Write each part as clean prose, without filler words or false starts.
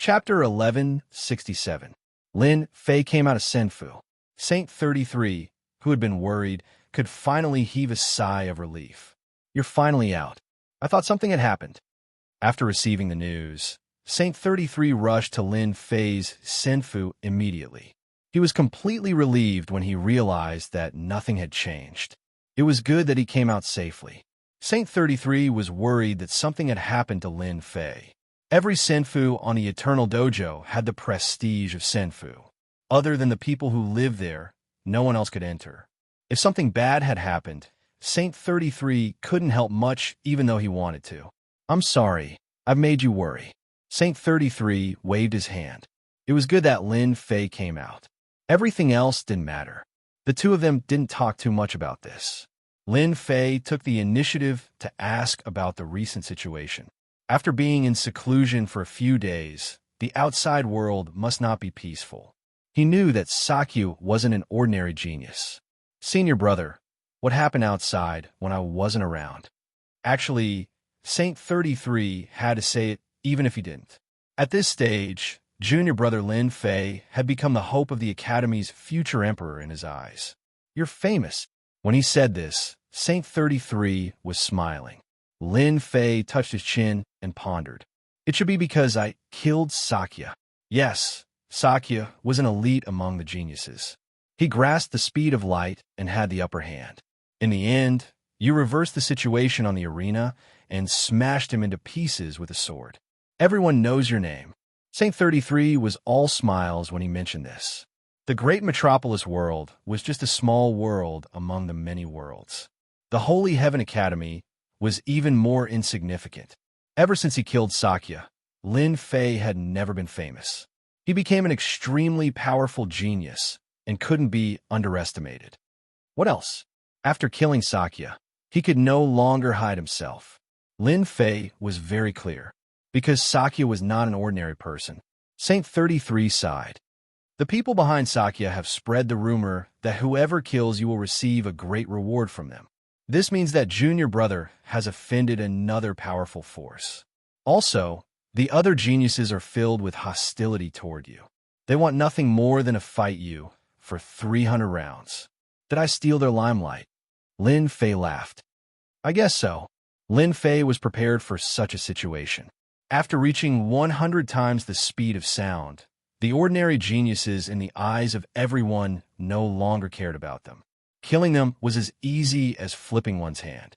Chapter 1167. Lin Fei came out of Senfu. Saint 33, who had been worried, could finally heave a sigh of relief. "You're finally out. I thought something had happened." After receiving the news, Saint 33 rushed to Lin Fei's Senfu immediately. He was completely relieved when he realized that nothing had changed. It was good that he came out safely. Saint 33 was worried that something had happened to Lin Fei. Every Senfu on the Eternal Dojo had the prestige of Senfu. Other than the people who lived there, no one else could enter. If something bad had happened, Saint 33 couldn't help much even though he wanted to. "I'm sorry, I've made you worry." Saint 33 waved his hand. It was good that Lin Fei came out. Everything else didn't matter. The two of them didn't talk too much about this. Lin Fei took the initiative to ask about the recent situation. After being in seclusion for a few days, the outside world must not be peaceful. He knew that Xianxia wasn't an ordinary genius. "Senior brother, what happened outside when I wasn't around?" Actually, Saint 33 had to say it even if he didn't. At this stage, junior brother Lin Fei had become the hope of the Academy's future emperor in his eyes. "You're famous." When he said this, Saint 33 was smiling. Lin Fei touched his chin and pondered. "It should be because I killed Xianxia." Yes, Xianxia was an elite among the geniuses. He grasped the speed of light and had the upper hand. In the end, you reversed the situation on the arena and smashed him into pieces with a sword. Everyone knows your name. Saint 33 was all smiles when he mentioned this. The great metropolis world was just a small world among the many worlds. The Holy Heaven Academy was even more insignificant. Ever since he killed Xianxia, Lin Fei had never been famous. He became an extremely powerful genius and couldn't be underestimated. What else? After killing Xianxia, he could no longer hide himself. Lin Fei was very clear. Because Xianxia was not an ordinary person. Saint 33 sighed. "The people behind Xianxia have spread the rumor that whoever kills you will receive a great reward from them. This means that junior brother has offended another powerful force. Also, the other geniuses are filled with hostility toward you. They want nothing more than to fight you for 300 rounds. Did I steal their limelight?" Lin Fei laughed. "I guess so." Lin Fei was prepared for such a situation. After reaching 100 times the speed of sound, the ordinary geniuses in the eyes of everyone no longer cared about them. Killing them was as easy as flipping one's hand.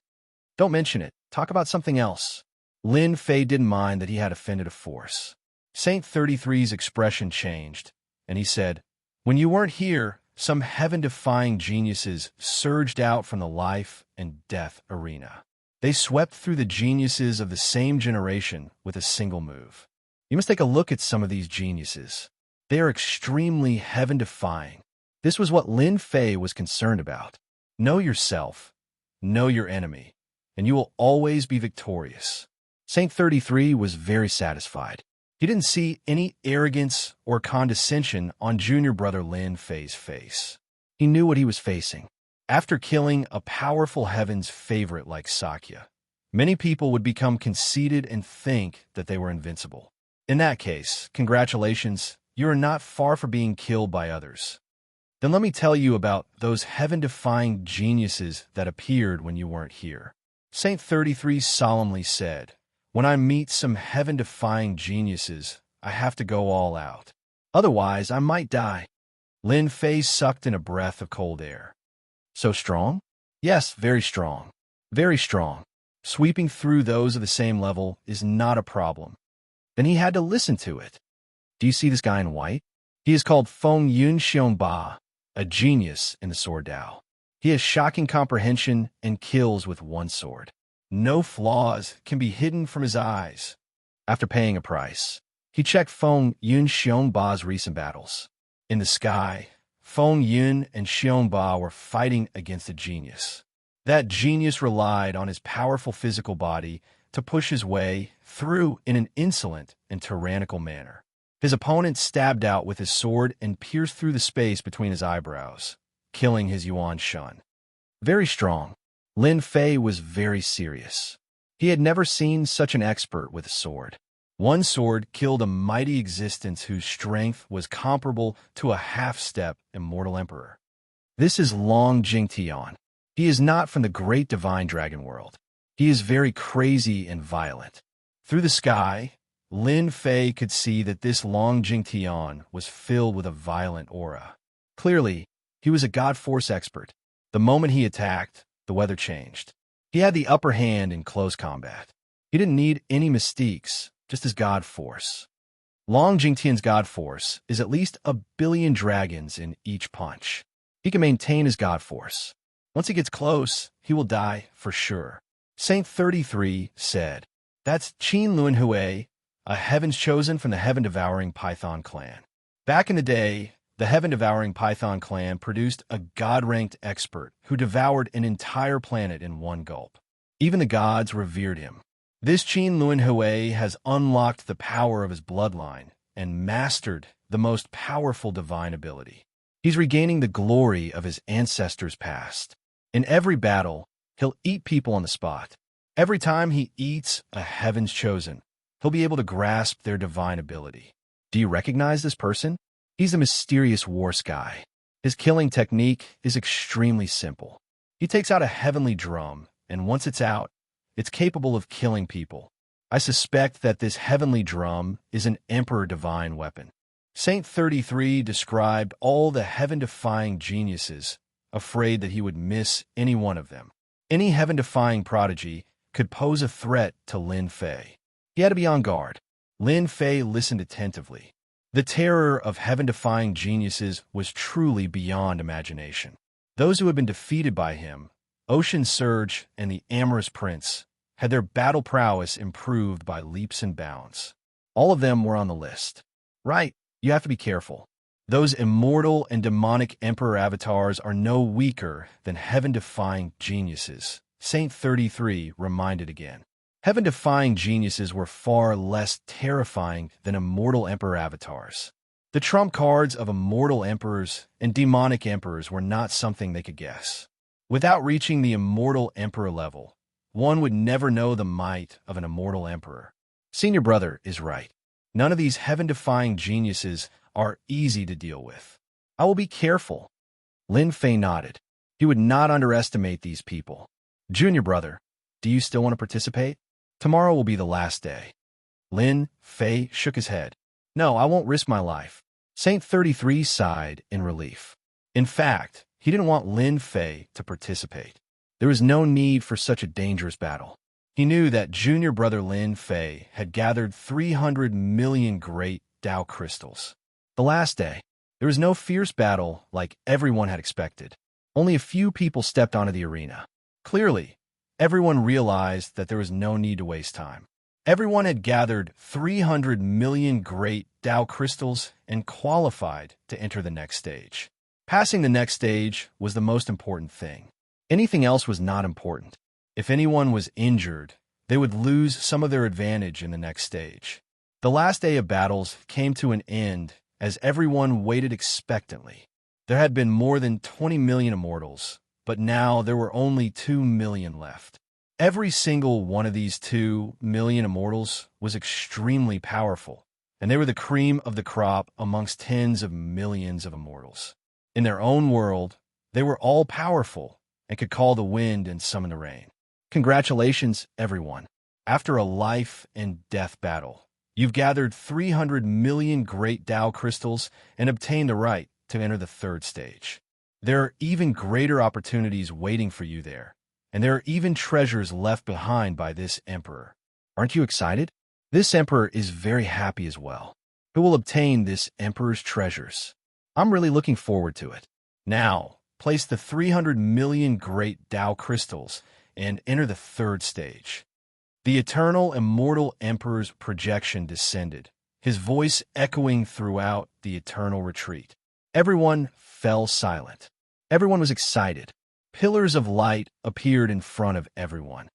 "Don't mention it. Talk about something else." Lin Fei didn't mind that he had offended a force. Saint 33's expression changed, and he said, "When you weren't here, some heaven-defying geniuses surged out from the life and death arena. They swept through the geniuses of the same generation with a single move. You must take a look at some of these geniuses. They are extremely heaven-defying." This was what Lin Fei was concerned about. Know yourself, know your enemy, and you will always be victorious. Saint 33 was very satisfied. He didn't see any arrogance or condescension on junior brother Lin Fei's face. He knew what he was facing. After killing a powerful heaven's favorite like Xianxia, many people would become conceited and think that they were invincible. In that case, congratulations, you are not far from being killed by others. Then let me tell you about those heaven-defying geniuses that appeared when you weren't here. Saint 33 solemnly said, "When I meet some heaven-defying geniuses, I have to go all out. Otherwise, I might die." Lin Fei sucked in a breath of cold air. "So strong?" "Yes, very strong. Very strong. Sweeping through those of the same level is not a problem." Then he had to listen to it. "Do you see this guy in white? He is called Feng Yun Xiongba, a genius in the sword Dao. He has shocking comprehension and kills with one sword. No flaws can be hidden from his eyes." After paying a price, he checked Feng Yun Xiongba's recent battles. In the sky, Feng Yun and Xiongba were fighting against a genius. That genius relied on his powerful physical body to push his way through in an insolent and tyrannical manner. His opponent stabbed out with his sword and pierced through the space between his eyebrows, killing his Yuan Shun. Very strong. Lin Fei was very serious. He had never seen such an expert with a sword. One sword killed a mighty existence whose strength was comparable to a half-step immortal emperor. This is Long Jingtian. He is not from the great divine dragon world. He is very crazy and violent. Through the sky, Lin Fei could see that this Long Jingtian was filled with a violent aura. Clearly, he was a God Force expert. The moment he attacked, the weather changed. He had the upper hand in close combat. He didn't need any mystiques, just his God Force. Long Jingtian's God Force is at least 1 billion dragons in each punch. He can maintain his God Force. Once he gets close, he will die for sure. Saint 33 said, "That's Qin Luanhui, a heaven's chosen from the heaven-devouring Python clan." Back in the day, the heaven-devouring Python clan produced a god-ranked expert who devoured an entire planet in one gulp. Even the gods revered him. This Qin Luanhui has unlocked the power of his bloodline and mastered the most powerful divine ability. He's regaining the glory of his ancestors' past. In every battle, he'll eat people on the spot. Every time he eats a heaven's chosen, he'll be able to grasp their divine ability. Do you recognize this person? He's a mysterious war sky. His killing technique is extremely simple. He takes out a heavenly drum, and once it's out, it's capable of killing people. I suspect that this heavenly drum is an Emperor divine weapon. Saint 33 described all the heaven-defying geniuses, afraid that he would miss any one of them. Any heaven-defying prodigy could pose a threat to Lin Fei. He had to be on guard. Lin Fei listened attentively. The terror of heaven-defying geniuses was truly beyond imagination. Those who had been defeated by him, Ocean Surge and the Amorous Prince, had their battle prowess improved by leaps and bounds. All of them were on the list. Right, you have to be careful. Those immortal and demonic emperor avatars are no weaker than heaven-defying geniuses, Saint 33 reminded again. Heaven-defying geniuses were far less terrifying than immortal emperor avatars. The trump cards of immortal emperors and demonic emperors were not something they could guess. Without reaching the immortal emperor level, one would never know the might of an immortal emperor. Senior brother is right. None of these heaven-defying geniuses are easy to deal with. I will be careful. Lin Fei nodded. He would not underestimate these people. Junior brother, do you still want to participate? Tomorrow will be the last day. Lin Fei shook his head. No, I won't risk my life. Saint 33 sighed in relief. In fact, he didn't want Lin Fei to participate. There was no need for such a dangerous battle. He knew that junior brother Lin Fei had gathered 300 million great Tao crystals. The last day, there was no fierce battle like everyone had expected. Only a few people stepped onto the arena. Clearly, everyone realized that there was no need to waste time. Everyone had gathered 300 million great Tao crystals and qualified to enter the next stage. Passing the next stage was the most important thing. Anything else was not important. If anyone was injured, they would lose some of their advantage in the next stage. The last day of battles came to an end as everyone waited expectantly. There had been more than 20 million immortals, but now there were only 2 million left. Every single one of these 2 million immortals was extremely powerful, and they were the cream of the crop amongst tens of millions of immortals. In their own world, they were all powerful and could call the wind and summon the rain. Congratulations, everyone. After a life and death battle, you've gathered 300 million great Tao crystals and obtained the right to enter the third stage. There are even greater opportunities waiting for you there, and there are even treasures left behind by this emperor. Aren't you excited? This emperor is very happy as well. Who will obtain this emperor's treasures? I'm really looking forward to it. Now, place the 300 million great Tao crystals and enter the third stage. The eternal immortal emperor's projection descended, his voice echoing throughout the eternal retreat. Everyone fell silent. Everyone was excited. Pillars of light appeared in front of everyone.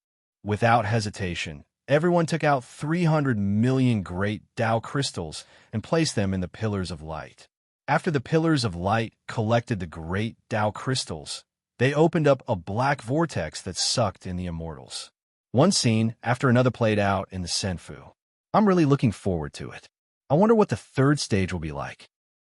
Without hesitation, everyone took out 300 million great Tao crystals and placed them in the pillars of light. After the pillars of light collected the great Tao crystals, they opened up a black vortex that sucked in the immortals. One scene after another played out in the Senfu. I'm really looking forward to it. I wonder what the third stage will be like.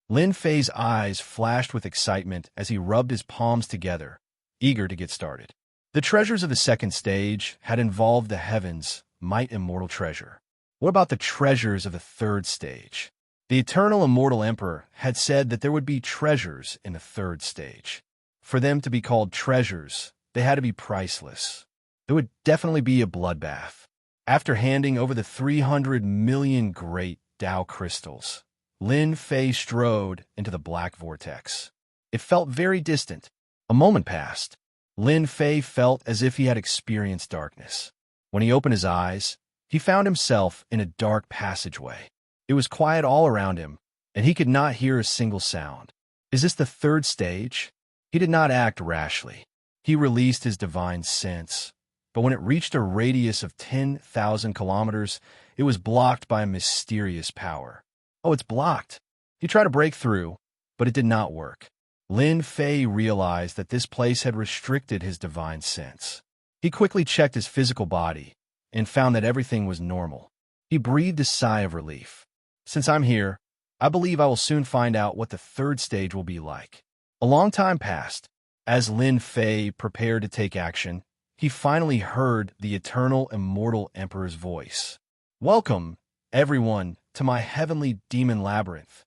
Lin Fei's eyes flashed with excitement as he rubbed his palms together, eager to get started. The treasures of the second stage had involved the heavens, might immortal treasure. What about the treasures of the third stage? The eternal immortal emperor had said that there would be treasures in the third stage. For them to be called treasures, they had to be priceless. There would definitely be a bloodbath. After handing over the 300 million great Tao crystals, Lin Fei strode into the black vortex. It felt very distant. A moment passed. Lin Fei felt as if he had experienced darkness. When he opened his eyes, he found himself in a dark passageway. It was quiet all around him, and he could not hear a single sound. Is this the third stage? He did not act rashly. He released his divine sense, but when it reached a radius of 10,000 kilometers, it was blocked by a mysterious power. Oh, it's blocked. He tried to break through, but it did not work. Lin Fei realized that this place had restricted his divine sense. He quickly checked his physical body and found that everything was normal. He breathed a sigh of relief. Since I'm here, I believe I will soon find out what the third stage will be like. A long time passed. As Lin Fei prepared to take action, he finally heard the eternal immortal emperor's voice. Welcome, everyone, to my heavenly demon labyrinth.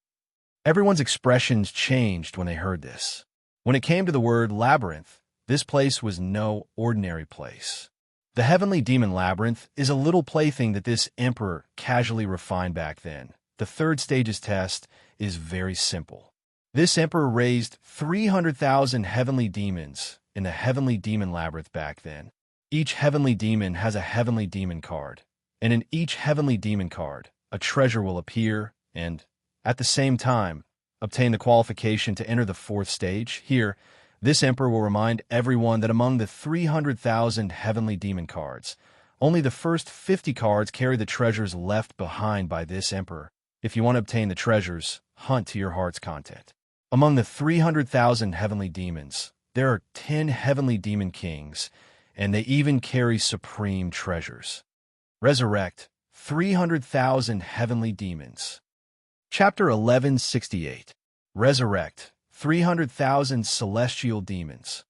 Everyone's expressions changed when they heard this. When it came to the word labyrinth, this place was no ordinary place. The heavenly demon labyrinth is a little plaything that this emperor casually refined back then. The third stage's test is very simple. This emperor raised 300,000 heavenly demons in the heavenly demon labyrinth back then. Each heavenly demon has a heavenly demon card, and in each heavenly demon card, a treasure will appear and, at the same time, obtain the qualification to enter the fourth stage. Here, this emperor will remind everyone that among the 300,000 heavenly demon cards, only the first 50 cards carry the treasures left behind by this emperor. If you want to obtain the treasures, hunt to your heart's content. Among the 300,000 heavenly demons, there are 10 heavenly demon kings, and they even carry supreme treasures. Resurrect 300,000 heavenly demons. Chapter 1168. Resurrect 300,000 celestial demons.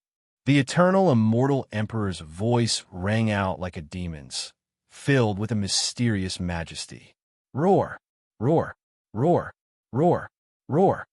The eternal immortal emperor's voice rang out like a demon's, filled with a mysterious majesty. Roar, roar, roar, roar, roar.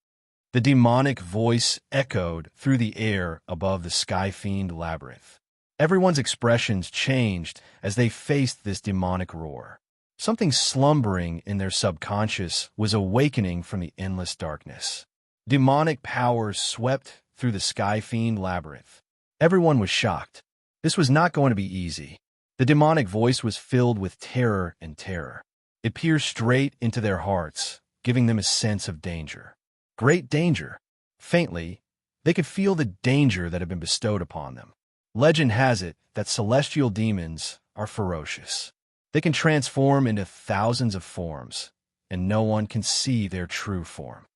The demonic voice echoed through the air above the sky-fiend labyrinth. Everyone's expressions changed as they faced this demonic roar. Something slumbering in their subconscious was awakening from the endless darkness. Demonic powers swept through the sky-fiend labyrinth. Everyone was shocked. This was not going to be easy. The demonic voice was filled with terror and terror. It pierced straight into their hearts, giving them a sense of danger. Great danger. Faintly, they could feel the danger that had been bestowed upon them. Legend has it that celestial demons are ferocious. They can transform into thousands of forms, and no one can see their true form.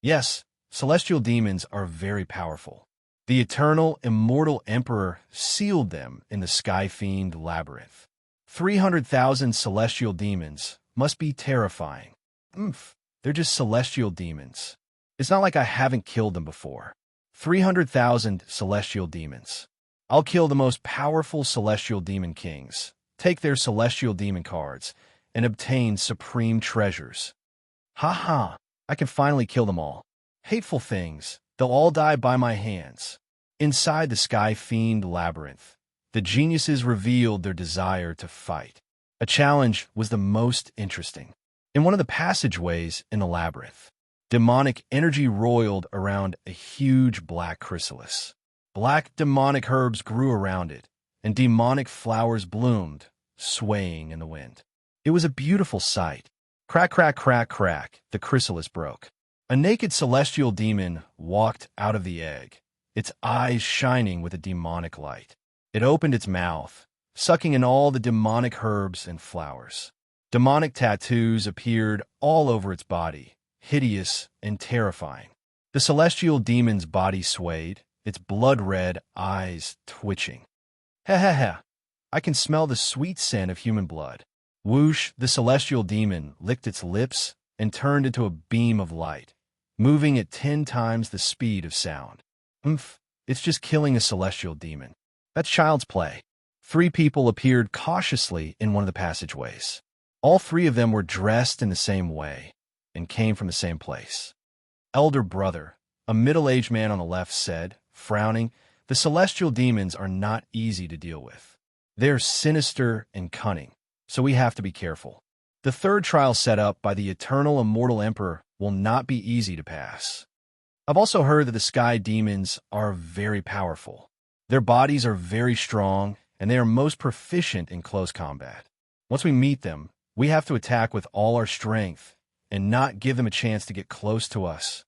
Yes, celestial demons are very powerful. The eternal, immortal emperor sealed them in the sky-fiend labyrinth. 300,000 celestial demons must be terrifying. They're just celestial demons. It's not like I haven't killed them before. 300,000 celestial demons. I'll kill the most powerful celestial demon kings, take their celestial demon cards, and obtain supreme treasures. Ha! I can finally kill them all. Hateful things, they'll all die by my hands. Inside the sky-fiend labyrinth, the geniuses revealed their desire to fight. A challenge was the most interesting. In one of the passageways in the labyrinth, demonic energy roiled around a huge black chrysalis. Black demonic herbs grew around it, and demonic flowers bloomed, swaying in the wind. It was a beautiful sight. Crack, crack, crack, crack, the chrysalis broke. A naked celestial demon walked out of the egg, its eyes shining with a demonic light. It opened its mouth, sucking in all the demonic herbs and flowers. Demonic tattoos appeared all over its body, hideous and terrifying. The celestial demon's body swayed, its blood-red eyes twitching. Ha! I can smell the sweet scent of human blood. Whoosh, the celestial demon licked its lips and turned into a beam of light, moving at 10 times the speed of sound. It's just killing a celestial demon. That's child's play. 3 people appeared cautiously in one of the passageways. All 3 of them were dressed in the same way and came from the same place. Elder brother, a middle-aged man on the left, said, frowning, "The celestial demons are not easy to deal with. They're sinister and cunning, so we have to be careful. The third trial set up by the eternal immortal emperor will not be easy to pass. I've also heard that the sky demons are very powerful. Their bodies are very strong, and they are most proficient in close combat. Once we meet them, we have to attack with all our strength and not give them a chance to get close to us."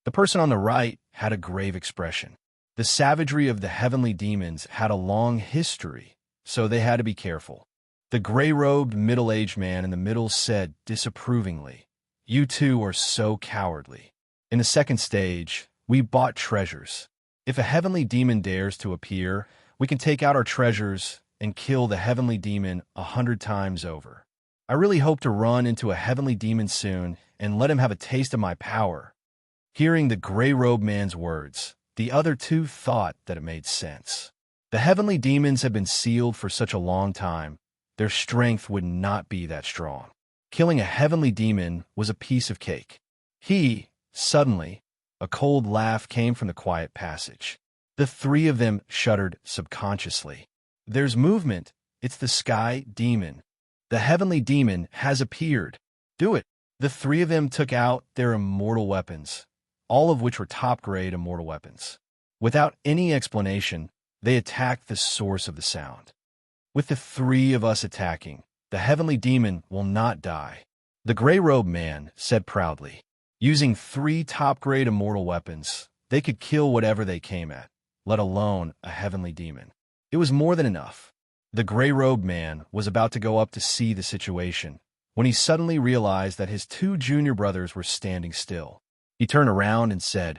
The person on the right had a grave expression. The savagery of the heavenly demons had a long history, so they had to be careful. The gray-robed middle-aged man in the middle said disapprovingly, "You two are so cowardly. In the second stage, we bought treasures. If a heavenly demon dares to appear, we can take out our treasures and kill the heavenly demon 100 times over. I really hope to run into a heavenly demon soon and let him have a taste of my power." Hearing the gray-robed man's words, the other 2 thought that it made sense. The heavenly demons had been sealed for such a long time, their strength would not be that strong. Killing a heavenly demon was a piece of cake. Suddenly, a cold laugh came from the quiet passage. The 3 of them shuddered subconsciously. "There's movement. It's the sky demon. The heavenly demon has appeared. Do it." The 3 of them took out their immortal weapons, all of which were top-grade immortal weapons. Without any explanation, they attacked the source of the sound. "With the 3 of us attacking, the heavenly demon will not die," the gray-robed man said proudly. Using 3 top-grade immortal weapons, they could kill whatever they came at, let alone a heavenly demon. It was more than enough. The gray-robed man was about to go up to see the situation when he suddenly realized that his 2 junior brothers were standing still. He turned around and said,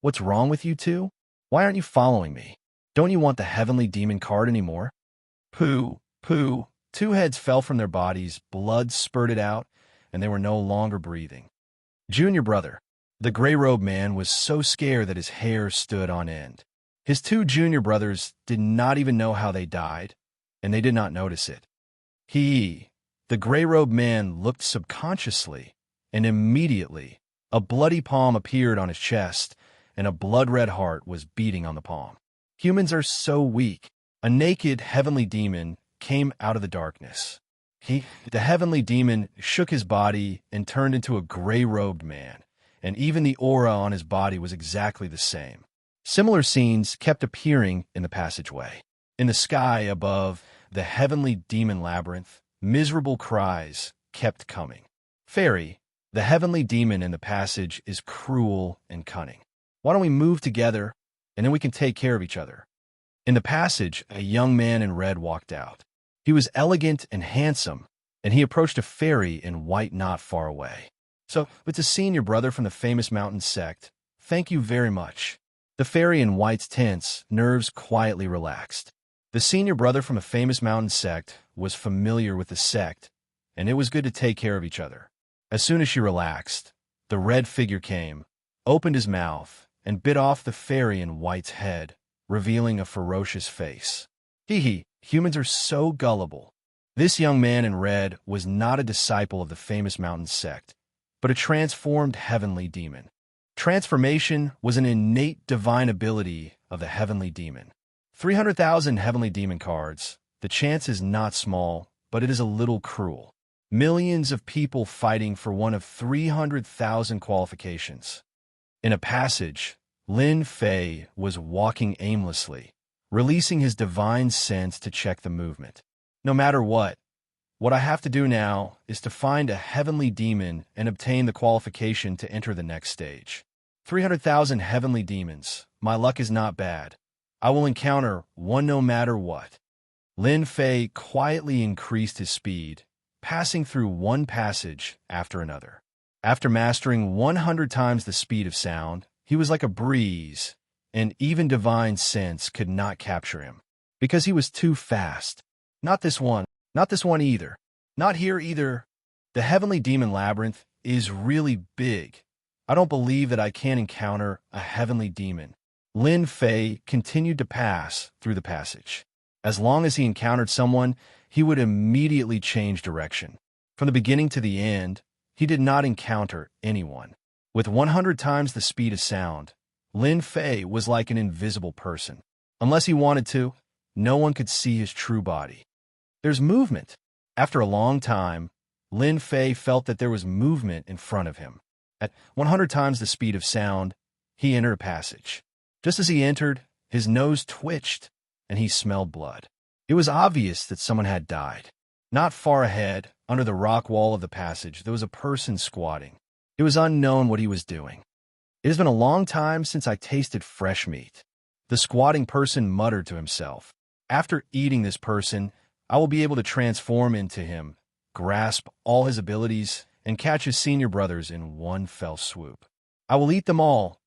"What's wrong with you 2? Why aren't you following me? Don't you want the heavenly demon card anymore?" Pooh, pooh. 2 heads fell from their bodies, blood spurted out, and they were no longer breathing. "Junior brother." The gray-robed man was so scared that his hair stood on end. His 2 junior brothers did not even know how they died, and they did not notice it. The gray-robed man looked subconsciously, and immediately a bloody palm appeared on his chest, and a blood-red heart was beating on the palm. Humans are so weak. A naked heavenly demon came out of the darkness. The heavenly demon shook his body and turned into a gray-robed man, and even the aura on his body was exactly the same. Similar scenes kept appearing in the passageway. In the sky above the heavenly demon labyrinth, miserable cries kept coming. "Fairy, the heavenly demon in the passage is cruel and cunning. Why don't we move together, and then we can take care of each other?" In the passage, a young man in red walked out. He was elegant and handsome, and he approached a fairy in white not far away. "So, it's a senior brother from the famous mountain sect. Thank you very much." The fairy in white's tense, nerves quietly relaxed. The senior brother from a famous mountain sect was familiar with the sect, and it was good to take care of each other. As soon as she relaxed, the red figure came, opened his mouth, and bit off the fairy in white's head, revealing a ferocious face. Humans are so gullible. This young man in red was not a disciple of the famous mountain sect, but a transformed heavenly demon. Transformation was an innate divine ability of the heavenly demon. 300,000 heavenly demon cards. The chance is not small, but it is a little cruel. Millions of people fighting for one of 300,000 qualifications. In a passage, Lin Fei was walking aimlessly, releasing his divine sense to check the movement. No matter what I have to do now is to find a heavenly demon and obtain the qualification to enter the next stage. 300,000 heavenly demons. My luck is not bad. I will encounter one no matter what. Lin Fei quietly increased his speed, passing through one passage after another. After mastering 100 times the speed of sound, he was like a breeze, and even divine sense could not capture him, because he was too fast. Not this one either. Not here either. The Heavenly Demon Labyrinth is really big. I don't believe that I can encounter a Heavenly Demon. Lin Fei continued to pass through the passage. As long as he encountered someone, he would immediately change direction. From the beginning to the end, he did not encounter anyone. With 100 times the speed of sound, Lin Fei was like an invisible person. Unless he wanted to, no one could see his true body. There's movement. After a long time, Lin Fei felt that there was movement in front of him. At 100 times the speed of sound, he entered a passage. Just as he entered, his nose twitched, and he smelled blood. It was obvious that someone had died. Not far ahead, under the rock wall of the passage, there was a person squatting. It was unknown what he was doing. It has been a long time since I tasted fresh meat. The squatting person muttered to himself. After eating this person, I will be able to transform into him, grasp all his abilities, and catch his senior brothers in one fell swoop. I will eat them all.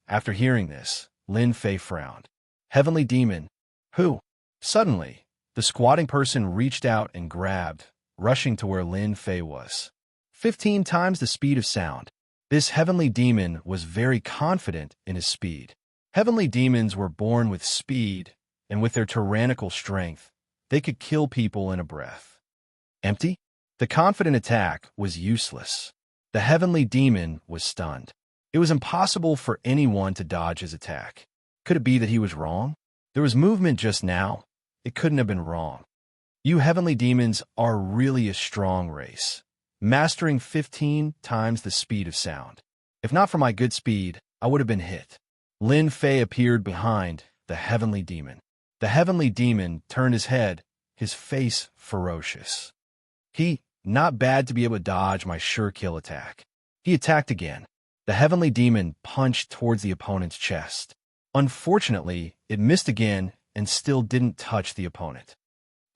After hearing this, Lin Fei frowned. Heavenly Demon. Who? Suddenly, the squatting person reached out and grabbed, rushing to where Lin Fei was. 15 times the speed of sound. This Heavenly Demon was very confident in his speed. Heavenly Demons were born with speed, and with their tyrannical strength, they could kill people in a breath. Empty? The confident attack was useless. The Heavenly Demon was stunned. It was impossible for anyone to dodge his attack. Could it be that he was wrong? There was movement just now. It couldn't have been wrong. You Heavenly Demons are really a strong race, mastering 15 times the speed of sound. If not for my good speed, I would have been hit. Lin Fei appeared behind the Heavenly Demon. The Heavenly Demon turned his head, his face ferocious. Not bad to be able to dodge my sure kill attack. He attacked again. The Heavenly Demon punched towards the opponent's chest. Unfortunately, it missed again and still didn't touch the opponent.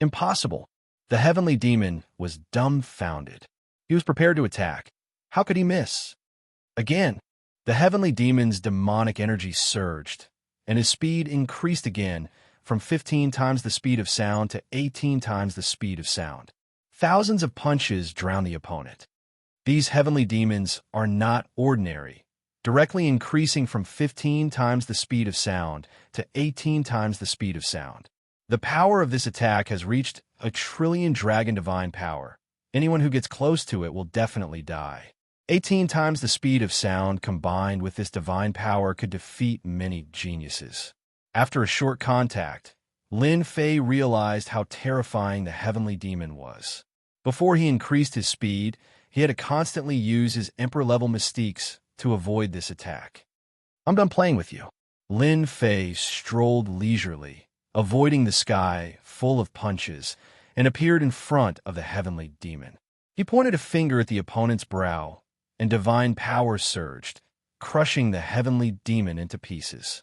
Impossible. The Heavenly Demon was dumbfounded. He was prepared to attack. How could he miss? Again, the Heavenly Demon's demonic energy surged, and his speed increased again from 15 times the speed of sound to 18 times the speed of sound. Thousands of punches drowned the opponent. These Heavenly Demons are not ordinary, directly increasing from 15 times the speed of sound to 18 times the speed of sound. The power of this attack has reached a trillion dragon divine power. Anyone who gets close to it will definitely die. 18 times the speed of sound combined with this divine power could defeat many geniuses. After a short contact, Lin Fei realized how terrifying the Heavenly Demon was. Before he increased his speed, he had to constantly use his Emperor-level mystiques to avoid this attack. I'm done playing with you. Lin Fei strolled leisurely, avoiding the sky full of punches, and appeared in front of the Heavenly Demon. He pointed a finger at the opponent's brow, and divine power surged, crushing the Heavenly Demon into pieces.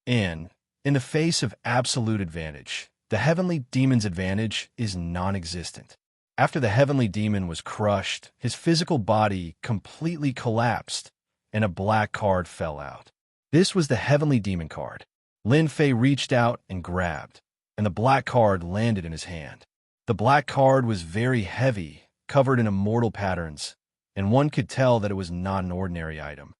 In the face of absolute advantage, the Heavenly Demon's advantage is non-existent. After the Heavenly Demon was crushed, his physical body completely collapsed, and a black card fell out. This was the Heavenly Demon card. Lin Fei reached out and grabbed, and the black card landed in his hand. The black card was very heavy, covered in immortal patterns, and one could tell that it was not an ordinary item.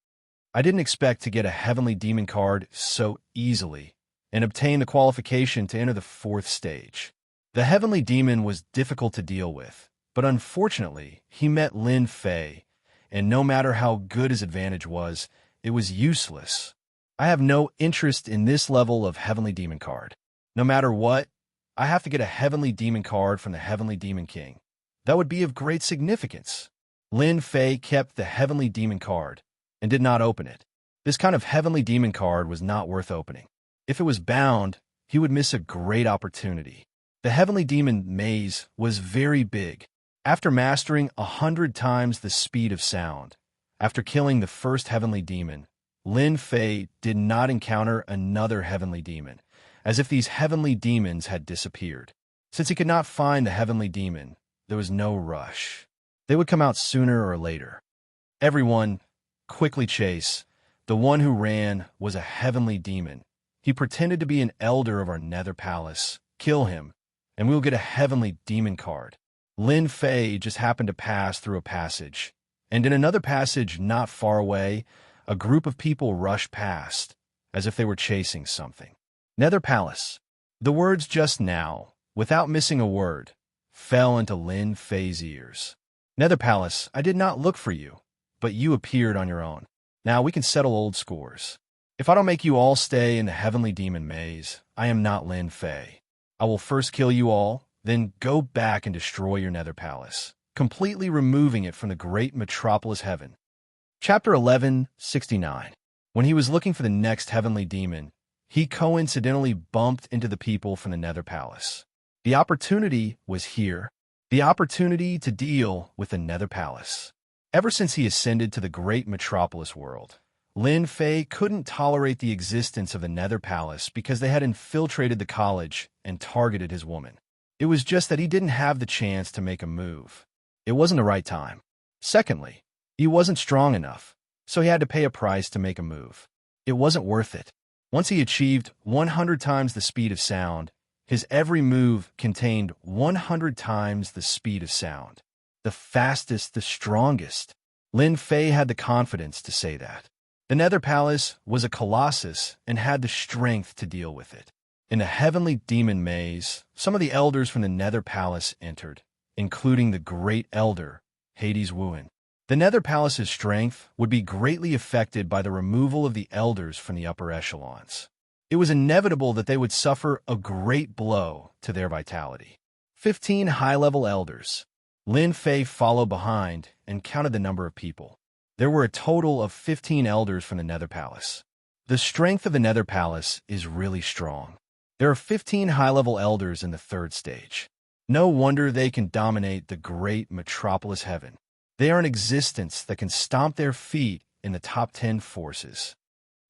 I didn't expect to get a Heavenly Demon card so easily, and obtain the qualification to enter the 4th stage. The Heavenly Demon was difficult to deal with, but unfortunately, he met Lin Fei, and no matter how good his advantage was, it was useless. I have no interest in this level of Heavenly Demon card. No matter what, I have to get a Heavenly Demon card from the Heavenly Demon King. That would be of great significance. Lin Fei kept the Heavenly Demon card and did not open it. This kind of Heavenly Demon card was not worth opening. If it was bound, he would miss a great opportunity. The Heavenly Demon maze was very big. After mastering 100 times the speed of sound, after killing the first Heavenly Demon, Lin Fei did not encounter another Heavenly Demon, as if these Heavenly Demons had disappeared. Since he could not find the Heavenly Demon, there was no rush. They would come out sooner or later. Everyone, quickly chase. The one who ran was a Heavenly Demon. He pretended to be an elder of our Nether Palace. Kill him, and we will get a Heavenly Demon card. Lin Fei just happened to pass through a passage, and in another passage not far away, a group of people rushed past, as if they were chasing something. Nether Palace. The words just now, without missing a word, fell into Lin Fei's ears. Nether Palace, I did not look for you, but you appeared on your own. Now we can settle old scores. If I don't make you all stay in the Heavenly Demon Maze, I am not Lin Fei. I will first kill you all, then go back and destroy your Nether Palace, completely removing it from the great metropolis heaven. Chapter 11:69. When he was looking for the next heavenly demon, he coincidentally bumped into the people from the Nether Palace. The opportunity was here, the opportunity to deal with the Nether Palace. Ever since he ascended to the great metropolis world, Lin Fei couldn't tolerate the existence of the Nether Palace because they had infiltrated the college and targeted his woman. It was just that he didn't have the chance to make a move. It wasn't the right time. Secondly, he wasn't strong enough, so he had to pay a price to make a move. It wasn't worth it. Once he achieved 100 times the speed of sound, his every move contained 100 times the speed of sound. The fastest, the strongest. Lin Fei had the confidence to say that. The Nether Palace was a colossus and had the strength to deal with it. In the Heavenly Demon Maze, some of the elders from the Nether Palace entered, including the Great Elder, Hades Wuhan. The Nether Palace's strength would be greatly affected by the removal of the elders from the upper echelons. It was inevitable that they would suffer a great blow to their vitality. 15 high-level elders. Lin Fei followed behind and counted the number of people. There were a total of 15 elders from the Nether Palace. The strength of the Nether Palace is really strong. There are 15 high-level elders in the third stage. No wonder they can dominate the great metropolis heaven. They are an existence that can stomp their feet in the top 10 forces.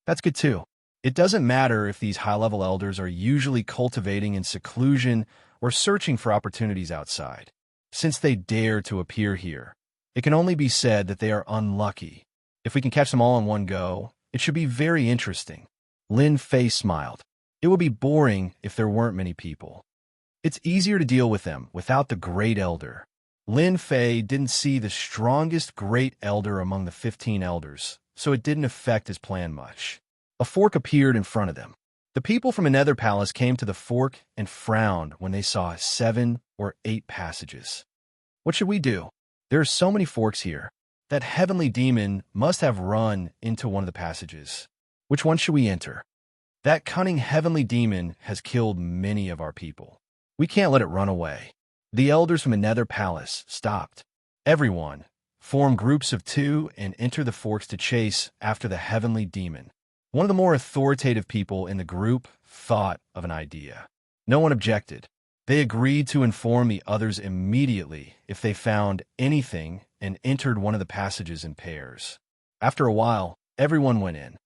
That's good too. It doesn't matter if these high-level elders are usually cultivating in seclusion or searching for opportunities outside. Since they dare to appear here, it can only be said that they are unlucky. If we can catch them all in one go, it should be very interesting. Lin Fei smiled. It would be boring if there weren't many people. It's easier to deal with them without the Great Elder. Lin Fei didn't see the strongest Great Elder among the 15 elders, so it didn't affect his plan much. A fork appeared in front of them. The people from the Nether Palace came to the fork and frowned when they saw 7 or 8 passages. What should we do? There are so many forks here. That heavenly demon must have run into one of the passages. Which one should we enter? That cunning heavenly demon has killed many of our people. We can't let it run away. The elders from the Nether Palace stopped. Everyone formed groups of 2 and enter the forks to chase after the heavenly demon. One of the more authoritative people in the group thought of an idea. No one objected. They agreed to inform the others immediately if they found anything and entered one of the passages in pairs. After a while, everyone went in.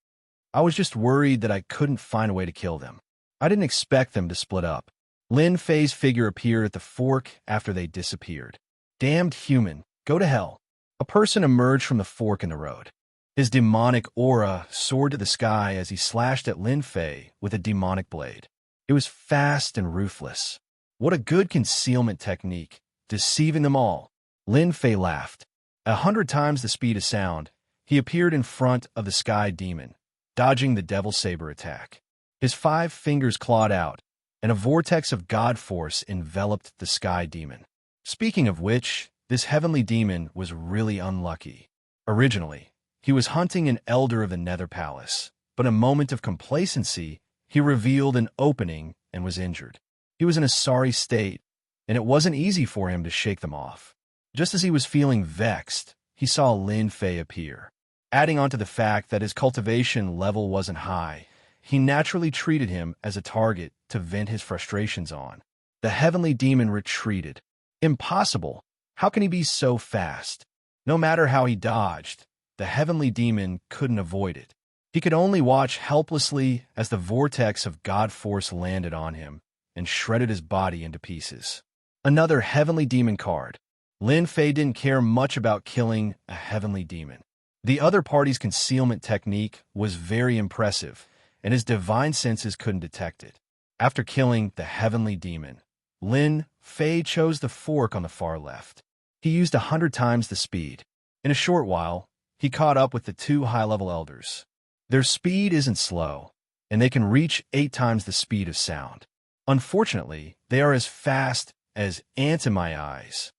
I was just worried that I couldn't find a way to kill them. I didn't expect them to split up. Lin Fei's figure appeared at the fork after they disappeared. Damned human, go to hell. A person emerged from the fork in the road. His demonic aura soared to the sky as he slashed at Lin Fei with a demonic blade. It was fast and ruthless. What a good concealment technique, deceiving them all. Lin Fei laughed. 100 times the speed of sound, he appeared in front of the sky demon, dodging the devil saber attack. His 5 fingers clawed out, and a vortex of God force enveloped the sky demon. Speaking of which, this heavenly demon was really unlucky. Originally, he was hunting an elder of the Nether Palace, but in a moment of complacency, he revealed an opening and was injured. He was in a sorry state, and it wasn't easy for him to shake them off. Just as he was feeling vexed, he saw Lin Fei appear. Adding on to the fact that his cultivation level wasn't high, he naturally treated him as a target to vent his frustrations on. The heavenly demon retreated. Impossible! How can he be so fast? No matter how he dodged, the heavenly demon couldn't avoid it. He could only watch helplessly as the vortex of God force landed on him and shredded his body into pieces. Another heavenly demon card. Lin Fei didn't care much about killing a heavenly demon. The other party's concealment technique was very impressive, and his divine senses couldn't detect it. After killing the heavenly demon, Lin Fei chose the fork on the far left. He used 100 times the speed. In a short while, he caught up with the two high-level elders. Their speed isn't slow, and they can reach 8 times the speed of sound. Unfortunately, they are as fast as ants in my eyes.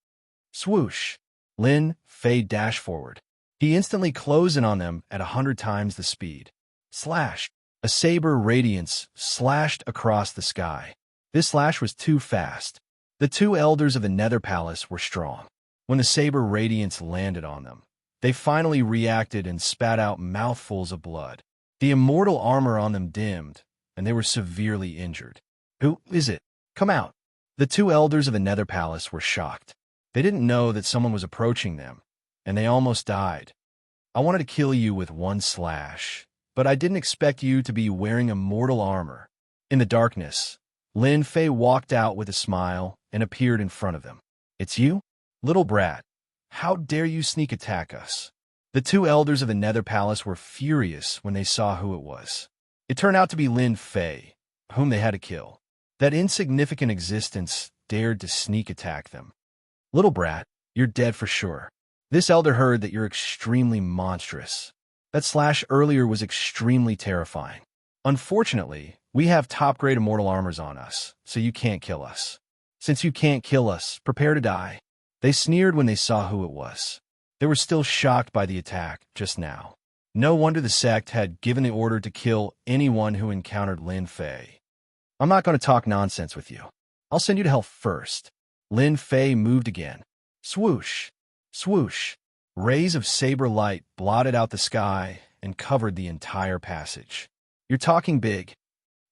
Swoosh! Lin Fei dashed forward. He instantly closed in on them at 100 times the speed. Slash! A saber radiance slashed across the sky. This slash was too fast. The two elders of the Nether Palace were strong. When the saber radiance landed on them, they finally reacted and spat out mouthfuls of blood. The immortal armor on them dimmed, and they were severely injured. Who is it? Come out! The two elders of the Nether Palace were shocked. They didn't know that someone was approaching them, and they almost died. I wanted to kill you with one slash, but I didn't expect you to be wearing immortal armor. In the darkness, Lin Fei walked out with a smile and appeared in front of them. It's you? Little brat, how dare you sneak attack us? The two elders of the Nether Palace were furious when they saw who it was. It turned out to be Lin Fei, whom they had to kill. That insignificant existence dared to sneak attack them. Little brat, you're dead for sure. This elder heard that you're extremely monstrous. That slash earlier was extremely terrifying. Unfortunately, we have top-grade immortal armors on us, so you can't kill us. Since you can't kill us, prepare to die. They sneered when they saw who it was. They were still shocked by the attack just now. No wonder the sect had given the order to kill anyone who encountered Lin Fei. I'm not going to talk nonsense with you. I'll send you to hell first. Lin Fei moved again. Swoosh! Swoosh! Rays of saber light blotted out the sky and covered the entire passage. You're talking big.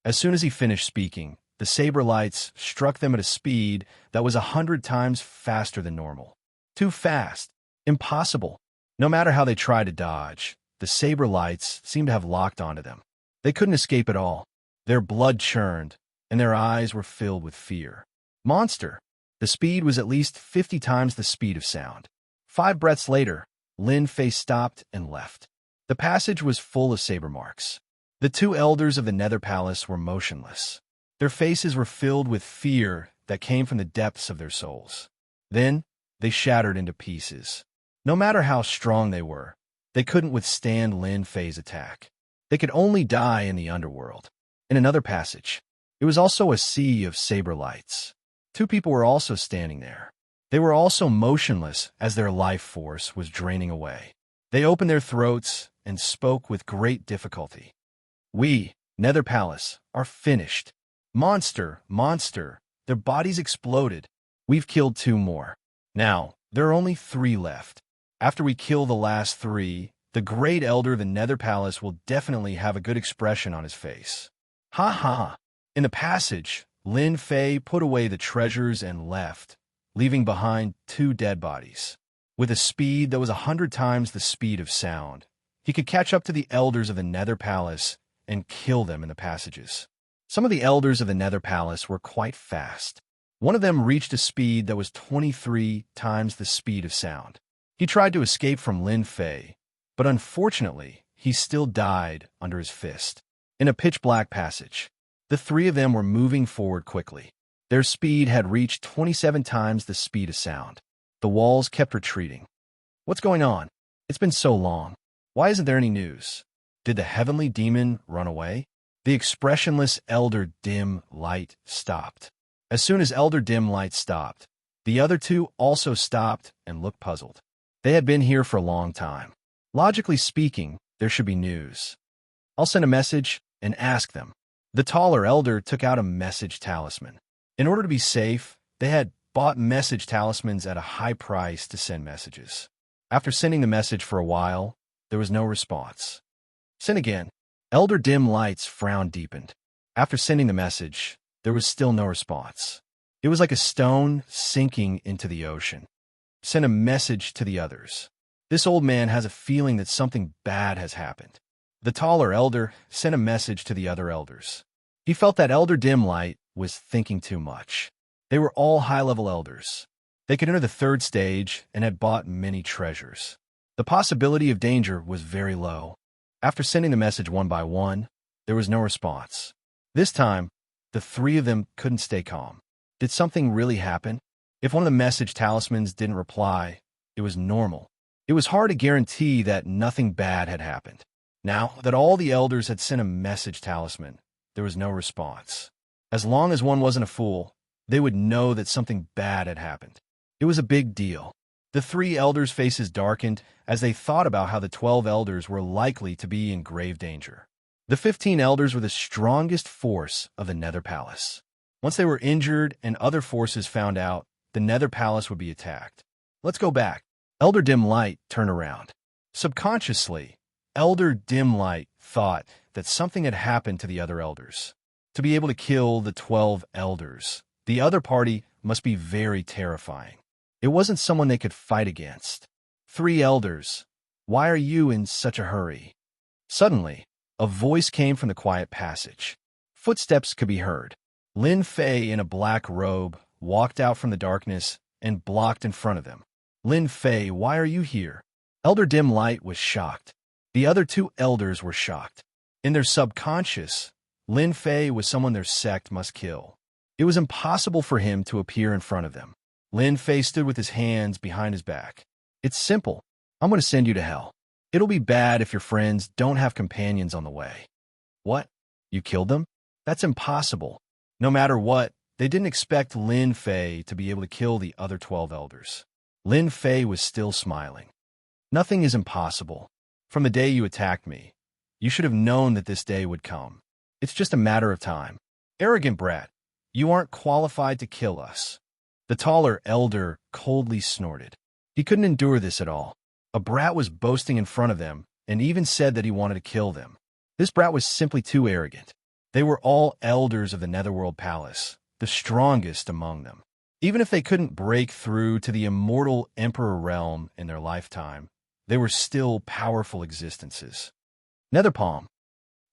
As soon as he finished speaking, the saber lights struck them at a speed that was 100 times faster than normal. Too fast. Impossible. No matter how they tried to dodge, the saber lights seemed to have locked onto them. They couldn't escape at all. Their blood churned, and their eyes were filled with fear. Monster! The speed was at least 50 times the speed of sound. 5 breaths later, Lin Fei stopped and left. The passage was full of saber marks. The two elders of the Nether Palace were motionless. Their faces were filled with fear that came from the depths of their souls. Then, they shattered into pieces. No matter how strong they were, they couldn't withstand Lin Fei's attack. They could only die in the underworld. In another passage, it was also a sea of saber lights. 2 people were also standing there. They were also motionless as their life force was draining away. They opened their throats and spoke with great difficulty. We, Nether Palace, are finished. Monster, monster, their bodies exploded. We've killed 2 more. Now, there are only 3 left. After we kill the last 3, the great elder of the Nether Palace will definitely have a good expression on his face. Ha ha! In the passage, Lin Fei put away the treasures and left, leaving behind 2 dead bodies. With a speed that was 100 times the speed of sound, he could catch up to the elders of the Nether Palace and kill them in the passages. Some of the elders of the Nether Palace were quite fast. One of them reached a speed that was 23 times the speed of sound. He tried to escape from Lin Fei, but unfortunately, he still died under his fist. In a pitch-black passage, the 3 of them were moving forward quickly. Their speed had reached 27 times the speed of sound. The walls kept retreating. What's going on? It's been so long. Why isn't there any news? Did the heavenly demon run away? The expressionless Elder Dim Light stopped. As soon as Elder Dim Light stopped, the other 2 also stopped and looked puzzled. They had been here for a long time. Logically speaking, there should be news. I'll send a message and ask them. The taller elder took out a message talisman. In order to be safe, they had bought message talismans at a high price to send messages. After sending the message for a while, there was no response. Send again. Elder Dim Light's frown deepened. After sending the message, there was still no response. It was like a stone sinking into the ocean. Send a message to the others. This old man has a feeling that something bad has happened. The taller elder sent a message to the other elders. He felt that Elder Dim Light was thinking too much. They were all high-level elders. They could enter the 3rd stage and had bought many treasures. The possibility of danger was very low. After sending the message one by one, there was no response. This time, the 3 of them couldn't stay calm. Did something really happen? If one of the message talismans didn't reply, it was normal. It was hard to guarantee that nothing bad had happened. Now that all the elders had sent a message talisman, there was no response. As long as one wasn't a fool, they would know that something bad had happened. It was a big deal. The 3 elders' faces darkened as they thought about how the 12 elders were likely to be in grave danger. The 15 elders were the strongest force of the Nether Palace. Once they were injured and other forces found out, the Nether Palace would be attacked. Let's go back. Elder Dim Light turned around. Subconsciously, Elder Dim Light thought that something had happened to the other elders. To be able to kill the 12 elders, the other party must be very terrifying. It wasn't someone they could fight against. 3 elders, why are you in such a hurry? Suddenly, a voice came from the quiet passage. Footsteps could be heard. Lin Fei in a black robe walked out from the darkness and blocked in front of them. Lin Fei, why are you here? Elder Dim Light was shocked. The other 2 elders were shocked. In their subconscious, Lin Fei was someone their sect must kill. It was impossible for him to appear in front of them. Lin Fei stood with his hands behind his back. It's simple. I'm going to send you to hell. It'll be bad if your friends don't have companions on the way. What? You killed them? That's impossible. No matter what, they didn't expect Lin Fei to be able to kill the other 12 elders. Lin Fei was still smiling. Nothing is impossible. From the day you attacked me, you should have known that this day would come. It's just a matter of time. Arrogant brat, you aren't qualified to kill us. The taller elder coldly snorted. He couldn't endure this at all. A brat was boasting in front of them and even said that he wanted to kill them. This brat was simply too arrogant. They were all elders of the Netherworld Palace, the strongest among them. Even if they couldn't break through to the immortal Emperor realm in their lifetime, they were still powerful existences. Netherpalm.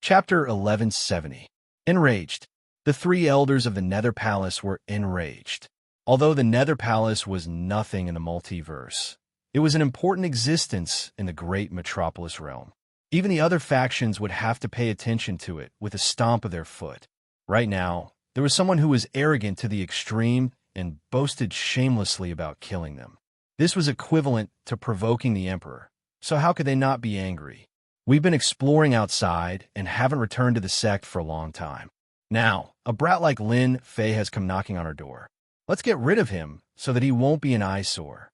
Chapter 1170. Enraged. The 3 elders of the Nether Palace were enraged. Although the Nether Palace was nothing in the multiverse, it was an important existence in the great metropolis realm. Even the other factions would have to pay attention to it with a stomp of their foot. Right now, there was someone who was arrogant to the extreme and boasted shamelessly about killing them. This was equivalent to provoking the Emperor, so how could they not be angry? We've been exploring outside and haven't returned to the sect for a long time. Now, a brat like Lin Fei has come knocking on our door. Let's get rid of him so that he won't be an eyesore.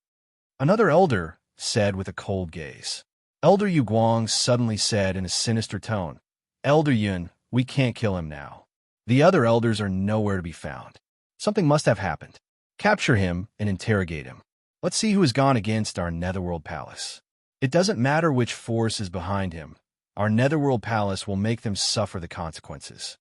Another elder said with a cold gaze. Elder Yu Guang suddenly said in a sinister tone, Elder Yun, we can't kill him now. The other elders are nowhere to be found. Something must have happened. Capture him and interrogate him. Let's see who has gone against our Netherworld Palace. It doesn't matter which force is behind him. Our Netherworld Palace will make them suffer the consequences.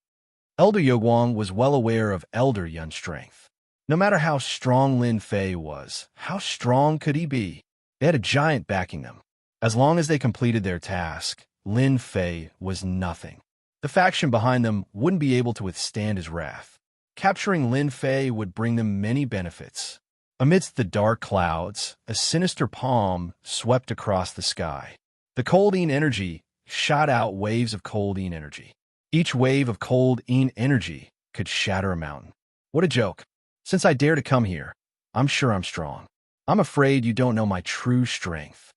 Elder Yoguang was well aware of Elder Yun's strength. No matter how strong Lin Fei was, how strong could he be? They had a giant backing them. As long as they completed their task, Lin Fei was nothing. The faction behind them wouldn't be able to withstand his wrath. Capturing Lin Fei would bring them many benefits. Amidst the dark clouds, a sinister palm swept across the sky. The Coldine energy shot out waves of Coldine energy. Each wave of Coldine energy could shatter a mountain. What a joke. Since I dare to come here, I'm sure I'm strong. I'm afraid you don't know my true strength.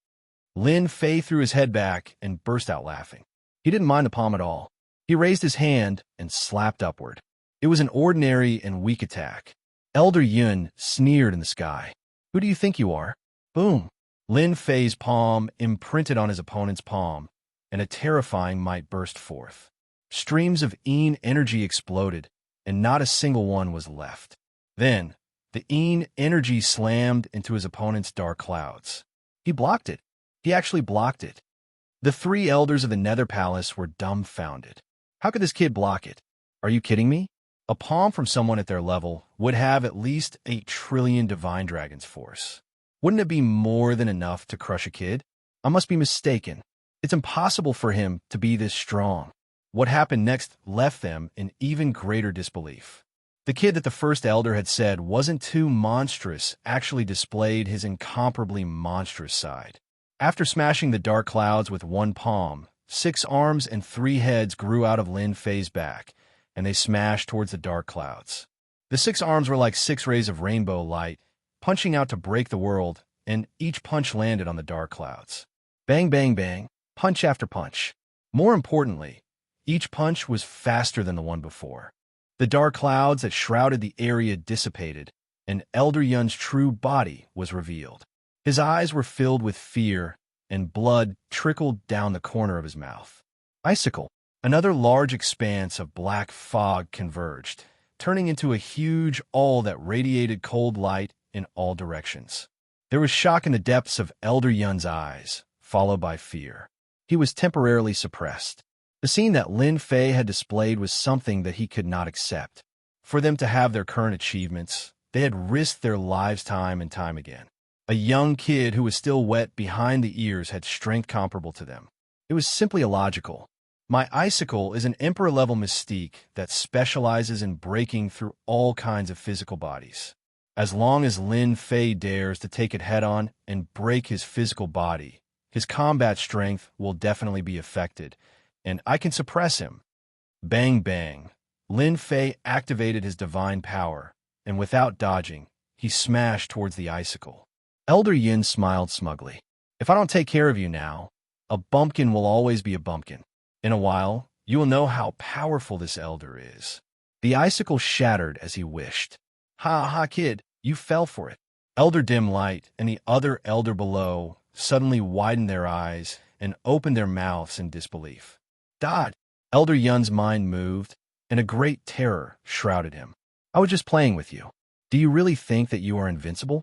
Lin Fei threw his head back and burst out laughing. He didn't mind the palm at all. He raised his hand and slapped upward. It was an ordinary and weak attack. Elder Yun sneered in the sky. Who do you think you are? Boom. Lin Fei's palm imprinted on his opponent's palm, and a terrifying might burst forth. Streams of Yin energy exploded, and not a single one was left. Then, the Yin energy slammed into his opponent's dark clouds. He blocked it. He actually blocked it. The 3 elders of the Nether Palace were dumbfounded. How could this kid block it? Are you kidding me? A palm from someone at their level would have at least 8 trillion Divine Dragons force. Wouldn't it be more than enough to crush a kid? I must be mistaken. It's impossible for him to be this strong. What happened next left them in even greater disbelief. The kid that the first elder had said wasn't too monstrous actually displayed his incomparably monstrous side. After smashing the dark clouds with one palm, 6 arms and 3 heads grew out of Lin Fei's back, and they smashed towards the dark clouds. The 6 arms were like 6 rays of rainbow light, punching out to break the world, and each punch landed on the dark clouds. Bang, bang, bang, punch after punch. More importantly, each punch was faster than the one before. The dark clouds that shrouded the area dissipated, and Elder Yun's true body was revealed. His eyes were filled with fear, and blood trickled down the corner of his mouth. Icicle, another large expanse of black fog converged, turning into a huge awl that radiated cold light in all directions. There was shock in the depths of Elder Yun's eyes, followed by fear. He was temporarily suppressed. The scene that Lin Fei had displayed was something that he could not accept. For them to have their current achievements, they had risked their lives time and time again. A young kid who was still wet behind the ears had strength comparable to them. It was simply illogical. My icicle is an emperor-level mystique that specializes in breaking through all kinds of physical bodies. As long as Lin Fei dares to take it head-on and break his physical body, his combat strength will definitely be affected, and I can suppress him. Bang, bang. Lin Fei activated his divine power, and without dodging, he smashed towards the icicle. Elder Yin smiled smugly. If I don't take care of you now, a bumpkin will always be a bumpkin. In a while, you will know how powerful this elder is. The icicle shattered as he wished. Ha ha, kid, you fell for it. Elder Dim Light and the other elder below suddenly widened their eyes and opened their mouths in disbelief. Dod! Elder Yun's mind moved, and a great terror shrouded him. I was just playing with you. Do you really think that you are invincible?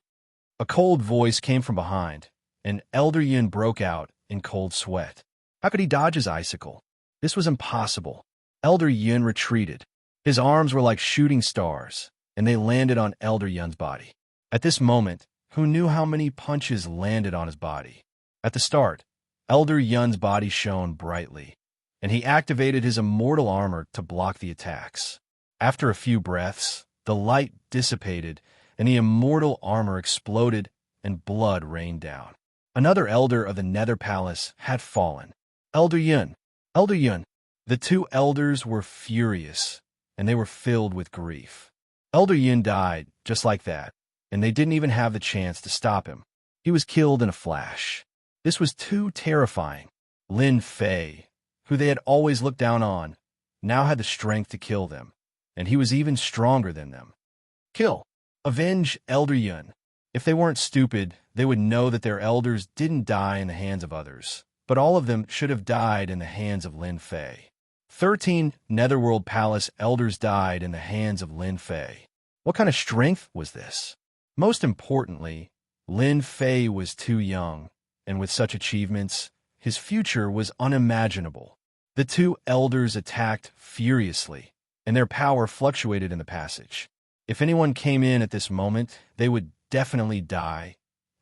A cold voice came from behind, and Elder Yun broke out in cold sweat. How could he dodge his icicle? This was impossible. Elder Yun retreated. His arms were like shooting stars, and they landed on Elder Yun's body. At this moment, who knew how many punches landed on his body? At the start, Elder Yun's body shone brightly, and he activated his immortal armor to block the attacks. After a few breaths, the light dissipated, and the immortal armor exploded, and blood rained down. Another elder of the Nether Palace had fallen. Elder Yun. Elder Yun. The 2 elders were furious, and they were filled with grief. Elder Yun died just like that, and they didn't even have the chance to stop him. He was killed in a flash. This was too terrifying. Lin Fei, who they had always looked down on, now had the strength to kill them, and he was even stronger than them. Kill. Avenge Elder Yun. If they weren't stupid, they would know that their elders didn't die in the hands of others, but all of them should have died in the hands of Lin Fei. 13 Netherworld Palace elders died in the hands of Lin Fei. What kind of strength was this? Most importantly, Lin Fei was too young, and with such achievements, his future was unimaginable. The 2 elders attacked furiously, and their power fluctuated in the passage. If anyone came in at this moment, they would definitely die,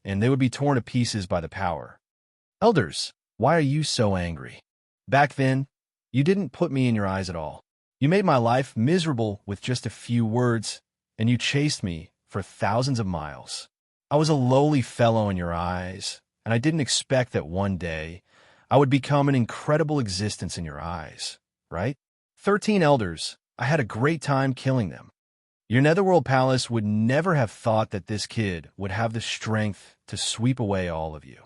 and they would be torn to pieces by the power. Elders, why are you so angry? Back then, you didn't put me in your eyes at all. You made my life miserable with just a few words, and you chased me for thousands of miles. I was a lowly fellow in your eyes, and I didn't expect that one day I would become an incredible existence in your eyes, right? 13 elders, I had a great time killing them. Your Netherworld Palace would never have thought that this kid would have the strength to sweep away all of you.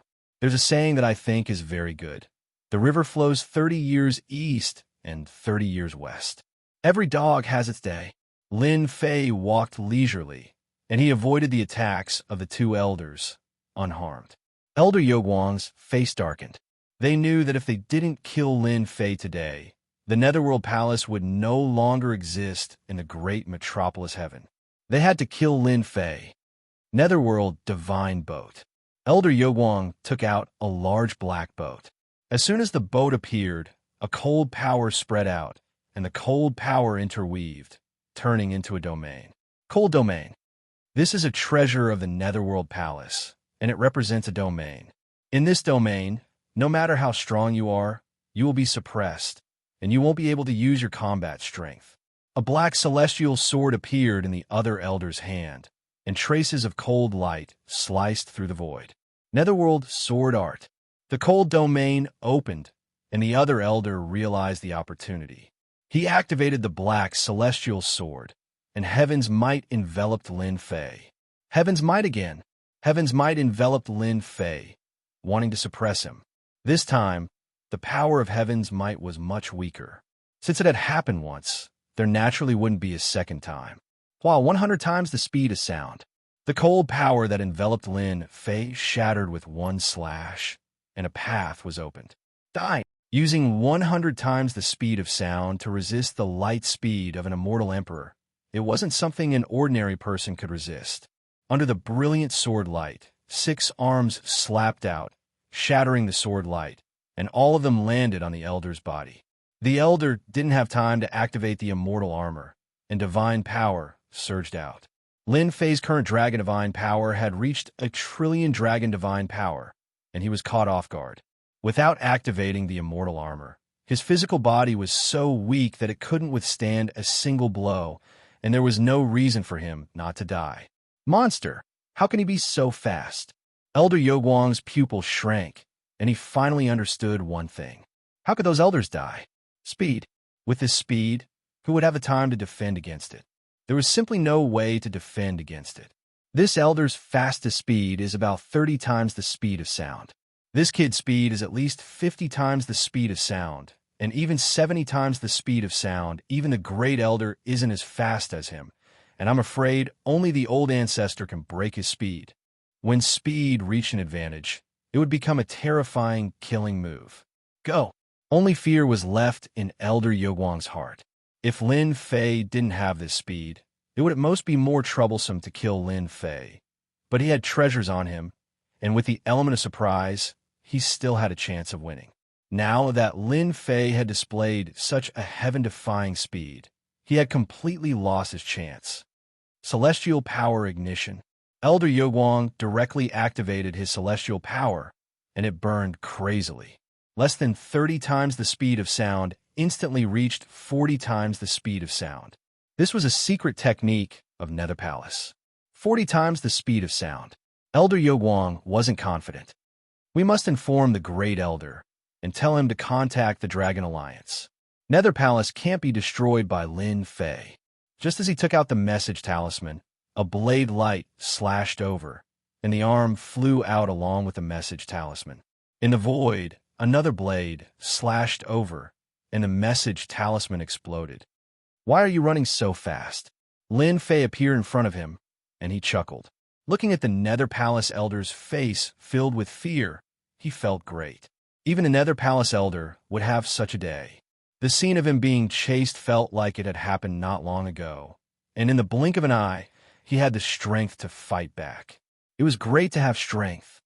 There's a saying that I think is very good. The river flows 30 years east and 30 years west. Every dog has its day. Lin Fei walked leisurely, and he avoided the attacks of the 2 elders unharmed. Elder Yogwang's face darkened. They knew that if they didn't kill Lin Fei today, the Netherworld Palace would no longer exist in the great metropolis heaven. They had to kill Lin Fei. Netherworld Divine Boat. Elder Yogwang took out a large black boat. As soon as the boat appeared, a cold power spread out, and the cold power interweaved, turning into a domain. Cold Domain. This is a treasure of the Netherworld Palace, and it represents a domain. In this domain, no matter how strong you are, you will be suppressed, and you won't be able to use your combat strength. A black celestial sword appeared in the other elder's hand, and traces of cold light sliced through the void. Netherworld Sword Art. The cold domain opened, and the other elder realized the opportunity. He activated the black celestial sword, and Heaven's might enveloped Lin Fei. Heaven's might again. Heaven's might enveloped Lin Fei, wanting to suppress him. This time, the power of Heaven's might was much weaker. Since it had happened once, there naturally wouldn't be a second time. While 100 times the speed of sound, the cold power that enveloped Lin Fei shattered with one slash, and a path was opened. Dying. Using 100 times the speed of sound to resist the light speed of an immortal emperor, it wasn't something an ordinary person could resist. Under the brilliant sword light, 6 arms slapped out, shattering the sword light, and all of them landed on the elder's body. The elder didn't have time to activate the immortal armor, and divine power surged out. Lin Fei's current dragon divine power had reached 1 trillion dragon divine power, and he was caught off guard. Without activating the immortal armor, his physical body was so weak that it couldn't withstand a single blow, and there was no reason for him not to die. Monster! How can he be so fast? Elder Youguang's pupil shrank, and he finally understood one thing. How could those elders die? Speed. With this speed, who would have the time to defend against it? There was simply no way to defend against it. This elder's fastest speed is about 30 times the speed of sound. This kid's speed is at least 50 times the speed of sound, and even 70 times the speed of sound. Even the great elder isn't as fast as him, and I'm afraid only the old ancestor can break his speed. When speed reached an advantage, it would become a terrifying, killing move. Go! Only fear was left in Elder Youguang's heart. If Lin Fei didn't have this speed, it would at most be more troublesome to kill Lin Fei. But he had treasures on him, and with the element of surprise, he still had a chance of winning. Now that Lin Fei had displayed such a heaven-defying speed, he had completely lost his chance. Celestial Power Ignition. Elder Youguang directly activated his celestial power, and it burned crazily. Less than 30 times the speed of sound instantly reached 40 times the speed of sound. This was a secret technique of Nether Palace. 40 times the speed of sound. Elder Youguang wasn't confident. We must inform the Great Elder and tell him to contact the Dragon Alliance. Nether Palace can't be destroyed by Lin Fei. Just as he took out the message talisman, a blade light slashed over, and the arm flew out along with the message talisman. In the void, another blade slashed over, and the message talisman exploded. Why are you running so fast? Lin Fei appeared in front of him, and he chuckled. Looking at the Nether Palace Elder's face filled with fear, he felt great. Even a Nether Palace Elder would have such a day. The scene of him being chased felt like it had happened not long ago, and in the blink of an eye, he had the strength to fight back. It was great to have strength.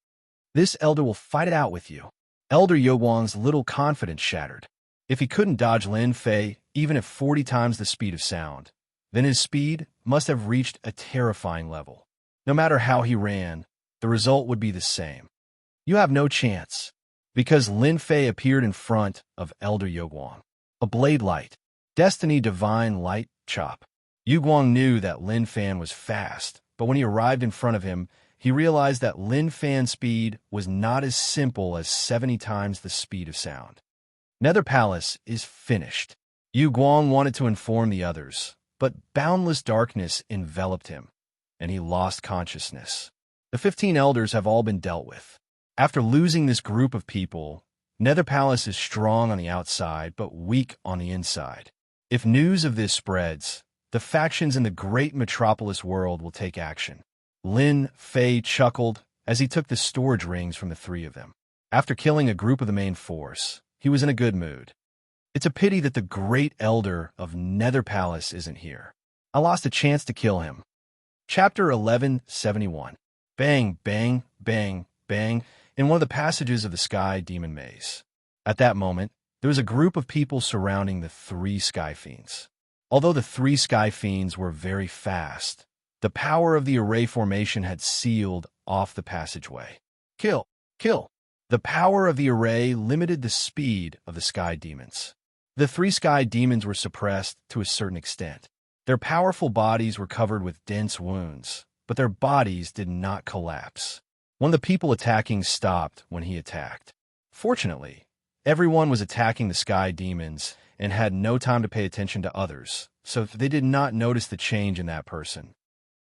This elder will fight it out with you. Elder Youguang's little confidence shattered. If he couldn't dodge Lin Fei, even at 40 times the speed of sound, then his speed must have reached a terrifying level. No matter how he ran, the result would be the same. You have no chance, because Lin Fei appeared in front of Elder Youguang. A blade light. Destiny Divine Light Chop. Youguang knew that Lin Fan was fast, but when he arrived in front of him, he realized that Lin Fan's speed was not as simple as 70 times the speed of sound. Nether Palace is finished. Youguang wanted to inform the others, but boundless darkness enveloped him, and he lost consciousness. The 15 elders have all been dealt with. After losing this group of people, Nether Palace is strong on the outside, but weak on the inside. If news of this spreads, the factions in the great metropolis world will take action. Lin Fei chuckled as he took the storage rings from the 3 of them. After killing a group of the main force, he was in a good mood. It's a pity that the great elder of Nether Palace isn't here. I lost a chance to kill him. Chapter 1171. Bang, bang, bang, bang, in one of the passages of the Sky Demon Maze. At that moment, there was a group of people surrounding the 3 Sky Fiends. Although the 3 Sky Fiends were very fast, the power of the array formation had sealed off the passageway. Kill! Kill! The power of the array limited the speed of the Sky Demons. The 3 Sky Demons were suppressed to a certain extent. Their powerful bodies were covered with dense wounds, but their bodies did not collapse. One of the people attacking stopped when he attacked. Fortunately, everyone was attacking the Sky Demons, and had no time to pay attention to others, so they did not notice the change in that person.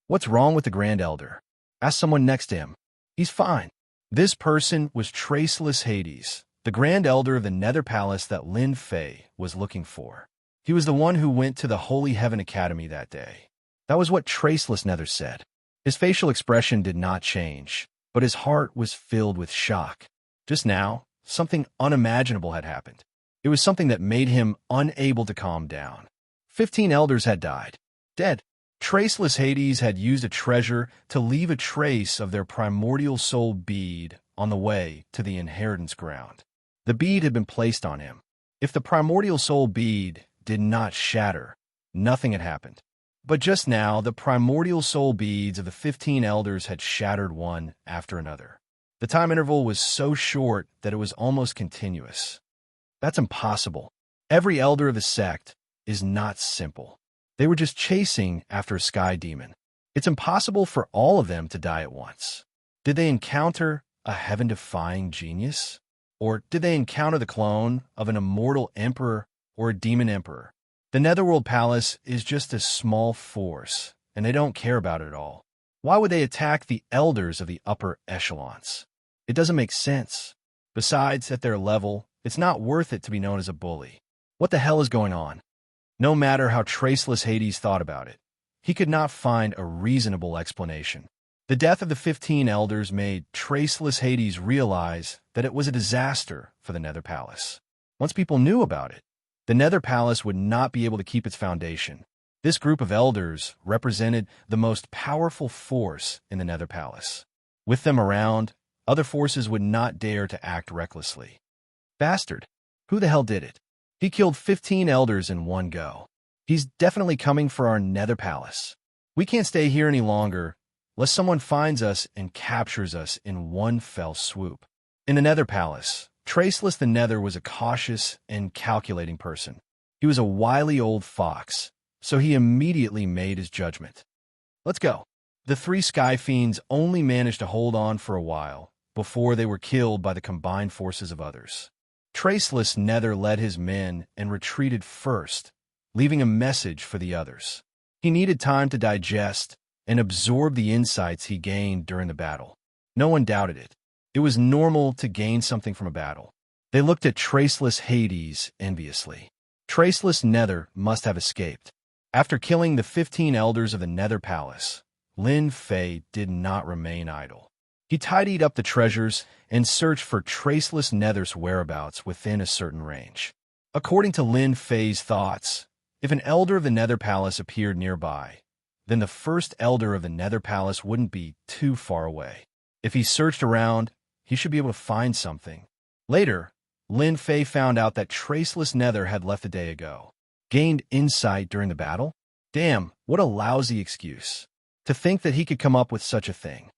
What's wrong with the Grand Elder? Ask someone next to him. He's fine. This person was Traceless Hades, the Grand Elder of the Nether Palace that Lin Fei was looking for. He was the one who went to the Holy Heaven Academy that day. That was what Traceless Nether said. His facial expression did not change, but his heart was filled with shock. Just now, something unimaginable had happened. It was something that made him unable to calm down. 15 elders had died. Dead. Traceless Hades had used a treasure to leave a trace of their primordial soul bead on the way to the inheritance ground. The bead had been placed on him. If the primordial soul bead did not shatter, nothing had happened. But just now, the primordial soul beads of the 15 elders had shattered one after another. The time interval was so short that it was almost continuous. That's impossible. Every elder of the sect is not simple. They were just chasing after a sky demon. It's impossible for all of them to die at once. Did they encounter a heaven-defying genius? Or did they encounter the clone of an immortal emperor or a demon emperor? The Netherworld Palace is just a small force, and they don't care about it at all. Why would they attack the elders of the upper echelons? It doesn't make sense. Besides, at their level, it's not worth it to be known as a bully. What the hell is going on? No matter how Traceless Hades thought about it, he could not find a reasonable explanation. The death of the 15 elders made Traceless Hades realize that it was a disaster for the Nether Palace. Once people knew about it, the Nether Palace would not be able to keep its foundation. This group of elders represented the most powerful force in the Nether Palace. With them around, other forces would not dare to act recklessly. Bastard. Who the hell did it? He killed 15 elders in one go. He's definitely coming for our Nether Palace. We can't stay here any longer, lest someone finds us and captures us in one fell swoop. In the Nether Palace, Traceless the Nether was a cautious and calculating person. He was a wily old fox, so he immediately made his judgment. Let's go. The 3 Sky Fiends only managed to hold on for a while before they were killed by the combined forces of others. Traceless Nether led his men and retreated first, leaving a message for the others. He needed time to digest and absorb the insights he gained during the battle. No one doubted it. It was normal to gain something from a battle. They looked at Traceless Hades enviously. Traceless Nether must have escaped. After killing the 15 elders of the Nether Palace, Lin Fei did not remain idle. He tidied up the treasures and searched for Traceless Nether's whereabouts within a certain range. According to Lin Fei's thoughts, if an elder of the Nether Palace appeared nearby, then the first elder of the Nether Palace wouldn't be too far away. If he searched around, he should be able to find something. Later, Lin Fei found out that Traceless Nether had left a day ago. Gained insight during the battle? Damn, what a lousy excuse. To think that he could come up with such a thing.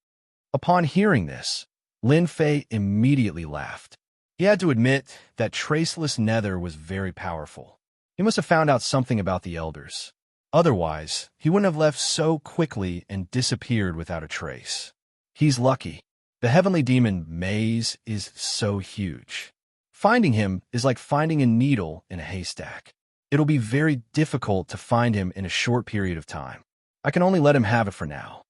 Upon hearing this, Lin Fei immediately laughed. He had to admit that Traceless Nether was very powerful. He must have found out something about the elders. Otherwise, he wouldn't have left so quickly and disappeared without a trace. He's lucky. The heavenly demon Maze is so huge. Finding him is like finding a needle in a haystack. It'll be very difficult to find him in a short period of time. I can only let him have it for now.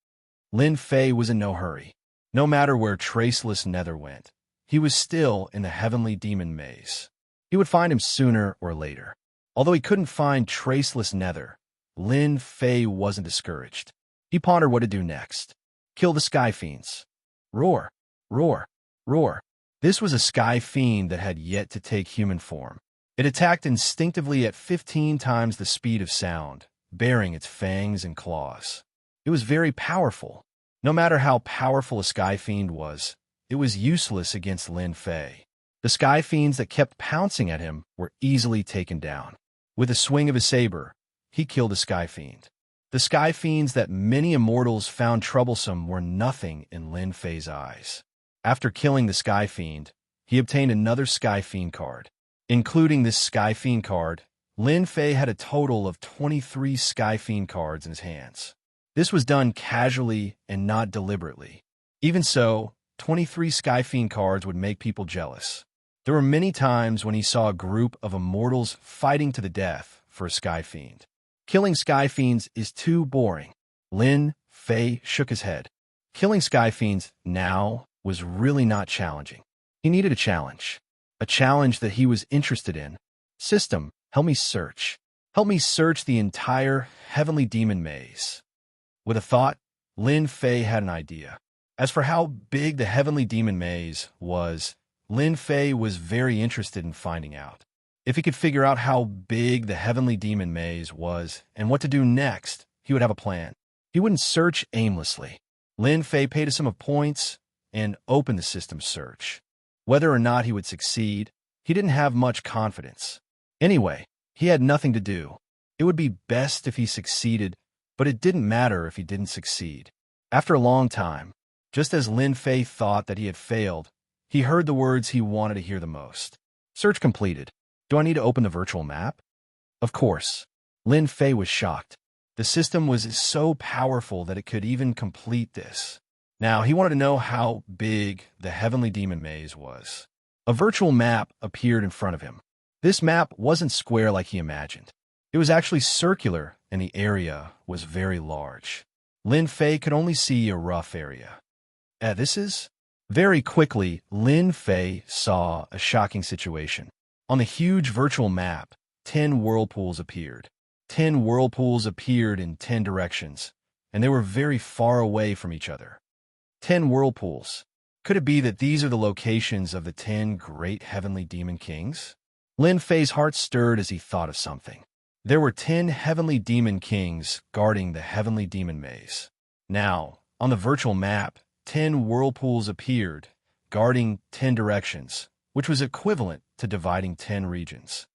Lin Fei was in no hurry. No matter where Traceless Nether went, he was still in the heavenly demon maze. He would find him sooner or later. Although he couldn't find Traceless Nether, Lin Fei wasn't discouraged. He pondered what to do next. Kill the Sky Fiends. Roar, roar, roar. This was a Sky Fiend that had yet to take human form. It attacked instinctively at 15 times the speed of sound, baring its fangs and claws. It was very powerful. No matter how powerful a Sky Fiend was, it was useless against Lin Fei. The Sky Fiends that kept pouncing at him were easily taken down. With a swing of his saber, he killed a Sky Fiend. The Sky Fiends that many immortals found troublesome were nothing in Lin Fei's eyes. After killing the Sky Fiend, he obtained another Sky Fiend card. Including this Sky Fiend card, Lin Fei had a total of 23 Sky Fiend cards in his hands. This was done casually and not deliberately. Even so, 23 Sky Fiend cards would make people jealous. There were many times when he saw a group of immortals fighting to the death for a sky fiend. Killing sky fiends is too boring. Lin Fei shook his head. Killing sky fiends now was really not challenging. He needed a challenge that he was interested in. System, help me search. Help me search the entire heavenly demon maze. With a thought, Lin Fei had an idea. As for how big the heavenly demon maze was, Lin Fei was very interested in finding out. If he could figure out how big the heavenly demon maze was and what to do next, he would have a plan. He wouldn't search aimlessly. Lin Fei paid a sum of points and opened the system search. Whether or not he would succeed, he didn't have much confidence. Anyway, he had nothing to do. It would be best if he succeeded, but it didn't matter if he didn't succeed. After a long time, just as Lin Fei thought that he had failed, he heard the words he wanted to hear the most. Search completed. Do I need to open the virtual map? Of course. Lin Fei was shocked. The system was so powerful that it could even complete this. Now, he wanted to know how big the heavenly demon maze was. A virtual map appeared in front of him. This map wasn't square like he imagined. It was actually circular, and the area was very large. Lin Fei could only see a rough area. This is? Very quickly, Lin Fei saw a shocking situation. On the huge virtual map, 10 whirlpools appeared. 10 whirlpools appeared in 10 directions, and they were very far away from each other. 10 whirlpools. Could it be that these are the locations of the 10 great heavenly demon kings? Lin Fei's heart stirred as he thought of something. There were 10 heavenly demon kings guarding the heavenly demon maze. Now, on the virtual map, 10 whirlpools appeared, guarding 10 directions, which was equivalent to dividing 10 regions.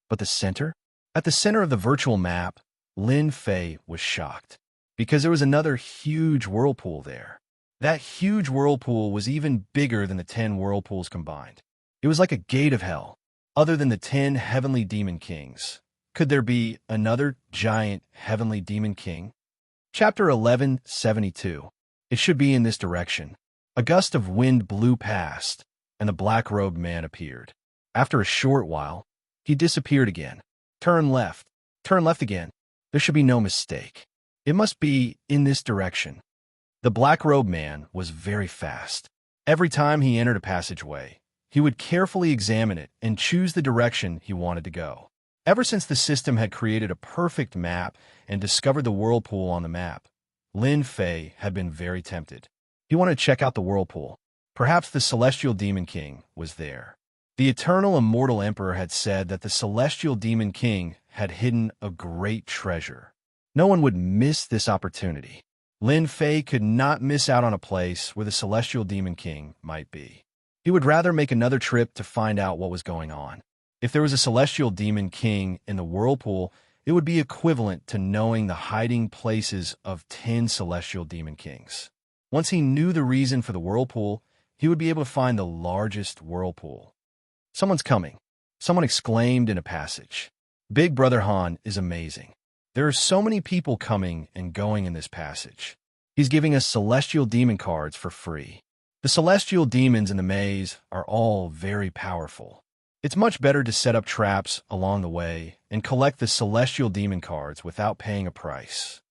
But the center? At the center of the virtual map, Lin Fei was shocked, because there was another huge whirlpool there. That huge whirlpool was even bigger than the 10 whirlpools combined. It was like a gate of hell. Other than the 10 heavenly demon kings, could there be another giant heavenly demon king? Chapter 1172. It should be in this direction. A gust of wind blew past, and the black-robed man appeared. After a short while, he disappeared again. Turn left again. There should be no mistake. It must be in this direction. The black-robed man was very fast. Every time he entered a passageway, he would carefully examine it and choose the direction he wanted to go. Ever since the system had created a perfect map and discovered the whirlpool on the map, Lin Fei had been very tempted. He wanted to check out the whirlpool. Perhaps the Celestial Demon King was there. The Eternal Immortal Emperor had said that the Celestial Demon King had hidden a great treasure. No one would miss this opportunity. Lin Fei could not miss out on a place where the Celestial Demon King might be. He would rather make another trip to find out what was going on. If there was a Celestial Demon King in the whirlpool, it would be equivalent to knowing the hiding places of 10 Celestial Demon Kings. Once he knew the reason for the whirlpool, he would be able to find the largest whirlpool. Someone's coming. Someone exclaimed in a passage. Big Brother Han is amazing. There are so many people coming and going in this passage. He's giving us Celestial Demon cards for free. The Celestial Demons in the maze are all very powerful. It's much better to set up traps along the way and collect the Celestial Demon cards without paying a price.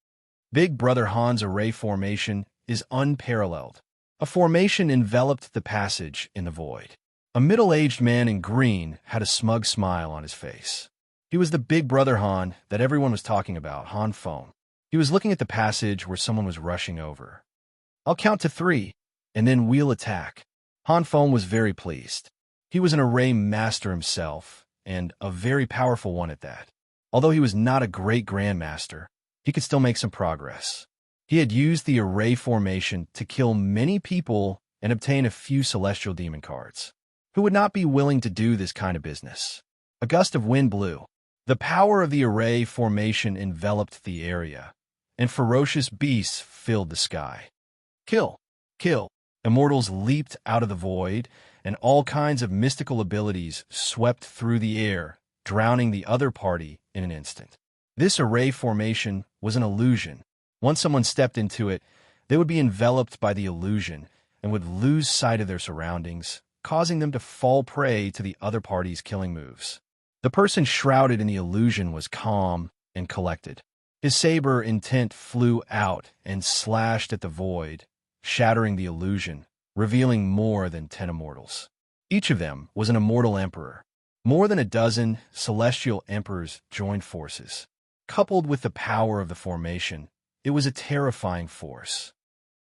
Big Brother Han's array formation is unparalleled. A formation enveloped the passage in the void. A middle-aged man in green had a smug smile on his face. He was the Big Brother Han that everyone was talking about, Han Feng. He was looking at the passage where someone was rushing over. I'll count to 3, and then we'll attack. Han Feng was very pleased. He was an array master himself, and a very powerful one at that. Although he was not a great grandmaster, he could still make some progress. He had used the array formation to kill many people and obtain a few Celestial Demon cards. Who would not be willing to do this kind of business? A gust of wind blew. The power of the array formation enveloped the area, and ferocious beasts filled the sky. Kill! Kill! Immortals leaped out of the void, and all kinds of mystical abilities swept through the air, drowning the other party in an instant. This array formation was an illusion. Once someone stepped into it, they would be enveloped by the illusion and would lose sight of their surroundings, causing them to fall prey to the other party's killing moves. The person shrouded in the illusion was calm and collected. His saber intent flew out and slashed at the void, shattering the illusion, revealing more than 10 immortals. Each of them was an immortal emperor. More than a dozen celestial emperors joined forces. Coupled with the power of the formation, it was a terrifying force.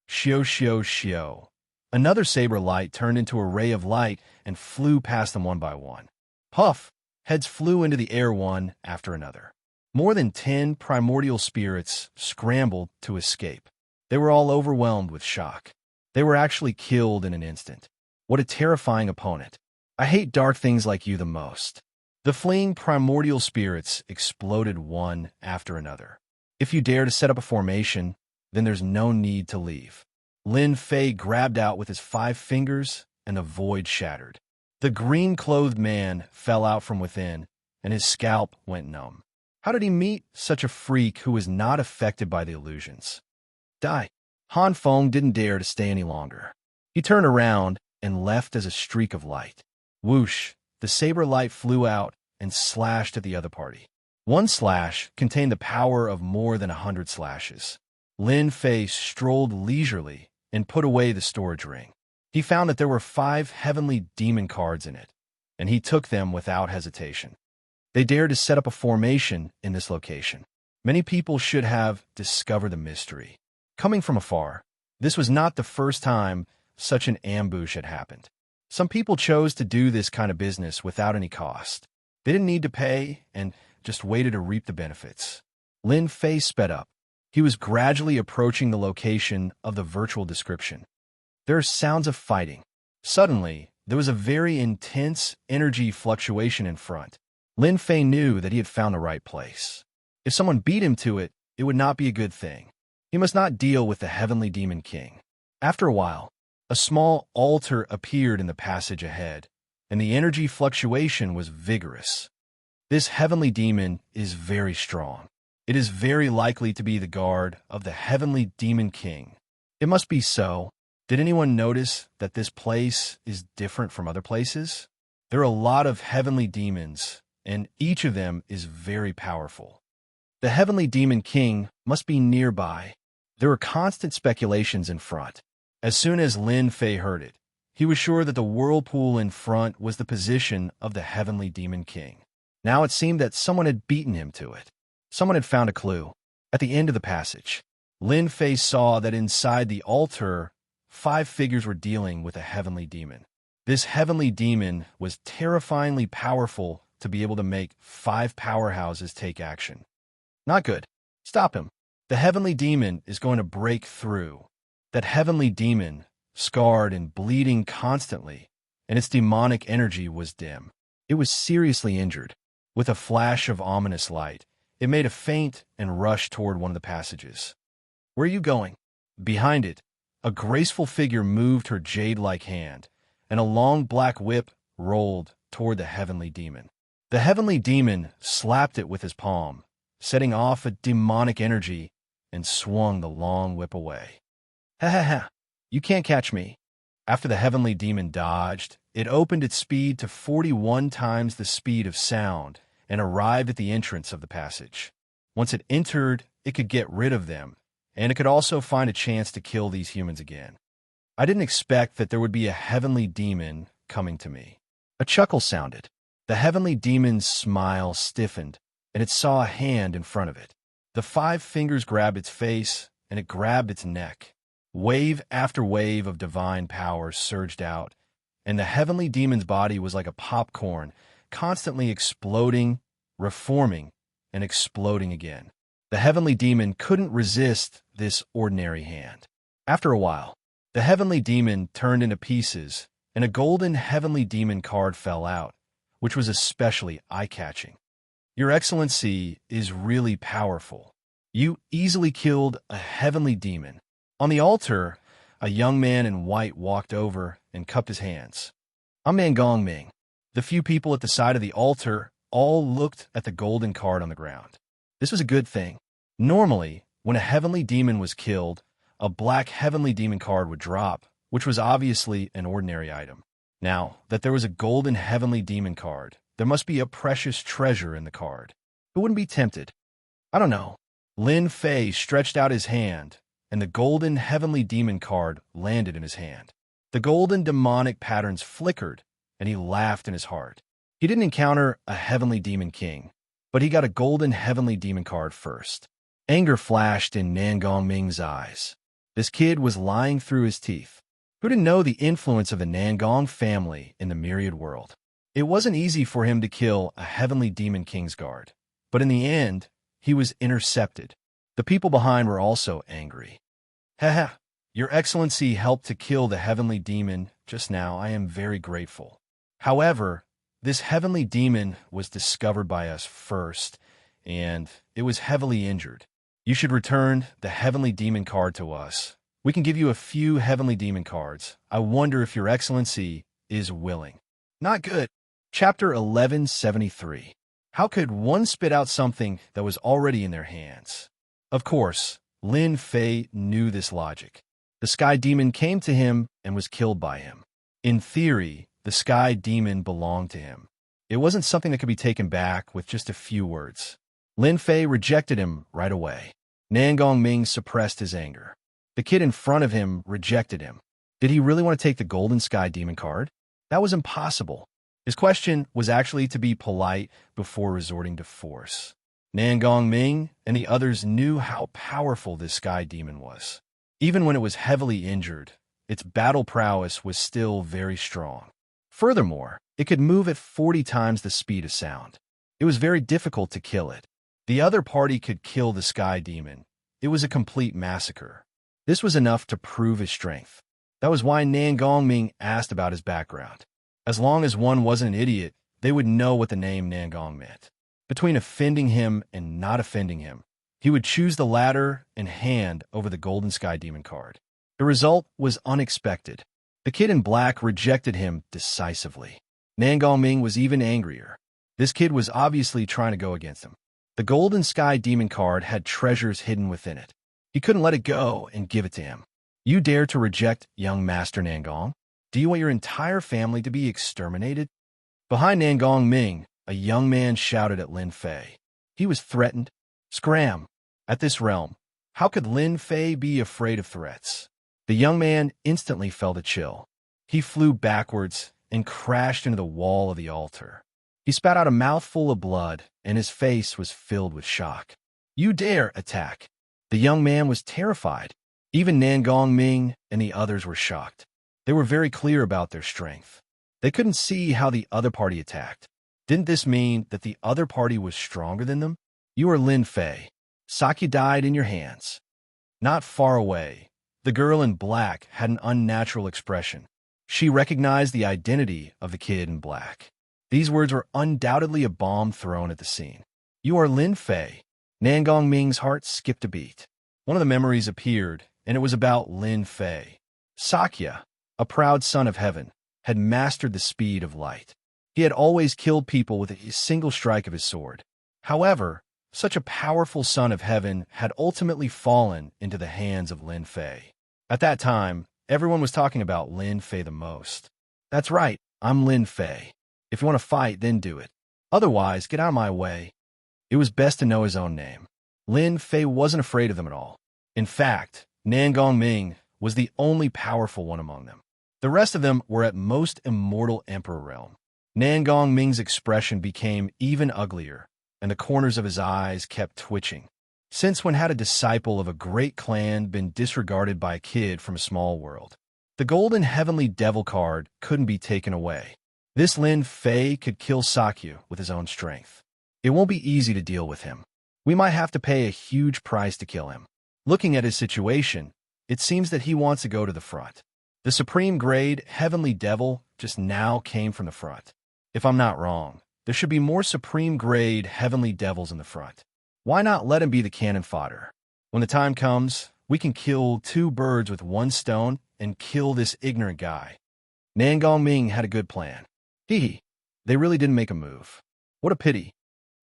Xiao. Another saber light turned into a ray of light and flew past them one by one. Puff! Heads flew into the air one after another. More than 10 primordial spirits scrambled to escape. They were all overwhelmed with shock. They were actually killed in an instant. What a terrifying opponent. I hate dark things like you the most. The fleeing primordial spirits exploded one after another. If you dare to set up a formation, then there's no need to leave. Lin Fei grabbed out with his 5 fingers, and the void shattered. The green-clothed man fell out from within, and his scalp went numb. How did he meet such a freak who was not affected by the illusions? Die. Han Feng didn't dare to stay any longer. He turned around and left as a streak of light. Whoosh! The saber light flew out and slashed at the other party. One slash contained the power of more than 100 slashes. Lin Fei strolled leisurely and put away the storage ring. He found that there were 5 heavenly demon cards in it, and he took them without hesitation. They dared to set up a formation in this location. Many people should have discovered the mystery. Coming from afar, this was not the first time such an ambush had happened. Some people chose to do this kind of business without any cost. They didn't need to pay and just waited to reap the benefits. Lin Fei sped up. He was gradually approaching the location of the virtual description. There are sounds of fighting. Suddenly, there was a very intense energy fluctuation in front. Lin Fei knew that he had found the right place. If someone beat him to it, it would not be a good thing. He must not deal with the Heavenly Demon King. After a while, a small altar appeared in the passage ahead, and the energy fluctuation was vigorous. This Heavenly Demon is very strong. It is very likely to be the guard of the Heavenly Demon King. It must be so. Did anyone notice that this place is different from other places? There are a lot of heavenly demons, and each of them is very powerful. The Heavenly Demon King must be nearby. There were constant speculations in front. As soon as Lin Fei heard it, he was sure that the whirlpool in front was the position of the Heavenly Demon King. Now it seemed that someone had beaten him to it. Someone had found a clue. At the end of the passage, Lin Fei saw that inside the altar, 5 figures were dealing with a heavenly demon. This heavenly demon was terrifyingly powerful to be able to make 5 powerhouses take action. Not good. Stop him. The heavenly demon is going to break through. That heavenly demon, scarred and bleeding constantly, and its demonic energy was dim. It was seriously injured. With a flash of ominous light, it made a feint and rushed toward one of the passages. Where are you going? Behind it, a graceful figure moved her jade-like hand, and a long black whip rolled toward the heavenly demon. The heavenly demon slapped it with his palm, setting off a demonic energy, and swung the long whip away. Ha ha ha! You can't catch me. After the heavenly demon dodged, it opened its speed to 41 times the speed of sound and arrived at the entrance of the passage. Once it entered, it could get rid of them, and it could also find a chance to kill these humans again. I didn't expect that there would be a heavenly demon coming to me. A chuckle sounded. The heavenly demon's smile stiffened, and it saw a hand in front of it. The 5 fingers grabbed its face, and it grabbed its neck. Wave after wave of divine power surged out, and the heavenly demon's body was like a popcorn, constantly exploding, reforming, and exploding again. The heavenly demon couldn't resist this ordinary hand. After a while, the heavenly demon turned into pieces, and a golden heavenly demon card fell out, which was especially eye-catching. Your Excellency is really powerful. You easily killed a heavenly demon. On the altar, a young man in white walked over and cupped his hands. I'm Man Gongming. The few people at the side of the altar all looked at the golden card on the ground. This was a good thing. Normally, when a heavenly demon was killed, a black heavenly demon card would drop, which was obviously an ordinary item. Now, that there was a golden heavenly demon card, there must be a precious treasure in the card. Who wouldn't be tempted? I don't know. Lin Fei stretched out his hand, and the golden heavenly demon card landed in his hand. The golden demonic patterns flickered, and he laughed in his heart. He didn't encounter a heavenly demon king, but he got a golden heavenly demon card first. Anger flashed in Nangong Ming's eyes. This kid was lying through his teeth. Who didn't know the influence of the Nangong family in the myriad world? It wasn't easy for him to kill a heavenly demon king's guard, but in the end, he was intercepted. The people behind were also angry. Haha, Your Excellency helped to kill the heavenly demon just now. I am very grateful. However, this heavenly demon was discovered by us first, and it was heavily injured. You should return the heavenly demon card to us. We can give you a few heavenly demon cards. I wonder if Your Excellency is willing. Not good. Chapter 1173. How could one spit out something that was already in their hands? Of course, Lin Fei knew this logic. The sky demon came to him and was killed by him. In theory, the sky demon belonged to him. It wasn't something that could be taken back with just a few words. Lin Fei rejected him right away. Nangong Ming suppressed his anger. The kid in front of him rejected him. Did he really want to take the golden sky demon card? That was impossible. His question was actually to be polite before resorting to force. Nangong Ming and the others knew how powerful this sky demon was. Even when it was heavily injured, its battle prowess was still very strong. Furthermore, it could move at 40 times the speed of sound. It was very difficult to kill it. The other party could kill the sky demon. It was a complete massacre. This was enough to prove his strength. That was why Nangong Ming asked about his background. As long as one wasn't an idiot, they would know what the name Nangong meant. Between offending him and not offending him, he would choose the latter and hand over the golden sky demon card. The result was unexpected. The kid in black rejected him decisively. Nangong Ming was even angrier. This kid was obviously trying to go against him. The golden sky demon card had treasures hidden within it. He couldn't let it go and give it to him. You dare to reject young Master Nangong? Do you want your entire family to be exterminated? Behind Nangong Ming, a young man shouted at Lin Fei. He was threatened. Scram! At this realm, how could Lin Fei be afraid of threats? The young man instantly felt a chill. He flew backwards and crashed into the wall of the altar. He spat out a mouthful of blood, and his face was filled with shock. You dare attack! The young man was terrified. Even Nangong Ming and the others were shocked. They were very clear about their strength. They couldn't see how the other party attacked. Didn't this mean that the other party was stronger than them? You are Lin Fei. Saki died in your hands. Not far away, the girl in black had an unnatural expression. She recognized the identity of the kid in black. These words were undoubtedly a bomb thrown at the scene. You are Lin Fei. Nangong Ming's heart skipped a beat. One of the memories appeared, and it was about Lin Fei. Xianxia, a proud son of heaven, had mastered the speed of light. He had always killed people with a single strike of his sword. However, such a powerful son of heaven had ultimately fallen into the hands of Lin Fei. At that time, everyone was talking about Lin Fei the most. That's right, I'm Lin Fei. If you want to fight, then do it. Otherwise, get out of my way. It was best to know his own name. Lin Fei wasn't afraid of them at all. In fact, Nangong Ming was the only powerful one among them. The rest of them were at most immortal emperor realm. Nangong Ming's expression became even uglier, and the corners of his eyes kept twitching. Since when had a disciple of a great clan been disregarded by a kid from a small world? The golden heavenly devil card couldn't be taken away. This Lin Fei could kill Xianxia with his own strength. It won't be easy to deal with him. We might have to pay a huge price to kill him. Looking at his situation, it seems that he wants to go to the front. The supreme grade heavenly devil just now came from the front. If I'm not wrong, there should be more supreme grade heavenly devils in the front. Why not let him be the cannon fodder? When the time comes, we can kill 2 birds with 1 stone and kill this ignorant guy. Nangong Ming had a good plan. They really didn't make a move. What a pity.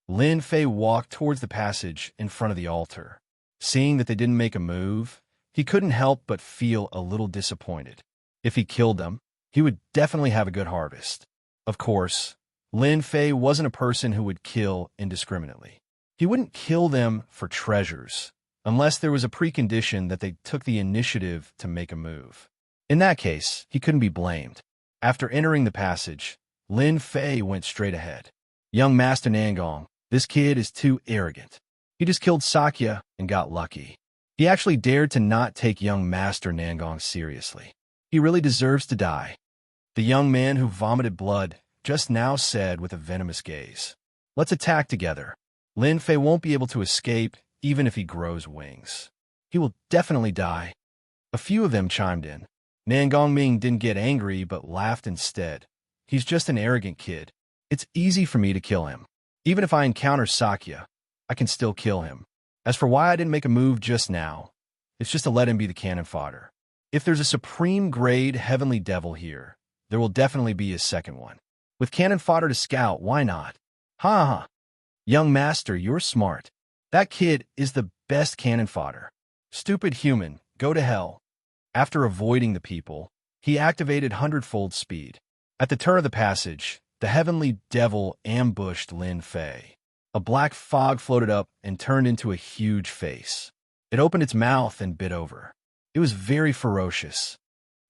Lin Fei walked towards the passage in front of the altar. Seeing that they didn't make a move, he couldn't help but feel a little disappointed. If he killed them, he would definitely have a good harvest. Of course, Lin Fei wasn't a person who would kill indiscriminately. He wouldn't kill them for treasures, unless there was a precondition that they took the initiative to make a move. In that case, he couldn't be blamed. After entering the passage, Lin Fei went straight ahead. Young Master Nangong, this kid is too arrogant. He just killed Xianxia and got lucky. He actually dared to not take young Master Nangong seriously. He really deserves to die. The young man who vomited blood just now said with a venomous gaze. Let's attack together. Lin Fei won't be able to escape even if he grows wings. He will definitely die. A few of them chimed in. Nangong Ming didn't get angry but laughed instead. He's just an arrogant kid. It's easy for me to kill him. Even if I encounter Xianxia, I can still kill him. As for why I didn't make a move just now, it's just to let him be the cannon fodder. If there's a supreme grade heavenly devil here, there will definitely be a second one. With cannon fodder to scout, why not? Ha ha. Young master, you're smart. That kid is the best cannon fodder. Stupid human, go to hell. After avoiding the people, he activated hundredfold speed. At the turn of the passage, the heavenly devil ambushed Lin Fei. A black fog floated up and turned into a huge face. It opened its mouth and bit over. It was very ferocious.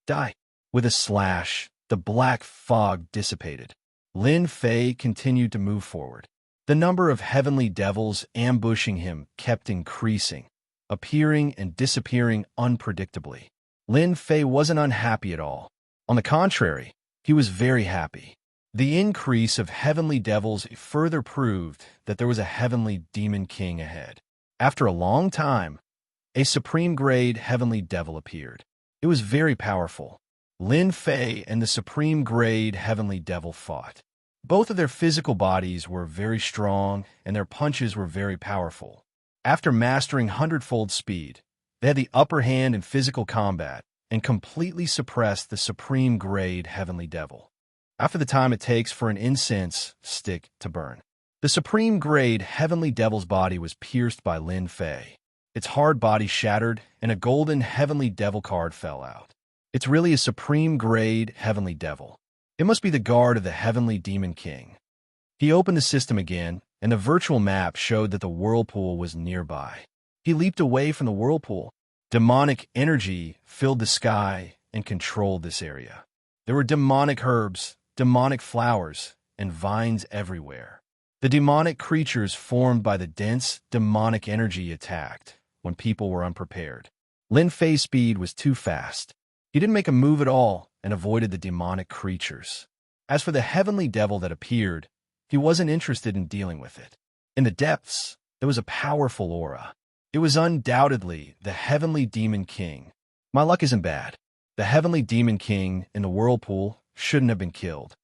Die. With a slash, the black fog dissipated. Lin Fei continued to move forward. The number of heavenly devils ambushing him kept increasing, appearing and disappearing unpredictably. Lin Fei wasn't unhappy at all. On the contrary, he was very happy. The increase of heavenly devils further proved that there was a heavenly demon king ahead. After a long time, a supreme-grade heavenly devil appeared. It was very powerful. Lin Fei and the supreme-grade heavenly devil fought. Both of their physical bodies were very strong, and their punches were very powerful. After mastering hundredfold speed, they had the upper hand in physical combat and completely suppressed the supreme-grade heavenly devil. After the time it takes for an incense stick to burn, the supreme-grade heavenly devil's body was pierced by Lin Fei. Its hard body shattered, and a golden heavenly devil card fell out. It's really a supreme-grade heavenly devil. It must be the guard of the heavenly demon king. He opened the system again, and the virtual map showed that the whirlpool was nearby. He leaped away from the whirlpool. Demonic energy filled the sky and controlled this area. There were demonic herbs, demonic flowers, and vines everywhere. The demonic creatures formed by the dense demonic energy attacked when people were unprepared. Lin Fei's speed was too fast. He didn't make a move at all and avoided the demonic creatures. As for the heavenly devil that appeared, he wasn't interested in dealing with it. In the depths, there was a powerful aura. It was undoubtedly the heavenly demon king. My luck isn't bad. The heavenly demon king in the whirlpool shouldn't have been killed.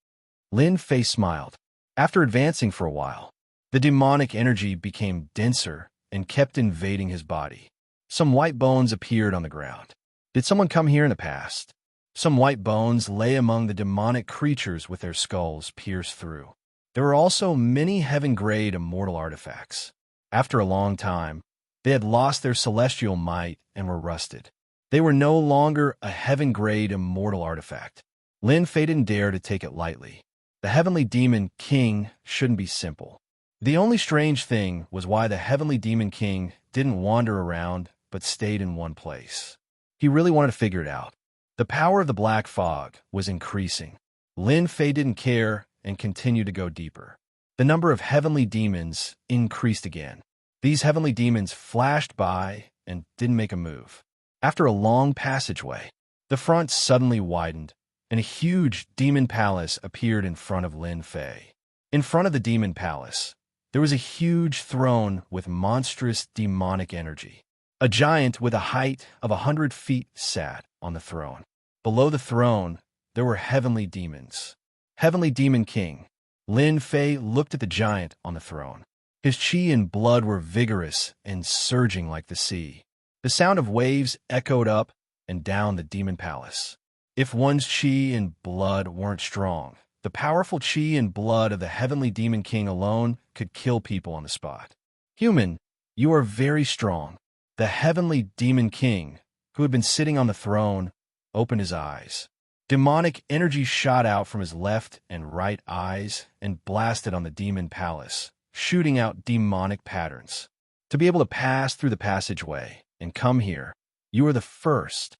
Lin Fei smiled. After advancing for a while, the demonic energy became denser and kept invading his body. Some white bones appeared on the ground. Did someone come here in the past? Some white bones lay among the demonic creatures with their skulls pierced through. There were also many heaven-grade immortal artifacts. After a long time, they had lost their celestial might and were rusted. They were no longer a heaven-grade immortal artifact. Lin Fei didn't dare to take it lightly. The heavenly demon king shouldn't be simple. The only strange thing was why the heavenly demon king didn't wander around but stayed in one place. He really wanted to figure it out. The power of the black fog was increasing. Lin Fei didn't care and continued to go deeper. The number of heavenly demons increased again. These heavenly demons flashed by and didn't make a move. After a long passageway, the front suddenly widened, and a huge demon palace appeared in front of Lin Fei. In front of the demon palace, there was a huge throne with monstrous demonic energy. A giant with a height of 100 feet sat on the throne. Below the throne, there were heavenly demons. Heavenly Demon King. Lin Fei looked at the giant on the throne. His chi and blood were vigorous and surging like the sea. The sound of waves echoed up and down the demon palace. If one's chi and blood weren't strong, the powerful chi and blood of the Heavenly Demon King alone could kill people on the spot. Human, you are very strong. The Heavenly Demon King, who had been sitting on the throne, opened his eyes. Demonic energy shot out from his left and right eyes and blasted on the demon palace, shooting out demonic patterns. To be able to pass through the passageway and come here, you are the first.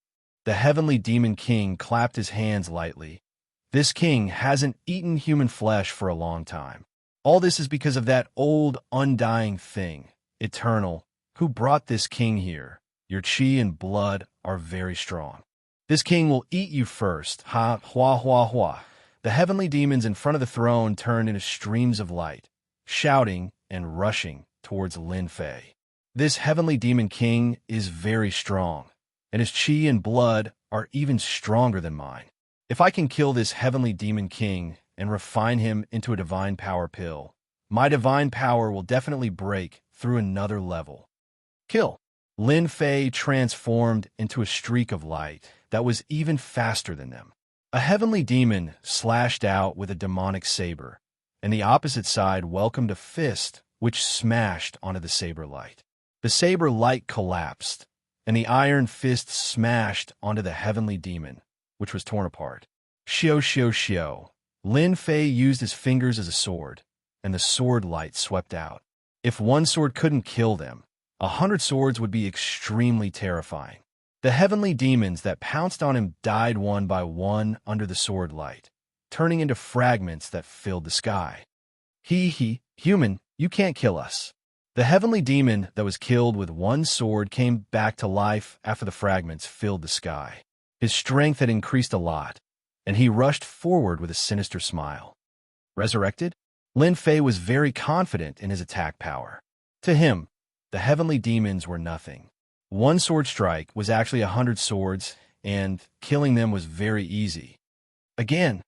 The heavenly demon king clapped his hands lightly. This king hasn't eaten human flesh for a long time. All this is because of that old, undying thing, eternal, who brought this king here. Your chi and blood are very strong. This king will eat you first. Ha, hua, hua, hua. The heavenly demons in front of the throne turned into streams of light, shouting and rushing towards Lin Fei. This heavenly demon king is very strong, and his chi and blood are even stronger than mine. If I can kill this heavenly demon king and refine him into a divine power pill, my divine power will definitely break through another level. Kill. Lin Fei transformed into a streak of light that was even faster than them. A heavenly demon slashed out with a demonic saber, and the opposite side welcomed a fist which smashed onto the saber light. The saber light collapsed, and the iron fist smashed onto the heavenly demon, which was torn apart. Xiao, xiao, xiao. Lin Fei used his fingers as a sword, and the sword light swept out. If one sword couldn't kill them, 100 swords would be extremely terrifying. The heavenly demons that pounced on him died one by one under the sword light, turning into fragments that filled the sky. Human, you can't kill us. The heavenly demon that was killed with one sword came back to life after the fragments filled the sky. His strength had increased a lot, and he rushed forward with a sinister smile. Resurrected? Lin Fei was very confident in his attack power. To him, the heavenly demons were nothing. One sword strike was actually 100 swords, and killing them was very easy. Again,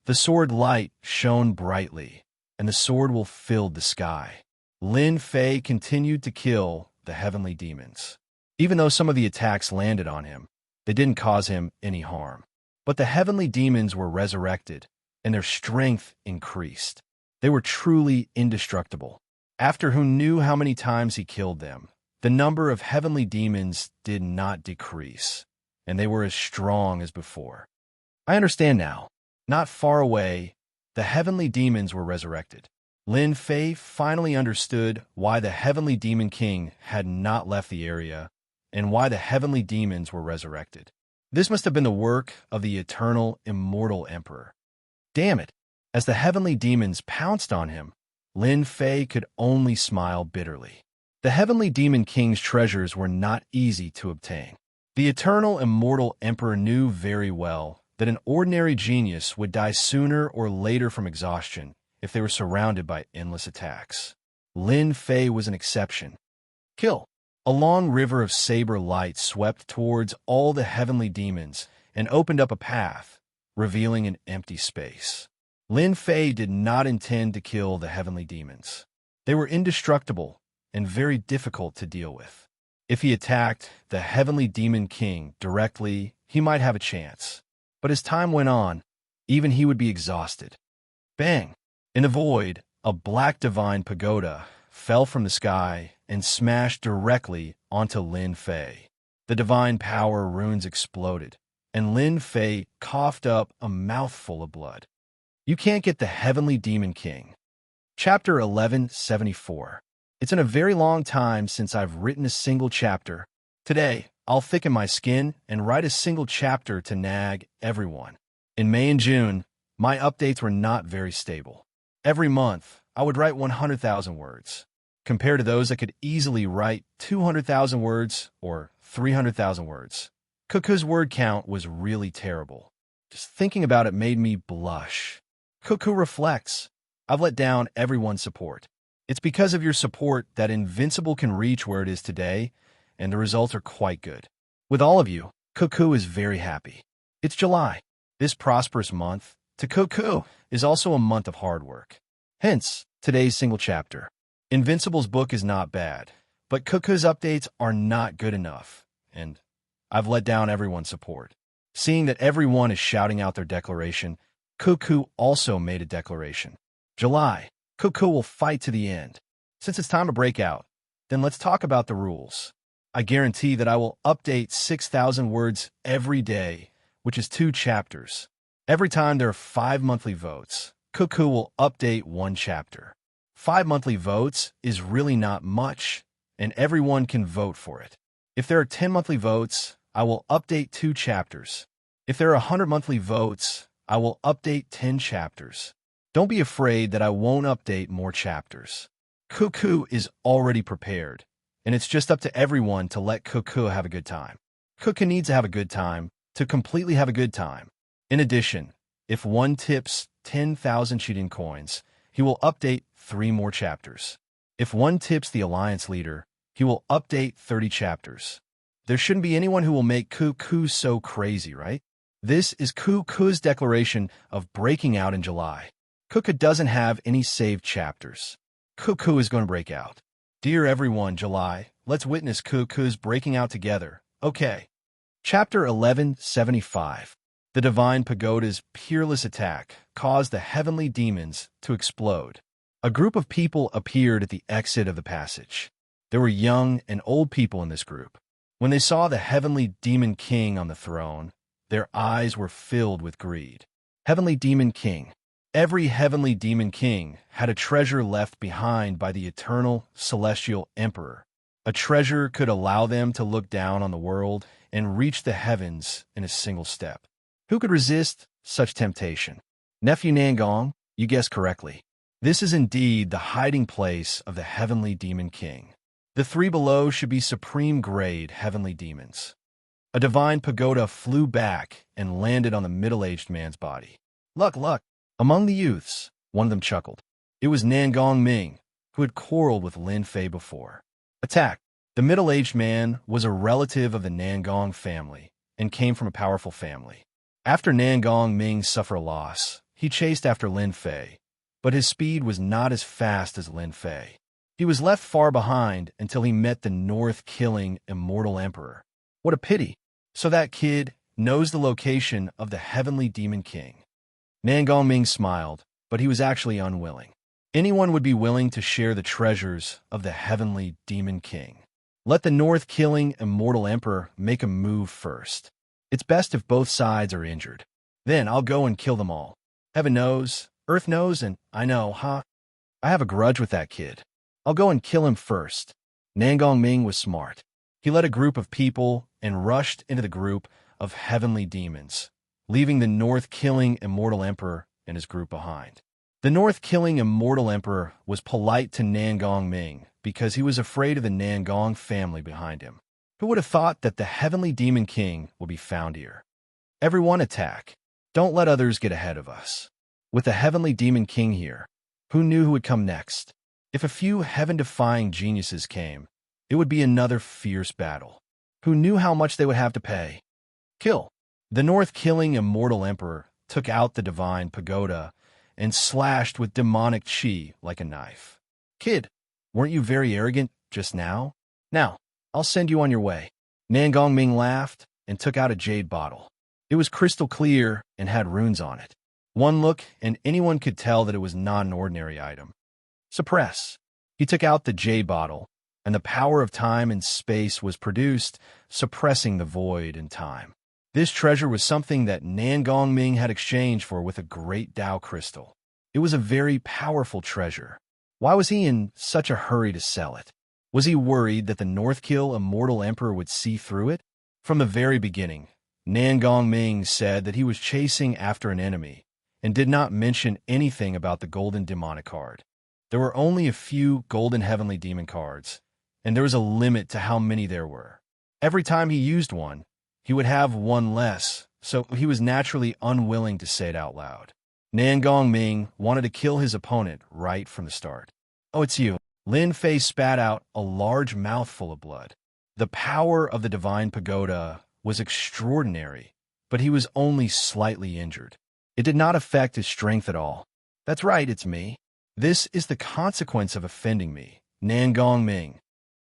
the sword light shone brightly, and the sword will filled the sky. Lin Fei continued to kill the heavenly demons. Even though some of the attacks landed on him, they didn't cause him any harm. But the heavenly demons were resurrected, and their strength increased. They were truly indestructible. After who knew how many times he killed them, the number of heavenly demons did not decrease, and they were as strong as before. I understand now. Not far away, the heavenly demons were resurrected. Lin Fei finally understood why the heavenly demon king had not left the area, and why the heavenly demons were resurrected. This must have been the work of the eternal, immortal emperor. Damn it! As the heavenly demons pounced on him, Lin Fei could only smile bitterly. The heavenly demon king's treasures were not easy to obtain. The eternal, immortal emperor knew very well that an ordinary genius would die sooner or later from exhaustion if they were surrounded by endless attacks. Lin Fei was an exception. Kill. A long river of saber light swept towards all the heavenly demons and opened up a path, revealing an empty space. Lin Fei did not intend to kill the heavenly demons. They were indestructible and very difficult to deal with. If he attacked the heavenly demon king directly, he might have a chance. But as time went on, even he would be exhausted. Bang! In the void, a black divine pagoda fell from the sky and smashed directly onto Lin Fei. The divine power runes exploded, and Lin Fei coughed up a mouthful of blood. You can't get the heavenly demon king. Chapter 1174. It's been a very long time since I've written a single chapter. Today, I'll thicken my skin and write a single chapter to nag everyone. In May and June, my updates were not very stable. Every month, I would write 100,000 words, compared to those that could easily write 200,000 words or 300,000 words. Cuckoo's word count was really terrible. Just thinking about it made me blush. Cuckoo reflects. I've let down everyone's support. It's because of your support that Invincible can reach where it is today, and the results are quite good. With all of you, Cuckoo is very happy. It's July. This prosperous month, to Cuckoo, is also a month of hard work. Hence, today's single chapter. Invincible's book is not bad, but Cuckoo's updates are not good enough, and I've let down everyone's support. Seeing that everyone is shouting out their declaration, Cuckoo also made a declaration. July, Cuckoo will fight to the end. Since it's time to break out, then let's talk about the rules. I guarantee that I will update 6,000 words every day, which is 2 chapters. Every time there are 5 monthly votes, Cuckoo will update 1 chapter. 5 monthly votes is really not much, and everyone can vote for it. If there are 10 monthly votes, I will update 2 chapters. If there are 100 monthly votes, I will update 10 chapters. Don't be afraid that I won't update more chapters. Cuckoo is already prepared, and it's just up to everyone to let Cuckoo have a good time. Cuckoo needs to have a good time to completely have a good time. In addition, if one tips 10,000 cheating coins, he will update 3 more chapters. If one tips the Alliance leader, he will update 30 chapters. There shouldn't be anyone who will make Cuckoo so crazy, right? This is Cuckoo's declaration of breaking out in July. Cuckoo doesn't have any saved chapters. Cuckoo is going to break out. Dear everyone, July, let's witness Cuckoo's breaking out together. Okay. Chapter 1175. The Divine Pagoda's peerless attack caused the heavenly demons to explode. A group of people appeared at the exit of the passage. There were young and old people in this group. When they saw the heavenly demon king on the throne, their eyes were filled with greed. Heavenly Demon King. Every heavenly demon king had a treasure left behind by the eternal celestial emperor. A treasure could allow them to look down on the world and reach the heavens in a single step. Who could resist such temptation? Nephew Nangong, you guessed correctly. This is indeed the hiding place of the heavenly demon king. The 3 below should be supreme grade heavenly demons. A divine pagoda flew back and landed on the middle-aged man's body. Luck, luck. Among the youths, one of them chuckled. It was Nangong Ming, who had quarreled with Lin Fei before. Attack. The middle-aged man was a relative of the Nangong family and came from a powerful family. After Nangong Ming suffered a loss, he chased after Lin Fei, but his speed was not as fast as Lin Fei. He was left far behind until he met the north-killing Immortal Emperor. What a pity. So that kid knows the location of the heavenly demon king. Nangong Ming smiled, but he was actually unwilling. Anyone would be willing to share the treasures of the heavenly demon king. Let the north-killing Immortal Emperor make a move first. It's best if both sides are injured. Then I'll go and kill them all. Heaven knows, Earth knows, and I know, huh? I have a grudge with that kid. I'll go and kill him first. Nangong Ming was smart. He led a group of people and rushed into the group of heavenly demons, leaving the north-killing Immortal Emperor and his group behind. The north-killing Immortal Emperor was polite to Nangong Ming because he was afraid of the Nangong family behind him. Who would have thought that the heavenly demon king would be found here? Everyone attack. Don't let others get ahead of us. With the heavenly demon king here, who knew who would come next? If a few heaven-defying geniuses came, it would be another fierce battle. Who knew how much they would have to pay? Kill. The north-killing Immortal Emperor took out the divine pagoda and slashed with demonic chi like a knife. Kid, weren't you very arrogant just now? Now, I'll send you on your way. Nangong Ming laughed and took out a jade bottle. It was crystal clear and had runes on it. One look and anyone could tell that it was not an ordinary item. Suppress. He took out the jade bottle, and the power of time and space was produced, suppressing the void and time. This treasure was something that Nangong Ming had exchanged for with a great Tao crystal. It was a very powerful treasure. Why was he in such a hurry to sell it? Was he worried that the Northkill Immortal Emperor would see through it? From the very beginning, Nangong Ming said that he was chasing after an enemy and did not mention anything about the golden demonic card. There were only a few golden heavenly demon cards, and there was a limit to how many there were. Every time he used one, he would have one less, so he was naturally unwilling to say it out loud. Nangong Ming wanted to kill his opponent right from the start. Oh, it's you. Lin Fei spat out a large mouthful of blood. The power of the divine pagoda was extraordinary, but he was only slightly injured. It did not affect his strength at all. That's right, it's me. This is the consequence of offending me, Nangong Ming.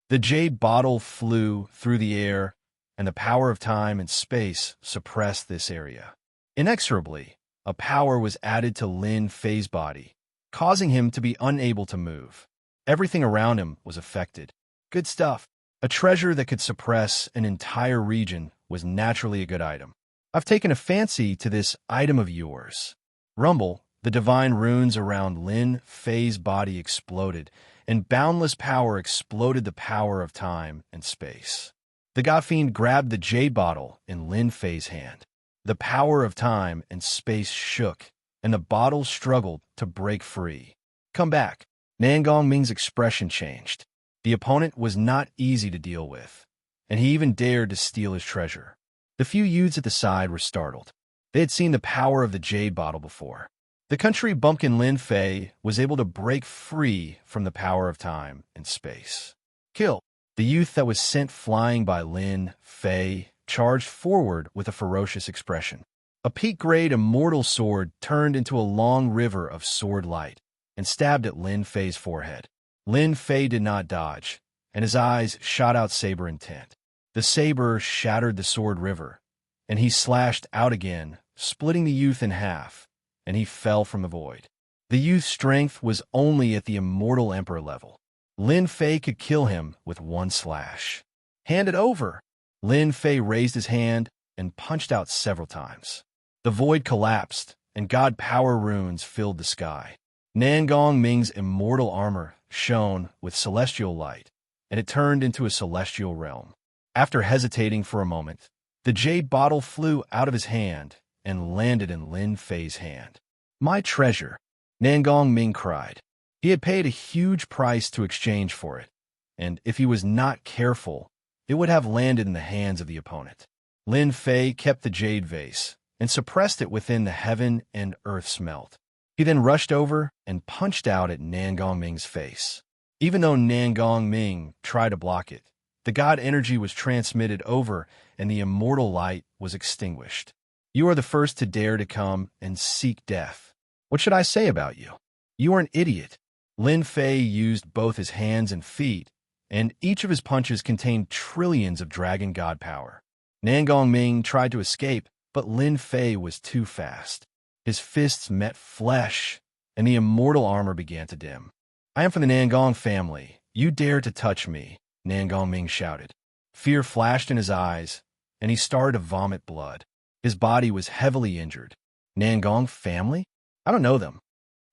The jade bottle flew through the air, and the power of time and space suppressed this area. Inexorably, a power was added to Lin Fei's body, causing him to be unable to move. Everything around him was affected. Good stuff. A treasure that could suppress an entire region was naturally a good item. I've taken a fancy to this item of yours. Rumble, the divine runes around Lin Fei's body exploded, and boundless power exploded the power of time and space. The god fiend grabbed the jade bottle in Lin Fei's hand. The power of time and space shook, and the bottle struggled to break free. Come back. Nangong Ming's expression changed. The opponent was not easy to deal with, and he even dared to steal his treasure. The few youths at the side were startled. They had seen the power of the jade bottle before. The country bumpkin Lin Fei was able to break free from the power of time and space. Kill! The youth that was sent flying by Lin Fei charged forward with a ferocious expression. A peak-grade immortal sword turned into a long river of sword light and stabbed at Lin Fei's forehead. Lin Fei did not dodge, and his eyes shot out saber intent. The saber shattered the sword river, and he slashed out again, splitting the youth in half, and he fell from the void. The youth's strength was only at the Immortal Emperor level. Lin Fei could kill him with one slash. Hand it over! Lin Fei raised his hand and punched out several times. The void collapsed, and god power runes filled the sky. Nangong Ming's immortal armor shone with celestial light, and it turned into a celestial realm. After hesitating for a moment, the jade bottle flew out of his hand and landed in Lin Fei's hand. My treasure, Nangong Ming cried. He had paid a huge price to exchange for it, and if he was not careful, it would have landed in the hands of the opponent. Lin Fei kept the jade vase and suppressed it within the heaven and earth smelt. He then rushed over and punched out at Nangong Ming's face. Even though Nangong Ming tried to block it, the god energy was transmitted over and the immortal light was extinguished. You are the first to dare to come and seek death. What should I say about you? You are an idiot. Lin Fei used both his hands and feet, and each of his punches contained trillions of dragon god power. Nangong Ming tried to escape, but Lin Fei was too fast. His fists met flesh, and the immortal armor began to dim. I am from the Nangong family. You dare to touch me, Nangong Ming shouted. Fear flashed in his eyes, and he started to vomit blood. His body was heavily injured. Nangong family? I don't know them.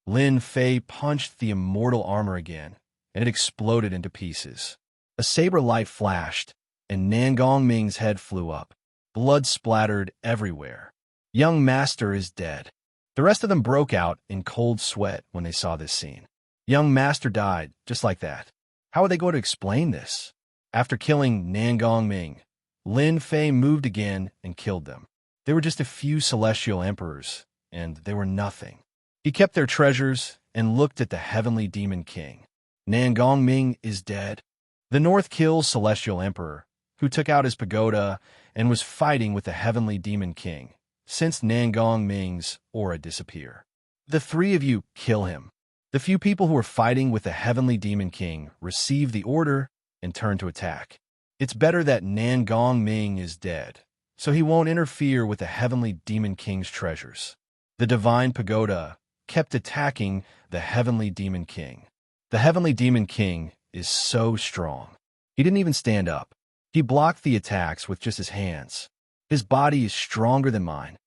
Lin Fei punched the immortal armor again, and it exploded into pieces. A saber light flashed, and Nangong Ming's head flew up. Blood splattered everywhere. Young master is dead. The rest of them broke out in cold sweat when they saw this scene. Young master died, just like that. How would they go to explain this? After killing Nangong Ming, Lin Fei moved again and killed them. They were just a few celestial emperors, and they were nothing. He kept their treasures and looked at the heavenly demon king. Nangong Ming is dead. The North kills celestial emperor, who took out his pagoda and was fighting with the heavenly demon king, since Nangong Ming's aura disappear. The three of you kill him. The few people who were fighting with the heavenly demon king receive the order and turn to attack. It's better that Nangong Ming is dead, so he won't interfere with the heavenly demon king's treasures. The divine pagoda kept attacking the heavenly demon king. The heavenly demon king is so strong. He didn't even stand up. He blocked the attacks with just his hands. His body is stronger than mine.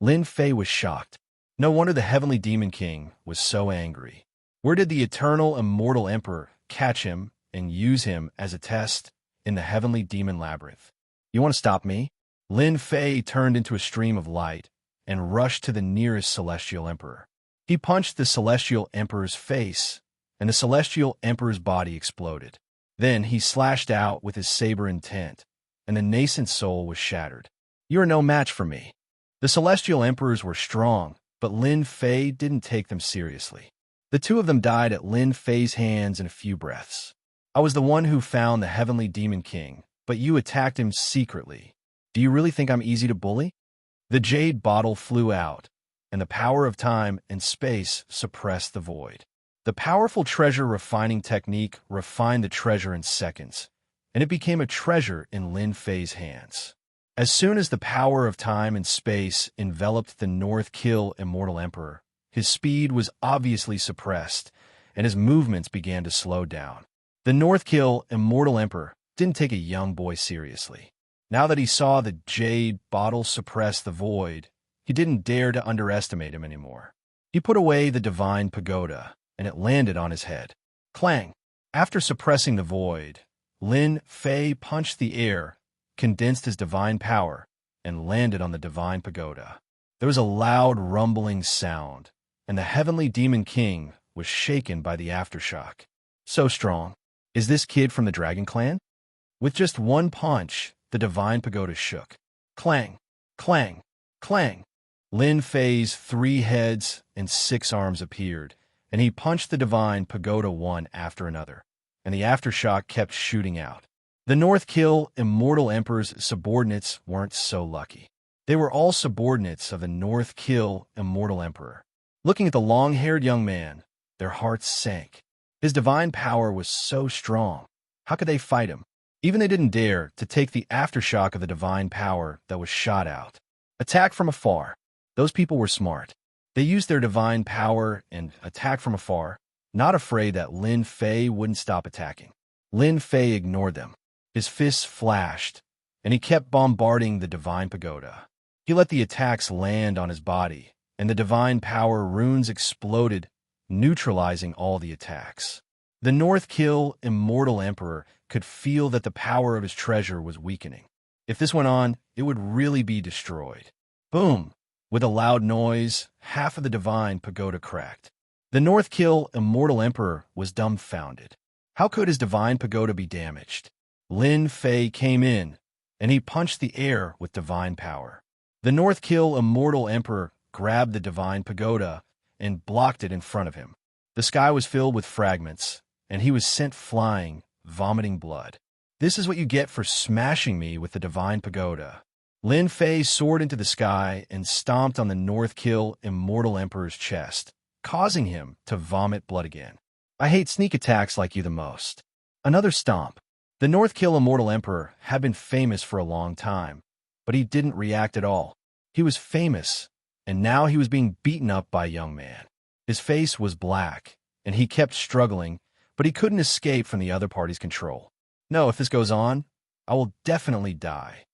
Lin Fei was shocked. No wonder the heavenly demon king was so angry. Where did the eternal immortal emperor catch him and use him as a test in the heavenly demon labyrinth? You want to stop me? Lin Fei turned into a stream of light and rushed to the nearest celestial emperor. He punched the celestial emperor's face, and the celestial emperor's body exploded. Then he slashed out with his saber intent, and the nascent soul was shattered. You are no match for me. The celestial emperors were strong, but Lin Fei didn't take them seriously. The two of them died at Lin Fei's hands in a few breaths. I was the one who found the heavenly demon king, but you attacked him secretly. Do you really think I'm easy to bully? The jade bottle flew out, and the power of time and space suppressed the void. The powerful treasure refining technique refined the treasure in seconds, and it became a treasure in Lin Fei's hands. As soon as the power of time and space enveloped the North Kill Immortal Emperor, his speed was obviously suppressed, and his movements began to slow down. The North Kill Immortal Emperor didn't take a young boy seriously. Now that he saw the jade bottle suppress the void, he didn't dare to underestimate him anymore. He put away the divine pagoda, and it landed on his head. Clang! After suppressing the void, Lin Fei punched the air, condensed his divine power, and landed on the divine pagoda. There was a loud rumbling sound, and the heavenly demon king was shaken by the aftershock. So strong. Is this kid from the Dragon Clan? With just one punch, the divine pagoda shook. Clang! Clang! Clang! Lin Fei's 3 heads and 6 arms appeared, and he punched the divine pagoda one after another, and the aftershock kept shooting out. The North Kill Immortal Emperor's subordinates weren't so lucky. They were all subordinates of the North Kill Immortal Emperor. Looking at the long-haired young man, their hearts sank. His divine power was so strong. How could they fight him? Even they didn't dare to take the aftershock of the divine power that was shot out. Attack from afar. Those people were smart. They used their divine power and attacked from afar, not afraid that Lin Fei wouldn't stop attacking. Lin Fei ignored them. His fists flashed, and he kept bombarding the divine pagoda. He let the attacks land on his body, and the divine power runes exploded, neutralizing all the attacks. The North Kill Immortal Emperor could feel that the power of his treasure was weakening. If this went on, it would really be destroyed. Boom! With a loud noise, half of the divine pagoda cracked. The North Kill Immortal Emperor was dumbfounded. How could his divine pagoda be damaged? Lin Fei came in, and he punched the air with divine power. The North Kill Immortal Emperor grabbed the divine pagoda and blocked it in front of him. The sky was filled with fragments, and he was sent flying, vomiting blood. This is what you get for smashing me with the divine pagoda. Lin Fei soared into the sky and stomped on the North Kill Immortal Emperor's chest, causing him to vomit blood again. I hate sneak attacks like you the most. Another stomp. The North Kill Immortal Emperor had been famous for a long time, but he didn't react at all. He was famous, and now he was being beaten up by a young man. His face was black, and he kept struggling, but he couldn't escape from the other party's control. No, if this goes on, I will definitely die.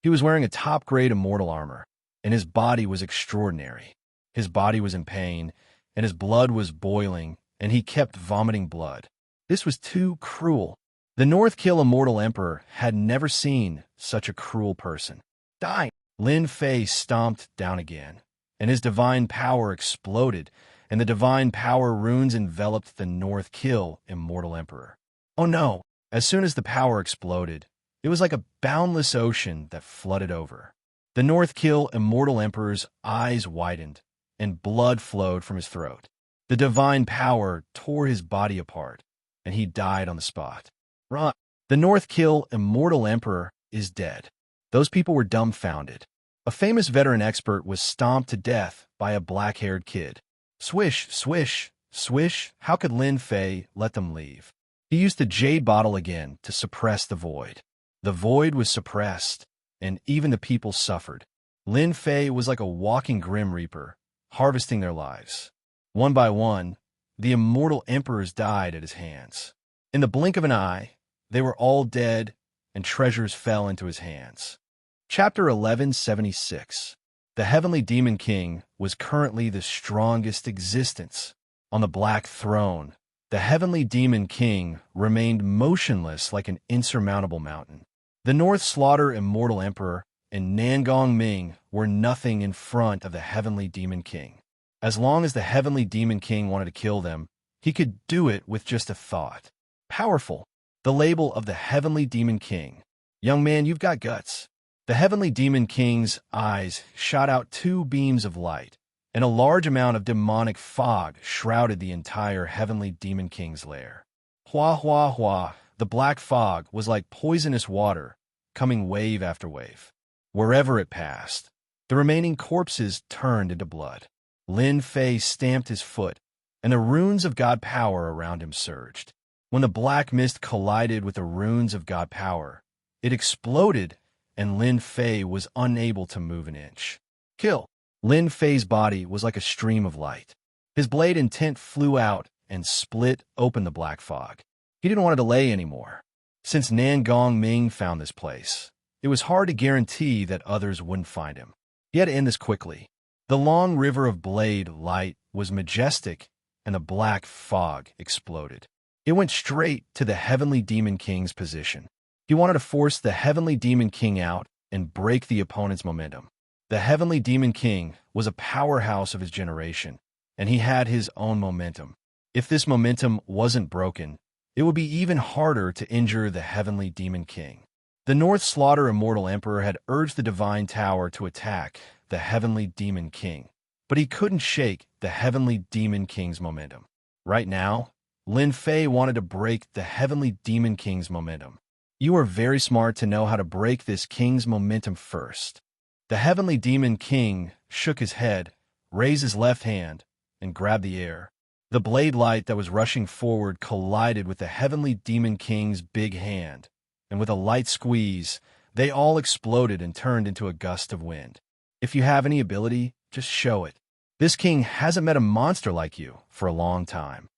He was wearing a top-grade immortal armor, and his body was extraordinary. His body was in pain, and his blood was boiling, and he kept vomiting blood. This was too cruel. The North Kill Immortal Emperor had never seen such a cruel person. Die! Lin Fei stomped down again, and his divine power exploded, and the divine power runes enveloped the North Kill Immortal Emperor. Oh no! As soon as the power exploded, it was like a boundless ocean that flooded over. The North Kill Immortal Emperor's eyes widened, and blood flowed from his throat. The divine power tore his body apart, and he died on the spot. Run! The North Kill Immortal Emperor is dead. Those people were dumbfounded. A famous veteran expert was stomped to death by a black-haired kid. Swish, swish, swish. How could Lin Fei let them leave? He used the jade bottle again to suppress the void. The void was suppressed, and even the people suffered. Lin Fei was like a walking Grim Reaper, harvesting their lives. One by one, the immortal emperors died at his hands. In the blink of an eye, they were all dead, and treasures fell into his hands. Chapter 1176. The Heavenly Demon King was currently the strongest existence. On the Black Throne, the Heavenly Demon King remained motionless like an insurmountable mountain. The North Slaughter Immortal Emperor and Nangong Ming were nothing in front of the Heavenly Demon King. As long as the Heavenly Demon King wanted to kill them, he could do it with just a thought. Powerful. The label of the Heavenly Demon King. Young man, you've got guts. The Heavenly Demon King's eyes shot out 2 beams of light, and a large amount of demonic fog shrouded the entire Heavenly Demon King's lair. Hua, hua, hua. The black fog was like poisonous water, coming wave after wave. Wherever it passed, the remaining corpses turned into blood. Lin Fei stamped his foot, and the runes of God power around him surged. When the black mist collided with the runes of God power, it exploded, and Lin Fei was unable to move an inch. Kill! Lin Fei's body was like a stream of light. His blade intent flew out and split open the black fog. He didn't want to delay anymore. Since Nangong Ming found this place, It was hard to guarantee that others wouldn't find him. He had to end this quickly. The long river of blade light was majestic, and the black fog exploded. It went straight to the Heavenly Demon King's position. He wanted to force the Heavenly Demon King out and break the opponent's momentum. The Heavenly Demon King was a powerhouse of his generation, and he had his own momentum. If this momentum wasn't broken, it would be even harder to injure the Heavenly Demon King. The North Slaughter Immortal Emperor had urged the Divine Tower to attack the Heavenly Demon King, but he couldn't shake the Heavenly Demon King's momentum. Right now, Lin Fei wanted to break the Heavenly Demon King's momentum. You are very smart to know how to break this king's momentum first. The Heavenly Demon King shook his head, raised his left hand, and grabbed the air. The blade light that was rushing forward collided with the Heavenly Demon King's big hand, and with a light squeeze, they all exploded and turned into a gust of wind. If you have any ability, just show it. This king hasn't met a monster like you for a long time.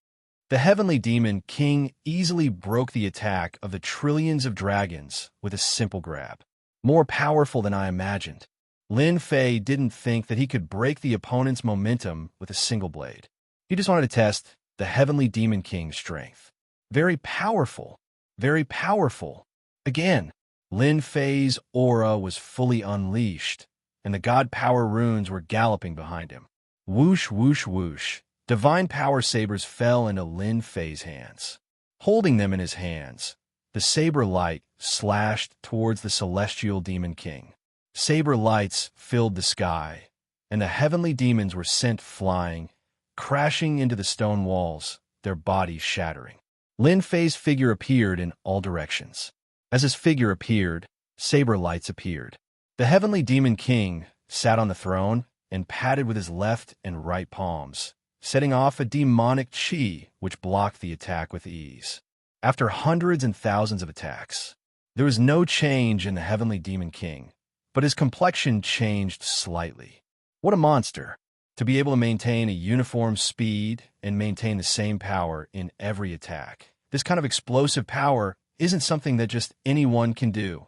The Heavenly Demon King easily broke the attack of the trillions of dragons with a simple grab. More powerful than I imagined. Lin Fei didn't think that he could break the opponent's momentum with a single blade. He just wanted to test the Heavenly Demon King's strength. Very powerful. Very powerful. Again, Lin Fei's aura was fully unleashed, and the God Power runes were galloping behind him. Whoosh, whoosh, whoosh. Divine Power sabers fell into Lin Fei's hands. Holding them in his hands, the saber light slashed towards the Celestial Demon King. Saber lights filled the sky, and the heavenly demons were sent flying, crashing into the stone walls, their bodies shattering. Lin Fei's figure appeared in all directions. As his figure appeared, saber lights appeared. The Heavenly Demon King sat on the throne and patted with his left and right palms, setting off a demonic chi which blocked the attack with ease. After hundreds and thousands of attacks, there was no change in the Heavenly Demon King, but his complexion changed slightly. What a monster! To be able to maintain a uniform speed and maintain the same power in every attack. This kind of explosive power isn't something that just anyone can do.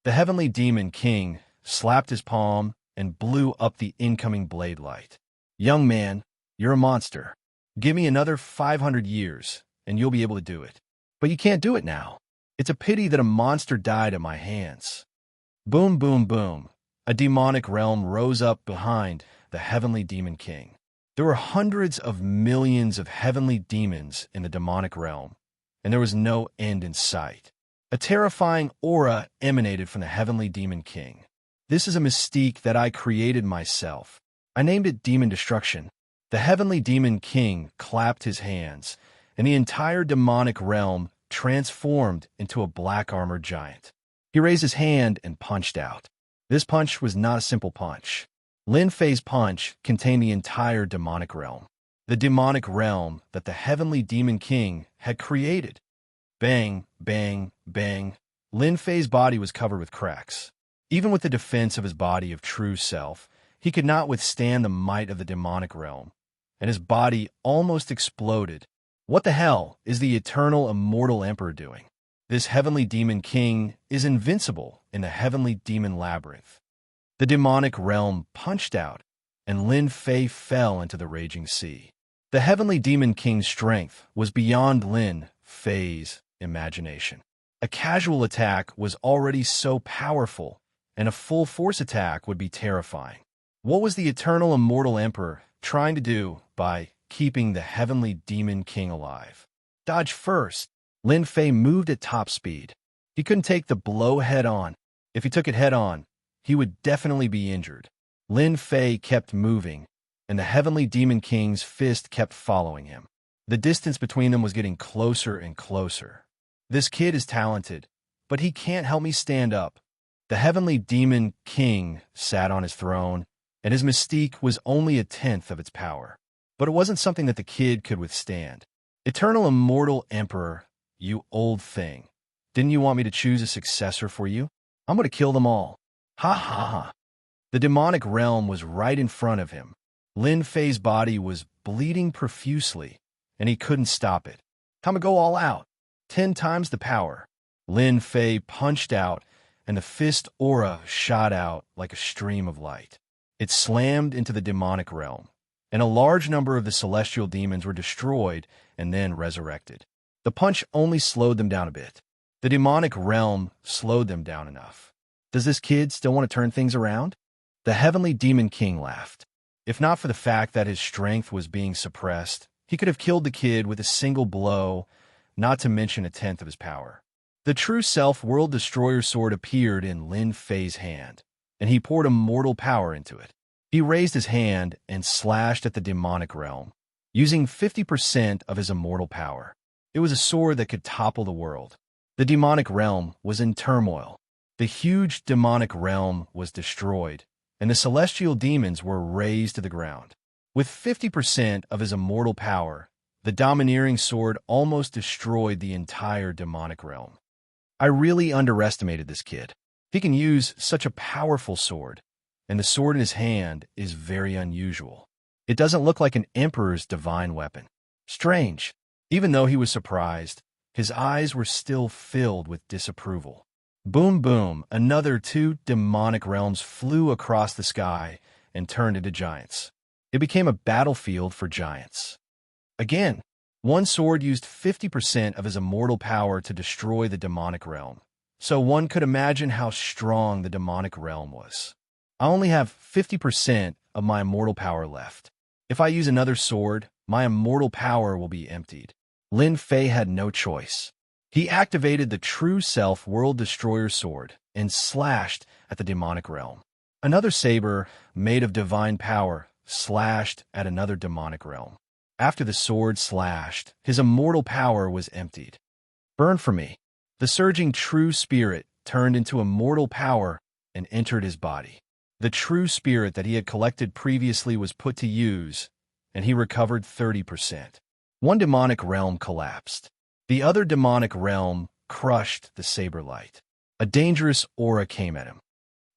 The Heavenly Demon King slapped his palm and blew up the incoming blade light. Young man, you're a monster. Give me another 500 years, and you'll be able to do it. But you can't do it now. It's a pity that a monster died at my hands. Boom, boom, boom. A demonic realm rose up behind the Heavenly Demon King. There were hundreds of millions of heavenly demons in the demonic realm, and there was no end in sight. A terrifying aura emanated from the Heavenly Demon King. This is a mystique that I created myself. I named it Demon Destruction. The Heavenly Demon King clapped his hands, and the entire demonic realm transformed into a black-armored giant. He raised his hand and punched out. This punch was not a simple punch. Lin Fei's punch contained the entire demonic realm. The demonic realm that the Heavenly Demon King had created. Bang, bang, bang. Lin Fei's body was covered with cracks. Even with the defense of his body of true self, he could not withstand the might of the demonic realm, and his body almost exploded. What the hell is the eternal immortal emperor doing? This Heavenly Demon King is invincible in the Heavenly Demon Labyrinth. The demonic realm punched out, and Lin Fei fell into the raging sea. The Heavenly Demon King's strength was beyond Lin Fei's imagination. A casual attack was already so powerful, and a full-force attack would be terrifying. What was the eternal immortal emperor trying to do by keeping the Heavenly Demon King alive? Dodge first. Lin Fei moved at top speed. He couldn't take the blow head-on. If he took it head-on, he would definitely be injured. Lin Fei kept moving, and the Heavenly Demon King's fist kept following him. The distance between them was getting closer and closer. This kid is talented, but he can't help me stand up. The Heavenly Demon King sat on his throne, and his mystique was only a tenth of its power. But it wasn't something that the kid could withstand. Eternal Immortal Emperor, you old thing. Didn't you want me to choose a successor for you? I'm going to kill them all. Ha ha ha. The demonic realm was right in front of him. Lin Fei's body was bleeding profusely, and he couldn't stop it. Time to go all out. 10 times the power. Lin Fei punched out, and the fist aura shot out like a stream of light. It slammed into the demonic realm, and a large number of the celestial demons were destroyed and then resurrected. The punch only slowed them down a bit. The demonic realm slowed them down enough. Does this kid still want to turn things around? The heavenly demon king laughed. If not for the fact that his strength was being suppressed, he could have killed the kid with a single blow, not to mention a tenth of his power. The true self World Destroyer sword appeared in Lin Fei's hand, and he poured immortal power into it. He raised his hand and slashed at the demonic realm, using 50% of his immortal power. It was a sword that could topple the world. The demonic realm was in turmoil. The huge demonic realm was destroyed, and the celestial demons were razed to the ground. With 50% of his immortal power, the domineering sword almost destroyed the entire demonic realm. I really underestimated this kid. He can use such a powerful sword, and the sword in his hand is very unusual. It doesn't look like an emperor's divine weapon. Strange. Even though he was surprised, his eyes were still filled with disapproval. Boom, boom, another 2 demonic realms flew across the sky and turned into giants. It became a battlefield for giants. Again, one sword used 50% of his immortal power to destroy the demonic realm, so one could imagine how strong the demonic realm was. I only have 50% of my immortal power left. If I use another sword, my immortal power will be emptied. Lin Fei had no choice. He activated the True Self World Destroyer sword and slashed at the demonic realm. Another saber, made of divine power, slashed at another demonic realm. After the sword slashed, his immortal power was emptied. Burn for me. The surging true spirit turned into immortal power and entered his body. The true spirit that he had collected previously was put to use, and he recovered 30%. One demonic realm collapsed. The other demonic realm crushed the saber light. A dangerous aura came at him.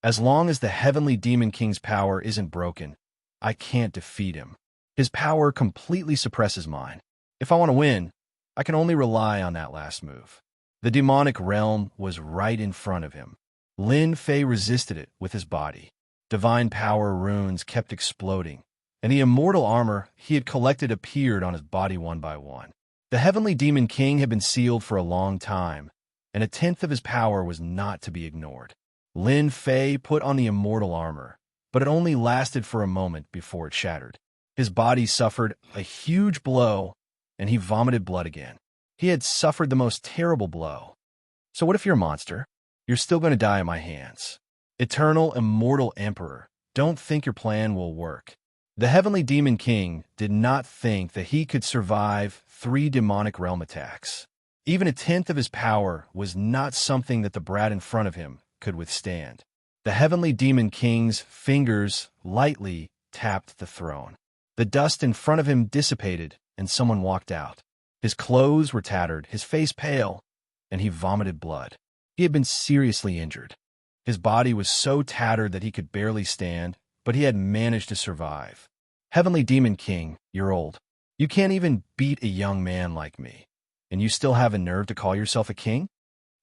As long as the heavenly demon king's power isn't broken, I can't defeat him. His power completely suppresses mine. If I want to win, I can only rely on that last move. The demonic realm was right in front of him. Lin Fei resisted it with his body. Divine power runes kept exploding, and the immortal armor he had collected appeared on his body one by one. The heavenly demon king had been sealed for a long time, and a tenth of his power was not to be ignored. Lin Fei put on the immortal armor, but it only lasted for a moment before it shattered. His body suffered a huge blow, and he vomited blood again. He had suffered the most terrible blow. So what if you're a monster? You're still going to die at my hands. Eternal, immortal emperor, don't think your plan will work. The heavenly demon king did not think that he could survive 3 demonic realm attacks. Even a tenth of his power was not something that the brat in front of him could withstand. The heavenly demon king's fingers lightly tapped the throne. The dust in front of him dissipated, and someone walked out. His clothes were tattered, his face pale, and he vomited blood. He had been seriously injured. His body was so tattered that he could barely stand, but he had managed to survive. Heavenly Demon King, you're old. You can't even beat a young man like me, and you still have a nerve to call yourself a king?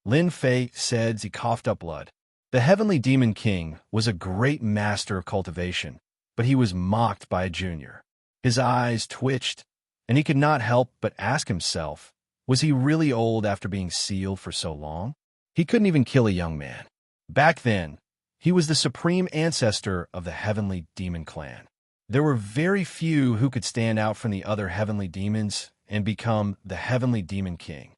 Lin Fei said as he coughed up blood. The Heavenly Demon King was a great master of cultivation, but he was mocked by a junior. His eyes twitched, and he could not help but ask himself, was he really old after being sealed for so long? He couldn't even kill a young man. Back then, he was the supreme ancestor of the Heavenly Demon Clan. There were very few who could stand out from the other heavenly demons and become the Heavenly Demon King,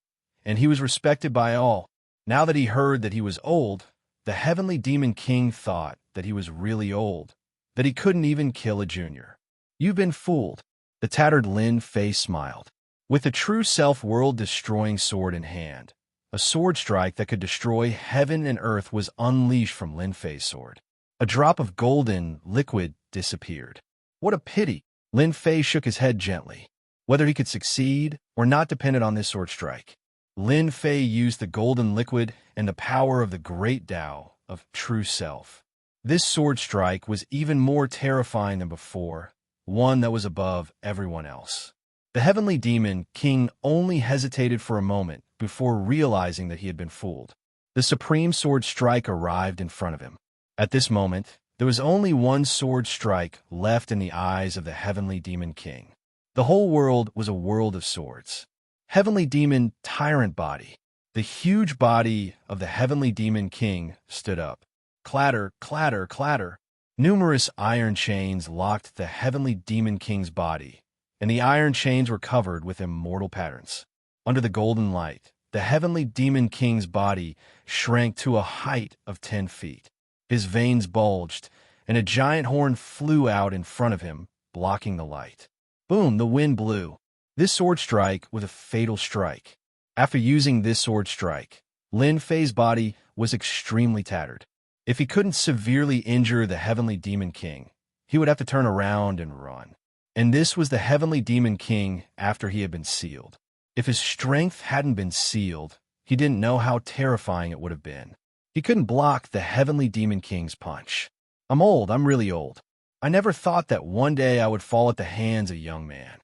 and he was respected by all. Now that he heard that he was old, the Heavenly Demon King thought that he was really old, that he couldn't even kill a junior. You've been fooled. The tattered Lin Fei smiled. With the true self world-destroying sword in hand, a sword strike that could destroy heaven and earth was unleashed from Lin Fei's sword. A drop of golden liquid disappeared. What a pity! Lin Fei shook his head gently. Whether he could succeed or not depended on this sword strike. Lin Fei used the golden liquid and the power of the great Tao of true self. This sword strike was even more terrifying than before, one that was above everyone else. The Heavenly Demon King only hesitated for a moment before realizing that he had been fooled. The supreme sword strike arrived in front of him. At this moment, there was only one sword strike left in the eyes of the Heavenly Demon King. The whole world was a world of swords. Heavenly Demon Tyrant Body. The huge body of the Heavenly Demon King stood up. Clatter, clatter, clatter. Numerous iron chains locked the Heavenly Demon King's body, and the iron chains were covered with immortal patterns. Under the golden light, the Heavenly Demon King's body shrank to a height of 10 feet. His veins bulged, and a giant horn flew out in front of him, blocking the light. Boom, the wind blew. This sword strike was a fatal strike. After using this sword strike, Lin Fei's body was extremely tattered. If he couldn't severely injure the Heavenly Demon King, he would have to turn around and run. And this was the Heavenly Demon King after he had been sealed. If his strength hadn't been sealed, he didn't know how terrifying it would have been. He couldn't block the Heavenly Demon King's punch. I'm old, I'm really old. I never thought that one day I would fall at the hands of a young man.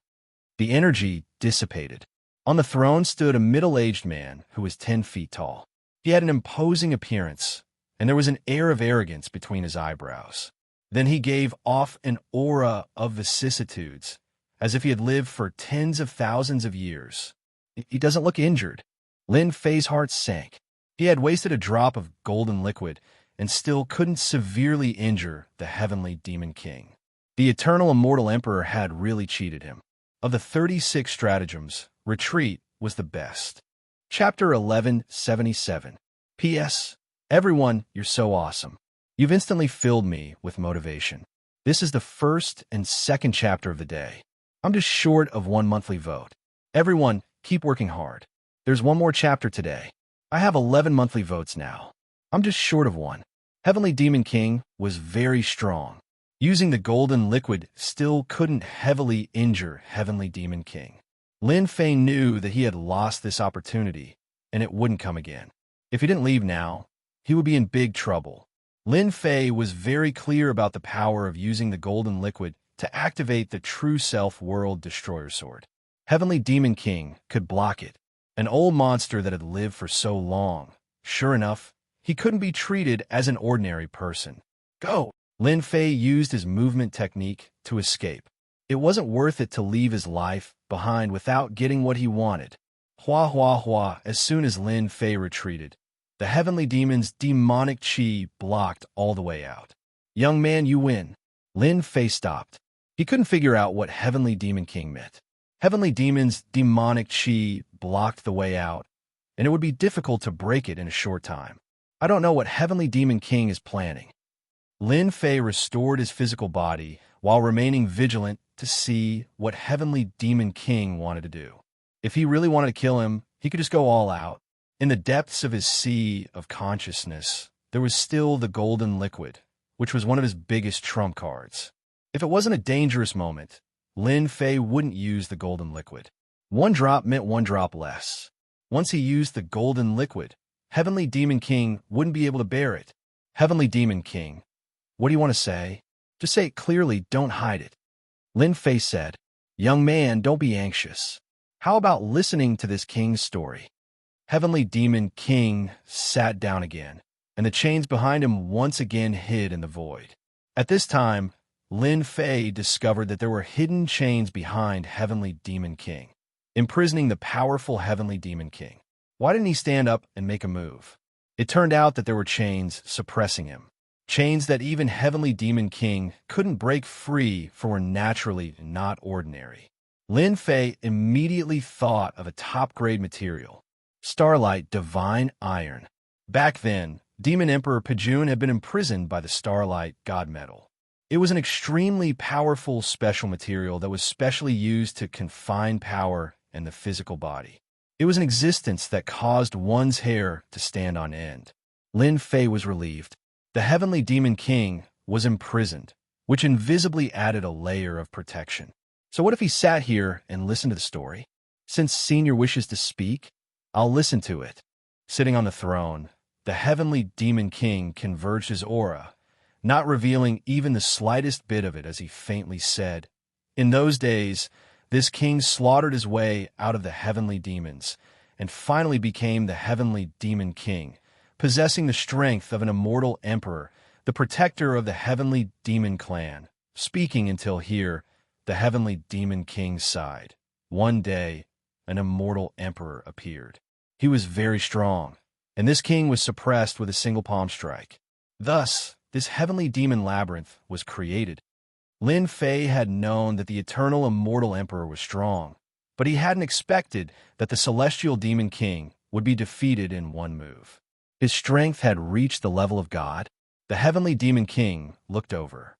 The energy dissipated. On the throne stood a middle-aged man who was 10 feet tall. He had an imposing appearance, and there was an air of arrogance between his eyebrows. Then he gave off an aura of vicissitudes, as if he had lived for tens of thousands of years. He doesn't look injured. Lin Fei's heart sank. He had wasted a drop of golden liquid and still couldn't severely injure the Heavenly Demon King. The Eternal Immortal Emperor had really cheated him. Of the 36 stratagems, retreat was the best. Chapter 1177. P.S. Everyone, you're so awesome. You've instantly filled me with motivation. This is the first and second chapter of the day. I'm just short of one monthly vote. Everyone, keep working hard. There's one more chapter today. I have 11 monthly votes now. I'm just short of one. Heavenly Demon King was very strong. Using the golden liquid still couldn't heavily injure Heavenly Demon King. Lin Fei knew that he had lost this opportunity, and it wouldn't come again. If he didn't leave now, he would be in big trouble. Lin Fei was very clear about the power of using the golden liquid to activate the True Self World Destroyer Sword. Heavenly Demon King could block it. An old monster that had lived for so long. Sure enough, he couldn't be treated as an ordinary person. Go! Lin Fei used his movement technique to escape. It wasn't worth it to leave his life behind without getting what he wanted. Hua hua hua, as soon as Lin Fei retreated, the Heavenly Demon's demonic chi blocked all the way out. Young man, you win. Lin Fei stopped. He couldn't figure out what Heavenly Demon King meant. Heavenly Demon's demonic chi blocked the way out, and it would be difficult to break it in a short time. I don't know what Heavenly Demon King is planning. Lin Fei restored his physical body while remaining vigilant to see what Heavenly Demon King wanted to do. If he really wanted to kill him, he could just go all out. In the depths of his sea of consciousness, there was still the golden liquid, which was one of his biggest trump cards. If it wasn't a dangerous moment, Lin Fei wouldn't use the golden liquid. One drop meant one drop less. Once he used the golden liquid, Heavenly Demon King wouldn't be able to bear it. Heavenly Demon King, what do you want to say? Just say it clearly, don't hide it. Lin Fei said, Young man, don't be anxious. How about listening to this king's story? Heavenly Demon King sat down again, and the chains behind him once again hid in the void. At this time, Lin Fei discovered that there were hidden chains behind Heavenly Demon King, imprisoning the powerful Heavenly Demon King. Why didn't he stand up and make a move? It turned out that there were chains suppressing him. Chains that even Heavenly Demon King couldn't break free for were naturally not ordinary. Lin Fei immediately thought of a top-grade material, Starlight Divine Iron. Back then, Demon Emperor Pejun had been imprisoned by the Starlight God Metal. It was an extremely powerful special material that was specially used to confine power in the physical body. It was an existence that caused one's hair to stand on end. Lin Fei was relieved. The Heavenly Demon King was imprisoned, which invisibly added a layer of protection. So what if he sat here and listened to the story? Since Senior wishes to speak, I'll listen to it. Sitting on the throne, the Heavenly Demon King converged his aura, not revealing even the slightest bit of it as he faintly said, In those days, this king slaughtered his way out of the heavenly demons and finally became the Heavenly Demon King possessing the strength of an immortal emperor, the protector of the heavenly demon clan. Speaking until here, the heavenly demon king sighed. One day, an immortal emperor appeared. He was very strong, and this king was suppressed with a single palm strike. Thus, this heavenly demon labyrinth was created. Lin Fei had known that the eternal immortal emperor was strong, but he hadn't expected that the celestial demon king would be defeated in one move. His strength had reached the level of God. The heavenly demon king looked over.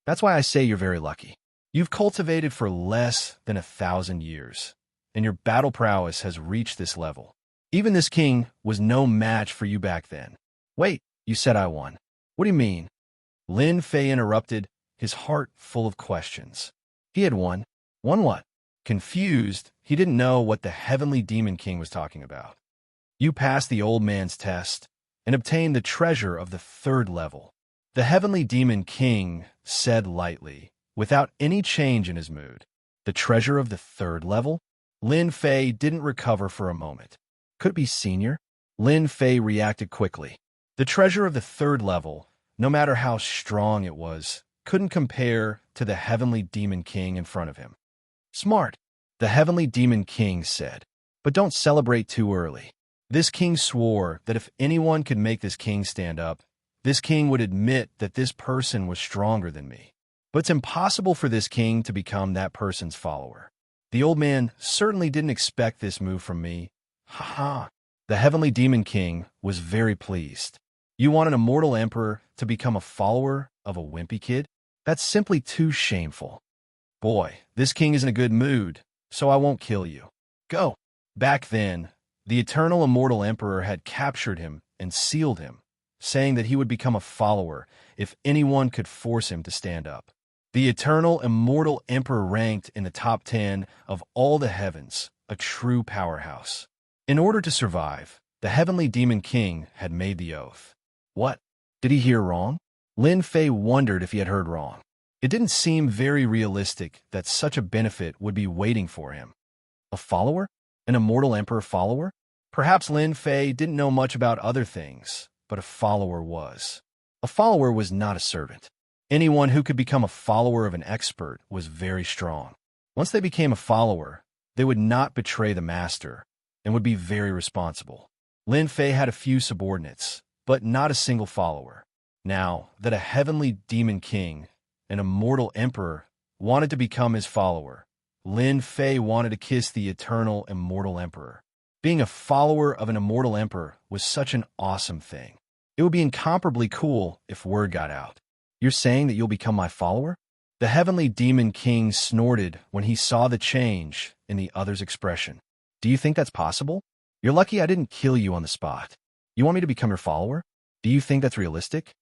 That's why I say you're very lucky. You've cultivated for less than 1,000 years, and your battle prowess has reached this level. Even this king was no match for you back then. Wait, you said I won. What do you mean? Lin Fei interrupted, his heart full of questions. He had won. Won what? Confused, he didn't know what the heavenly demon king was talking about. You passed the old man's test and obtained the treasure of the 3rd level. The heavenly demon king said lightly, without any change in his mood. The treasure of the 3rd level? Lin Fei didn't recover for a moment. Could it be senior? Lin Fei reacted quickly. The treasure of the 3rd level, no matter how strong it was, couldn't compare to the heavenly demon king in front of him. Smart, the heavenly demon king said, but don't celebrate too early. This king swore that if anyone could make this king stand up, this king would admit that this person was stronger than me. But it's impossible for this king to become that person's follower. The old man certainly didn't expect this move from me. Ha ha. The heavenly demon king was very pleased. You want an immortal emperor to become a follower of a wimpy kid? That's simply too shameful. Boy, this king is in a good mood, so I won't kill you. Go. Back then, the eternal immortal emperor had captured him and sealed him, saying that he would become a follower if anyone could force him to stand up. The eternal immortal emperor ranked in the top 10 of all the heavens, a true powerhouse. In order to survive, the heavenly demon king had made the oath. What? Did he hear wrong? Lin Fei wondered if he had heard wrong. It didn't seem very realistic that such a benefit would be waiting for him. A follower? An immortal emperor follower? Perhaps Lin Fei didn't know much about other things, but a follower was. A follower was not a servant. Anyone who could become a follower of an expert was very strong. Once they became a follower, they would not betray the master and would be very responsible. Lin Fei had a few subordinates, but not a single follower. Now that a heavenly demon king, an immortal emperor, wanted to become his follower, Lin Fei wanted to kiss the eternal immortal emperor. Being a follower of an immortal emperor was such an awesome thing. It would be incomparably cool if word got out. You're saying that you'll become my follower? The heavenly demon king snorted when he saw the change in the other's expression. Do you think that's possible? You're lucky I didn't kill you on the spot. You want me to become your follower? Do you think that's realistic?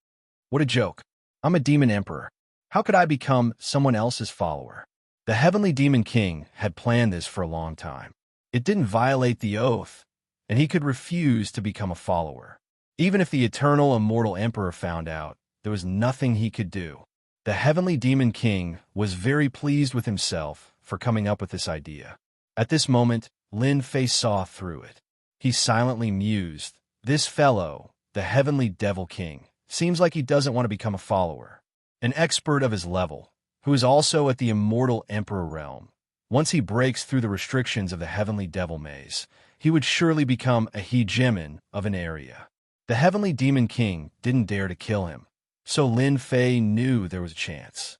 What a joke. I'm a demon emperor. How could I become someone else's follower? The heavenly demon king had planned this for a long time. It didn't violate the oath, and he could refuse to become a follower. Even if the eternal immortal emperor found out, there was nothing he could do. The heavenly demon king was very pleased with himself for coming up with this idea. At this moment, Lin Fei saw through it. He silently mused, "This fellow, the heavenly devil king, seems like he doesn't want to become a follower. An expert of his level, who is also at the immortal emperor realm. Once he breaks through the restrictions of the heavenly devil maze, he would surely become a hegemon of an area." The heavenly demon king didn't dare to kill him, so Lin Fei knew there was a chance.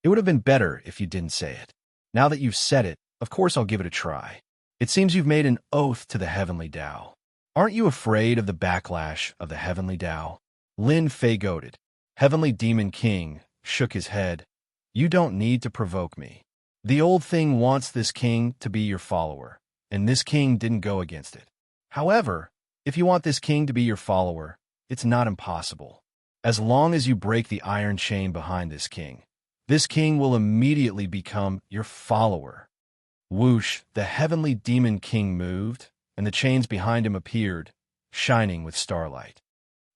It would have been better if you didn't say it. Now that you've said it, of course I'll give it a try. It seems you've made an oath to the heavenly Tao. Aren't you afraid of the backlash of the heavenly Tao? Lin Fei goaded. Heavenly demon king shook his head. You don't need to provoke me. The old thing wants this king to be your follower, and this king didn't go against it. However, if you want this king to be your follower, it's not impossible. As long as you break the iron chain behind this king will immediately become your follower. Whoosh, the heavenly demon king moved, and the chains behind him appeared, shining with starlight.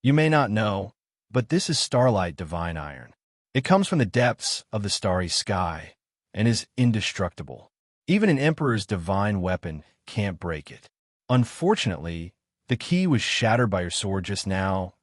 You may not know, but this is starlight divine iron. It comes from the depths of the starry sky and is indestructible. Even an emperor's divine weapon can't break it. Unfortunately, The key was shattered by your sword just now.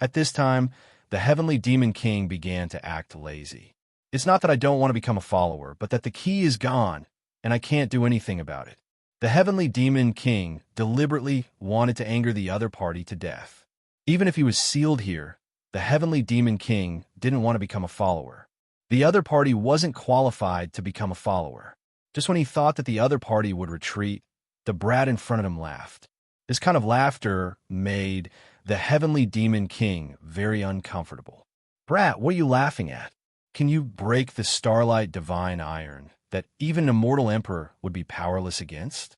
At this time, the heavenly demon king began to act lazy. It's not that I don't want to become a follower, but that the key is gone, and I can't do anything about it. The heavenly demon king deliberately wanted to anger the other party to death. Even if he was sealed here, the heavenly demon king didn't want to become a follower. The other party wasn't qualified to become a follower. Just when he thought that the other party would retreat, the brat in front of him laughed. This kind of laughter made the heavenly demon king very uncomfortable. Brat, what are you laughing at? Can you break the starlight divine iron that even an immortal emperor would be powerless against?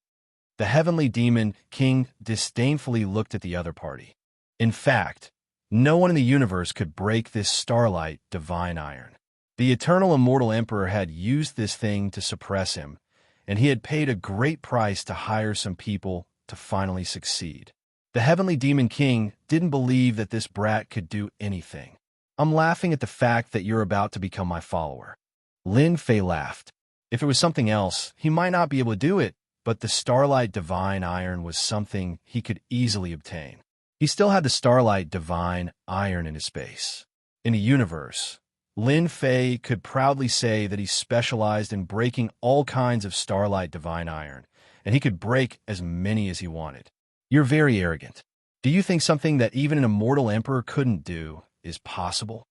The heavenly demon king disdainfully looked at the other party. In fact, no one in the universe could break this starlight divine iron. The eternal immortal emperor had used this thing to suppress him, and he had paid a great price to hire some people to finally succeed. The heavenly demon king didn't believe that this brat could do anything. I'm laughing at the fact that you're about to become my follower. Lin Fei laughed. If it was something else, he might not be able to do it, but the starlight divine iron was something he could easily obtain. He still had the starlight divine iron in his space. In a universe, Lin Fei could proudly say that he specialized in breaking all kinds of starlight divine iron, and he could break as many as he wanted. You're very arrogant. Do you think something that even an immortal emperor couldn't do is possible?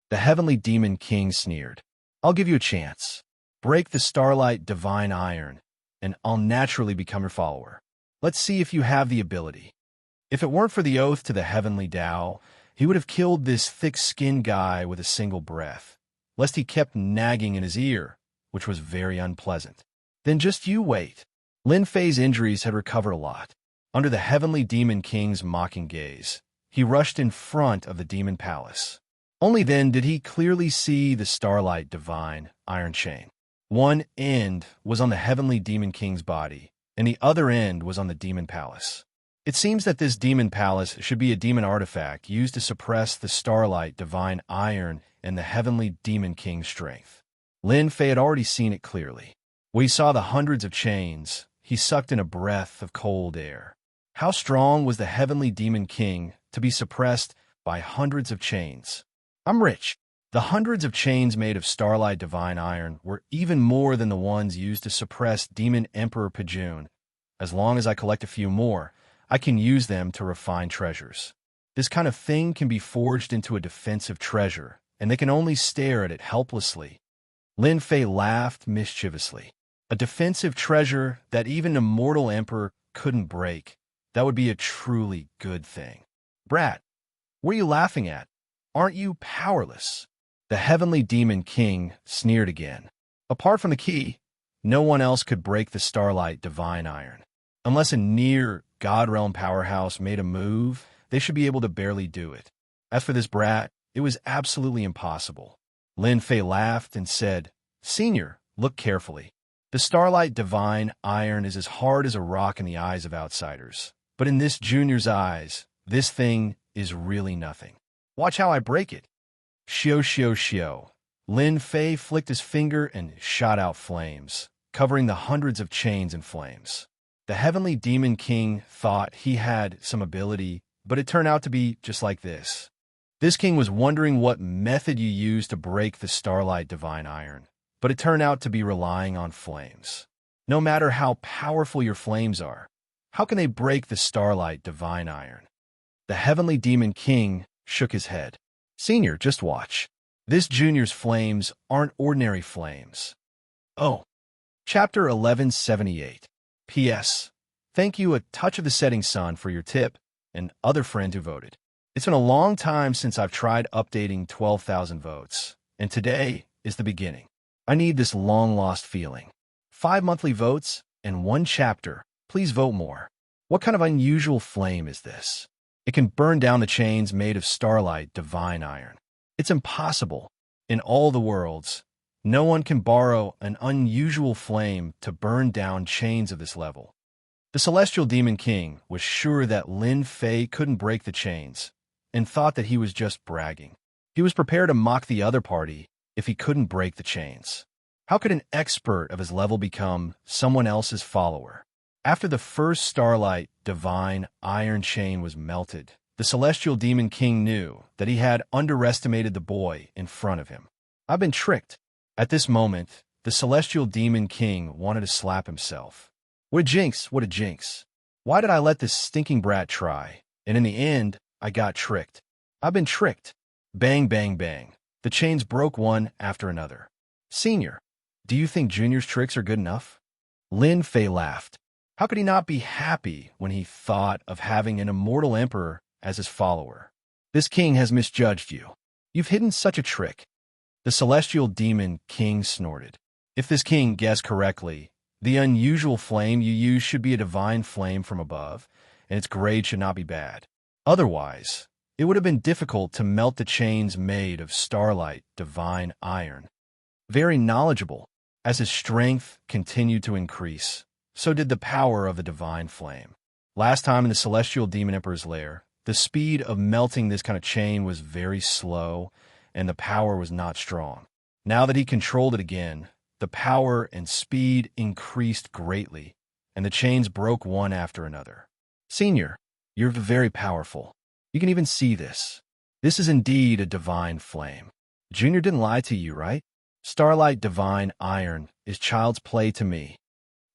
The heavenly demon king sneered. I'll give you a chance. Break the starlight divine iron, and I'll naturally become your follower. Let's see if you have the ability. If it weren't for the oath to the heavenly Tao, he would have killed this thick-skinned guy with a single breath, lest he kept nagging in his ear, which was very unpleasant. Then just you wait. Lin Fei's injuries had recovered a lot. Under the heavenly demon king's mocking gaze, he rushed in front of the demon palace. Only then did he clearly see the starlight divine iron chain. One end was on the heavenly demon king's body, and the other end was on the demon palace. It seems that this demon palace should be a demon artifact used to suppress the starlight divine iron and the heavenly demon king's strength. Lin Fei had already seen it clearly. When he saw the hundreds of chains, he sucked in a breath of cold air. How strong was the heavenly demon king to be suppressed by hundreds of chains? I'm rich. The hundreds of chains made of starlight divine iron were even more than the ones used to suppress demon emperor Pijun. As long as I collect a few more, I can use them to refine treasures. This kind of thing can be forged into a defensive treasure, and they can only stare at it helplessly. Lin Fei laughed mischievously. A defensive treasure that even an immortal emperor couldn't break. That would be a truly good thing. Brat, what are you laughing at? Aren't you powerless? The heavenly demon king sneered again. Apart from the key, no one else could break the starlight divine iron. Unless a near God realm powerhouse made a move, they should be able to barely do it. As for this brat, it was absolutely impossible. Lin Fei laughed and said, Senior, look carefully. The starlight divine iron is as hard as a rock in the eyes of outsiders. But in this junior's eyes, this thing is really nothing. Watch how I break it. Xiao. Lin Fei flicked his finger and shot out flames, covering the hundreds of chains in flames. The heavenly demon king thought he had some ability, but it turned out to be just like this. This king was wondering what method you used to break the starlight divine iron, but it turned out to be relying on flames. No matter how powerful your flames are, how can they break the starlight divine iron? The heavenly demon king shook his head. Senior, just watch. This junior's flames aren't ordinary flames. Oh. Chapter 1178. P.S. Thank you a touch of the setting sun for your tip and other friend who voted. It's been a long time since I've tried updating 12,000 votes, and today is the beginning. I need this long-lost feeling. 5 monthly votes and 1 chapter. Please vote more. What kind of unusual flame is this? It can burn down the chains made of starlight divine iron. It's impossible. In all the worlds, no one can borrow an unusual flame to burn down chains of this level. The celestial demon king was sure that Lin Fei couldn't break the chains, and thought that he was just bragging. He was prepared to mock the other party if he couldn't break the chains. How could an expert of his level become someone else's follower? After the first starlight, divine iron chain was melted, the celestial demon king knew that he had underestimated the boy in front of him. I've been tricked. At this moment, the celestial demon king wanted to slap himself. What a jinx, what a jinx. Why did I let this stinking brat try? And in the end, I got tricked. I've been tricked. Bang, bang, bang. The chains broke one after another. Senior, do you think Junior's tricks are good enough? Lin Fei laughed. How could he not be happy when he thought of having an immortal emperor as his follower? This king has misjudged you. You've hidden such a trick. The celestial demon king snorted. If this king guessed correctly, the unusual flame you use should be a divine flame from above, and its grade should not be bad. Otherwise, it would have been difficult to melt the chains made of starlight, divine iron. Very knowledgeable. As his strength continued to increase, so did the power of the divine flame. Last time in the celestial demon emperor's lair, the speed of melting this kind of chain was very slow, and the power was not strong. Now that he controlled it again, the power and speed increased greatly, and the chains broke one after another. Senior, you're very powerful. You can even see this. This is indeed a divine flame. Junior didn't lie to you, right? Starlight divine iron is child's play to me.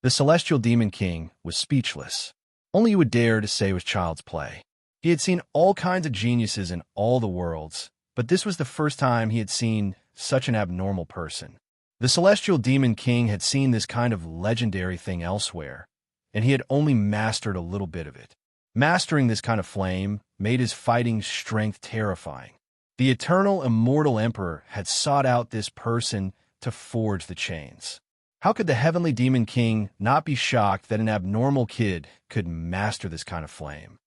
The celestial demon king was speechless. Only you would dare to say it was child's play. He had seen all kinds of geniuses in all the worlds, but this was the first time he had seen such an abnormal person. The celestial demon king had seen this kind of legendary thing elsewhere, and he had only mastered a little bit of it. Mastering this kind of flame made his fighting strength terrifying. The eternal immortal emperor had sought out this person to forge the chains. How could the heavenly demon king not be shocked that an abnormal kid could master this kind of flame?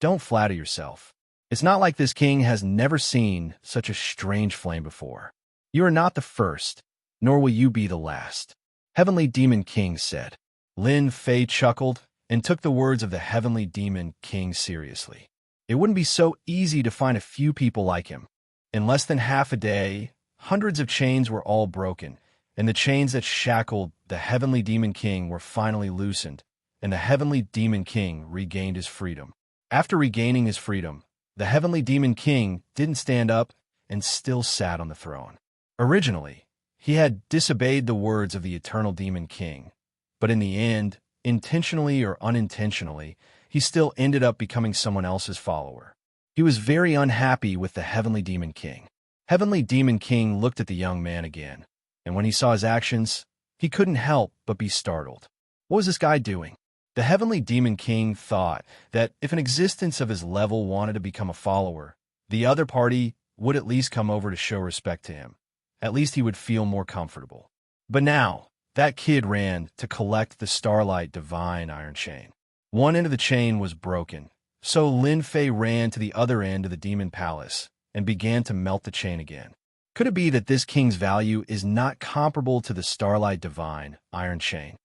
Don't flatter yourself. It's not like this king has never seen such a strange flame before. You are not the first, nor will you be the last. Heavenly demon king said. Lin Fei chuckled and took the words of the heavenly demon king seriously. It wouldn't be so easy to find a few people like him. In less than half a day, hundreds of chains were all broken, and the chains that shackled the heavenly demon king were finally loosened, and the heavenly demon king regained his freedom. After regaining his freedom, the heavenly demon king didn't stand up and still sat on the throne. Originally, he had disobeyed the words of the eternal demon king, but in the end, intentionally or unintentionally, he still ended up becoming someone else's follower. He was very unhappy with the heavenly demon king. Heavenly demon king looked at the young man again, and when he saw his actions, he couldn't help but be startled. What was this guy doing? The heavenly demon king thought that if an existence of his level wanted to become a follower, the other party would at least come over to show respect to him. At least he would feel more comfortable. But now, that kid ran to collect the starlight divine iron chain. One end of the chain was broken, so Lin Fei ran to the other end of the demon palace and began to melt the chain again. Could it be that this king's value is not comparable to the starlight divine iron chain?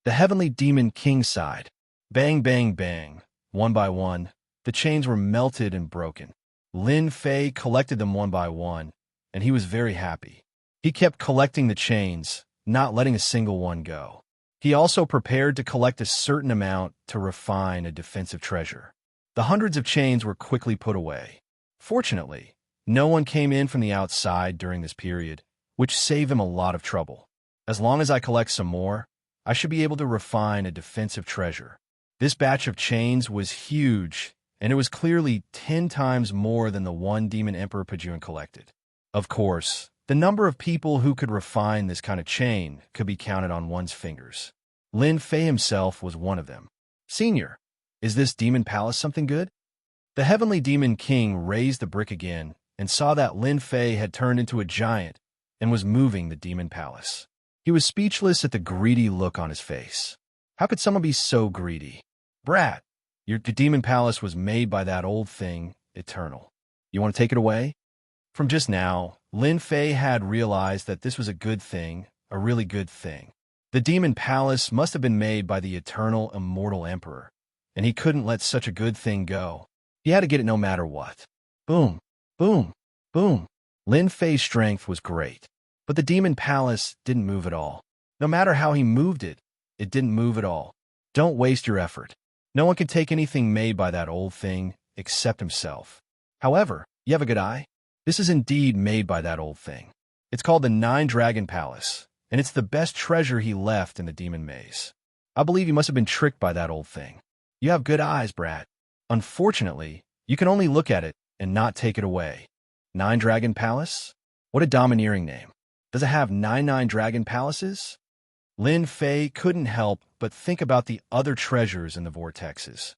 The heavenly demon king sighed. Bang, bang, bang. One by one, the chains were melted and broken. Lin Fei collected them one by one, and he was very happy. He kept collecting the chains, not letting a single one go. He also prepared to collect a certain amount to refine a defensive treasure. The hundreds of chains were quickly put away. Fortunately, no one came in from the outside during this period, which saved him a lot of trouble. As long as I collect some more, I should be able to refine a defensive treasure. This batch of chains was huge, and it was clearly 10 times more than the one Demon Emperor Pajun collected. Of course, the number of people who could refine this kind of chain could be counted on one's fingers. Lin Fei himself was one of them. Senior, is this demon palace something good? The heavenly demon king raised the brick again and saw that Lin Fei had turned into a giant and was moving the demon palace. He was speechless at the greedy look on his face. How could someone be so greedy? Brat, your demon palace was made by that old thing, Eternal. You want to take it away? From just now, Lin Fei had realized that this was a good thing, a really good thing. The demon palace must have been made by the eternal immortal emperor, and he couldn't let such a good thing go. He had to get it no matter what. Boom, boom, boom. Lin Fei's strength was great, but the demon palace didn't move at all. No matter how he moved it, it didn't move at all. Don't waste your effort. No one can take anything made by that old thing except himself. However, you have a good eye. This is indeed made by that old thing. It's called the Nine-Dragon Palace, and it's the best treasure he left in the Demon Maze. I believe you must have been tricked by that old thing. You have good eyes, brat. Unfortunately, you can only look at it and not take it away. Nine-Dragon Palace? What a domineering name. Does it have 99 dragon palaces? Lin Fei couldn't help but think about the other treasures in the vortexes.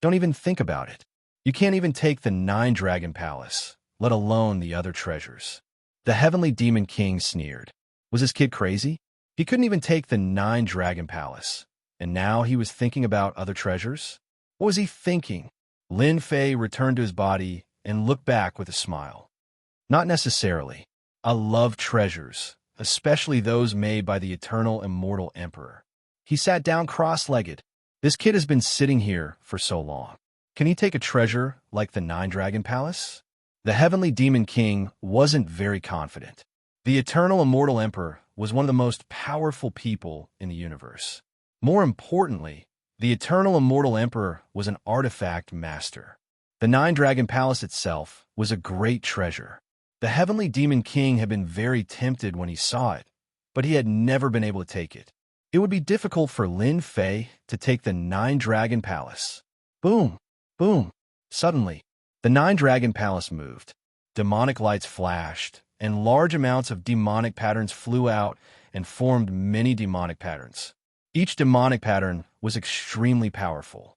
Don't even think about it. You can't even take the Nine-Dragon Palace, let alone the other treasures. The Heavenly Demon King sneered. Was this kid crazy? He couldn't even take the Nine-Dragon Palace, and now he was thinking about other treasures? What was he thinking? Lin Fei returned to his body and looked back with a smile. Not necessarily. I love treasures, especially those made by the eternal immortal emperor. He sat down cross-legged. This kid has been sitting here for so long. Can he take a treasure like the Nine-Dragon Palace? The Heavenly Demon King wasn't very confident. The eternal immortal emperor was one of the most powerful people in the universe. More importantly, the eternal immortal emperor was an artifact master. The Nine-Dragon Palace itself was a great treasure. The Heavenly Demon King had been very tempted when he saw it, but he had never been able to take it. It would be difficult for Lin Fei to take the Nine-Dragon Palace. Boom! Boom! Suddenly, the Nine-Dragon Palace moved. Demonic lights flashed, and large amounts of demonic patterns flew out and formed many demonic patterns. Each demonic pattern was extremely powerful.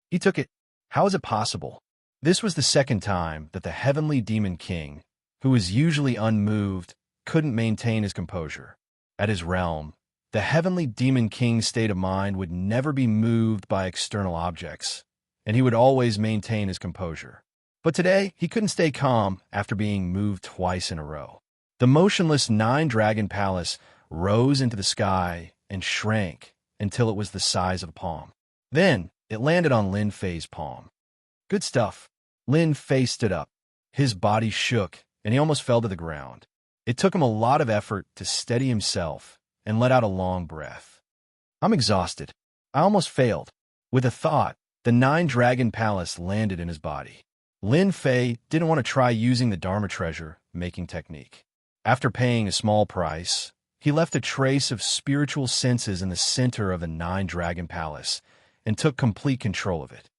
He took it. How is it possible? This was the second time that the Heavenly Demon King, who was usually unmoved, couldn't maintain his composure. At his realm, the Heavenly Demon King's state of mind would never be moved by external objects, and he would always maintain his composure. But today, he couldn't stay calm after being moved twice in a row. The motionless Nine-Dragon Palace rose into the sky and shrank until it was the size of a palm. Then, it landed on Lin Fei's palm. Good stuff. Lin Fei stood up. His body shook, and he almost fell to the ground. It took him a lot of effort to steady himself and let out a long breath. I'm exhausted. I almost failed. With a thought, the Nine-Dragon Palace landed in his body. Lin Fei didn't want to try using the Dharma treasure making technique. After paying a small price, he left a trace of spiritual senses in the center of the Nine-Dragon Palace and took complete control of it.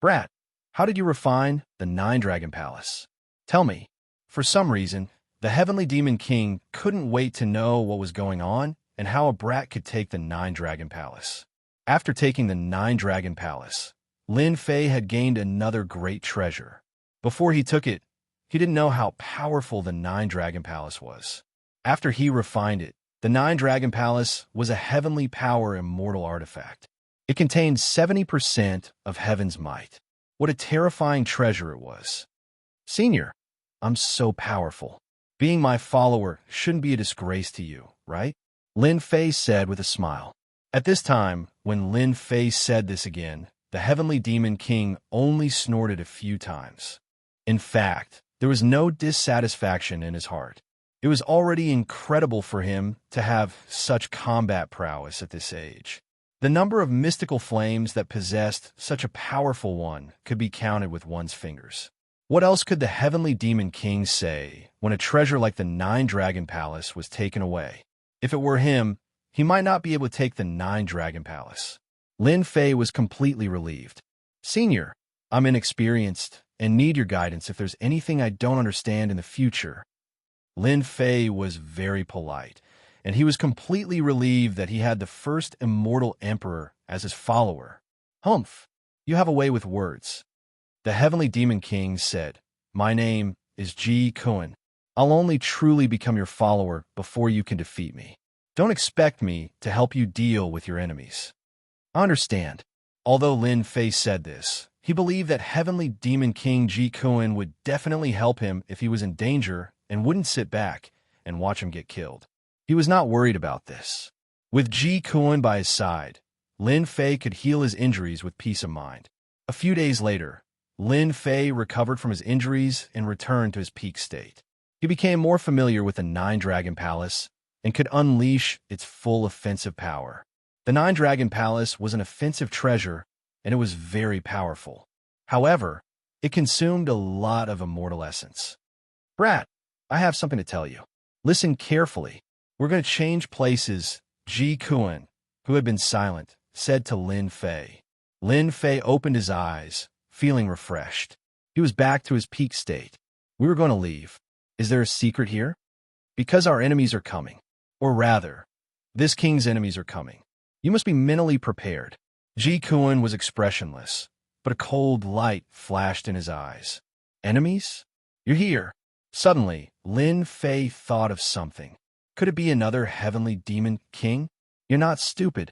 Brat, how did you refine the Nine-Dragon Palace? Tell me. For some reason, the Heavenly Demon King couldn't wait to know what was going on and how a brat could take the Nine-Dragon Palace. After taking the Nine-Dragon Palace, Lin Fei had gained another great treasure. Before he took it, he didn't know how powerful the Nine-Dragon Palace was. After he refined it, the Nine-Dragon Palace was a heavenly power immortal artifact. It contained 70% of heaven's might. What a terrifying treasure it was. Senior, I'm so powerful. Being my follower shouldn't be a disgrace to you, right? Lin Fei said with a smile. At this time, when Lin Fei said this again, the Heavenly Demon King only snorted a few times. In fact, there was no dissatisfaction in his heart. It was already incredible for him to have such combat prowess at this age. The number of mystical flames that possessed such a powerful one could be counted with one's fingers. What else could the Heavenly Demon King say when a treasure like the Nine-Dragon Palace was taken away? If it were him, he might not be able to take the Nine-Dragon Palace. Lin Fei was completely relieved. Senior, I'm inexperienced and need your guidance if there's anything I don't understand in the future. Lin Fei was very polite, and he was completely relieved that he had the first immortal emperor as his follower. Humph, you have a way with words. The Heavenly Demon King said, My name is Ji Kuan. I'll only truly become your follower before you can defeat me. Don't expect me to help you deal with your enemies. I understand. Although Lin Fei said this, he believed that Heavenly Demon King Ji Kuan would definitely help him if he was in danger and wouldn't sit back and watch him get killed. He was not worried about this. With Ji Kuan by his side, Lin Fei could heal his injuries with peace of mind. A few days later, Lin Fei recovered from his injuries and returned to his peak state. He became more familiar with the Nine-Dragon Palace and could unleash its full offensive power. The Nine-Dragon Palace was an offensive treasure, and it was very powerful. However, it consumed a lot of immortal essence. Brat, I have something to tell you. Listen carefully. We're going to change places, Ji Kuan, who had been silent, said to Lin Fei. Lin Fei opened his eyes, feeling refreshed. He was back to his peak state. We were going to leave. Is there a secret here? Because our enemies are coming. Or rather, this king's enemies are coming. You must be mentally prepared. Ji Kuan was expressionless, but a cold light flashed in his eyes. Enemies? You're here. Suddenly, Lin Fei thought of something. Could it be another heavenly demon king? You're not stupid.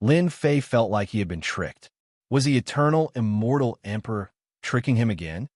Lin Fei felt like he had been tricked. Was the eternal, immortal emperor tricking him again?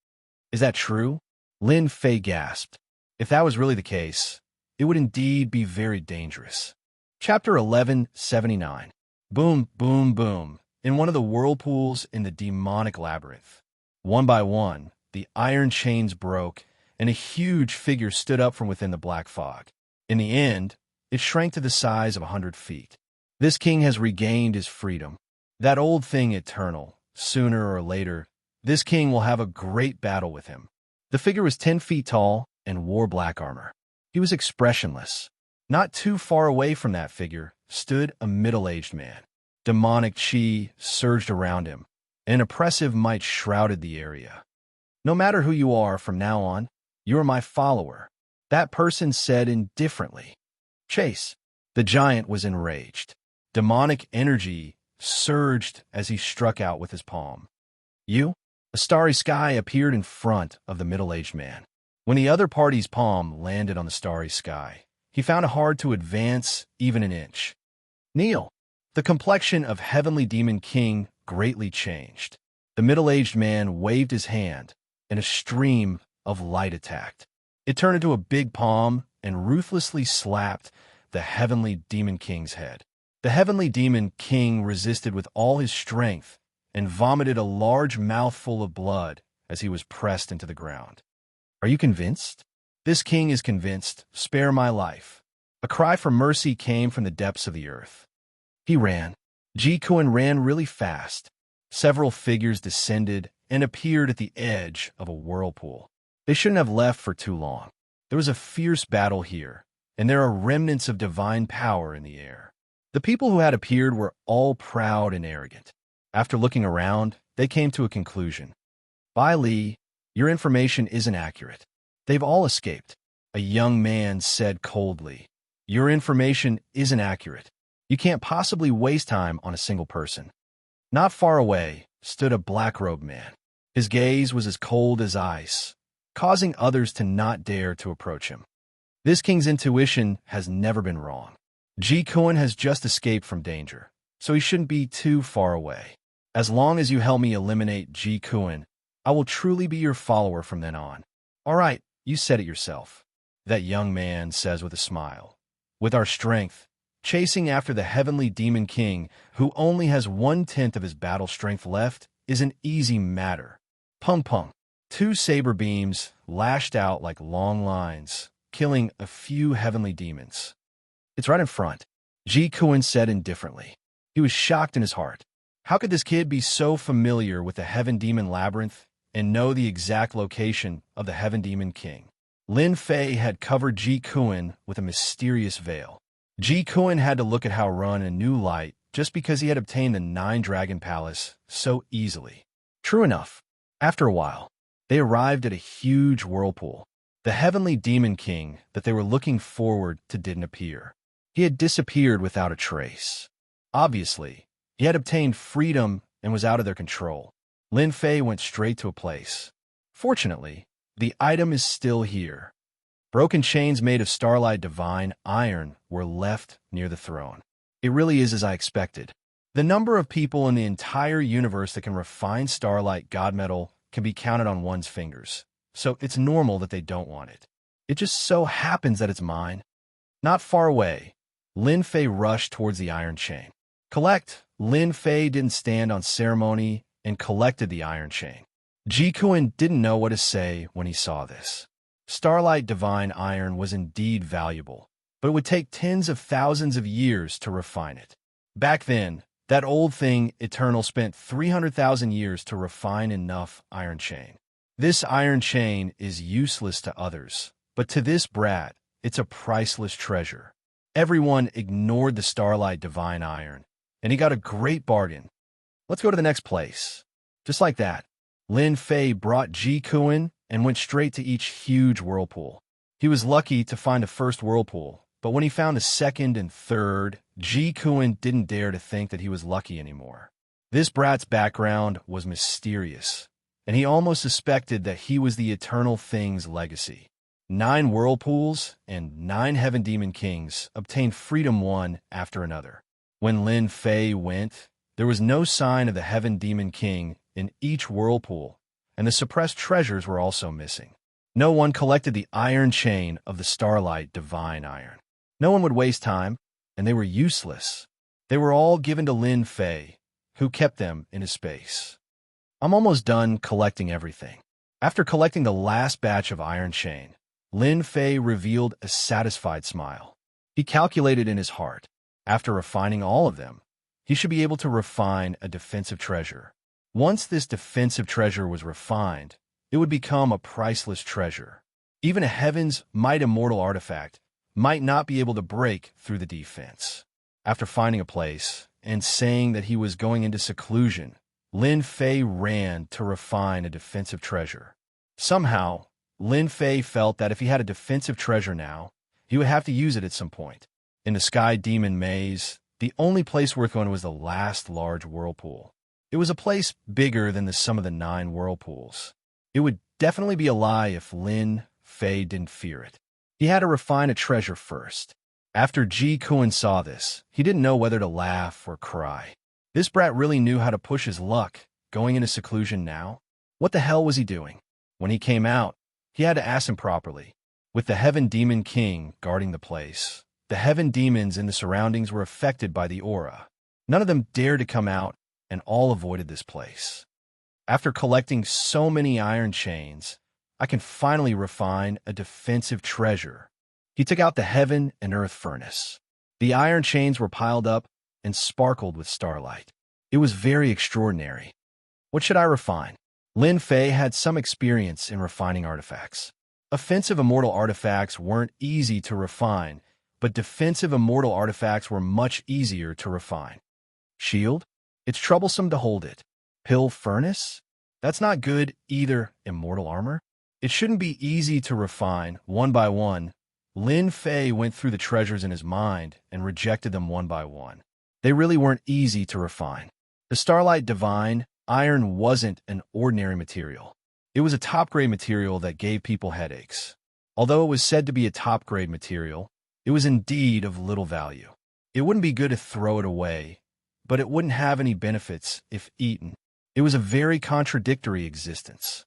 Is that true? Lin Fei gasped. If that was really the case, it would indeed be very dangerous. Chapter 1179. Boom, boom, boom. In one of the whirlpools in the demonic labyrinth. One by one, the iron chains broke, and a huge figure stood up from within the black fog. In the end, it shrank to the size of 100 feet. This king has regained his freedom. That old thing eternal. Sooner or later, this king will have a great battle with him. The figure was 10 feet tall and wore black armor. He was expressionless. Not too far away from that figure stood a middle-aged man. Demonic chi surged around him. An oppressive might shrouded the area. No matter who you are from now on, you are my follower. That person said indifferently. Chase. The giant was enraged. Demonic energy surged as he struck out with his palm. You? A starry sky appeared in front of the middle-aged man. When the other party's palm landed on the starry sky, he found it hard to advance even an inch. Kneel. The complexion of Heavenly Demon King greatly changed. The middle-aged man waved his hand, and a stream of light attacked. It turned into a big palm and ruthlessly slapped the Heavenly Demon King's head. The Heavenly Demon King resisted with all his strength and vomited a large mouthful of blood as he was pressed into the ground. Are you convinced? This king is convinced. Spare my life. A cry for mercy came from the depths of the earth. He ran. Ji Kuan ran really fast. Several figures descended and appeared at the edge of a whirlpool. They shouldn't have left for too long. There was a fierce battle here, and there are remnants of divine power in the air. The people who had appeared were all proud and arrogant. After looking around, they came to a conclusion. Bai Li, your information isn't accurate. They've all escaped. A young man said coldly. Your information isn't accurate. You can't possibly waste time on a single person. Not far away stood a black-robed man. His gaze was as cold as ice, causing others to not dare to approach him. This king's intuition has never been wrong. Ji Kuan has just escaped from danger, so he shouldn't be too far away. As long as you help me eliminate Ji Kuan, I will truly be your follower from then on. All right, you said it yourself. That young man says with a smile. With our strength, chasing after the Heavenly Demon King, who only has 1/10 of his battle strength left, is an easy matter. Pung pung. 2 saber beams lashed out like long lines, killing a few heavenly demons. It's right in front, Ji Kuan said indifferently. He was shocked in his heart. How could this kid be so familiar with the Heaven Demon Labyrinth and know the exact location of the Heaven Demon King? Lin Fei had covered Ji Kuan with a mysterious veil. Ji Kuan had to look at how run a new light just because he had obtained the Nine-Dragon Palace so easily. True enough, after a while, they arrived at a huge whirlpool. The Heavenly Demon King that they were looking forward to didn't appear. He had disappeared without a trace. Obviously, he had obtained freedom and was out of their control. Lin Fei went straight to a place. Fortunately, the item is still here. Broken chains made of starlight divine iron were left near the throne. It really is as I expected. The number of people in the entire universe that can refine starlight god metal can be counted on one's fingers, so it's normal that they don't want it. It just so happens that it's mine. Not far away, Lin Fei rushed towards the iron chain. Collect! Lin Fei didn't stand on ceremony and collected the iron chain. Ji Kuan didn't know what to say when he saw this. Starlight divine iron was indeed valuable, but it would take tens of thousands of years to refine it. Back then, that old thing, Eternal, spent 300,000 years to refine enough iron chain. This iron chain is useless to others, but to this brat, it's a priceless treasure. Everyone ignored the Starlight Divine Iron, and he got a great bargain. Let's go to the next place. Just like that, Lin Fei brought Ji Kuan and went straight to each huge whirlpool. He was lucky to find a first whirlpool, but when he found a second and third, Ji Kuan didn't dare to think that he was lucky anymore. This brat's background was mysterious, and he almost suspected that he was the Eternal Thing's legacy. 9 whirlpools and 9 Heaven Demon Kings obtained freedom one after another. When Lin Fei went, there was no sign of the Heaven Demon King in each whirlpool, and the suppressed treasures were also missing. No one collected the iron chain of the Starlight Divine Iron. No one would waste time, and they were useless. They were all given to Lin Fei, who kept them in his space. I'm almost done collecting everything. After collecting the last batch of iron chain, Lin Fei revealed a satisfied smile. He calculated in his heart, after refining all of them, he should be able to refine a defensive treasure. Once this defensive treasure was refined, it would become a priceless treasure. Even a Heaven's Might Immortal artifact might not be able to break through the defense. After finding a place and saying that he was going into seclusion, Lin Fei ran to refine a defensive treasure. Somehow, Lin Fei felt that if he had a defensive treasure now, he would have to use it at some point. In the Sky Demon Maze, the only place worth going was the last large whirlpool. It was a place bigger than the sum of the 9 whirlpools. It would definitely be a lie if Lin Fei didn't fear it. He had to refine a treasure first. After Ji Kuan saw this, he didn't know whether to laugh or cry. This brat really knew how to push his luck, going into seclusion now. What the hell was he doing? When he came out, he had to ask him properly. With the Heaven Demon King guarding the place, the Heaven Demons in the surroundings were affected by the aura. None of them dared to come out, and all avoided this place. After collecting so many iron chains, I can finally refine a defensive treasure. He took out the Heaven and Earth Furnace. The iron chains were piled up and sparkled with starlight. It was very extraordinary. What should I refine? Lin Fei had some experience in refining artifacts. Offensive immortal artifacts weren't easy to refine, but defensive immortal artifacts were much easier to refine. Shield? It's troublesome to hold it. Pill Furnace? That's not good either. Immortal Armor? It shouldn't be easy to refine. One by one, Lin Fei went through the treasures in his mind and rejected them one by one. They really weren't easy to refine. The Starlight Divine Iron wasn't an ordinary material. It was a top-grade material that gave people headaches. Although it was said to be a top-grade material, it was indeed of little value. It wouldn't be good to throw it away, but it wouldn't have any benefits if eaten. It was a very contradictory existence.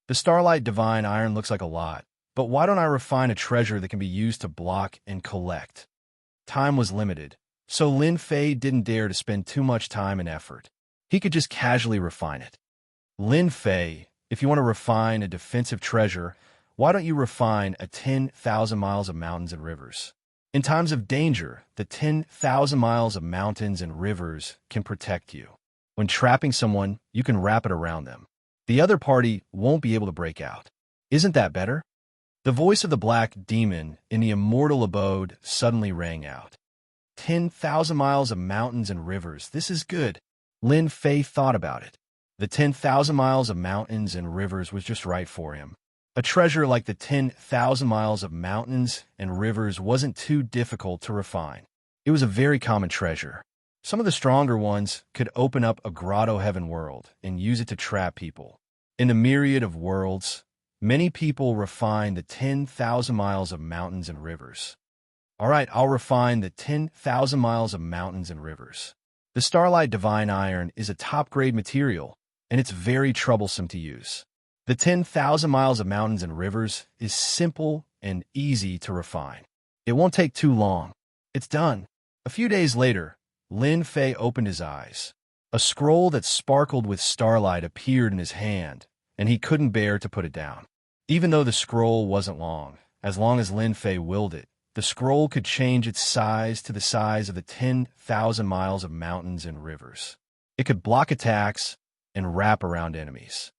The Starlight Divine Iron looks like a lot, but why don't I refine a treasure that can be used to block and collect? Time was limited, so Lin Fei didn't dare to spend too much time and effort. He could just casually refine it. Lin Fei, if you want to refine a defensive treasure, why don't you refine a 10,000 miles of mountains and rivers? In times of danger, the 10,000 miles of mountains and rivers can protect you. When trapping someone, you can wrap it around them. The other party won't be able to break out. Isn't that better? The voice of the black demon in the immortal abode suddenly rang out. 10,000 miles of mountains and rivers, this is good. Lin Fei thought about it. The 10,000 miles of mountains and rivers was just right for him. A treasure like the 10,000 miles of mountains and rivers wasn't too difficult to refine. It was a very common treasure. Some of the stronger ones could open up a grotto heaven world and use it to trap people. In the myriad of worlds, many people refine the 10,000 miles of mountains and rivers. All right, I'll refine the 10,000 miles of mountains and rivers. The Starlight Divine Iron is a top-grade material, and it's very troublesome to use. The 10,000 miles of mountains and rivers is simple and easy to refine. It won't take too long. It's done. A few days later, Lin Fei opened his eyes. A scroll that sparkled with starlight appeared in his hand, and he couldn't bear to put it down. Even though the scroll wasn't long as Lin Fei willed it, The scroll could change its size to the size of the 10,000 miles of mountains and rivers. It could block attacks and wrap around enemies.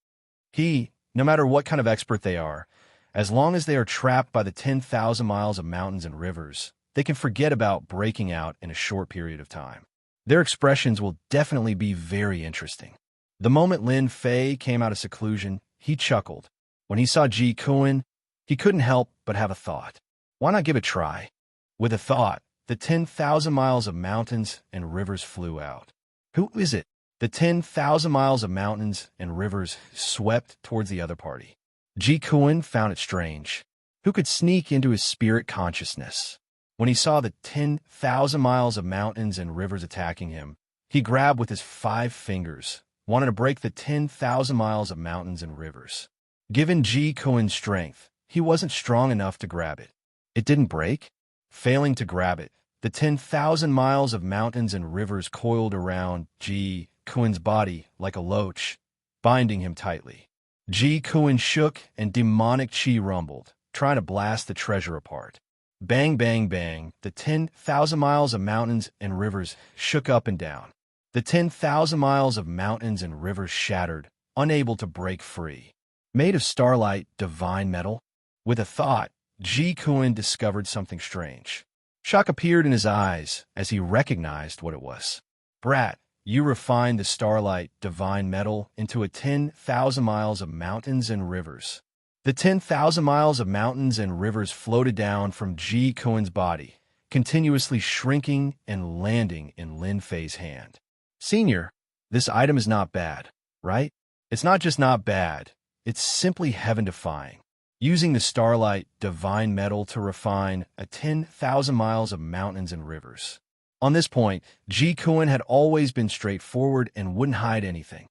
No matter what kind of expert they are, as long as they are trapped by the 10,000 miles of mountains and rivers, they can forget about breaking out in a short period of time. Their expressions will definitely be very interesting. The moment Lin Fei came out of seclusion, he chuckled. When he saw Ji Kuan, he couldn't help but have a thought. Why not give it a try? With a thought, the 10,000 miles of mountains and rivers flew out. Who is it? The 10,000 miles of mountains and rivers swept towards the other party. Ji Kuan found it strange. Who could sneak into his spirit consciousness? When he saw the 10,000 miles of mountains and rivers attacking him, he grabbed with his 5 fingers, wanted to break the 10,000 miles of mountains and rivers. Given Ji Kuan's strength, he wasn't strong enough to grab it. It didn't break. Failing to grab it, the 10,000 miles of mountains and rivers coiled around Ji Kuan's body like a loach, binding him tightly. Ji Kuan shook and demonic chi rumbled, trying to blast the treasure apart. Bang, bang, bang, the 10,000 miles of mountains and rivers shook up and down. The 10,000 miles of mountains and rivers shattered, unable to break free. Made of starlight, divine metal? With a thought, Ji Kuan discovered something strange. Shock appeared in his eyes as he recognized what it was. Brat, you refined the starlight, divine metal into a 10,000 miles of mountains and rivers. The 10,000 miles of mountains and rivers floated down from Ji Kuan's body, continuously shrinking and landing in Lin Fei's hand. Senior, this item is not bad, right? It's not just not bad, it's simply heaven-defying. Using the starlight, divine metal to refine a 10,000 miles of mountains and rivers. On this point, Ji Kuan had always been straightforward and wouldn't hide anything.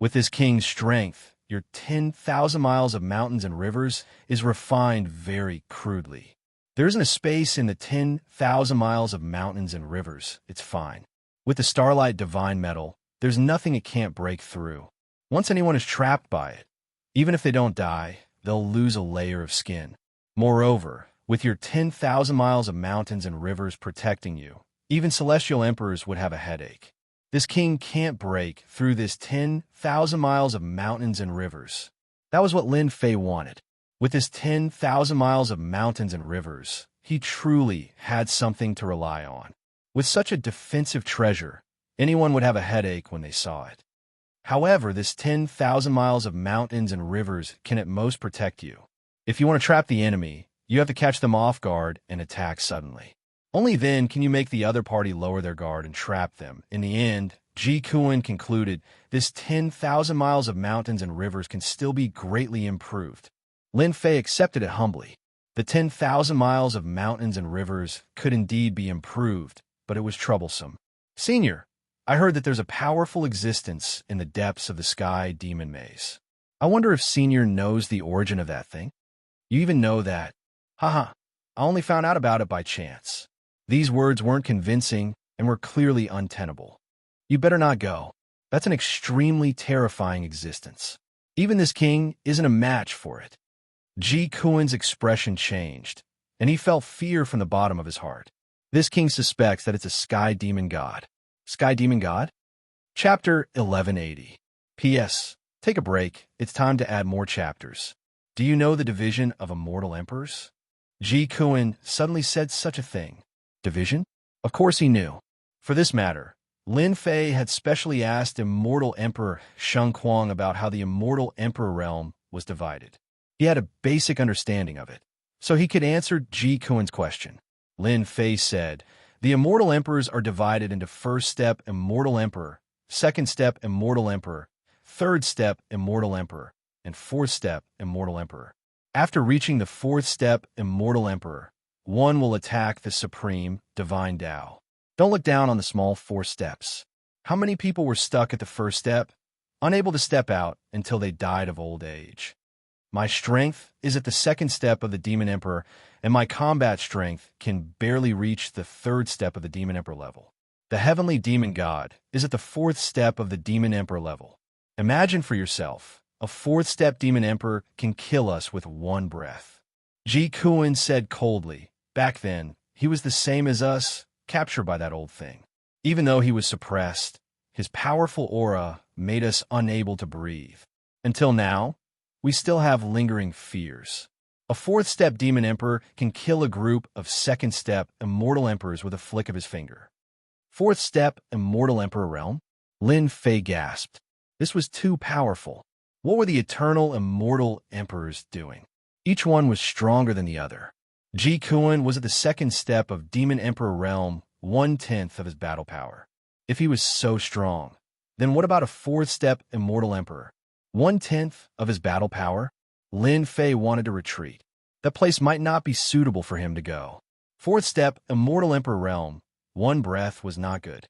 With his king's strength, your 10,000 miles of mountains and rivers is refined very crudely. There isn't a space in the 10,000 miles of mountains and rivers, it's fine. With the starlight divine metal, there's nothing it can't break through. Once anyone is trapped by it, even if they don't die, they'll lose a layer of skin. Moreover, with your 10,000 miles of mountains and rivers protecting you, even celestial emperors would have a headache. This king can't break through this 10,000 miles of mountains and rivers. That was what Lin Fei wanted. With his 10,000 miles of mountains and rivers, he truly had something to rely on. With such a defensive treasure, anyone would have a headache when they saw it. However, this 10,000 miles of mountains and rivers can at most protect you. If you want to trap the enemy, you have to catch them off guard and attack suddenly. Only then can you make the other party lower their guard and trap them. In the end, Ji Kuan concluded this 10,000 miles of mountains and rivers can still be greatly improved. Lin Fei accepted it humbly. The 10,000 miles of mountains and rivers could indeed be improved, but it was troublesome. Senior, I heard that there's a powerful existence in the depths of the sky demon maze. I wonder if Senior knows the origin of that thing? You even know that? Haha, I only found out about it by chance. These words weren't convincing and were clearly untenable. You better not go. That's an extremely terrifying existence. Even this king isn't a match for it. Ji Kuan's expression changed, and he felt fear from the bottom of his heart. This king suspects that it's a sky demon god. Sky Demon God? Chapter 1180. P.S. Take a break. It's time to add more chapters. Do you know the division of immortal emperors? Ji Kuan suddenly said such a thing. Division? Of course he knew. For this matter, Lin Fei had specially asked Immortal Emperor Xianxia about how the Immortal Emperor realm was divided. He had a basic understanding of it, so he could answer Ji Kuan's question. Lin Fei said, the Immortal Emperors are divided into first step Immortal Emperor, second step Immortal Emperor, third step Immortal Emperor, and fourth step Immortal Emperor. After reaching the fourth step Immortal Emperor, one will attack the Supreme Divine Tao. Don't look down on the small 4 steps. How many people were stuck at the first step, unable to step out until they died of old age? My strength is at the second step of the Demon Emperor, and my combat strength can barely reach the third step of the Demon Emperor level. The Heavenly Demon God is at the fourth step of the Demon Emperor level. Imagine for yourself, a fourth step Demon Emperor can kill us with one breath. Ji Kuan said coldly, Back then, he was the same as us, captured by that old thing. Even though he was suppressed, his powerful aura made us unable to breathe. Until now, we still have lingering fears. A fourth-step demon emperor can kill a group of second-step immortal emperors with a flick of his finger. Fourth-step immortal emperor realm? Lin Fei gasped. This was too powerful. What were the eternal immortal emperors doing? Each one was stronger than the other. Ji Kuan was at the second step of demon emperor realm, 1/10 of his battle power. If he was so strong, then what about a fourth-step immortal emperor? 1/10 of his battle power? Lin Fei wanted to retreat. That place might not be suitable for him to go. Fourth step, immortal emperor realm. One breath was not good.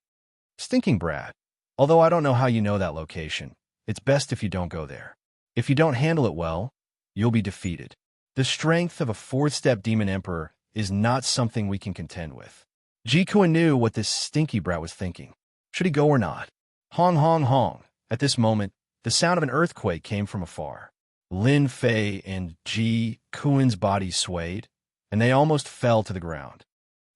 Stinking brat. Although I don't know how you know that location, it's best if you don't go there. If you don't handle it well, you'll be defeated. The strength of a fourth-step demon emperor is not something we can contend with. Ji Kuan knew what this stinky brat was thinking. Should he go or not? Hong, hong, hong. At this moment, the sound of an earthquake came from afar. Lin Fei and Ji Kuan's bodies swayed, and they almost fell to the ground.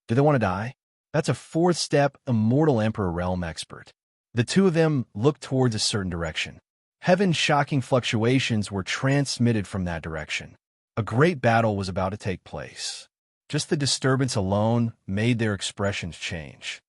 Do they want to die? That's a fourth-step immortal emperor realm expert. The two of them looked towards a certain direction. Heaven's shocking fluctuations were transmitted from that direction. A great battle was about to take place. Just the disturbance alone made their expressions change.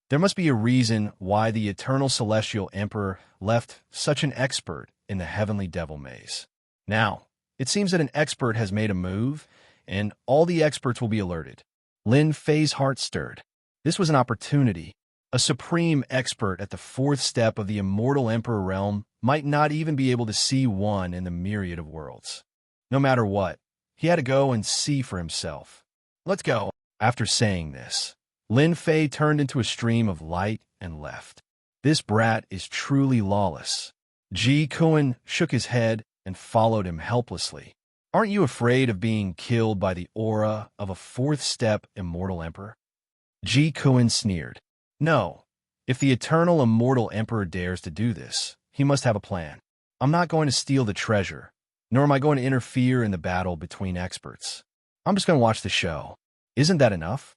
There must be a reason why the eternal celestial emperor left such an expert in the heavenly devil maze. Now, it seems that an expert has made a move, and all the experts will be alerted. Lin Fei's heart stirred. This was an opportunity. A supreme expert at the fourth step of the immortal emperor realm might not even be able to see one in the myriad of worlds. No matter what, he had to go and see for himself. Let's go. After saying this, Lin Fei turned into a stream of light and left. This brat is truly lawless. Ji Kuan shook his head and followed him helplessly. Aren't you afraid of being killed by the aura of a fourth-step immortal emperor? Ji Kuan sneered. No. If the eternal immortal emperor dares to do this, he must have a plan. I'm not going to steal the treasure, nor am I going to interfere in the battle between experts. I'm just going to watch the show. Isn't that enough?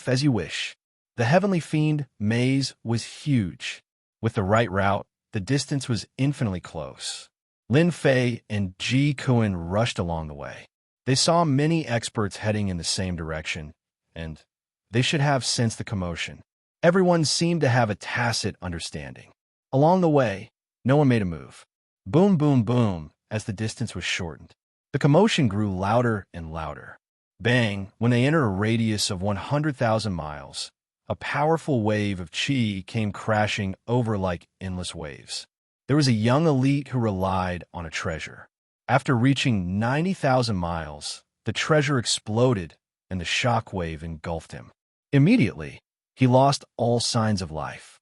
As you wish. The heavenly fiend maze was huge. With the right route, the distance was infinitely close. Lin Fei and Ji Kuan rushed along the way. They saw many experts heading in the same direction, and they should have sensed the commotion. Everyone seemed to have a tacit understanding. Along the way, no one made a move. Boom, boom, boom, as the distance was shortened. The commotion grew louder and louder. Bang, when they entered a radius of 100,000 miles, a powerful wave of chi came crashing over like endless waves. There was a young elite who relied on a treasure. After reaching 90,000 miles, the treasure exploded and the shock wave engulfed him. Immediately, he lost all signs of life.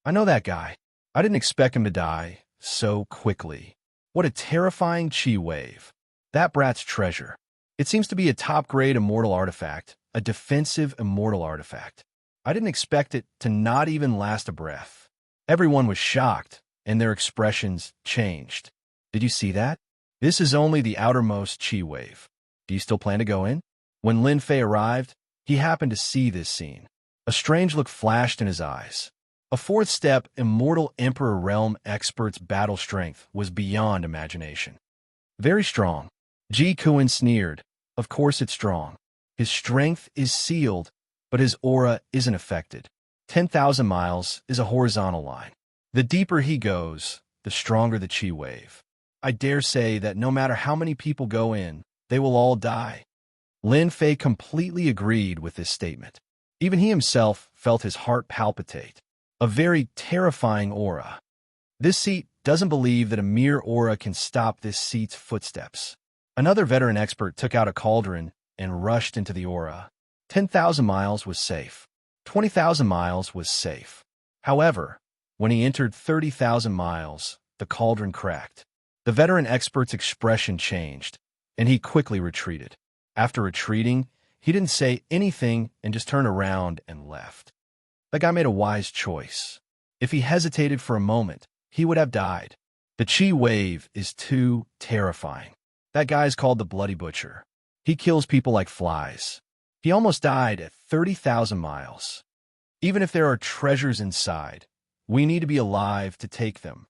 I know that guy. I didn't expect him to die so quickly. What a terrifying chi wave. That brat's treasure. It seems to be a top-grade immortal artifact, a defensive immortal artifact. I didn't expect it to not even last a breath. Everyone was shocked, and their expressions changed. Did you see that? This is only the outermost chi wave. Do you still plan to go in? When Lin Fei arrived, he happened to see this scene. A strange look flashed in his eyes. A fourth step, immortal emperor realm expert's battle strength was beyond imagination. Very strong. Ji Kuan sneered. Of course it's strong. His strength is sealed, but his aura isn't affected. 10,000 miles is a horizontal line. The deeper he goes, the stronger the chi wave. I dare say that no matter how many people go in, they will all die. Lin Fei completely agreed with this statement. Even he himself felt his heart palpitate. A very terrifying aura. This seat doesn't believe that a mere aura can stop this seat's footsteps. Another veteran expert took out a cauldron and rushed into the aura. 10,000 miles was safe. 20,000 miles was safe. However, when he entered 30,000 miles, the cauldron cracked. The veteran expert's expression changed, and he quickly retreated. After retreating, he didn't say anything and just turned around and left. That guy made a wise choice. If he hesitated for a moment, he would have died. The chi wave is too terrifying. That guy's called the Bloody Butcher. He kills people like flies. He almost died at 30,000 miles. Even if there are treasures inside, we need to be alive to take them.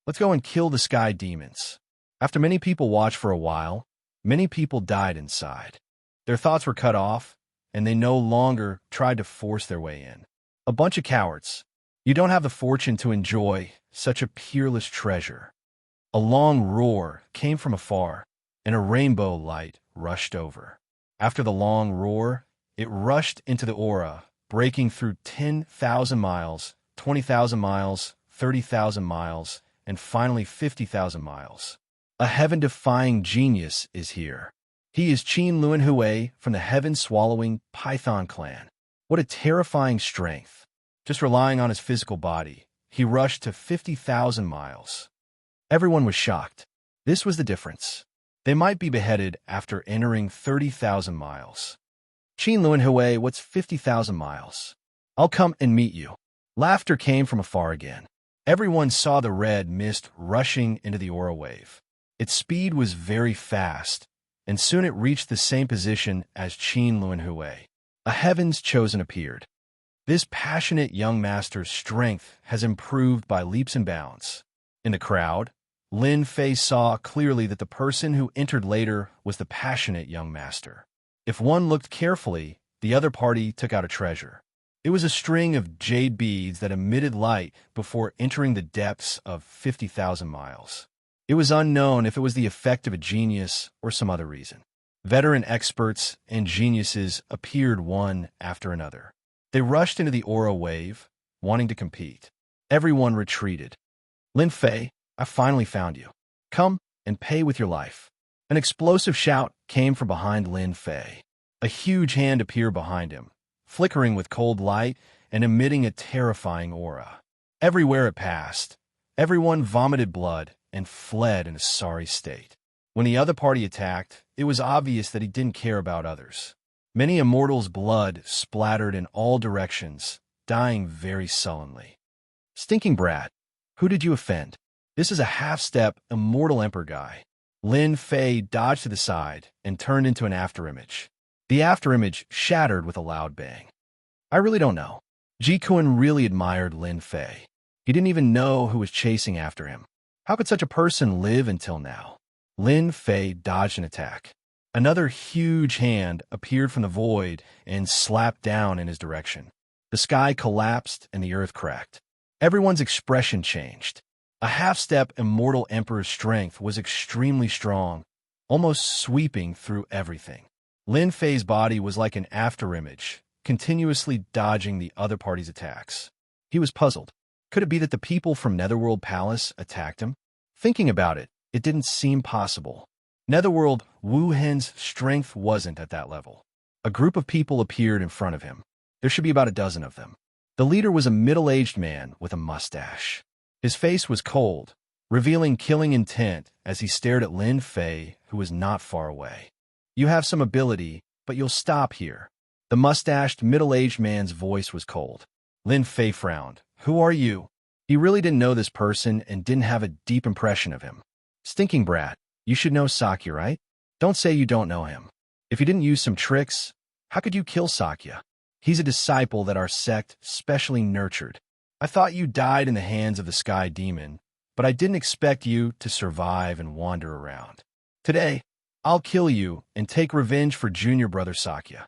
Let's go and kill the sky demons. After many people watched for a while, many people died inside. Their thoughts were cut off, and they no longer tried to force their way in. A bunch of cowards. You don't have the fortune to enjoy such a peerless treasure. A long roar came from afar, and a rainbow light rushed over. After the long roar, it rushed into the aura, breaking through 10,000 miles, 20,000 miles, 30,000 miles, and finally 50,000 miles. A heaven-defying genius is here. He is Qin Luanhui from the heaven-swallowing Python clan. What a terrifying strength. Just relying on his physical body, he rushed to 50,000 miles. Everyone was shocked. This was the difference. They might be beheaded after entering 30,000 miles. Qin Luanhui, what's 50,000 miles? I'll come and meet you. Laughter came from afar again. Everyone saw the red mist rushing into the aura wave. Its speed was very fast, and soon it reached the same position as Qin Luanhui. A heaven's chosen appeared. This passionate young master's strength has improved by leaps and bounds. In the crowd, Lin Fei saw clearly that the person who entered later was the passionate young master. If one looked carefully, the other party took out a treasure. It was a string of jade beads that emitted light before entering the depths of 50,000 miles. It was unknown if it was the effect of a genius or some other reason. Veteran experts and geniuses appeared one after another. They rushed into the aura wave, wanting to compete. Everyone retreated. Lin Fei, I finally found you. Come and pay with your life. An explosive shout came from behind Lin Fei. A huge hand appeared behind him, flickering with cold light and emitting a terrifying aura. Everywhere it passed, everyone vomited blood and fled in a sorry state. When the other party attacked, it was obvious that he didn't care about others. Many immortals' blood splattered in all directions, dying very sullenly. Stinking brat, who did you offend? This is a half-step immortal emperor guy. Lin Fei dodged to the side and turned into an afterimage. The afterimage shattered with a loud bang. I really don't know. Ji Kun really admired Lin Fei. He didn't even know who was chasing after him. How could such a person live until now? Lin Fei dodged an attack. Another huge hand appeared from the void and slapped down in his direction. The sky collapsed and the earth cracked. Everyone's expression changed. A half-step immortal emperor's strength was extremely strong, almost sweeping through everything. Lin Fei's body was like an afterimage, continuously dodging the other party's attacks. He was puzzled. Could it be that the people from Netherworld Palace attacked him? Thinking about it, it didn't seem possible. Netherworld Wu Hen's strength wasn't at that level. A group of people appeared in front of him. There should be about a dozen of them. The leader was a middle-aged man with a mustache. His face was cold, revealing killing intent as he stared at Lin Fei, who was not far away. You have some ability, but you'll stop here. The mustached, middle-aged man's voice was cold. Lin Fei frowned. Who are you? He really didn't know this person and didn't have a deep impression of him. Stinking brat, you should know Xianxia, right? Don't say you don't know him. If you didn't use some tricks, how could you kill Xianxia? He's a disciple that our sect specially nurtured. I thought you died in the hands of the sky demon, but I didn't expect you to survive and wander around. Today, I'll kill you and take revenge for junior brother Xianxia.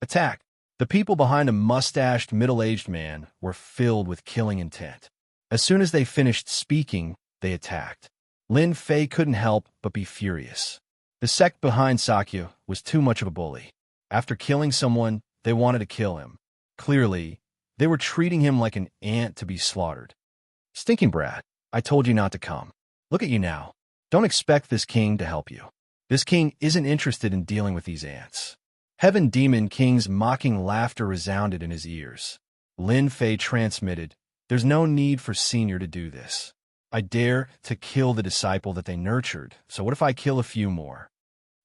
Attack! The people behind a mustached, middle-aged man were filled with killing intent. As soon as they finished speaking, they attacked. Lin Fei couldn't help but be furious. The sect behind Xianxia was too much of a bully. After killing someone, they wanted to kill him. Clearly, they were treating him like an ant to be slaughtered. Stinking brat, I told you not to come. Look at you now. Don't expect this king to help you. This king isn't interested in dealing with these ants. Heaven Demon King's mocking laughter resounded in his ears. Lin Fei transmitted, there's no need for Senior to do this. I dare to kill the disciple that they nurtured, so what if I kill a few more?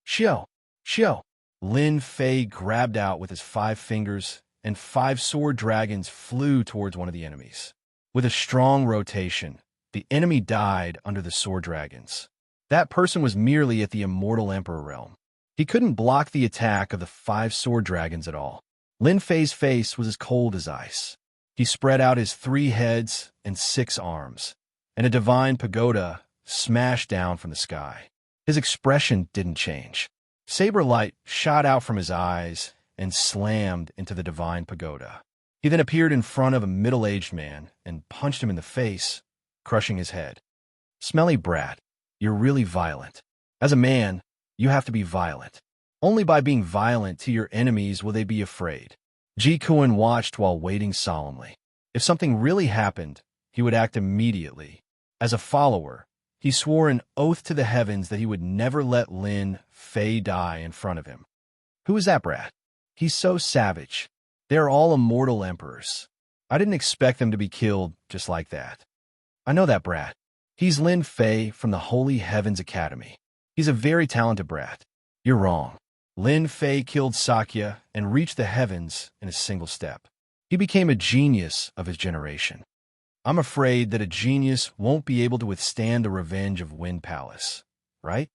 Xiao! Xiao! Lin Fei grabbed out with his 5 fingers, and 5 sword dragons flew towards one of the enemies. With a strong rotation, the enemy died under the sword dragons. That person was merely at the Immortal Emperor realm. He couldn't block the attack of the 5 sword dragons at all. Lin Fei's face was as cold as ice. He spread out his 3 heads and 6 arms, and a divine pagoda smashed down from the sky. His expression didn't change. Saber light shot out from his eyes and slammed into the divine pagoda. He then appeared in front of a middle-aged man and punched him in the face, crushing his head. Smelly brat, you're really violent. As a man, you have to be violent. Only by being violent to your enemies will they be afraid. Ji Kuan watched while waiting solemnly. If something really happened, he would act immediately. As a follower, he swore an oath to the heavens that he would never let Lin Fei die in front of him. Who is that brat? He's so savage. They are all immortal emperors. I didn't expect them to be killed just like that. I know that brat. He's Lin Fei from the Holy Heavens Academy. He's a very talented brat. You're wrong. Lin Fei killed Xianxia and reached the heavens in a single step. He became a genius of his generation. I'm afraid that a genius won't be able to withstand the revenge of Wind Palace, right?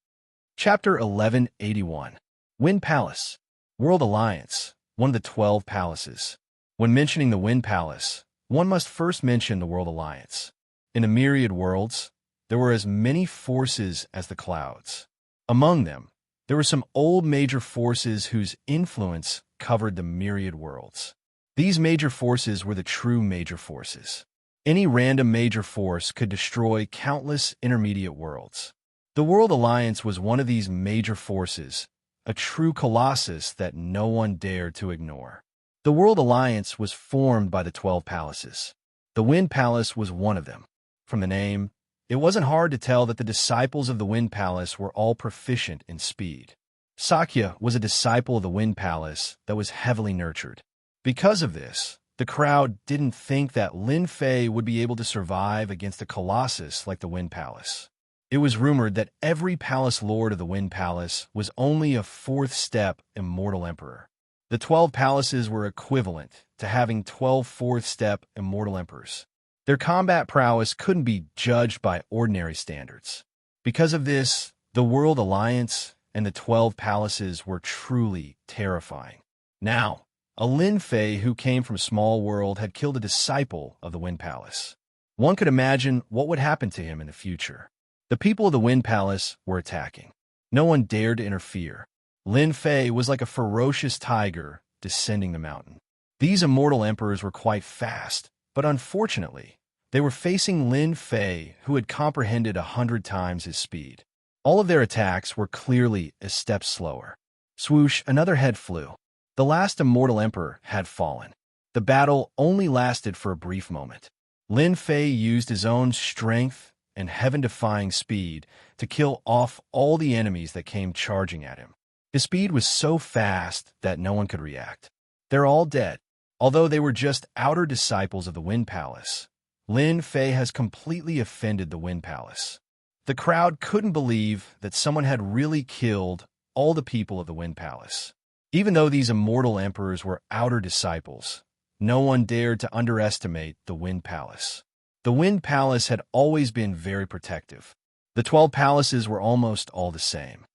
Chapter 1181. Wind Palace. World Alliance, one of the 12 palaces. When mentioning the Wind Palace, one must first mention the World Alliance. In the myriad worlds, there were as many forces as the clouds. Among them, there were some old major forces whose influence covered the myriad worlds. These major forces were the true major forces. Any random major force could destroy countless intermediate worlds. The World Alliance was one of these major forces, a true colossus that no one dared to ignore. The World Alliance was formed by the 12 palaces. The Wind Palace was one of them. From the name, it wasn't hard to tell that the disciples of the Wind Palace were all proficient in speed. Xianxia was a disciple of the Wind Palace that was heavily nurtured. Because of this, the crowd didn't think that Lin Fei would be able to survive against a colossus like the Wind Palace. It was rumored that every palace lord of the Wind Palace was only a 4th step immortal emperor. The 12 palaces were equivalent to having 12 4th step immortal emperors. Their combat prowess couldn't be judged by ordinary standards. Because of this, the World Alliance and the 12 palaces were truly terrifying. Now, a Lin Fei who came from a small world had killed a disciple of the Wind Palace. One could imagine what would happen to him in the future. The people of the Wind Palace were attacking. No one dared to interfere. Lin Fei was like a ferocious tiger descending the mountain. These immortal emperors were quite fast, but unfortunately, they were facing Lin Fei, who had comprehended 100 times his speed. All of their attacks were clearly a step slower. Swoosh, another head flew. The last immortal emperor had fallen. The battle only lasted for a brief moment. Lin Fei used his own strength and heaven-defying speed to kill off all the enemies that came charging at him. His speed was so fast that no one could react. They're all dead. Although they were just outer disciples of the Wind Palace, Lin Fei has completely offended the Wind Palace. The crowd couldn't believe that someone had really killed all the people of the Wind Palace. Even though these immortal emperors were outer disciples, no one dared to underestimate the Wind Palace. The Wind Palace had always been very protective. The 12 palaces were almost all the same.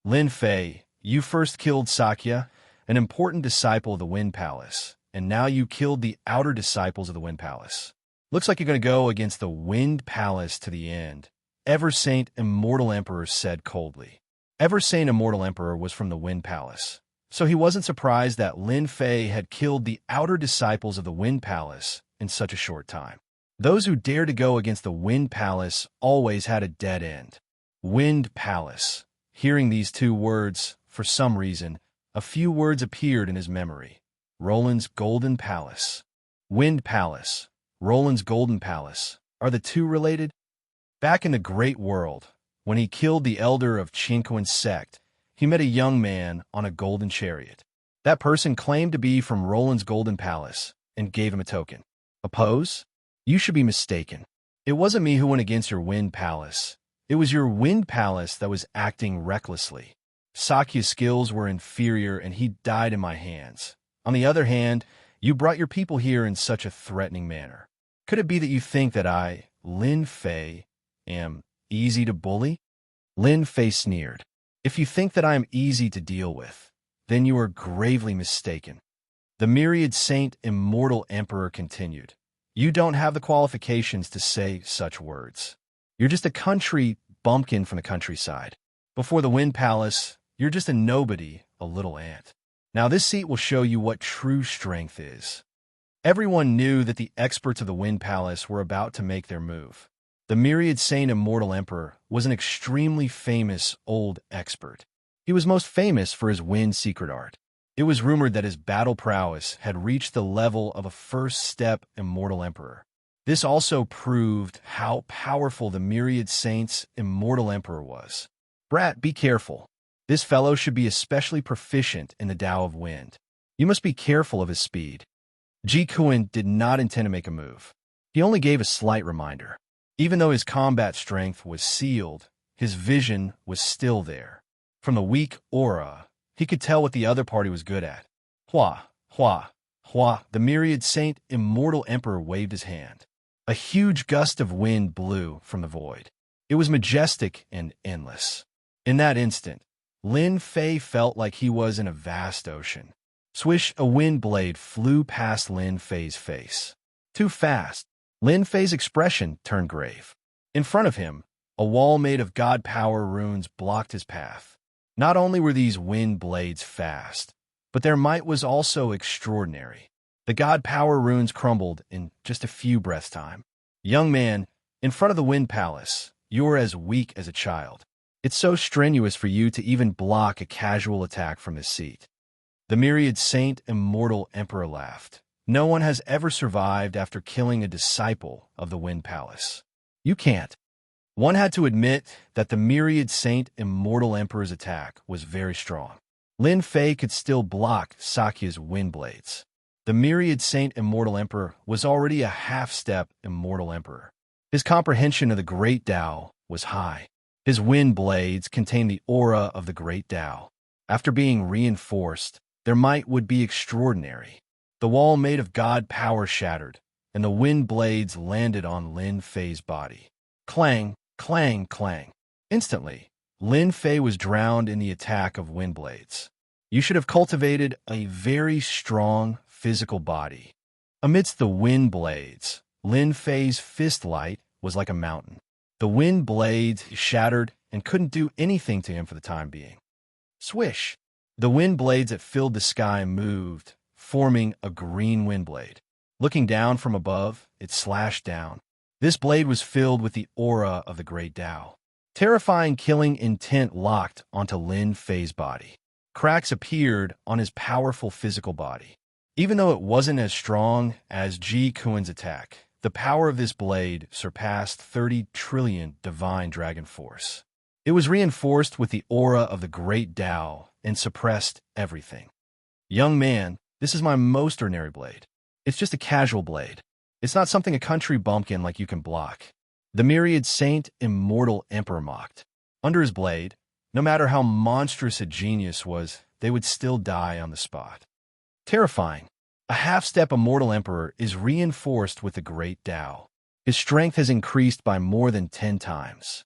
Lin Fei, you first killed Xianxia, an important disciple of the Wind Palace, and now you killed the outer disciples of the Wind Palace. Looks like you're going to go against the Wind Palace to the end, Ever Saint Immortal Emperor said coldly. Ever Saint Immortal Emperor was from the Wind Palace, so he wasn't surprised that Lin Fei had killed the outer disciples of the Wind Palace in such a short time. Those who dared to go against the Wind Palace always had a dead end. Wind Palace. Hearing these 2 words, for some reason, a few words appeared in his memory. Roland's Golden Palace. Wind Palace. Roland's Golden Palace. Are the 2 related? Back in the Great World, when he killed the elder of Qinquan's sect, he met a young man on a golden chariot. That person claimed to be from Roland's Golden Palace and gave him a token. A pose? You should be mistaken. It wasn't me who went against your Wind Palace. It was your Wind Palace that was acting recklessly. Xianxia's skills were inferior and he died in my hands. On the other hand, you brought your people here in such a threatening manner. Could it be that you think that I, Lin Fei, am easy to bully? Lin Fei sneered. If you think that I am easy to deal with, then you are gravely mistaken. The myriad saint immortal emperor continued. You don't have the qualifications to say such words. You're just a country bumpkin from the countryside. Before the Wind Palace, you're just a nobody, a little ant. Now this seat will show you what true strength is. Everyone knew that the experts of the Wind Palace were about to make their move. The myriad saint immortal emperor was an extremely famous old expert. He was most famous for his wind secret art. It was rumored that his battle prowess had reached the level of a first-step immortal emperor. This also proved how powerful the myriad saint's immortal emperor was. Brat, be careful. This fellow should be especially proficient in the Tao of Wind. You must be careful of his speed. Ji Kuan did not intend to make a move. He only gave a slight reminder. Even though his combat strength was sealed, his vision was still there. From the weak aura, he could tell what the other party was good at. Hua, hua, hua, the myriad saint immortal emperor waved his hand. A huge gust of wind blew from the void. It was majestic and endless. In that instant, Lin Fei felt like he was in a vast ocean. Swish, a wind blade flew past Lin Fei's face. Too fast. Lin Fei's expression turned grave. In front of him, a wall made of god power runes blocked his path. Not only were these wind blades fast, but their might was also extraordinary. The god power runes crumbled in just a few breaths' time. Young man, in front of the Wind Palace, you are as weak as a child. It's so strenuous for you to even block a casual attack from this seat. The myriad saint immortal emperor laughed. No one has ever survived after killing a disciple of the Wind Palace. You can't. One had to admit that the myriad saint immortal emperor's attack was very strong. Lin Fei could still block Sakya's wind blades. The myriad saint immortal emperor was already a half-step immortal emperor. His comprehension of the great Tao was high. His wind blades contained the aura of the great Tao. After being reinforced, their might would be extraordinary. The wall made of god power shattered, and the wind blades landed on Lin Fei's body. Clang, clang, clang. Instantly, Lin Fei was drowned in the attack of wind blades. You should have cultivated a very strong physical body. Amidst the wind blades, Lin Fei's fist light was like a mountain. The wind blades shattered and couldn't do anything to him for the time being. Swish! The wind blades that filled the sky moved, forming a green wind blade. Looking down from above, it slashed down. This blade was filled with the aura of the great Tao. Terrifying killing intent locked onto Lin Fei's body. Cracks appeared on his powerful physical body. Even though it wasn't as strong as Ji Kuan's attack, the power of this blade surpassed 30 trillion divine dragon force. It was reinforced with the aura of the great Tao and suppressed everything. Young man, this is my most ordinary blade. It's just a casual blade. It's not something a country bumpkin like you can block. The myriad saint immortal emperor mocked. Under his blade, no matter how monstrous a genius was, they would still die on the spot. Terrifying. A half-step immortal emperor is reinforced with the great Tao. His strength has increased by more than 10 times.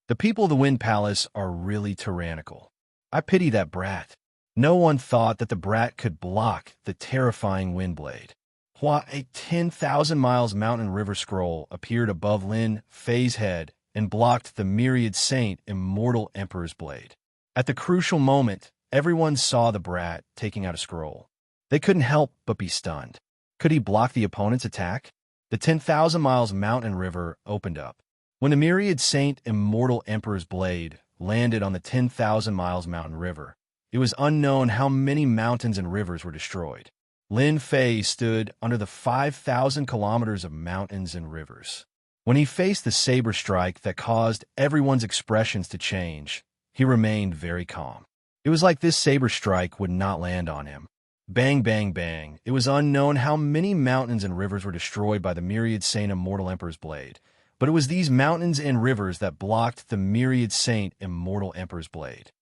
The people of the Wind Palace are really tyrannical. I pity that brat. No one thought that the brat could block the terrifying wind blade. Hua, a 10,000 miles mountain river scroll appeared above Lin Fei's head and blocked the myriad saint immortal emperor's blade. At the crucial moment, everyone saw the brat taking out a scroll. They couldn't help but be stunned. Could he block the opponent's attack? The 10,000 miles mountain river opened up. When the myriad saint immortal emperor's blade landed on the 10,000 miles mountain river, it was unknown how many mountains and rivers were destroyed. Lin Fei stood under the 5,000 kilometers of mountains and rivers. When he faced the saber strike that caused everyone's expressions to change, he remained very calm. It was like this saber strike would not land on him. Bang, bang, bang. It was unknown how many mountains and rivers were destroyed by the myriad saint immortal emperor's blade, but it was these mountains and rivers that blocked the myriad saint immortal emperor's blade.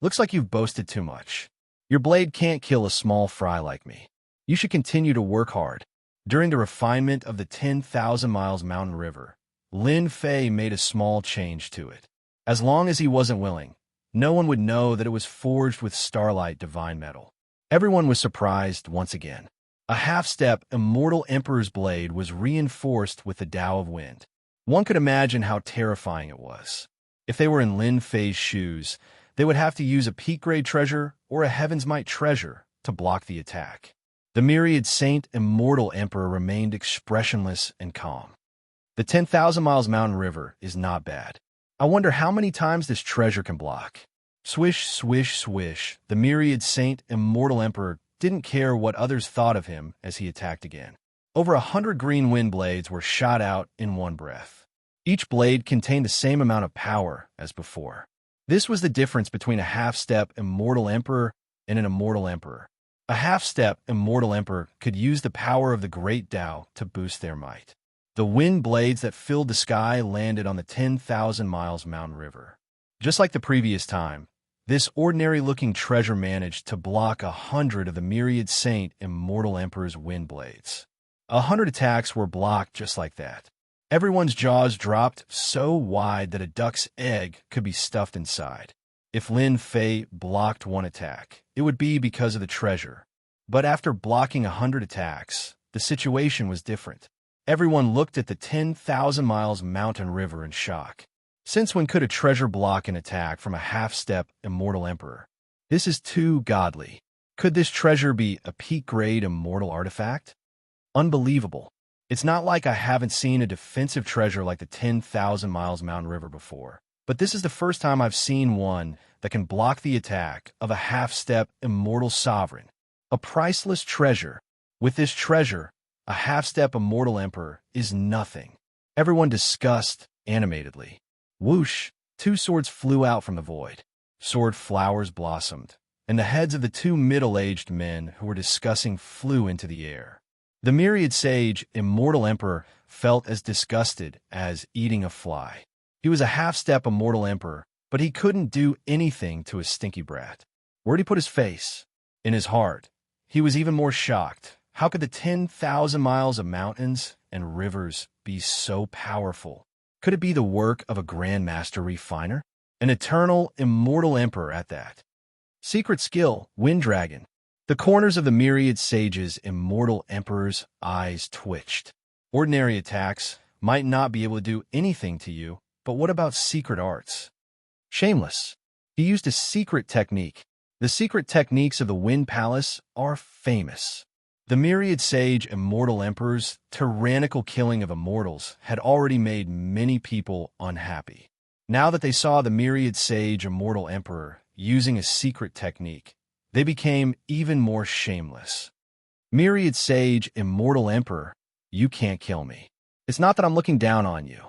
Looks like you've boasted too much. Your blade can't kill a small fry like me. You should continue to work hard. During the refinement of the 10,000 miles mountain river, Lin Fei made a small change to it. As long as he wasn't willing, no one would know that it was forged with starlight divine metal. Everyone was surprised once again. A half-step Immortal Emperor's blade was reinforced with the Tao of Wind. One could imagine how terrifying it was. If they were in Lin Fei's shoes, they would have to use a peak-grade treasure or a Heaven's Might treasure to block the attack. The myriad Saint Immortal Emperor remained expressionless and calm. The 10,000 Miles Mountain River is not bad. I wonder how many times this treasure can block. Swish, swish, swish. The myriad Saint Immortal Emperor didn't care what others thought of him as he attacked again. Over 100 green wind blades were shot out in one breath. Each blade contained the same amount of power as before. This was the difference between a half-step Immortal Emperor and an Immortal Emperor. A half-step Immortal Emperor could use the power of the Great Tao to boost their might. The wind blades that filled the sky landed on the 10,000 Miles Mountain River. Just like the previous time, this ordinary-looking treasure managed to block 100 of the myriad Saint Immortal Emperor's wind blades. 100 attacks were blocked just like that. Everyone's jaws dropped so wide that a duck's egg could be stuffed inside. If Lin Fei blocked one attack, it would be because of the treasure. But after blocking 100 attacks, the situation was different. Everyone looked at the 10,000 Miles Mountain River in shock. Since when could a treasure block an attack from a half-step Immortal Emperor? This is too godly. Could this treasure be a peak-grade immortal artifact? Unbelievable. It's not like I haven't seen a defensive treasure like the 10,000 Miles Mountain River before, but this is the first time I've seen one that can block the attack of a half-step Immortal Sovereign. A priceless treasure. With this treasure, a half-step Immortal Emperor is nothing. Everyone discussed animatedly. Whoosh! 2 swords flew out from the void. Sword flowers blossomed, and the heads of the 2 middle-aged men who were discussing flew into the air. The myriad sage Immortal Emperor felt as disgusted as eating a fly. He was a half-step Immortal Emperor, but he couldn't do anything to his stinky brat. Where'd he put his face? In his heart. He was even more shocked. How could the 10,000 miles of mountains and rivers be so powerful? Could it be the work of a Grandmaster Refiner? An eternal, immortal emperor at that. Secret skill, Wind Dragon. The corners of the myriad sage's Immortal Emperor's eyes twitched. Ordinary attacks might not be able to do anything to you, but what about secret arts? Shameless. He used a secret technique. The secret techniques of the Wind Palace are famous. The myriad sage Immortal Emperor's tyrannical killing of immortals had already made many people unhappy. Now that they saw the myriad sage Immortal Emperor using a secret technique, they became even more shameless. Myriad sage Immortal Emperor, you can't kill me. It's not that I'm looking down on you.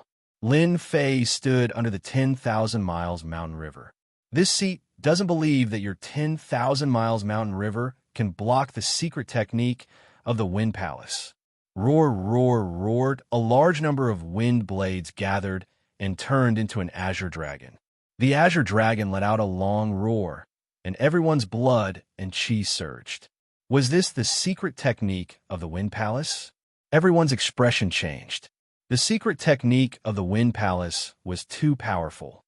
Lin Fei stood under the 10,000 Miles Mountain River. This seat doesn't believe that your 10,000 Miles Mountain River can block the secret technique of the Wind Palace. Roar, roar, roared. A large number of wind blades gathered and turned into an azure dragon. The azure dragon let out a long roar, and everyone's blood and chi surged. Was this the secret technique of the Wind Palace? Everyone's expression changed. The secret technique of the Wind Palace was too powerful.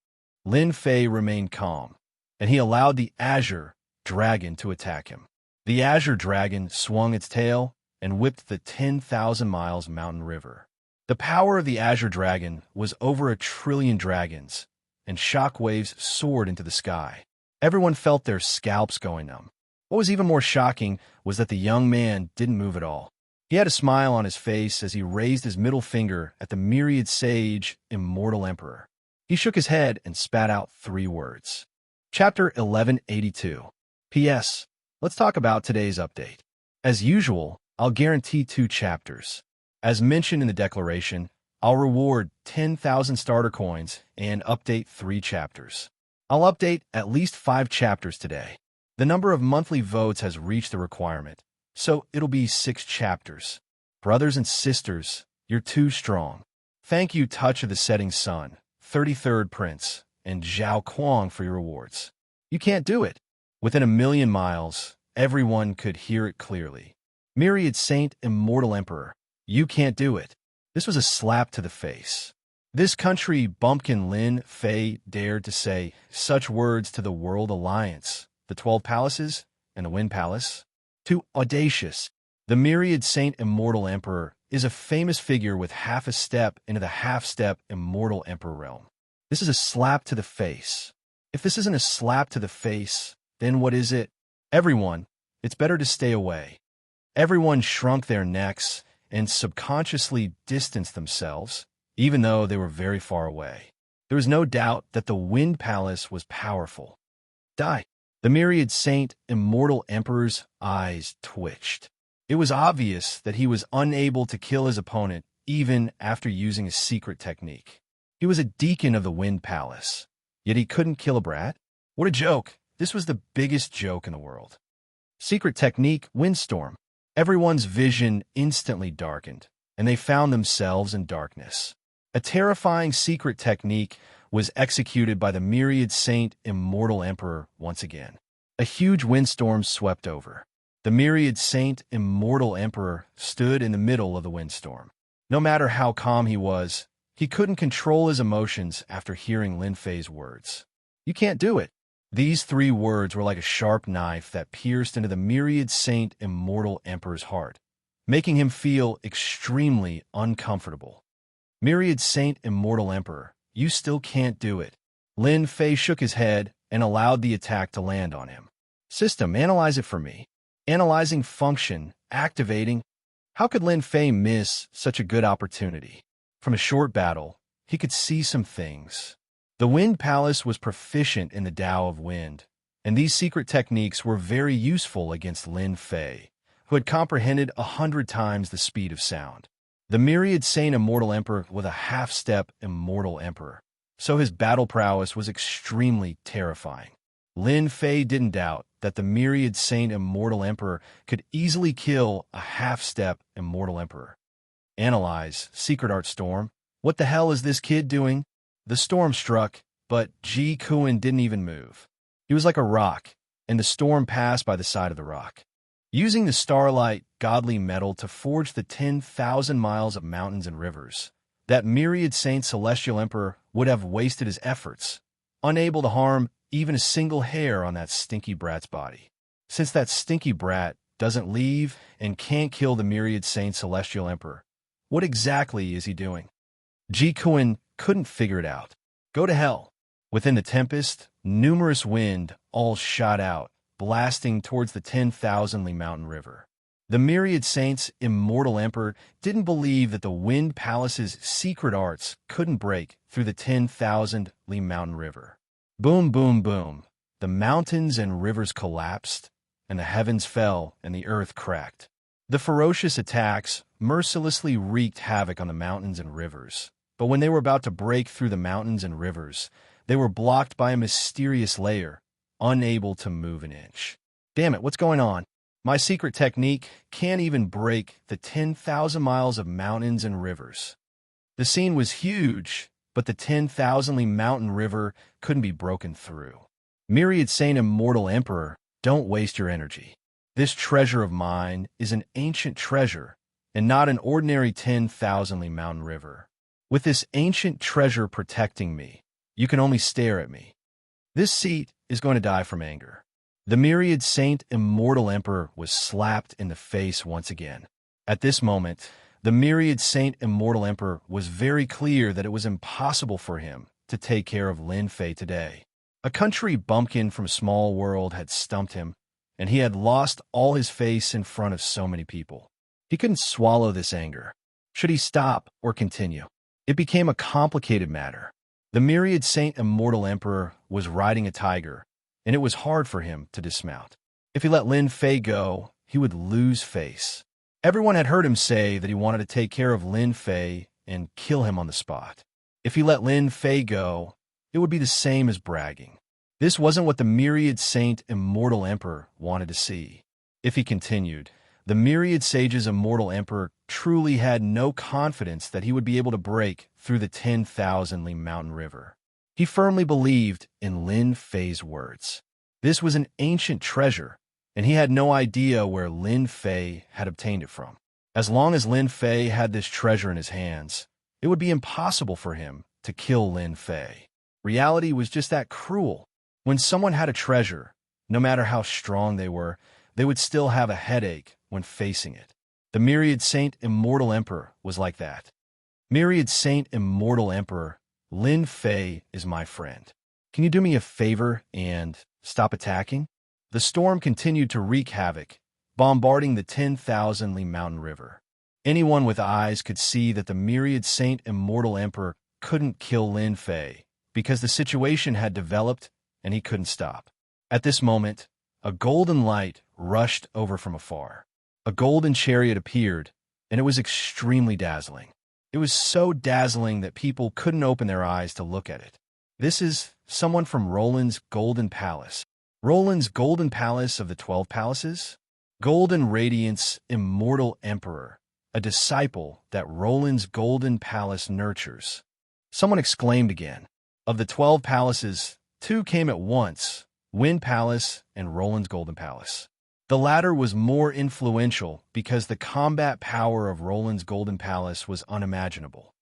Lin Fei remained calm, and he allowed the azure dragon to attack him. The azure dragon swung its tail and whipped the 10,000 Miles Mountain River. The power of the azure dragon was over 1 trillion dragons, and shockwaves soared into the sky. Everyone felt their scalps going numb. What was even more shocking was that the young man didn't move at all. He had a smile on his face as he raised his middle finger at the myriad sage Immortal Emperor. He shook his head and spat out 3 words. Chapter 1182. P.S. Let's talk about today's update. As usual, I'll guarantee 2 chapters. As mentioned in the declaration, I'll reward 10,000 starter coins and update 3 chapters. I'll update at least 5 chapters today. The number of monthly votes has reached the requirement, so it'll be 6 chapters. Brothers and sisters, you're too strong. Thank you, Touch of the Setting Sun, 33rd Prince, and Zhao Kuang for your rewards. You can't do it. Within 1,000,000 miles, everyone could hear it clearly. Myriad Saint Immortal Emperor, you can't do it. This was a slap to the face. This country bumpkin Lin Fei dared to say such words to the World Alliance, the 12 palaces, and the Wind Palace. Too audacious. The myriad Saint Immortal Emperor is a famous figure with half a step into the half-step Immortal Emperor realm. This is a slap to the face. If this isn't a slap to the face, then what is it? Everyone, it's better to stay away. Everyone shrunk their necks and subconsciously distanced themselves, even though they were very far away. There was no doubt that the Wind Palace was powerful. Die. The myriad Saint Immortal Emperor's eyes twitched. It was obvious that he was unable to kill his opponent even after using a secret technique. He was a deacon of the Wind Palace, yet he couldn't kill a brat? What a joke. This was the biggest joke in the world. Secret technique, Windstorm. Everyone's vision instantly darkened, and they found themselves in darkness. A terrifying secret technique was executed by the myriad Saint Immortal Emperor once again. A huge windstorm swept over. The myriad Saint Immortal Emperor stood in the middle of the windstorm. No matter how calm he was, he couldn't control his emotions after hearing Lin Fei's words. You can't do it. These 3 words were like a sharp knife that pierced into the myriad Saint Immortal Emperor's heart, making him feel extremely uncomfortable. Myriad Saint Immortal Emperor, you still can't do it. Lin Fei shook his head and allowed the attack to land on him. System, analyze it for me. Analyzing function, activating. How could Lin Fei miss such a good opportunity? From a short battle, he could see some things. The Wind Palace was proficient in the Tao of Wind, and these secret techniques were very useful against Lin Fei, who had comprehended 100 times the speed of sound. The myriad Saint Immortal Emperor was a half-step Immortal Emperor, so his battle prowess was extremely terrifying. Lin Fei didn't doubt that the myriad Saint Immortal Emperor could easily kill a half-step Immortal Emperor. Analyze, Secret Art Storm. What the hell is this kid doing? The storm struck, but Ji Kuan didn't even move. He was like a rock, and the storm passed by the side of the rock. Using the starlight, godly metal to forge the 10,000 miles of mountains and rivers, that myriad Saint Celestial Emperor would have wasted his efforts, unable to harm even a single hair on that stinky brat's body. Since that stinky brat doesn't leave and can't kill the myriad Saint Celestial Emperor, what exactly is he doing? Ji Kuan couldn't figure it out. Go to hell. Within the tempest, numerous wind all shot out, blasting towards the 10,000 Li Mountain River. The myriad Saint's Immortal Emperor didn't believe that the Wind Palace's secret arts couldn't break through the 10,000 Li Mountain River. Boom, boom, boom. The mountains and rivers collapsed, and the heavens fell, and the earth cracked. The ferocious attacks mercilessly wreaked havoc on the mountains and rivers, but when they were about to break through the mountains and rivers, they were blocked by a mysterious layer, unable to move an inch. Damn it, what's going on? My secret technique can't even break the 10,000 miles of mountains and rivers. The scene was huge, but the 10,000 Li Mountain River couldn't be broken through. Myriad Saint Immortal Emperor, don't waste your energy. This treasure of mine is an ancient treasure, and not an ordinary 10,000 Li Mountain River. With this ancient treasure protecting me, you can only stare at me. This seat is going to die from anger. The myriad Saint Immortal Emperor was slapped in the face once again. At this moment, the myriad Saint Immortal Emperor was very clear that it was impossible for him to take care of Lin Fei today. A country bumpkin from a small world had stumped him, and he had lost all his face in front of so many people. He couldn't swallow this anger. Should he stop or continue? It became a complicated matter. The myriad Saint Immortal Emperor was riding a tiger, and it was hard for him to dismount. If he let Lin Fei go, he would lose face. Everyone had heard him say that he wanted to take care of Lin Fei and kill him on the spot. If he let Lin Fei go, it would be the same as bragging. This wasn't what the myriad Saint Immortal Emperor wanted to see. If he continued, the myriad sage's Immortal Emperor truly had no confidence that he would be able to break through the 10,000 Li Mountain River. He firmly believed in Lin Fei's words. This was an ancient treasure, and he had no idea where Lin Fei had obtained it from. As long as Lin Fei had this treasure in his hands, It would be impossible for him to kill Lin Fei. Reality was just that cruel. When someone had a treasure, no matter how strong they would still have a headache when facing it. The Myriad Saint Immortal Emperor was like that. Myriad Saint Immortal Emperor, Lin Fei is my friend. Can you do me a favor and stop attacking? The storm continued to wreak havoc, bombarding the 10,000 Li Mountain River. Anyone with eyes could see that the Myriad Saint Immortal Emperor couldn't kill Lin Fei because the situation had developed and he couldn't stop. At this moment, a golden light rushed over from afar. A golden chariot appeared, and it was extremely dazzling. It was so dazzling that people couldn't open their eyes to look at it. This is someone from Roland's Golden Palace. Roland's Golden Palace of the 12 Palaces? Golden Radiance Immortal Emperor, a disciple that Roland's Golden Palace nurtures. Someone exclaimed again. Of the 12 palaces, 2 came at once, Wind Palace and Roland's Golden Palace. The latter was more influential because the combat power of Roland's Golden Palace was unimaginable.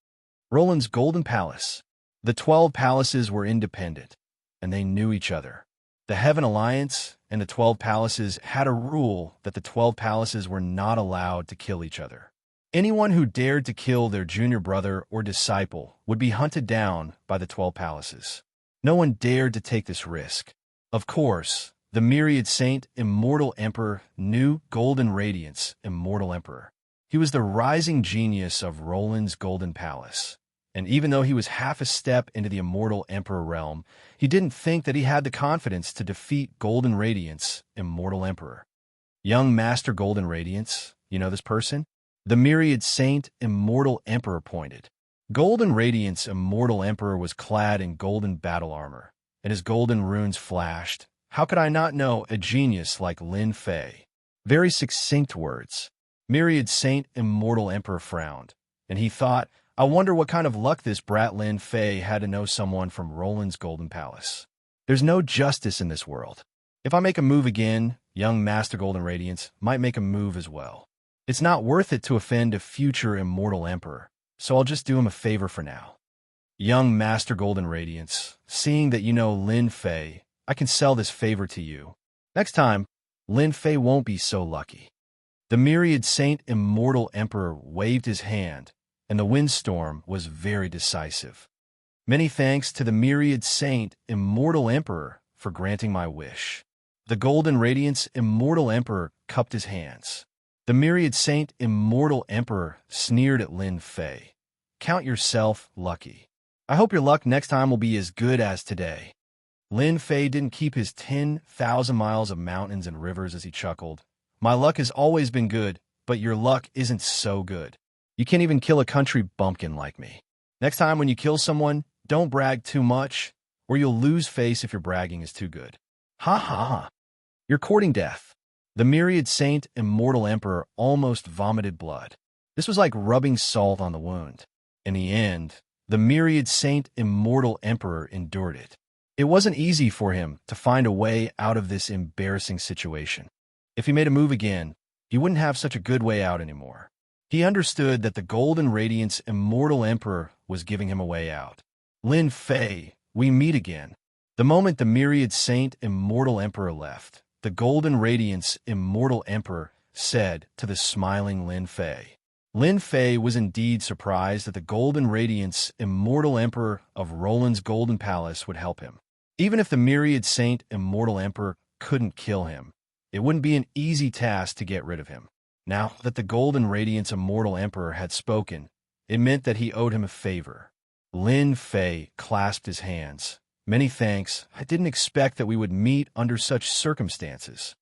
Roland's Golden Palace. The 12 palaces were independent, and they knew each other. The Heaven Alliance and the 12 palaces had a rule that the 12 palaces were not allowed to kill each other. Anyone who dared to kill their junior brother or disciple would be hunted down by the 12 palaces. No one dared to take this risk. Of course, the Myriad Saint Immortal Emperor knew Golden Radiance Immortal Emperor. He was the rising genius of Roland's Golden Palace. And even though he was half a step into the Immortal Emperor realm, he didn't think that he had the confidence to defeat Golden Radiance Immortal Emperor. Young Master Golden Radiance, you know this person? The Myriad Saint Immortal Emperor pointed. Golden Radiance Immortal Emperor was clad in golden battle armor, and his golden runes flashed. How could I not know a genius like Lin Fei? Very succinct words. Myriad Saint Immortal Emperor frowned, and he thought, I wonder what kind of luck this brat Lin Fei had to know someone from Roland's Golden Palace. There's no justice in this world. If I make a move again, young Master Golden Radiance might make a move as well. It's not worth it to offend a future Immortal Emperor, so I'll just do him a favor for now. Young Master Golden Radiance, seeing that you know Lin Fei, I can sell this favor to you. Next time, Lin Fei won't be so lucky. The Myriad Saint Immortal Emperor waved his hand, and the windstorm was very decisive. Many thanks to the Myriad Saint Immortal Emperor for granting my wish. The Golden Radiance Immortal Emperor cupped his hands. The Myriad Saint Immortal Emperor sneered at Lin Fei. Count yourself lucky. I hope your luck next time will be as good as today. Lin Fei didn't keep his 10,000 miles of mountains and rivers as he chuckled. My luck has always been good, but your luck isn't so good. You can't even kill a country bumpkin like me. Next time when you kill someone, don't brag too much, or you'll lose face if your bragging is too good. Ha ha ha. You're courting death. The Myriad Saint Immortal Emperor almost vomited blood. This was like rubbing salt on the wound. In the end, the Myriad Saint Immortal Emperor endured it. It wasn't easy for him to find a way out of this embarrassing situation. If he made a move again, he wouldn't have such a good way out anymore. He understood that the Golden Radiance Immortal Emperor was giving him a way out. Lin Fei, we meet again. The moment the Myriad Saint Immortal Emperor left, the Golden Radiance Immortal Emperor said to the smiling Lin Fei. Lin Fei was indeed surprised that the Golden Radiance Immortal Emperor of Roland's Golden Palace would help him. Even if the Myriad Saint Immortal Emperor couldn't kill him, it wouldn't be an easy task to get rid of him. Now that the Golden Radiance Immortal Emperor had spoken, it meant that he owed him a favor. Lin Fei clasped his hands. Many thanks. I didn't expect that we would meet under such circumstances.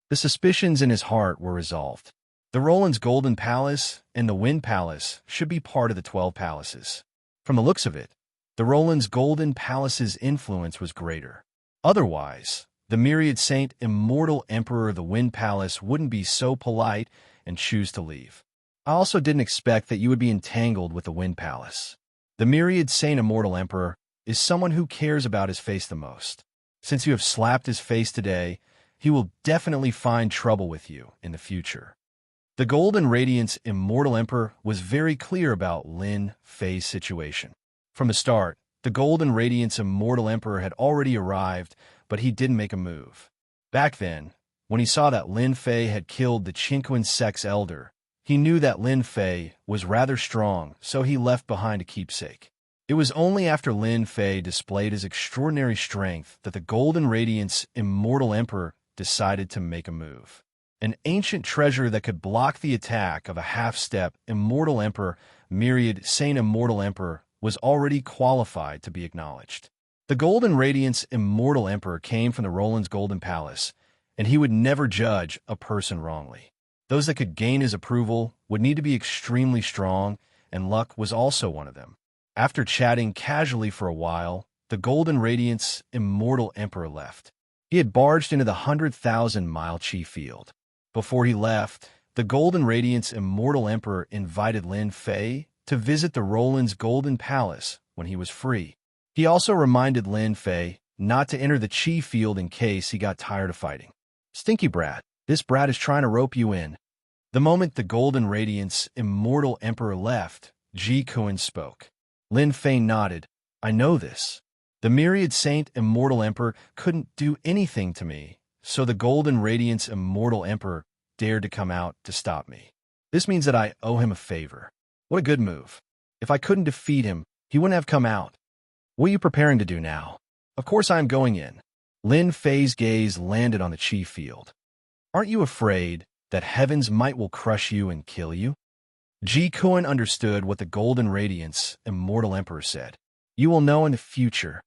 The suspicions in his heart were resolved. The Roland's Golden Palace and the Wind Palace should be part of the 12 palaces. From the looks of it, the Roland's Golden Palace's influence was greater. Otherwise, the Myriad Saint Immortal Emperor of the Wind Palace wouldn't be so polite and choose to leave. I also didn't expect that you would be entangled with the Wind Palace. The Myriad Saint Immortal Emperor is someone who cares about his face the most. Since you have slapped his face today, he will definitely find trouble with you in the future. The Golden Radiance Immortal Emperor was very clear about Lin Fei's situation. From the start, the Golden Radiance Immortal Emperor had already arrived, but he didn't make a move. Back then, when he saw that Lin Fei had killed the Qinquan Sect's elder, he knew that Lin Fei was rather strong, so he left behind a keepsake. It was only after Lin Fei displayed his extraordinary strength that the Golden Radiance Immortal Emperor decided to make a move. An ancient treasure that could block the attack of a half-step Immortal Emperor, Myriad Saint Immortal Emperor, was already qualified to be acknowledged. The Golden Radiance Immortal Emperor came from the Roland's Golden Palace, and he would never judge a person wrongly. Those that could gain his approval would need to be extremely strong, and luck was also one of them. After chatting casually for a while, the Golden Radiance Immortal Emperor left. He had barged into the 100,000-mile Qi field. Before he left, the Golden Radiance Immortal Emperor invited Lin Fei to visit the Roland's Golden Palace when he was free. He also reminded Lin Fei not to enter the Qi field in case he got tired of fighting. "Stinky brat, this brat is trying to rope you in." The moment the Golden Radiance Immortal Emperor left, Ji Kuan spoke. Lin Fei nodded. "I know this. The Myriad Saint Immortal Emperor couldn't do anything to me, so the Golden Radiance Immortal Emperor dared to come out to stop me. This means that I owe him a favor. What a good move. If I couldn't defeat him, he wouldn't have come out. What are you preparing to do now?" "Of course I am going in." Lin Fei's gaze landed on the Qi field. "Aren't you afraid that heaven's might will crush you and kill you?" Ji Kuan understood what the Golden Radiance Immortal Emperor said. "You will know in the future."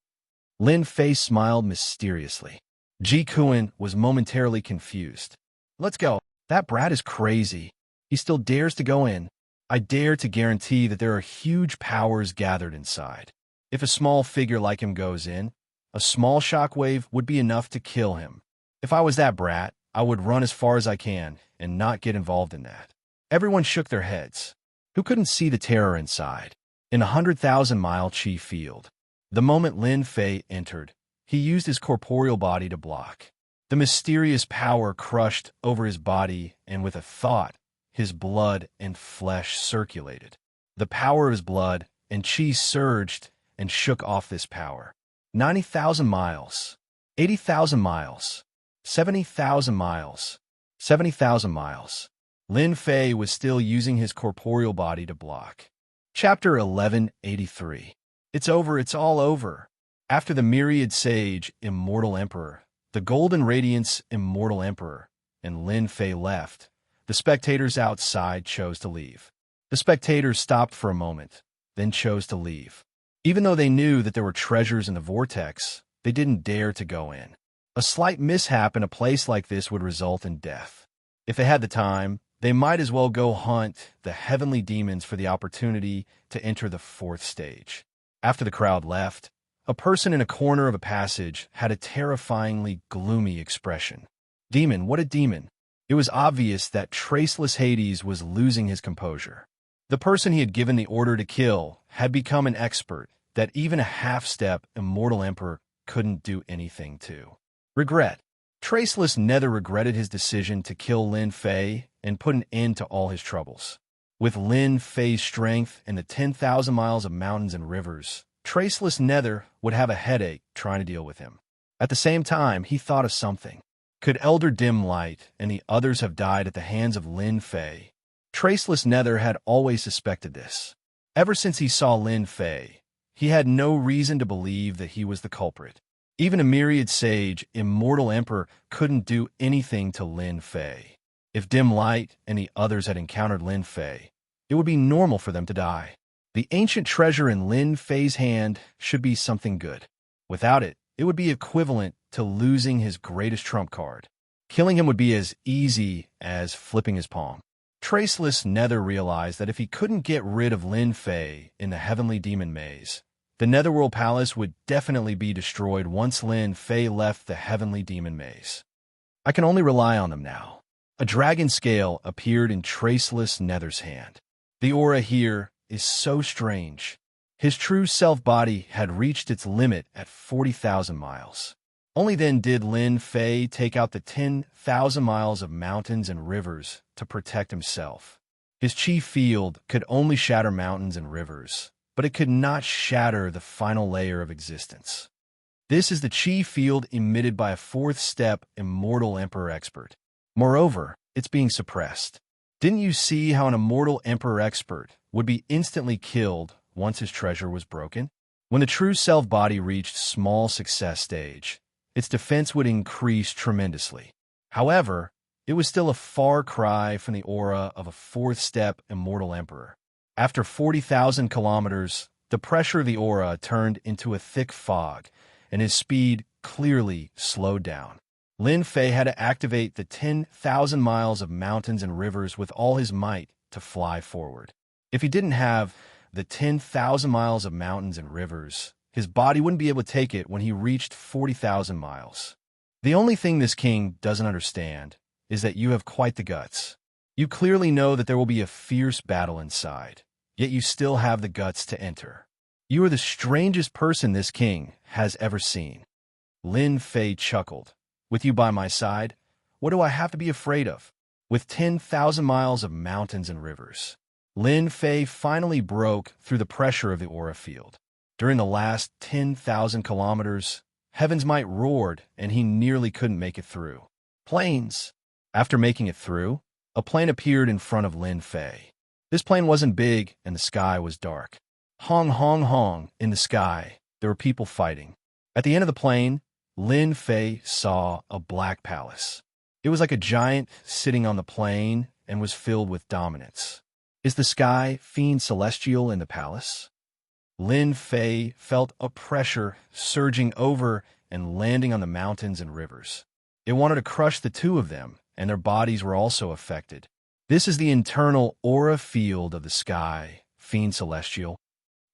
Lin Fei smiled mysteriously. Ji Kuan was momentarily confused. "Let's go. That brat is crazy. He still dares to go in. I dare to guarantee that there are huge powers gathered inside. If a small figure like him goes in, a small shockwave would be enough to kill him. If I was that brat, I would run as far as I can and not get involved in that." Everyone shook their heads. Who couldn't see the terror inside? In a 100,000-mile Qi field, the moment Lin Fei entered, he used his corporeal body to block. The mysterious power crushed over his body, and with a thought, his blood and flesh circulated. The power of his blood and Qi surged and shook off this power. 90,000 miles, 80,000 miles, 70,000 miles, 70,000 miles. Lin Fei was still using his corporeal body to block. Chapter 1183. It's over, it's all over. After the Myriad Sage Immortal Emperor, the Golden Radiance Immortal Emperor, and Lin Fei left, the spectators outside chose to leave. The spectators stopped for a moment, then chose to leave. Even though they knew that there were treasures in the vortex, they didn't dare to go in. A slight mishap in a place like this would result in death. If they had the time, they might as well go hunt the heavenly demons for the opportunity to enter the fourth stage. After the crowd left, a person in a corner of a passage had a terrifyingly gloomy expression. Demon, what a demon! It was obvious that Traceless Hades was losing his composure. The person he had given the order to kill had become an expert that even a half-step Immortal Emperor couldn't do anything to. Regret. Traceless Nether regretted his decision to kill Lin Fei and put an end to all his troubles. With Lin Fei's strength and the 10,000 miles of mountains and rivers, Traceless Nether would have a headache trying to deal with him. At the same time, he thought of something. Could Elder Dim Light and the others have died at the hands of Lin Fei? Traceless Nether had always suspected this. Ever since he saw Lin Fei, he had no reason to believe that he was the culprit. Even a Myriad Sage Immortal Emperor couldn't do anything to Lin Fei. If Dim Light and the others had encountered Lin Fei, it would be normal for them to die. The ancient treasure in Lin Fei's hand should be something good. Without it, it would be equivalent to losing his greatest trump card. Killing him would be as easy as flipping his palm. Traceless Nether realized that if he couldn't get rid of Lin Fei in the Heavenly Demon Maze, the Netherworld Palace would definitely be destroyed once Lin Fei left the Heavenly Demon Maze. I can only rely on them now. A dragon scale appeared in Traceless Nether's hand. The aura here is so strange. His true self-body had reached its limit at 40,000 miles. Only then did Lin Fei take out the 10,000 miles of mountains and rivers to protect himself. His chi field could only shatter mountains and rivers, but it could not shatter the final layer of existence. This is the chi field emitted by a fourth-step Immortal Emperor expert. Moreover, it's being suppressed. Didn't you see how an Immortal Emperor expert would be instantly killed once his treasure was broken? When the true self body reached small success stage, its defense would increase tremendously. However, it was still a far cry from the aura of a fourth-step Immortal Emperor. After 40,000 kilometers, the pressure of the aura turned into a thick fog, and his speed clearly slowed down. Lin Fei had to activate the 10,000 miles of mountains and rivers with all his might to fly forward. If he didn't have the 10,000 miles of mountains and rivers, his body wouldn't be able to take it when he reached 40,000 miles. The only thing this king doesn't understand is that you have quite the guts. You clearly know that there will be a fierce battle inside, yet you still have the guts to enter. You are the strangest person this king has ever seen. Lin Fei chuckled. With you by my side, what do I have to be afraid of? With 10,000 miles of mountains and rivers. Lin Fei finally broke through the pressure of the aura field. During the last 10,000 kilometers, heaven's might roared, and he nearly couldn't make it through. Planes. After making it through, a plane appeared in front of Lin Fei. This plane wasn't big, and the sky was dark. Hong, hong, hong, in the sky, there were people fighting. At the end of the plane, Lin Fei saw a black palace. It was like a giant sitting on the plane and was filled with dominance. Is the sky fiend celestial in the palace? Lin Fei felt a pressure surging over and landing on the mountains and rivers. It wanted to crush the two of them, and their bodies were also affected. This is the internal aura field of the sky, fiend celestial.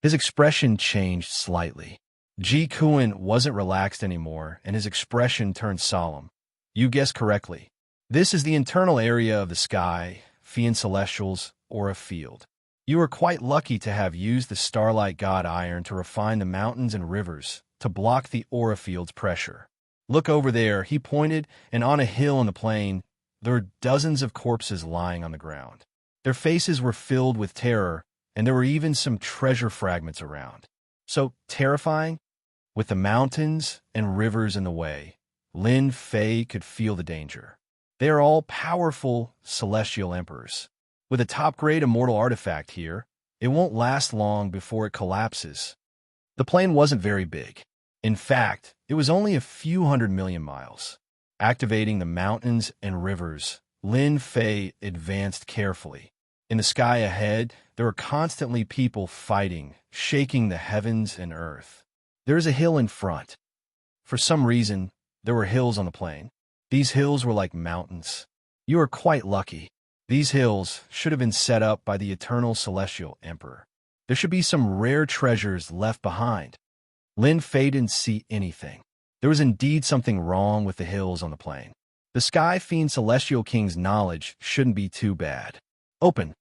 His expression changed slightly. Ji Kuan wasn't relaxed anymore, and his expression turned solemn. You guessed correctly. This is the internal area of the sky, fiend celestial's aura field. You are quite lucky to have used the Starlight God Iron to refine the mountains and rivers to block the aura field's pressure. Look over there, he pointed, and on a hill on the plain, there were dozens of corpses lying on the ground. Their faces were filled with terror, and there were even some treasure fragments around. So terrifying? With the mountains and rivers in the way, Lin Fei could feel the danger. They are all powerful celestial emperors. With a top-grade immortal artifact here, it won't last long before it collapses. The plane wasn't very big. In fact, it was only a few 100 million miles. Activating the mountains and rivers, Lin Fei advanced carefully. In the sky ahead, there were constantly people fighting, shaking the heavens and earth. There is a hill in front. For some reason, there were hills on the plane. These hills were like mountains. You are quite lucky. These hills should have been set up by the eternal celestial emperor. There should be some rare treasures left behind. Lin Fei didn't see anything. There was indeed something wrong with the hills on the plane. The Sky Fiend Celestial King's knowledge shouldn't be too bad. Open.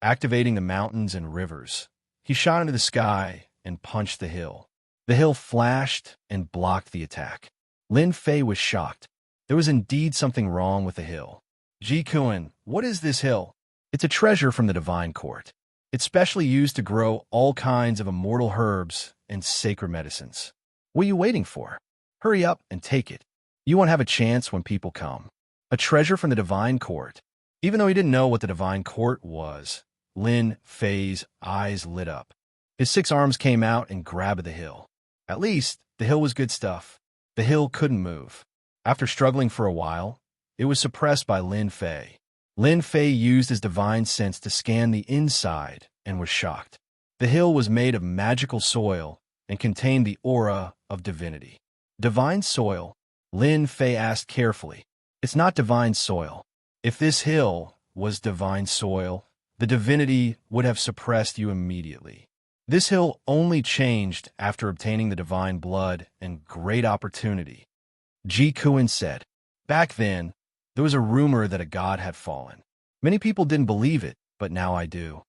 Activating the mountains and rivers, he shot into the sky and punched the hill. The hill flashed and blocked the attack. Lin Fei was shocked. There was indeed something wrong with the hill. Ji Kuan, what is this hill? It's a treasure from the Divine Court. It's specially used to grow all kinds of immortal herbs and sacred medicines. What are you waiting for? Hurry up and take it. You won't have a chance when people come. A treasure from the Divine Court. Even though he didn't know what the Divine Court was, Lin Fei's eyes lit up. His 6 arms came out and grabbed the hill. At least, the hill was good stuff. The hill couldn't move. After struggling for a while, it was suppressed by Lin Fei. Lin Fei used his divine sense to scan the inside and was shocked. The hill was made of magical soil and contained the aura of divinity. Divine soil? Lin Fei asked carefully. It's not divine soil. If this hill was divine soil, the divinity would have suppressed you immediately. This hill only changed after obtaining the divine blood and great opportunity. Ji Kuan said, back then, there was a rumor that a god had fallen. Many people didn't believe it, but now I do.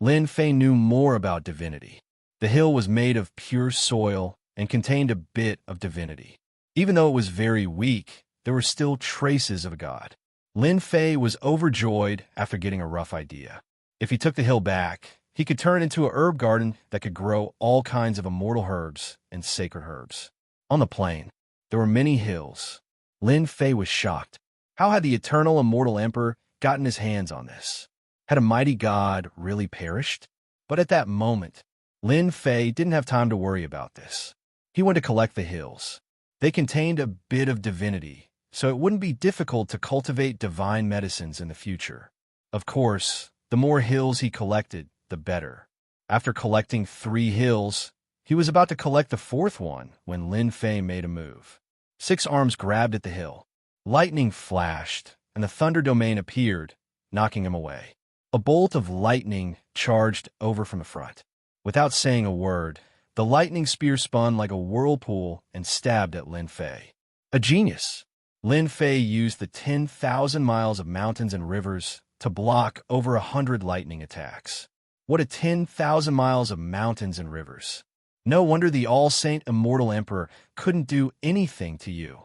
Lin Fei knew more about divinity. The hill was made of pure soil and contained a bit of divinity. Even though it was very weak, there were still traces of a god. Lin Fei was overjoyed after getting a rough idea. If he took the hill back, he could turn into a herb garden that could grow all kinds of immortal herbs and sacred herbs. On the plain, there were many hills. Lin Fei was shocked. How had the eternal immortal emperor gotten his hands on this? Had a mighty god really perished? But at that moment, Lin Fei didn't have time to worry about this. He went to collect the hills. They contained a bit of divinity, so it wouldn't be difficult to cultivate divine medicines in the future. Of course, the more hills he collected, the better. After collecting 3 hills, he was about to collect the 4th one when Lin Fei made a move. 6 arms grabbed at the hill. Lightning flashed, and the thunder domain appeared, knocking him away. A bolt of lightning charged over from the front. Without saying a word, the lightning spear spun like a whirlpool and stabbed at Lin Fei. A genius! Lin Fei used the 10,000 miles of mountains and rivers to block over 100 lightning attacks. What a 10,000 miles of mountains and rivers! No wonder the all-saint immortal emperor couldn't do anything to you.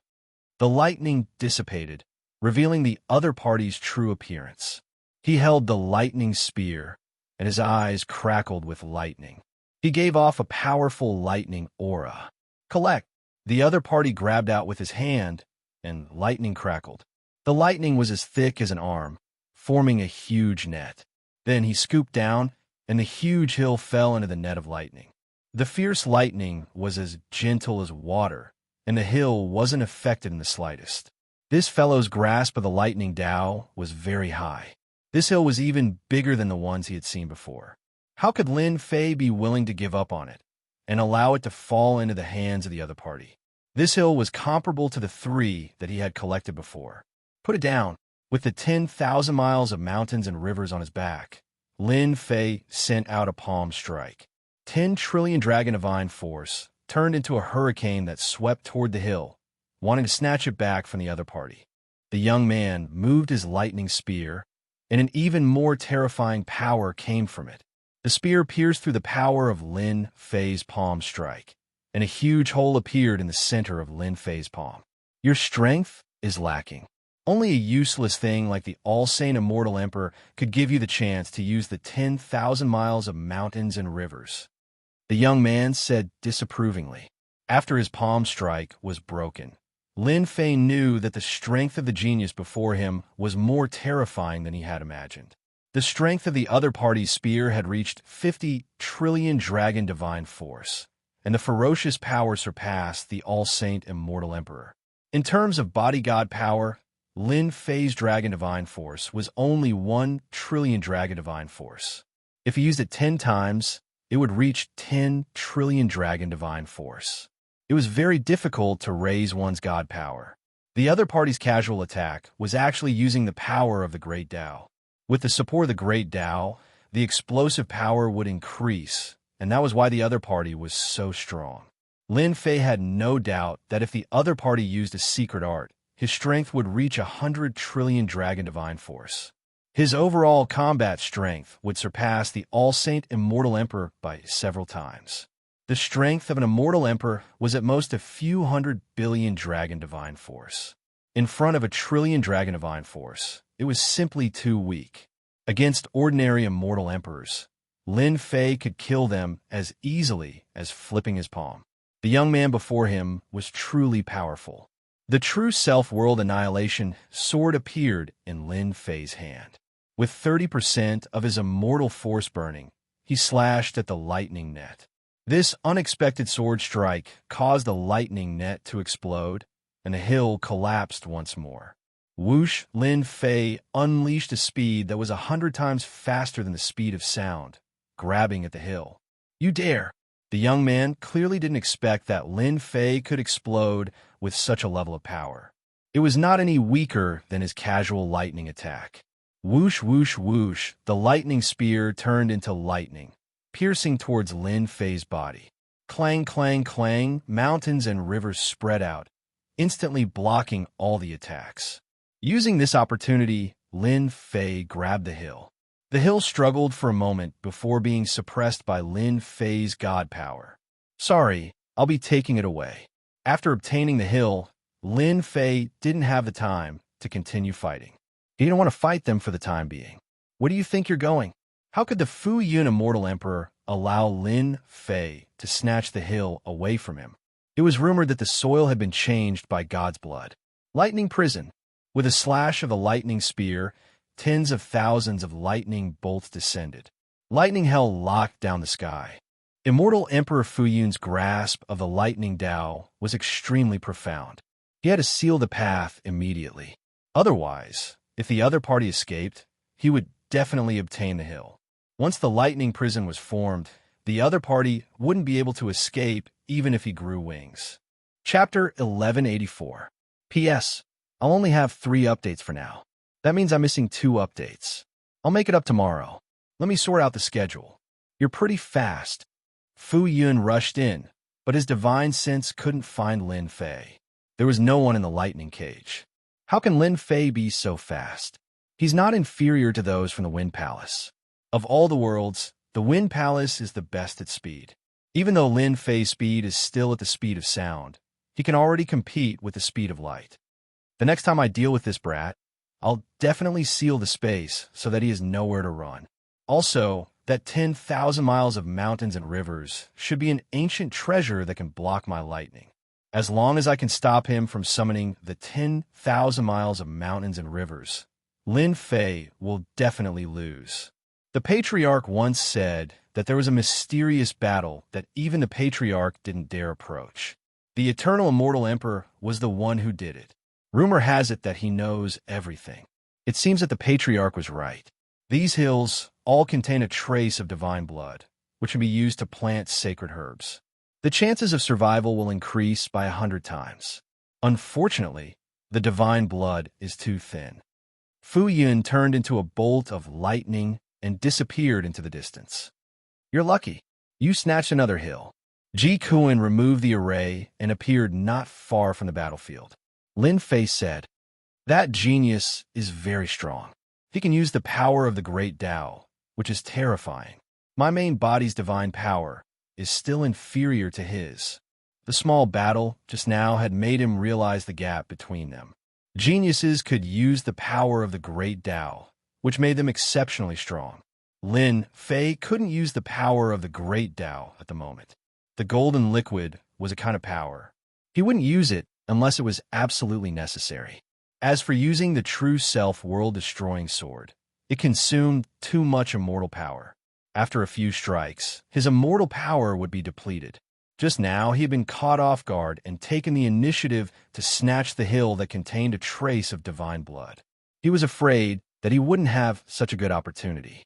The lightning dissipated, revealing the other party's true appearance. He held the lightning spear, and his eyes crackled with lightning. He gave off a powerful lightning aura. Collect! The other party grabbed out with his hand, and lightning crackled. The lightning was as thick as an arm, forming a huge net. Then he scooped down, and the huge hill fell into the net of lightning. The fierce lightning was as gentle as water, and the hill wasn't affected in the slightest. This fellow's grasp of the lightning Tao was very high. This hill was even bigger than the ones he had seen before. How could Lin Fei be willing to give up on it and allow it to fall into the hands of the other party? This hill was comparable to the 3 that he had collected before. Put it down. With the 10,000 miles of mountains and rivers on his back, Lin Fei sent out a palm strike. 10 trillion dragon divine force turned into a hurricane that swept toward the hill, wanting to snatch it back from the other party. The young man moved his lightning spear, and an even more terrifying power came from it. The spear pierced through the power of Lin Fei's palm strike, and a huge hole appeared in the center of Lin Fei's palm. Your strength is lacking. Only a useless thing like the all-saint immortal emperor could give you the chance to use the 10,000 miles of mountains and rivers. The young man said disapprovingly. After his palm strike was broken, Lin Fei knew that the strength of the genius before him was more terrifying than he had imagined. The strength of the other party's spear had reached 50 trillion dragon divine force, and the ferocious power surpassed the all-saint immortal emperor. In terms of body god power, Lin Fei's dragon divine force was only 1 trillion dragon divine force. If he used it 10 times, it would reach 10 trillion dragon divine force. It was very difficult to raise one's god power. The other party's casual attack was actually using the power of the Great Tao. With the support of the Great Tao, the explosive power would increase, and that was why the other party was so strong. Lin Fei had no doubt that if the other party used a secret art, his strength would reach 100 trillion dragon divine force. His overall combat strength would surpass the all-saint immortal emperor by several times. The strength of an immortal emperor was at most a few 100 billion dragon divine force. In front of 1 trillion dragon divine force, it was simply too weak. Against ordinary immortal emperors, Lin Fei could kill them as easily as flipping his palm. The young man before him was truly powerful. The true self-world annihilation sword appeared in Lin Fei's hand. With 30% of his immortal force burning, he slashed at the lightning net. This unexpected sword strike caused the lightning net to explode, and the hill collapsed once more. Whoosh! Lin Fei unleashed a speed that was 100 times faster than the speed of sound, grabbing at the hill. You dare! The young man clearly didn't expect that Lin Fei could explode with such a level of power. It was not any weaker than his casual lightning attack. Whoosh, whoosh, whoosh, the lightning spear turned into lightning, piercing towards Lin Fei's body. Clang, clang, clang, mountains and rivers spread out, instantly blocking all the attacks. Using this opportunity, Lin Fei grabbed the hill. The hill struggled for a moment before being suppressed by Lin Fei's god power. Sorry, I'll be taking it away. After obtaining the hill, Lin Fei didn't have the time to continue fighting. He didn't want to fight them for the time being. Where do you think you're going? How could the Fu Yun Immortal Emperor allow Lin Fei to snatch the hill away from him? It was rumored that the soil had been changed by God's blood. Lightning Prison. With a slash of the lightning spear, tens of thousands of lightning bolts descended. Lightning hell locked down the sky. Immortal Emperor Fu Yun's grasp of the lightning Dao was extremely profound. He had to seal the path immediately. Otherwise, if the other party escaped, he would definitely obtain the hill. Once the lightning prison was formed, the other party wouldn't be able to escape even if he grew wings. Chapter 1184. P.S. I'll only have 3 updates for now. That means I'm missing 2 updates. I'll make it up tomorrow. Let me sort out the schedule. You're pretty fast. Fu Yun rushed in, but his divine sense couldn't find Lin Fei. There was no one in the lightning cage. How can Lin Fei be so fast? He's not inferior to those from the Wind Palace. Of all the worlds, the Wind Palace is the best at speed. Even though Lin Fei's speed is still at the speed of sound, he can already compete with the speed of light. The next time I deal with this brat, I'll definitely seal the space so that he has nowhere to run. Also, that 10,000 miles of mountains and rivers should be an ancient treasure that can block my lightning. As long as I can stop him from summoning the 10,000 miles of mountains and rivers, Lin Fei will definitely lose. The Patriarch once said that there was a mysterious battle that even the Patriarch didn't dare approach. The Eternal Immortal Emperor was the one who did it. Rumor has it that he knows everything. It seems that the Patriarch was right. These hills all contain a trace of divine blood, which can be used to plant sacred herbs. The chances of survival will increase by 100 times. Unfortunately, the divine blood is too thin. Fu Yun turned into a bolt of lightning and disappeared into the distance. You're lucky. You snatched another hill. Ji Kuan removed the array and appeared not far from the battlefield. Lin Fei said, "That genius is very strong. He can use the power of the great Tao, which is terrifying. My main body's divine power is still inferior to his." The small battle just now had made him realize the gap between them. Geniuses could use the power of the great Tao, which made them exceptionally strong. Lin Fei couldn't use the power of the great Tao at the moment. The golden liquid was a kind of power. He wouldn't use it unless it was absolutely necessary. As for using the true self world-destroying sword, it consumed too much immortal power. After a few strikes, his immortal power would be depleted. Just now, he had been caught off guard and taken the initiative to snatch the hill that contained a trace of divine blood. He was afraid that he wouldn't have such a good opportunity.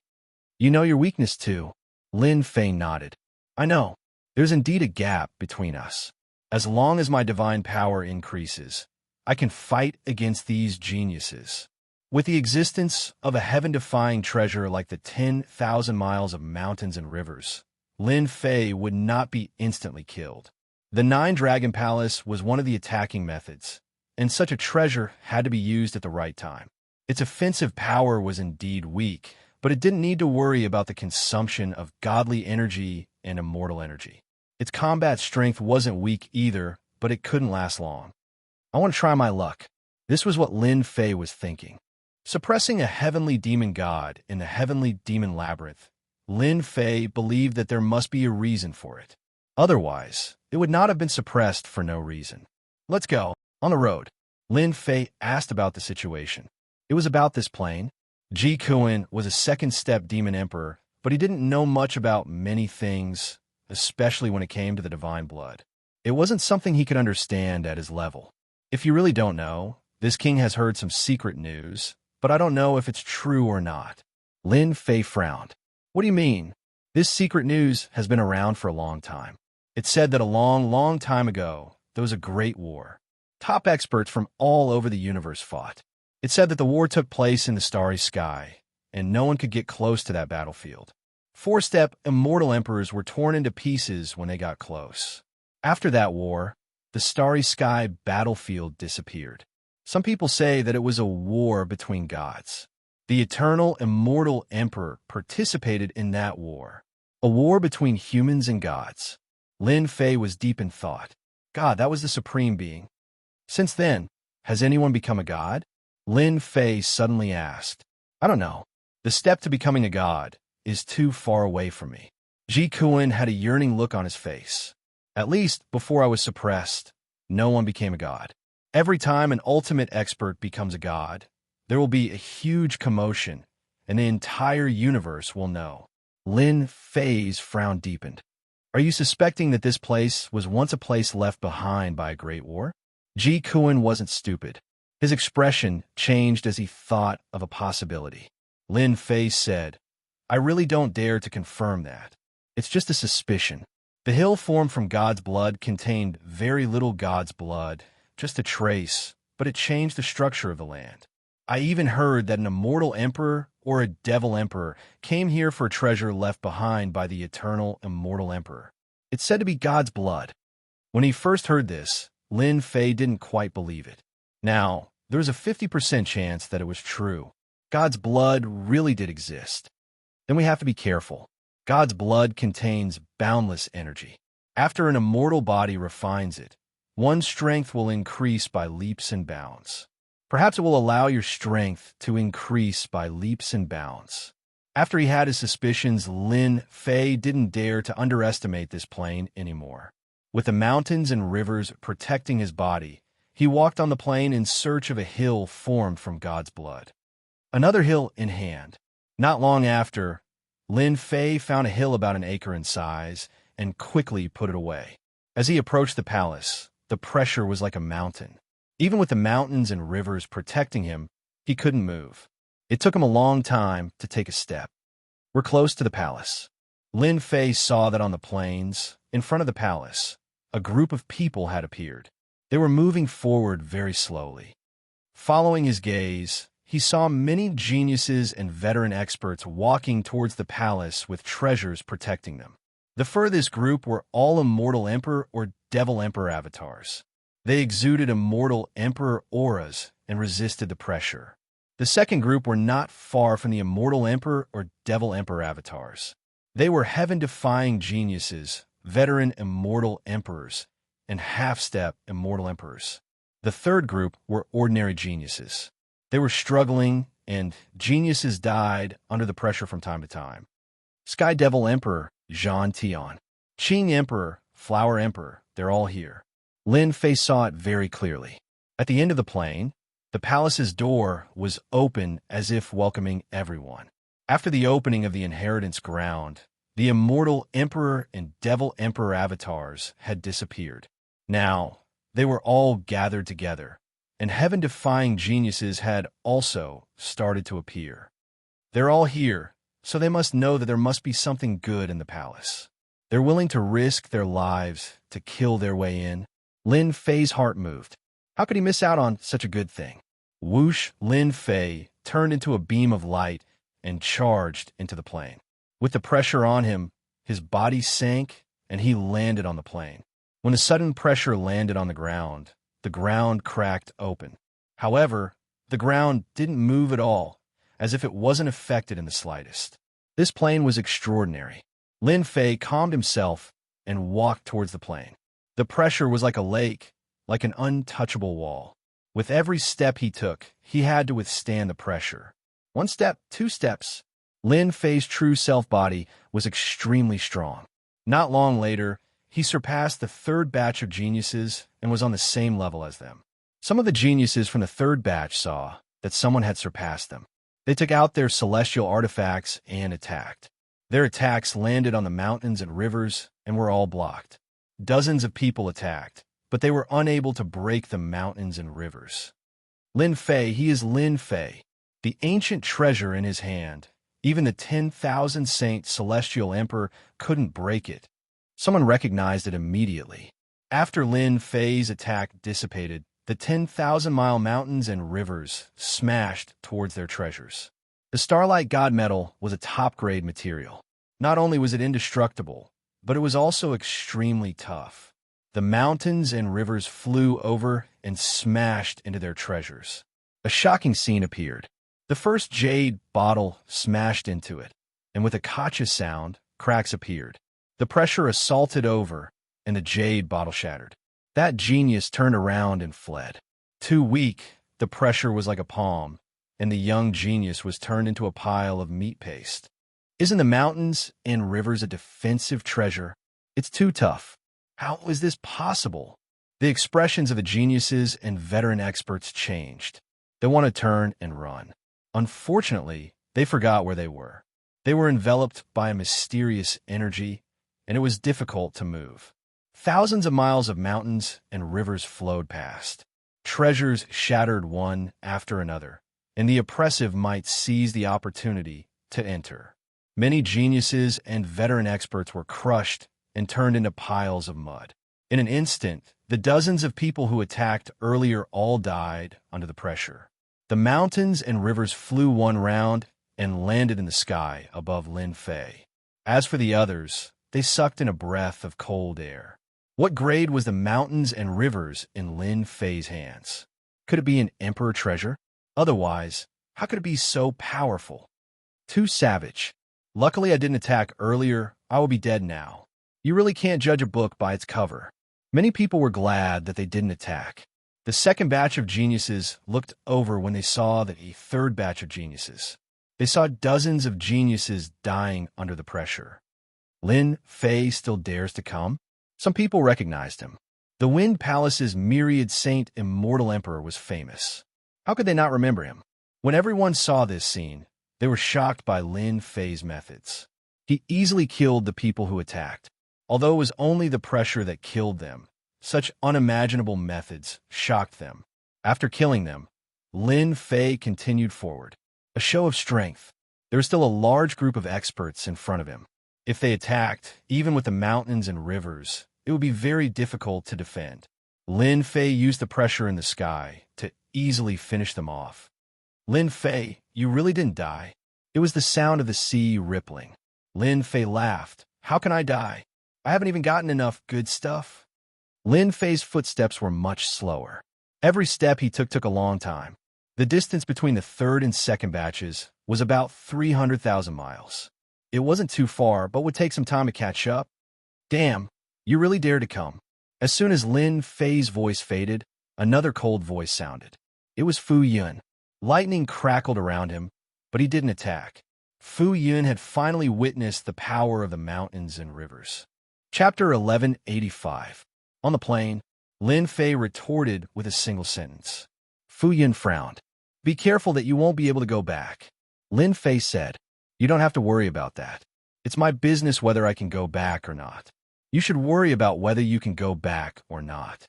"You know your weakness too." Lin Fei nodded. "I know. There's indeed a gap between us. As long as my divine power increases, I can fight against these geniuses. With the existence of a heaven-defying treasure like the 10,000 miles of mountains and rivers, Lin Fei would not be instantly killed. The 9-Dragon Palace was one of the attacking methods, and such a treasure had to be used at the right time. Its offensive power was indeed weak, but it didn't need to worry about the consumption of godly energy and immortal energy. Its combat strength wasn't weak either, but it couldn't last long. I want to try my luck. This was what Lin Fei was thinking. Suppressing a heavenly demon god in the heavenly demon labyrinth, Lin Fei believed that there must be a reason for it. Otherwise, it would not have been suppressed for no reason. "Let's go. On the road." Lin Fei asked about the situation. It was about this plane. Ji Kuan was a second-step demon emperor, but he didn't know much about many things, especially when it came to the divine blood. It wasn't something he could understand at his level. If you really don't know, this king has heard some secret news, but I don't know if it's true or not. Lin Fei frowned. "What do you mean?" "This secret news has been around for a long time. It said that a long, long time ago, there was a great war. Top experts from all over the universe fought. It said that the war took place in the starry sky, and no one could get close to that battlefield. 4-step immortal emperors were torn into pieces when they got close. After that war, the starry sky battlefield disappeared. Some people say that it was a war between gods. The eternal immortal emperor participated in that war. A war between humans and gods." Lin Fei was deep in thought. God, that was the supreme being. Since then, has anyone become a god? Lin Fei suddenly asked. I don't know. The step to becoming a god is too far away from me. Ji Kuan had a yearning look on his face. At least, before I was suppressed, no one became a god. Every time an ultimate expert becomes a god, there will be a huge commotion, and the entire universe will know. Lin Fei's frown deepened. Are you suspecting that this place was once a place left behind by a great war? Ji Kuan wasn't stupid. His expression changed as he thought of a possibility. Lin Fei said, I really don't dare to confirm that. It's just a suspicion. The hill formed from God's blood contained very little God's blood, just a trace, but it changed the structure of the land. I even heard that an immortal emperor or a devil emperor came here for a treasure left behind by the eternal immortal emperor. It's said to be God's blood. When he first heard this, Lin Fei didn't quite believe it. Now, there was a 50% chance that it was true. God's blood really did exist. Then we have to be careful. God's blood contains boundless energy. After an immortal body refines it, one's strength will increase by leaps and bounds. Perhaps it will allow your strength to increase by leaps and bounds. After he had his suspicions, Lin Fei didn't dare to underestimate this plain anymore. With the mountains and rivers protecting his body, he walked on the plain in search of a hill formed from God's blood. Another hill in hand. Not long after, Lin Fei found a hill about an acre in size and quickly put it away. As he approached the palace, the pressure was like a mountain. Even with the mountains and rivers protecting him, he couldn't move. It took him a long time to take a step. We're close to the palace. Lin Fei saw that on the plains, in front of the palace, a group of people had appeared. They were moving forward very slowly. Following his gaze, he saw many geniuses and veteran experts walking towards the palace with treasures protecting them. The furthest group were all immortal emperor or devil emperor avatars. They exuded immortal emperor auras and resisted the pressure. The second group were not far from the immortal emperor or devil emperor avatars. They were heaven-defying geniuses, veteran immortal emperors, and half-step immortal emperors. The third group were ordinary geniuses. They were struggling, and geniuses died under the pressure from time to time. Sky Devil Emperor, Xianxia. Qing Emperor, Flower Emperor, they're all here. Lin Fei saw it very clearly. At the end of the plain, the palace's door was open as if welcoming everyone. After the opening of the inheritance ground, the immortal emperor and devil emperor avatars had disappeared. Now, they were all gathered together, and heaven-defying geniuses had also started to appear. They're all here, so they must know that there must be something good in the palace. They're willing to risk their lives to kill their way in. Lin Fei's heart moved. How could he miss out on such a good thing? Whoosh! Lin Fei turned into a beam of light and charged into the plain. With the pressure on him, his body sank and he landed on the plain. When the sudden pressure landed on the ground cracked open. However, the ground didn't move at all, as if it wasn't affected in the slightest. This plain was extraordinary. Lin Fei calmed himself and walked towards the plain. The pressure was like a lake, like an untouchable wall. With every step he took, he had to withstand the pressure. 1 step, 2 steps. Lin Fei's true self-body was extremely strong. Not long later, he surpassed the third batch of geniuses and was on the same level as them. Some of the geniuses from the third batch saw that someone had surpassed them. They took out their celestial artifacts and attacked. Their attacks landed on the mountains and rivers and were all blocked. Dozens of people attacked, but they were unable to break the mountains and rivers. Lin Fei, he is Lin Fei, the ancient treasure in his hand. Even the 10,000 Saint Celestial Emperor couldn't break it. Someone recognized it immediately. After Lin Fei's attack dissipated, the 10,000-mile mountains and rivers smashed towards their treasures. The Starlight God Metal was a top-grade material. Not only was it indestructible, but it was also extremely tough. The mountains and rivers flew over and smashed into their treasures. A shocking scene appeared. The first jade bottle smashed into it, and with a gotcha sound, cracks appeared. The pressure assaulted over, and the jade bottle shattered. That genius turned around and fled. Too weak, the pressure was like a palm, and the young genius was turned into a pile of meat paste. Isn't the mountains and rivers a defensive treasure? It's too tough. How is this possible? The expressions of the geniuses and veteran experts changed. They want to turn and run. Unfortunately, they forgot where they were. They were enveloped by a mysterious energy, and it was difficult to move. Thousands of miles of mountains and rivers flowed past. Treasures shattered one after another, and the oppressive might seize the opportunity to enter. Many geniuses and veteran experts were crushed and turned into piles of mud. In an instant, the dozens of people who attacked earlier all died under the pressure. The mountains and rivers flew one round and landed in the sky above Lin Fei. As for the others, they sucked in a breath of cold air. What grade was the mountains and rivers in Lin Fei's hands? Could it be an emperor treasure? Otherwise, how could it be so powerful? Too savage. Luckily, I didn't attack earlier. I will be dead now. You really can't judge a book by its cover. Many people were glad that they didn't attack. The second batch of geniuses looked over when they saw the third batch of geniuses. They saw dozens of geniuses dying under the pressure. Lin Fei still dares to come? Some people recognized him. The Wind Palace's myriad saint immortal emperor was famous. How could they not remember him? When everyone saw this scene, they were shocked by Lin Fei's methods. He easily killed the people who attacked. Although it was only the pressure that killed them, such unimaginable methods shocked them. After killing them, Lin Fei continued forward. A show of strength. There was still a large group of experts in front of him. If they attacked, even with the mountains and rivers, it would be very difficult to defend. Lin Fei used the pressure in the sky to easily finish them off. Lin Fei, you really didn't die. It was the sound of the sea rippling. Lin Fei laughed. How can I die? I haven't even gotten enough good stuff. Lin Fei's footsteps were much slower. Every step he took a long time. The distance between the third and second batches was about 300,000 miles. It wasn't too far, but would take some time to catch up. Damn, you really dared to come. As soon as Lin Fei's voice faded, another cold voice sounded. It was Fu Yun. Lightning crackled around him, but he didn't attack. Fu Yun had finally witnessed the power of the mountains and rivers. Chapter 1185. On the plain, Lin Fei retorted with a single sentence. Fu Yun frowned. Be careful that you won't be able to go back. Lin Fei said, You don't have to worry about that. It's my business whether I can go back or not. You should worry about whether you can go back or not.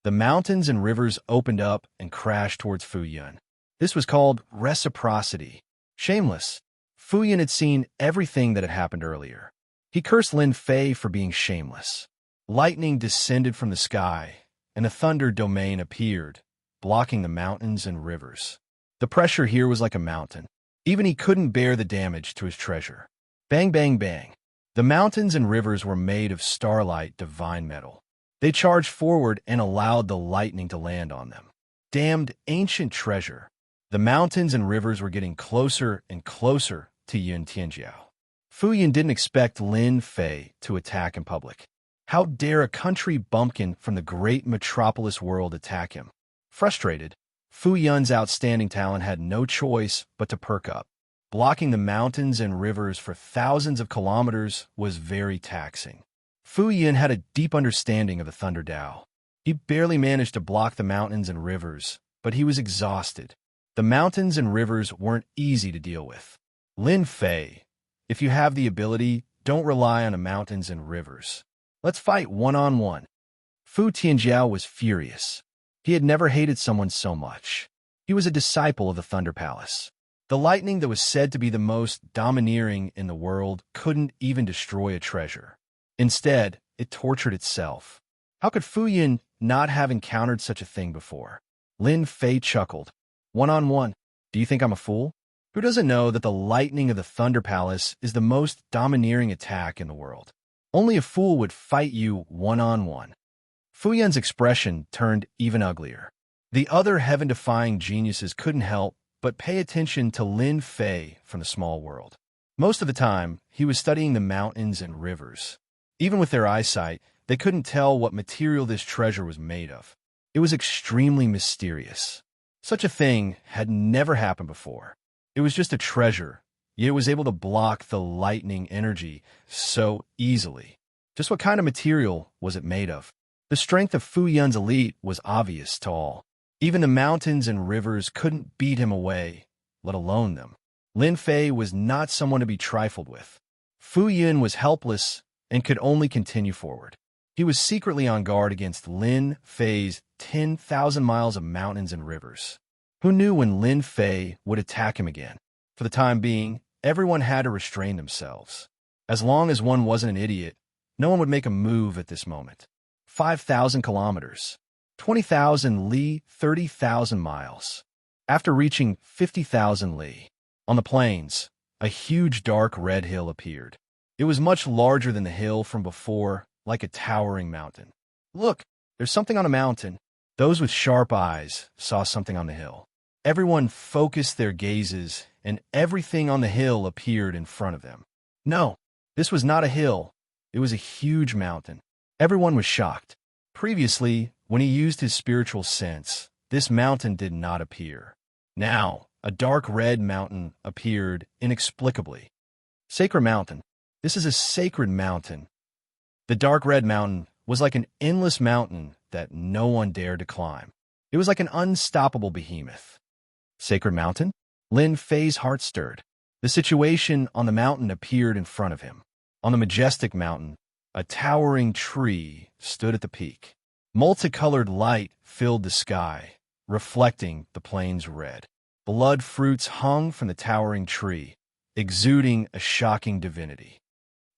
The mountains and rivers opened up and crashed towards Fu Yun. This was called reciprocity. Shameless. Fu Yun had seen everything that had happened earlier. He cursed Lin Fei for being shameless. Lightning descended from the sky, and a thunder domain appeared, blocking the mountains and rivers. The pressure here was like a mountain. Even he couldn't bear the damage to his treasure. Bang, bang, bang. The mountains and rivers were made of starlight divine metal. They charged forward and allowed the lightning to land on them. Damned ancient treasure. The mountains and rivers were getting closer and closer to Yun Tianjiao. Fu Yun didn't expect Lin Fei to attack in public. How dare a country bumpkin from the great metropolis world attack him? Frustrated, Fu Yun's outstanding talent had no choice but to perk up. Blocking the mountains and rivers for thousands of kilometers was very taxing. Fu Yun had a deep understanding of the Thunder Dao. He barely managed to block the mountains and rivers, but he was exhausted. The mountains and rivers weren't easy to deal with. Lin Fei, if you have the ability, don't rely on the mountains and rivers. Let's fight one-on-one. Fu Tianjiao was furious. He had never hated someone so much. He was a disciple of the Thunder Palace. The lightning that was said to be the most domineering in the world couldn't even destroy a treasure. Instead, it tortured itself. How could Fu Yun not have encountered such a thing before? Lin Fei chuckled. One-on-one. Do you think I'm a fool? Who doesn't know that the lightning of the Thunder Palace is the most domineering attack in the world? Only a fool would fight you one-on-one. Fu Yun's expression turned even uglier. The other heaven-defying geniuses couldn't help but pay attention to Lin Fei from the small world. Most of the time, he was studying the mountains and rivers. Even with their eyesight, They couldn't tell what material this treasure was made of. It was extremely mysterious. Such a thing had never happened before. It was just a treasure, yet it was able to block the lightning energy so easily. Just what kind of material was it made of? The strength of Fu Yun's elite was obvious to all. Even the mountains and rivers couldn't beat him away, let alone them. Lin Fei was not someone to be trifled with. Fu Yun was helpless and could only continue forward. He was secretly on guard against Lin Fei's 10,000 miles of mountains and rivers. Who knew when Lin Fei would attack him again? For the time being, everyone had to restrain themselves. As long as one wasn't an idiot, no one would make a move at this moment. 5,000 kilometers, 20,000 li, 30,000 miles. After reaching 50,000 li, on the plains, a huge dark red hill appeared. It was much larger than the hill from before, like a towering mountain. Look, there's something on the mountain. Those with sharp eyes saw something on the hill. Everyone focused their gazes, and everything on the hill appeared in front of them. No, this was not a hill. It was a huge mountain. Everyone was shocked. Previously, when he used his spiritual sense, this mountain did not appear. Now, a dark red mountain appeared inexplicably. Sacred mountain. This is a sacred mountain. The dark red mountain was like an endless mountain that no one dared to climb. It was like an unstoppable behemoth. Sacred mountain? Lin Fei's heart stirred. The situation on the mountain appeared in front of him. On the majestic mountain, a towering tree stood at the peak. Multicolored light filled the sky, reflecting the plains red. Blood fruits hung from the towering tree, exuding a shocking divinity.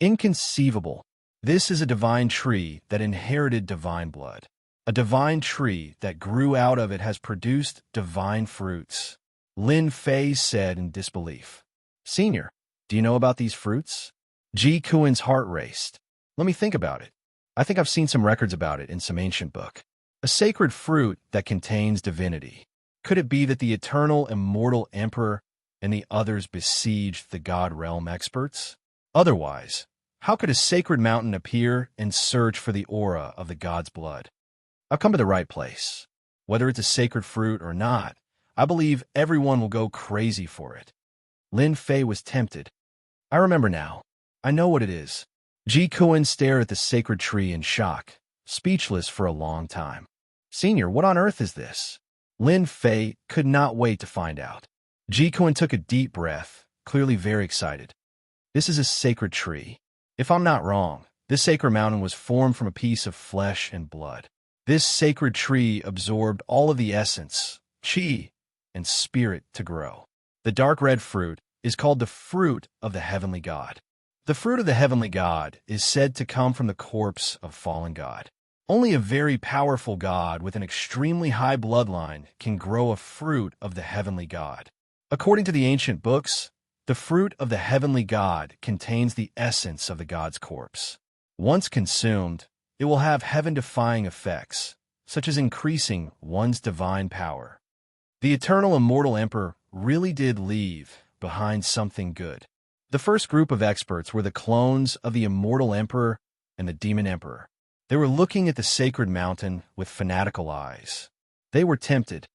Inconceivable. This is a divine tree that inherited divine blood. A divine tree that grew out of it has produced divine fruits. Lin Fei said in disbelief. Senior, do you know about these fruits? Ji Kuan's heart raced. Let me think about it. I think I've seen some records about it in some ancient book. A sacred fruit that contains divinity. Could it be that the eternal immortal emperor and the others besieged the god realm experts? Otherwise, how could a sacred mountain appear and search for the aura of the god's blood? I've come to the right place. Whether it's a sacred fruit or not, I believe everyone will go crazy for it. Lin Fei was tempted. I remember now. I know what it is. Ji Kuan stared at the sacred tree in shock, speechless for a long time. Senior, what on earth is this? Lin Fei could not wait to find out. Ji Kuan took a deep breath, clearly very excited. This is a sacred tree. If I'm not wrong, this sacred mountain was formed from a piece of flesh and blood. This sacred tree absorbed all of the essence, qi, and spirit to grow. The dark red fruit is called the fruit of the heavenly god. The fruit of the heavenly god is said to come from the corpse of fallen god. Only a very powerful god with an extremely high bloodline can grow a fruit of the heavenly god. According to the ancient books, the fruit of the heavenly god contains the essence of the god's corpse. Once consumed, it will have heaven-defying effects, such as increasing one's divine power. The eternal immortal emperor really did leave behind something good. The first group of experts were the clones of the immortal emperor and the demon emperor. They were looking at the sacred mountain with fanatical eyes. They were tempted.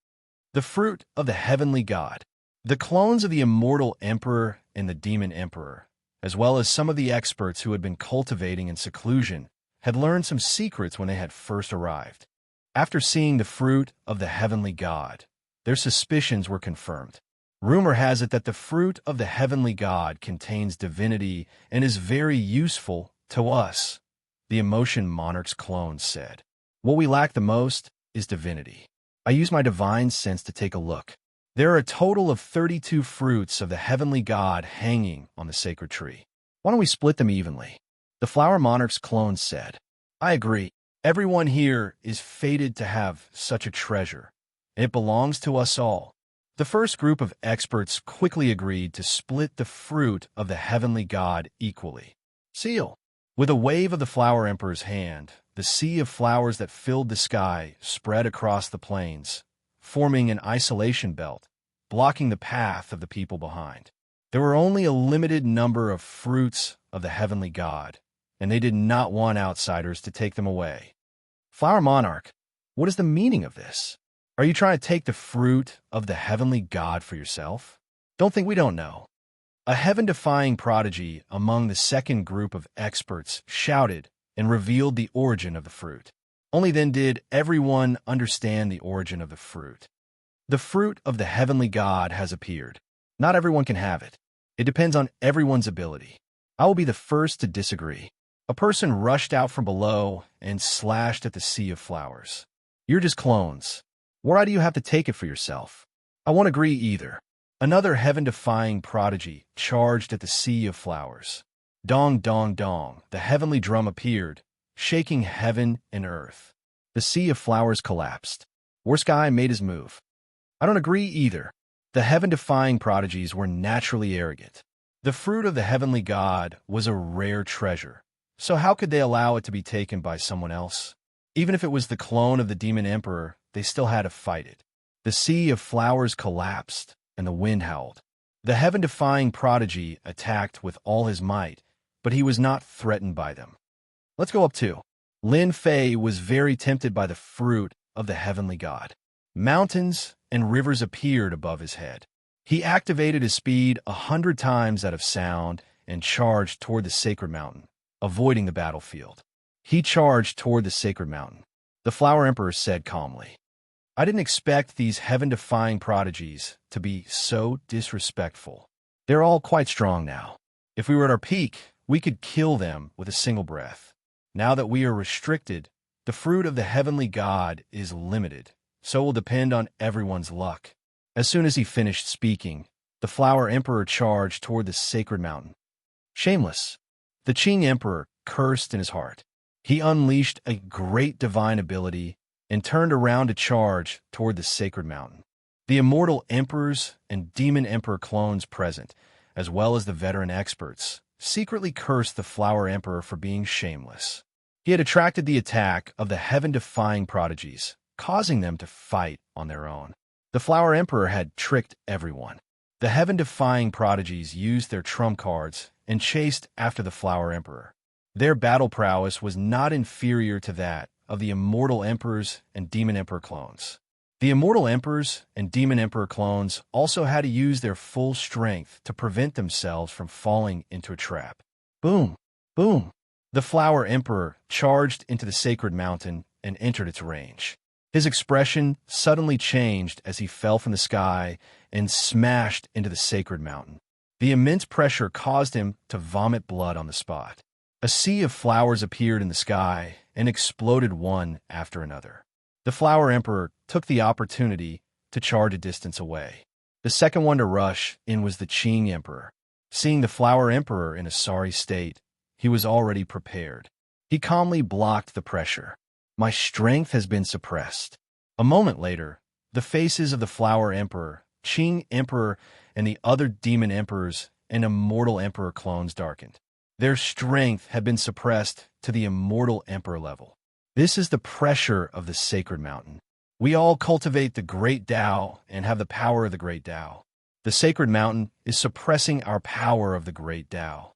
The fruit of the heavenly god. The clones of the immortal emperor and the demon emperor, as well as some of the experts who had been cultivating in seclusion, had learned some secrets when they had first arrived. After seeing the fruit of the heavenly god, their suspicions were confirmed. Rumor has it that the fruit of the heavenly god contains divinity and is very useful to us, the Emotion Monarch's clone said. What we lack the most is divinity. I use my divine sense to take a look. There are a total of 32 fruits of the heavenly god hanging on the sacred tree. Why don't we split them evenly? The Flower Monarch's clone said. I agree. Everyone here is fated to have such a treasure, and it belongs to us all. The first group of experts quickly agreed to split the fruit of the heavenly god equally. Seal. With a wave of the Flower Emperor's hand, the sea of flowers that filled the sky spread across the plains, forming an isolation belt, blocking the path of the people behind. There were only a limited number of fruits of the heavenly god, and they did not want outsiders to take them away. Flower Monarch, what is the meaning of this? Are you trying to take the fruit of the heavenly God for yourself? Don't think we don't know. A heaven-defying prodigy among the second group of experts shouted and revealed the origin of the fruit. Only then did everyone understand the origin of the fruit. The fruit of the heavenly God has appeared. Not everyone can have it. It depends on everyone's ability. I will be the first to disagree. A person rushed out from below and slashed at the sea of flowers. You're just clones. Why do you have to take it for yourself? I won't agree either. Another heaven-defying prodigy charged at the sea of flowers. Dong, dong, dong, the heavenly drum appeared, shaking heaven and earth. The sea of flowers collapsed. Worst guy made his move. I don't agree either. The heaven-defying prodigies were naturally arrogant. The fruit of the heavenly God was a rare treasure, so how could they allow it to be taken by someone else? Even if it was the clone of the demon emperor, they still had to fight it. The sea of flowers collapsed, and the wind howled. The heaven-defying prodigy attacked with all his might, but he was not threatened by them. Let's go up to. Lin Fei was very tempted by the fruit of the heavenly God. Mountains and rivers appeared above his head. He activated his speed 100 times out of sound and charged toward the sacred mountain, avoiding the battlefield. He charged toward the sacred mountain. The Flower Emperor said calmly, I didn't expect these heaven-defying prodigies to be so disrespectful. They're all quite strong now. If we were at our peak, we could kill them with a single breath. Now that we are restricted, the fruit of the heavenly God is limited, so it will depend on everyone's luck. As soon as he finished speaking, the Flower Emperor charged toward the sacred mountain. Shameless. The Qing Emperor cursed in his heart. He unleashed a great divine ability and turned around to charge toward the sacred mountain. The immortal emperors and demon emperor clones present, as well as the veteran experts, secretly cursed the Flower Emperor for being shameless. He had attracted the attack of the heaven-defying prodigies, causing them to fight on their own. The Flower Emperor had tricked everyone. The heaven-defying prodigies used their trump cards and chased after the Flower Emperor. Their battle prowess was not inferior to that of the immortal emperors and demon emperor clones. The immortal emperors and demon emperor clones also had to use their full strength to prevent themselves from falling into a trap. Boom! Boom! The Flower Emperor charged into the sacred mountain and entered its range. His expression suddenly changed as he fell from the sky and smashed into the sacred mountain. The immense pressure caused him to vomit blood on the spot. A sea of flowers appeared in the sky and exploded one after another. The Flower Emperor took the opportunity to charge a distance away. The second one to rush in was the Qing Emperor. Seeing the Flower Emperor in a sorry state, he was already prepared. He calmly blocked the pressure. My strength has been suppressed. A moment later, the faces of the Flower Emperor, Qing Emperor, and the other demon emperors and immortal emperor clones darkened. Their strength had been suppressed to the immortal emperor level. This is the pressure of the sacred mountain. We all cultivate the great Tao and have the power of the great Tao. The sacred mountain is suppressing our power of the great Tao.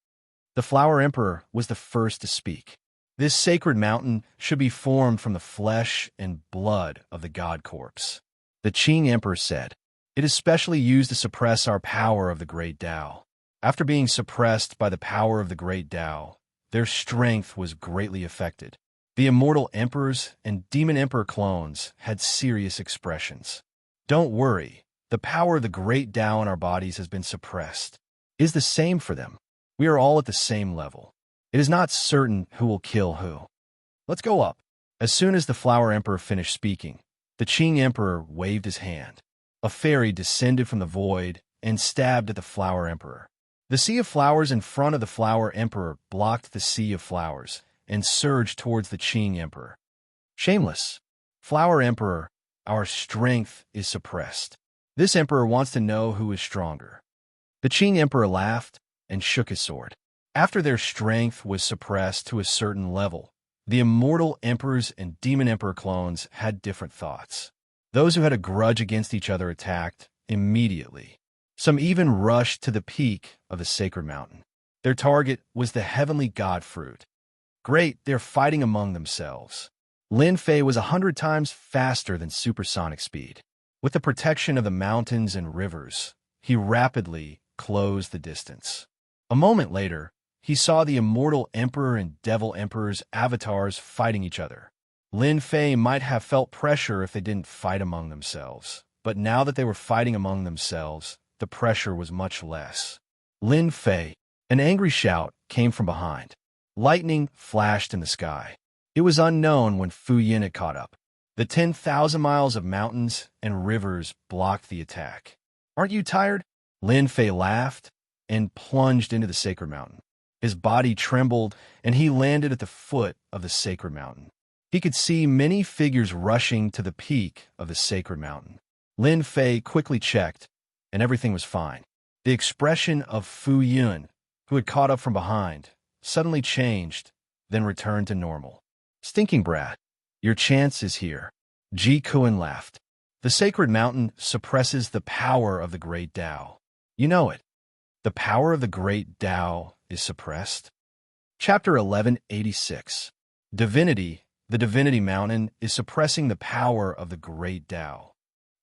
The Flower Emperor was the first to speak. This sacred mountain should be formed from the flesh and blood of the God corpse. The Qing Emperor said, it is specially used to suppress our power of the great Tao. After being suppressed by the power of the great Tao, their strength was greatly affected. The immortal emperors and demon emperor clones had serious expressions. Don't worry, the power of the great Tao in our bodies has been suppressed. It is the same for them. We are all at the same level. It is not certain who will kill who. Let's go up. As soon as the Flower Emperor finished speaking, the Qing Emperor waved his hand. A fairy descended from the void and stabbed at the Flower Emperor. The sea of flowers in front of the Flower Emperor blocked the sea of flowers and surged towards the Qing Emperor. Shameless. Flower Emperor, our strength is suppressed. This emperor wants to know who is stronger. The Qing Emperor laughed and shook his sword. After their strength was suppressed to a certain level, the immortal emperors and demon emperor clones had different thoughts. Those who had a grudge against each other attacked immediately. Some even rushed to the peak of the sacred mountain. Their target was the heavenly God fruit. Great, they're fighting among themselves. Lin Fei was 100 times faster than supersonic speed. With the protection of the mountains and rivers, he rapidly closed the distance. A moment later, he saw the Immortal Emperor and Devil Emperor's avatars fighting each other. Lin Fei might have felt pressure if they didn't fight among themselves, but now that they were fighting among themselves, the pressure was much less. Lin Fei, an angry shout came from behind. Lightning flashed in the sky. It was unknown when Fu Yin had caught up. The 10,000 miles of mountains and rivers blocked the attack. Aren't you tired? Lin Fei laughed and plunged into the sacred mountain. His body trembled, and he landed at the foot of the sacred mountain. He could see many figures rushing to the peak of the sacred mountain. Lin Fei quickly checked, and everything was fine. The expression of Fu Yun, who had caught up from behind, suddenly changed, then returned to normal. Stinking brat, your chance is here. Ji Kuan laughed. The sacred mountain suppresses the power of the great Tao. You know it. The power of the great Tao is suppressed. Chapter 1186. Divinity. The Divinity Mountain is suppressing the power of the great Tao.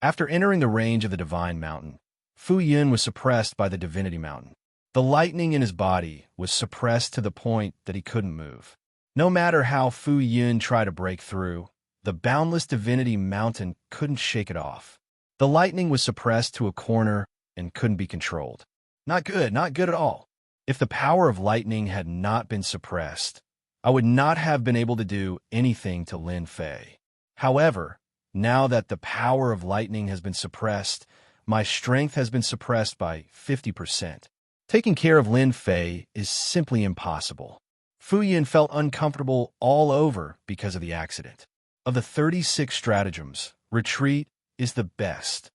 After entering the range of the Divine Mountain, Fu Yun was suppressed by the Divinity Mountain. The lightning in his body was suppressed to the point that he couldn't move. No matter how Fu Yun tried to break through, the boundless Divinity Mountain couldn't shake it off. The lightning was suppressed to a corner and couldn't be controlled. Not good at all. If the power of lightning had not been suppressed, I would not have been able to do anything to Lin Fei. However, now that the power of lightning has been suppressed, my strength has been suppressed by 50%. Taking care of Lin Fei is simply impossible. Fu Yin felt uncomfortable all over because of the accident. Of the 36 stratagems, retreat is the best.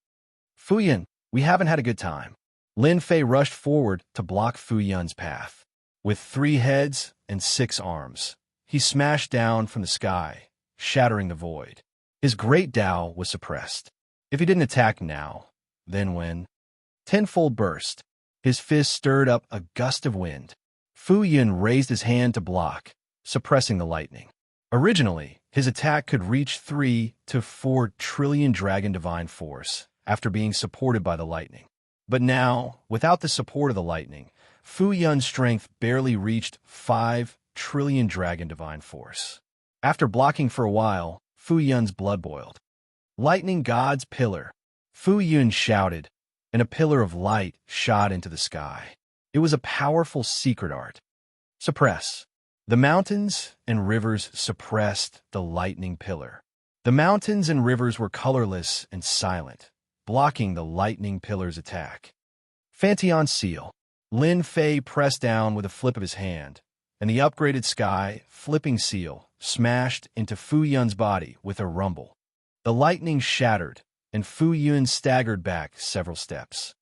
Fu Yin, we haven't had a good time. Lin Fei rushed forward to block Fu Yun's path. With 3 heads and 6 arms, he smashed down from the sky, shattering the void. His great Tao was suppressed. If he didn't attack now, then when? Tenfold burst. His fist stirred up a gust of wind. Fu Yun raised his hand to block, suppressing the lightning. Originally, his attack could reach 3 to 4 trillion dragon divine force after being supported by the lightning. But now, without the support of the lightning, Fu Yun's strength barely reached 5 trillion dragon divine force. After blocking for a while, Fu Yun's blood boiled. Lightning God's pillar. Fu Yun shouted, and a pillar of light shot into the sky. It was a powerful secret art. Suppress. The mountains and rivers suppressed the lightning pillar. The mountains and rivers were colorless and silent, blocking the lightning pillar's attack. Fantion Seal. Lin Fei pressed down with a flip of his hand, and the upgraded sky flipping seal smashed into Fu Yun's body with a rumble. The lightning shattered, and Fu Yun staggered back several steps.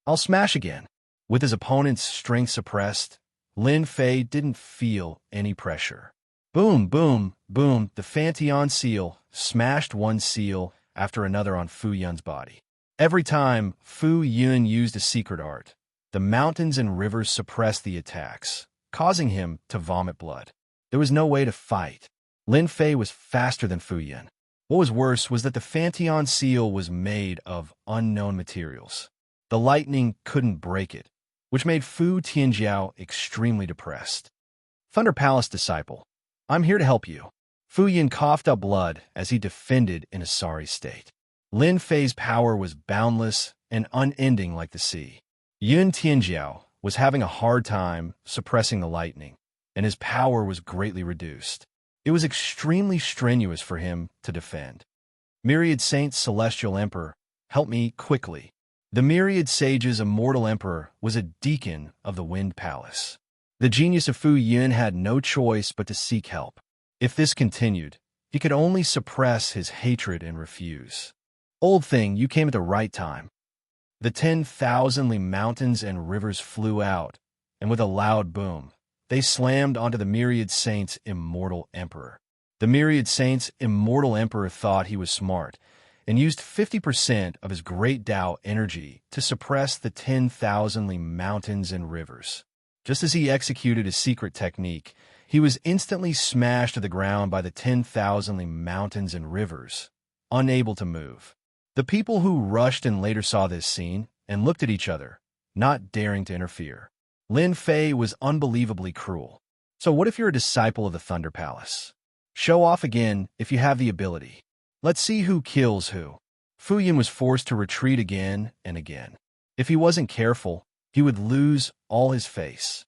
I'll smash again. With his opponent's strength suppressed, Lin Fei didn't feel any pressure. Boom, boom, boom, the Fantion seal smashed one seal after another on Fu Yun's body. Every time Fu Yun used a secret art, the mountains and rivers suppressed the attacks, causing him to vomit blood. There was no way to fight. Lin Fei was faster than Fu Yun. What was worse was that the Fantion seal was made of unknown materials. The lightning couldn't break it, which made Fu Tianjiao extremely depressed. Thunder Palace Disciple, I'm here to help you. Fu Yin coughed up blood as he defended in a sorry state. Lin Fei's power was boundless and unending like the sea. Yun Tianjiao was having a hard time suppressing the lightning, and his power was greatly reduced. It was extremely strenuous for him to defend. Myriad Saints Celestial Emperor, help me quickly. The Myriad Sages Immortal Emperor was a deacon of the Wind Palace. The genius of Fu Yun had no choice but to seek help. If this continued, he could only suppress his hatred and refuse. Old thing, you came at the right time. The 10,000 mountains and rivers flew out, and with a loud boom, they slammed onto the Myriad Saints' Immortal Emperor. The Myriad Saints' Immortal Emperor thought he was smart, and used 50% of his great Tao energy to suppress the 10,000 mountains and rivers. Just as he executed his secret technique, he was instantly smashed to the ground by the 10,000 mountains and rivers, unable to move. The people who rushed and later saw this scene and looked at each other, not daring to interfere. Lin Fei was unbelievably cruel. So what if you're a disciple of the Thunder Palace? Show off again if you have the ability. Let's see who kills who. Fu Yin was forced to retreat again and again. If he wasn't careful, he would lose all his face.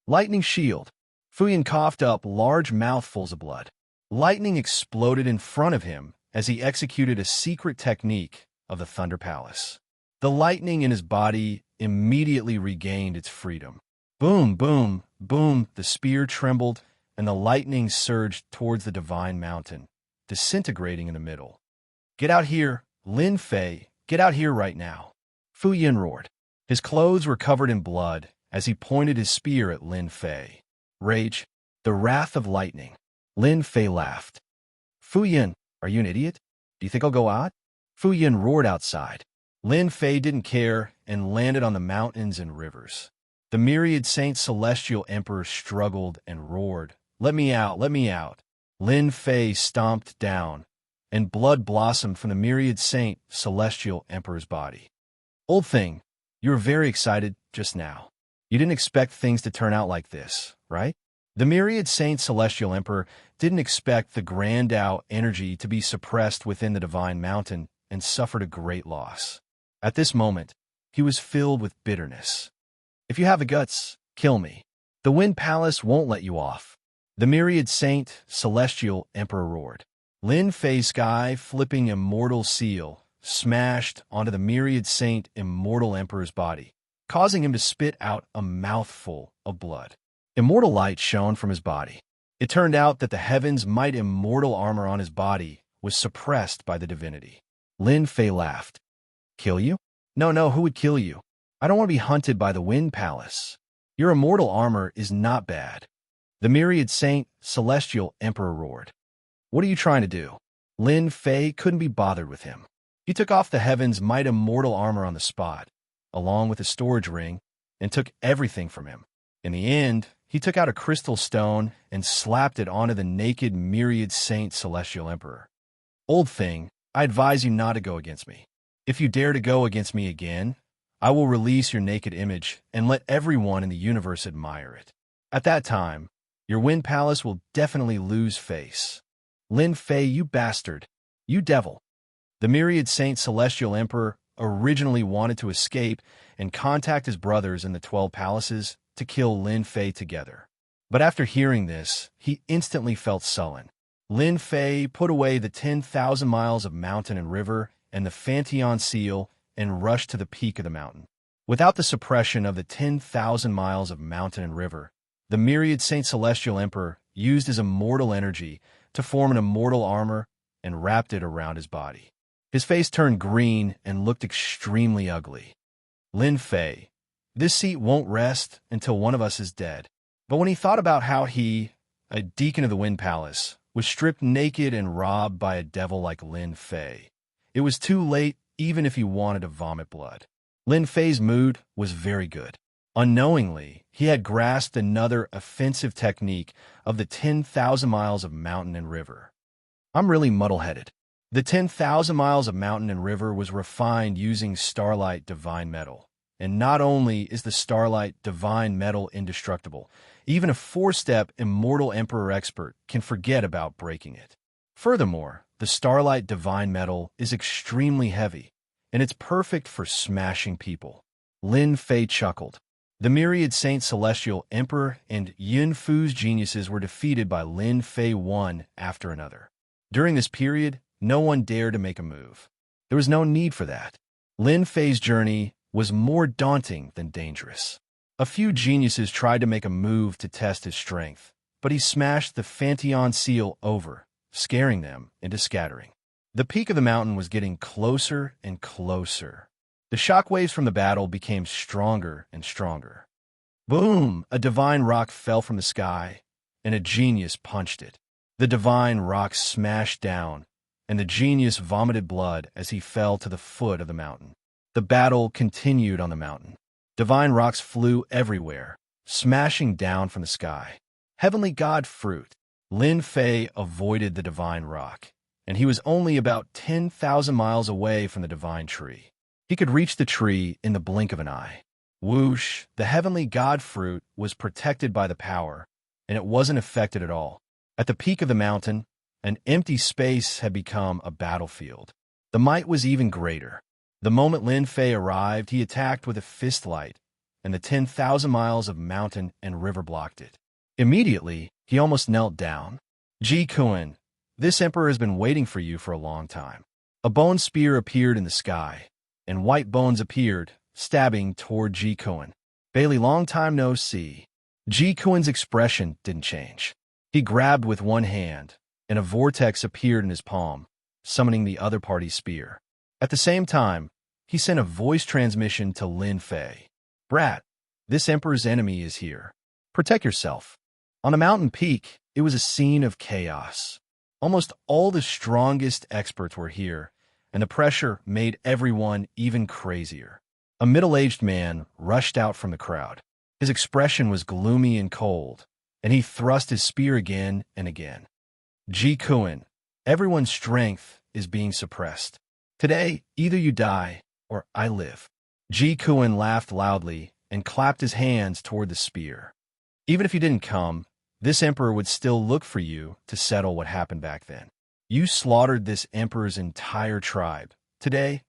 Lightning shield. Fu Yin coughed up large mouthfuls of blood. Lightning exploded in front of him as he executed a secret technique of the Thunder Palace. The lightning in his body immediately regained its freedom. Boom, boom, boom, the spear trembled, and the lightning surged towards the divine mountain, disintegrating in the middle. Get out here, Lin Fei, get out here right now. Fu Yin roared. His clothes were covered in blood as he pointed his spear at Lin Fei. Rage, the wrath of lightning. Lin Fei laughed. Fu Yin, are you an idiot? Do you think I'll go out? Fu Yin roared outside. Lin Fei didn't care and landed on the mountains and rivers. The myriad Saint Celestial Emperor struggled and roared, "Let me out, let me out." Lin Fei stomped down, and blood blossomed from the myriad Saint Celestial Emperor's body. Old thing, you were very excited just now. You didn't expect things to turn out like this, right? The myriad Saint Celestial Emperor didn't expect the Grand Tao energy to be suppressed within the Divine Mountain and suffered a great loss. At this moment, he was filled with bitterness. If you have the guts, kill me. The Wind Palace won't let you off. The myriad Saint Celestial Emperor roared. Lin Fei's sky flipping immortal seal smashed onto the myriad Saint Immortal Emperor's body, causing him to spit out a mouthful of blood. Immortal light shone from his body. It turned out that the heaven's might immortal armor on his body was suppressed by the divinity. Lin Fei laughed. Kill you? No, who would kill you? I don't want to be hunted by the Wind Palace. Your immortal armor is not bad. The myriad Saint Celestial Emperor roared. What are you trying to do? Lin Fei couldn't be bothered with him. He took off the heaven's might immortal armor on the spot, along with a storage ring, and took everything from him. In the end, he took out a crystal stone and slapped it onto the naked myriad Saint Celestial Emperor. Old thing, I advise you not to go against me. If you dare to go against me again, I will release your naked image and let everyone in the universe admire it. At that time, your Wind Palace will definitely lose face. Lin Fei, you bastard. You devil. The myriad Saint Celestial Emperor originally wanted to escape and contact his brothers in the 12 palaces to kill Lin Fei together. But after hearing this, he instantly felt sullen. Lin Fei put away the 10,000 miles of mountain and river and the Fanteon seal and rushed to the peak of the mountain. Without the suppression of the 10,000 miles of mountain and river, the myriad Saint Celestial Emperor used his immortal energy to form an immortal armor and wrapped it around his body. His face turned green and looked extremely ugly. Lin Fei, this seat won't rest until one of us is dead. But when he thought about how he, a deacon of the Wind Palace, was stripped naked and robbed by a devil like Lin Fei, it was too late even if he wanted to vomit blood. Lin Fei's mood was very good. Unknowingly, he had grasped another offensive technique of the 10,000 miles of mountain and river. I'm really muddle-headed. The 10,000 miles of mountain and river was refined using Starlight Divine Metal. And not only is the Starlight Divine Metal indestructible, even a 4-step Immortal Emperor expert can forget about breaking it. Furthermore, the Starlight Divine Metal is extremely heavy, and it's perfect for smashing people. Lin Fei chuckled. The myriad Saint Celestial Emperor and Yun Fu's geniuses were defeated by Lin Fei one after another. During this period, no one dared to make a move. There was no need for that. Lin Fei's journey was more daunting than dangerous. A few geniuses tried to make a move to test his strength, but he smashed the Fanteon seal over, scaring them into scattering. The peak of the mountain was getting closer and closer. The shockwaves from the battle became stronger and stronger. Boom! A divine rock fell from the sky, and a genius punched it. The divine rock smashed down, and the genius vomited blood as he fell to the foot of the mountain. The battle continued on the mountain. Divine rocks flew everywhere, smashing down from the sky. Heavenly God Fruit. Lin Fei avoided the divine rock, and he was only about 10,000 miles away from the divine tree. He could reach the tree in the blink of an eye. Whoosh, the heavenly God Fruit was protected by the power, and it wasn't affected at all. At the peak of the mountain, an empty space had become a battlefield. The might was even greater. The moment Lin Fei arrived, he attacked with a fist light, and the 10,000 miles of mountain and river blocked it. Immediately, he almost knelt down. Ji Kun, this emperor has been waiting for you for a long time. A bone spear appeared in the sky, and white bones appeared, stabbing toward Ji Kun. Bailey, long time no see. Ji Kun's expression didn't change. He grabbed with one hand, and a vortex appeared in his palm, summoning the other party's spear. At the same time, he sent a voice transmission to Lin Fei. Brat, this emperor's enemy is here. Protect yourself. On a mountain peak, it was a scene of chaos. Almost all the strongest experts were here, and the pressure made everyone even crazier. A middle-aged man rushed out from the crowd. His expression was gloomy and cold, and he thrust his spear again and again. Ji Kun, everyone's strength is being suppressed. Today, either you die or I live. Ji Kun laughed loudly and clapped his hands toward the spear. Even if you didn't come, this emperor would still look for you to settle what happened back then. You slaughtered this emperor's entire tribe. Today,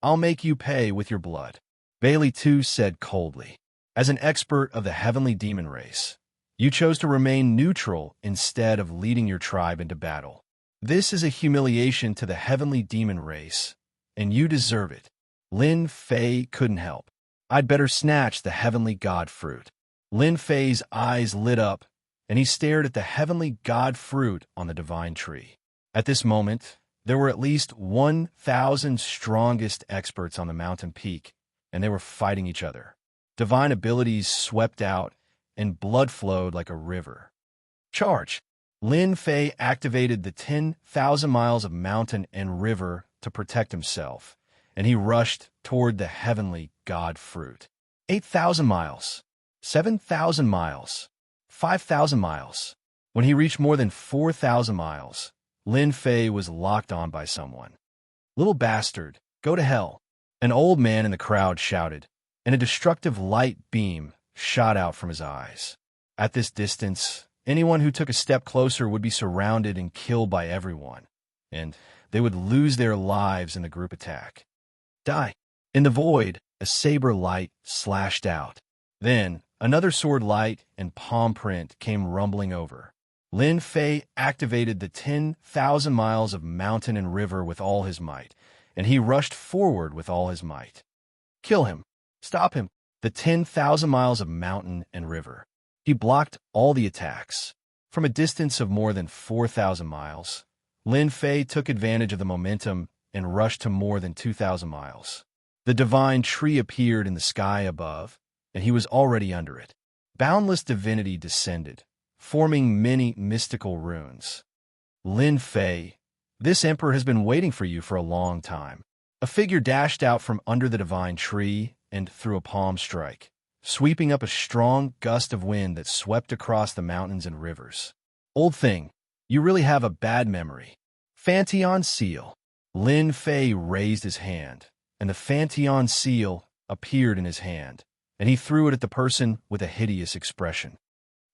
I'll make you pay with your blood. Bailey too said coldly. As an expert of the heavenly demon race, you chose to remain neutral instead of leading your tribe into battle. This is a humiliation to the heavenly demon race, and you deserve it. Lin Fei couldn't help. I'd better snatch the heavenly God Fruit. Lin Fei's eyes lit up, and he stared at the heavenly God Fruit on the divine tree. At this moment, there were at least 1,000 strongest experts on the mountain peak, and they were fighting each other. Divine abilities swept out, and blood flowed like a river. Charge! Lin Fei activated the 10,000 miles of mountain and river to protect himself, and he rushed toward the heavenly God Fruit. 8,000 miles, 7,000 miles, 5,000 miles. When he reached more than 4,000 miles, Lin Fei was locked on by someone. Little bastard, go to hell. An old man in the crowd shouted, and a destructive light beam shot out from his eyes. At this distance, anyone who took a step closer would be surrounded and killed by everyone, and they would lose their lives in the group attack. Die. In the void, a saber light slashed out. Then, another sword light and palm print came rumbling over. Lin Fei activated the 10,000 miles of mountain and river with all his might, and he rushed forward with all his might. Kill him. Stop him. The 10,000 miles of mountain and river. He blocked all the attacks. From a distance of more than 4,000 miles, Lin Fei took advantage of the momentum and rushed to more than 2,000 miles. The divine tree appeared in the sky above, and he was already under it. Boundless divinity descended, forming many mystical runes. Lin Fei, this emperor has been waiting for you for a long time. A figure dashed out from under the divine tree and threw a palm strike, sweeping up a strong gust of wind that swept across the mountains and rivers. Old thing, you really have a bad memory. Fantion seal. Lin Fei raised his hand, and the Fantion seal appeared in his hand, and he threw it at the person with a hideous expression.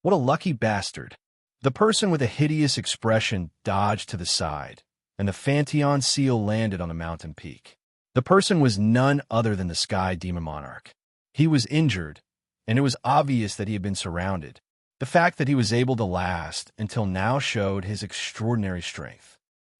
What a lucky bastard. The person with a hideous expression dodged to the side, and the Fantion seal landed on the mountain peak. The person was none other than the Sky Demon Monarch. He was injured, and it was obvious that he had been surrounded. The fact that he was able to last until now showed his extraordinary strength.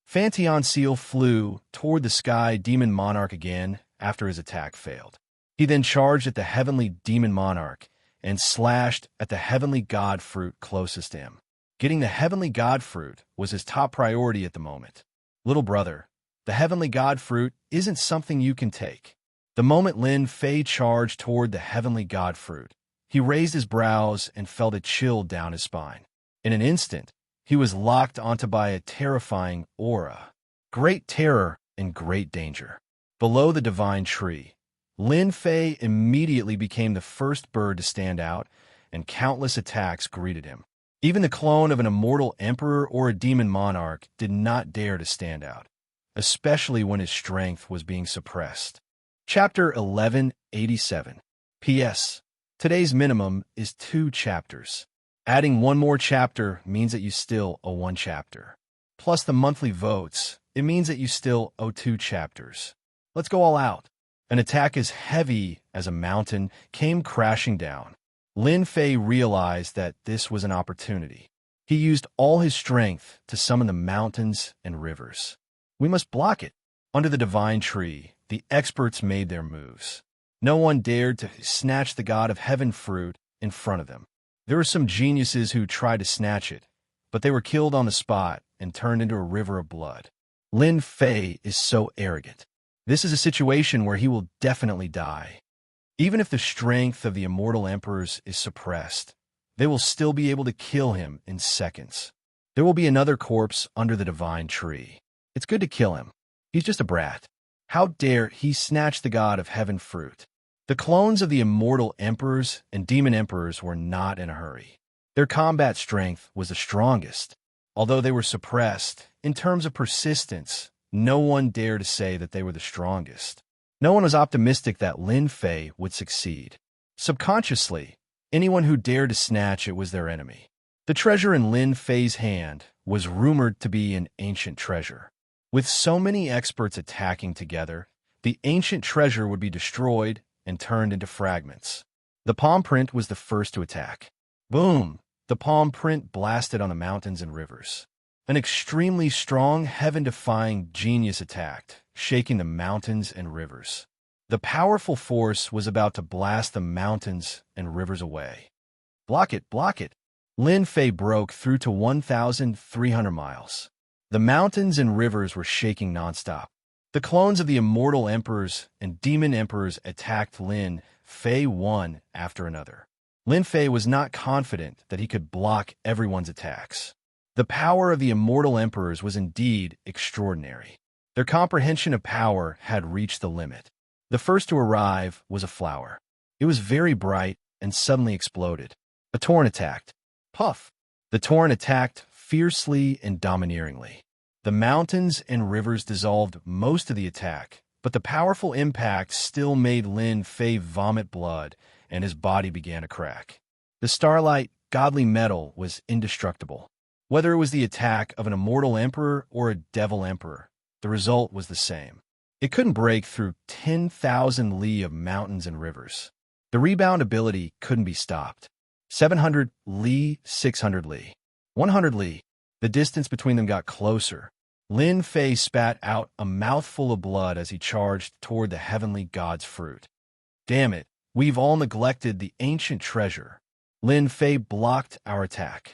Fantion seal flew toward the Sky Demon Monarch again after his attack failed. He then charged at the Heavenly Demon Monarch and slashed at the Heavenly God Fruit closest to him. Getting the Heavenly God Fruit was his top priority at the moment. Little brother, the Heavenly God Fruit isn't something you can take. The moment Lin Fei charged toward the Heavenly God Fruit, he raised his brows and felt a chill down his spine. In an instant, he was locked onto by a terrifying aura. Great terror and great danger. Below the divine tree, Lin Fei immediately became the first bird to stand out, and countless attacks greeted him. Even the clone of an immortal emperor or a demon monarch did not dare to stand out, especially when his strength was being suppressed. Chapter 1187. P.S. Today's minimum is 2 chapters. Adding one more chapter means that you still owe 1 chapter. Plus the monthly votes, it means that you still owe 2 chapters. Let's go all out. An attack as heavy as a mountain came crashing down. Lin Fei realized that this was an opportunity. He used all his strength to summon the mountains and rivers. We must block it. Under the divine tree, the experts made their moves. No one dared to snatch the god of heaven fruit in front of them. There were some geniuses who tried to snatch it, but they were killed on the spot and turned into a river of blood. Lin Fei is so arrogant. This is a situation where he will definitely die. Even if the strength of the immortal emperors is suppressed, they will still be able to kill him in seconds. There will be another corpse under the divine tree. It's good to kill him. He's just a brat. How dare he snatch the god of heaven fruit? The clones of the immortal emperors and demon emperors were not in a hurry. Their combat strength was the strongest. Although they were suppressed, in terms of persistence, no one dared to say that they were the strongest. No one was optimistic that Lin Fei would succeed. Subconsciously, anyone who dared to snatch it was their enemy. The treasure in Lin Fei's hand was rumored to be an ancient treasure. With so many experts attacking together, the ancient treasure would be destroyed and turned into fragments. The palm print was the first to attack. Boom! The palm print blasted on the mountains and rivers. An extremely strong, heaven-defying genius attacked, shaking the mountains and rivers. The powerful force was about to blast the mountains and rivers away. Block it, block it! Lin Fei broke through to 1,300 miles. The mountains and rivers were shaking nonstop. The clones of the immortal emperors and demon emperors attacked Lin Fei one after another. Lin Fei was not confident that he could block everyone's attacks. The power of the immortal emperors was indeed extraordinary. Their comprehension of power had reached the limit. The first to arrive was a flower. It was very bright and suddenly exploded. A torrent attacked. Puff! The torrent attacked fiercely and domineeringly. The mountains and rivers dissolved most of the attack, but the powerful impact still made Lin Fei vomit blood, and his body began to crack. The starlight, godly metal was indestructible. Whether it was the attack of an immortal emperor or a devil emperor, the result was the same. It couldn't break through 10,000 li of mountains and rivers. The rebound ability couldn't be stopped. 700 li, 600 li, 100 li. The distance between them got closer. Lin Fei spat out a mouthful of blood as he charged toward the heavenly god's fruit. Damn it, we've all neglected the ancient treasure. Lin Fei blocked our attack.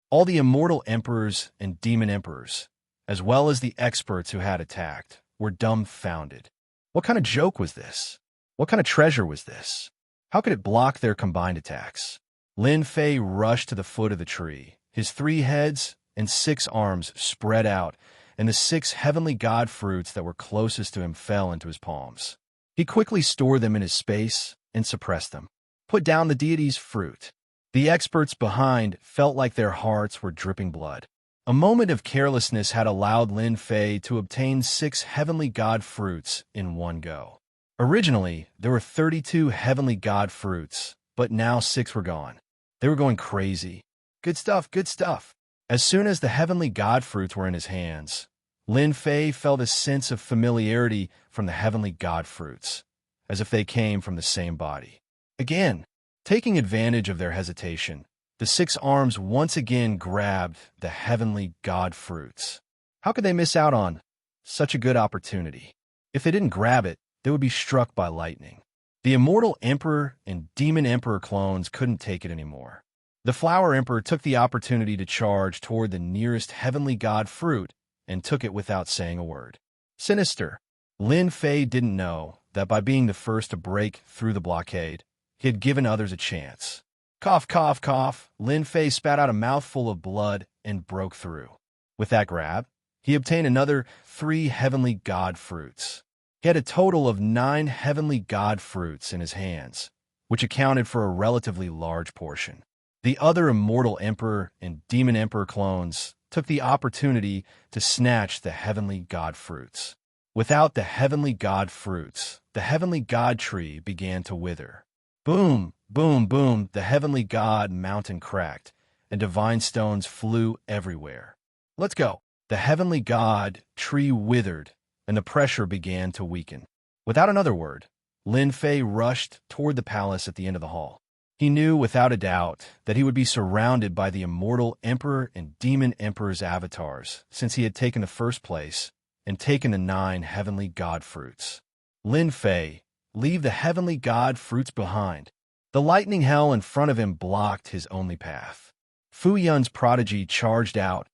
All the immortal emperors and demon emperors, as well as the experts who had attacked, were dumbfounded. What kind of joke was this? What kind of treasure was this? How could it block their combined attacks? Lin Fei rushed to the foot of the tree, his 3 heads and 6 arms spread out, and the 6 heavenly god fruits that were closest to him fell into his palms. He quickly stored them in his space and suppressed them. Put down the deity's fruit. The experts behind felt like their hearts were dripping blood. A moment of carelessness had allowed Lin Fei to obtain 6 heavenly god fruits in one go. Originally, there were 32 heavenly god fruits, but now 6 were gone. They were going crazy. Good stuff, good stuff. As soon as the heavenly god fruits were in his hands, Lin Fei felt a sense of familiarity from the heavenly god fruits, as if they came from the same body. Again, taking advantage of their hesitation, the 6 arms once again grabbed the heavenly god fruits. How could they miss out on such a good opportunity? If they didn't grab it, they would be struck by lightning. The immortal emperor and demon emperor clones couldn't take it anymore. The flower emperor took the opportunity to charge toward the nearest heavenly god fruit and took it without saying a word. Sinister. Lin Fei didn't know that by being the first to break through the blockade, he had given others a chance. Cough, cough, cough. Lin Fei spat out a mouthful of blood and broke through. With that grab, he obtained another 3 heavenly god fruits. He had a total of 9 heavenly god fruits in his hands, which accounted for a relatively large portion. The other Immortal Emperor and Demon Emperor clones took the opportunity to snatch the Heavenly God fruits. Without the Heavenly God fruits, the Heavenly God tree began to wither. Boom, boom, boom, the Heavenly God mountain cracked, and divine stones flew everywhere. Let's go. The Heavenly God tree withered, and the pressure began to weaken. Without another word, Lin Fei rushed toward the palace at the end of the hall. He knew without a doubt that he would be surrounded by the Immortal Emperor and Demon Emperor's avatars, since he had taken the first place and taken the 9 Heavenly God fruits. Lin Fei, leave the Heavenly God fruits behind. The lightning hell in front of him blocked his only path. Fu Yun's prodigy charged out,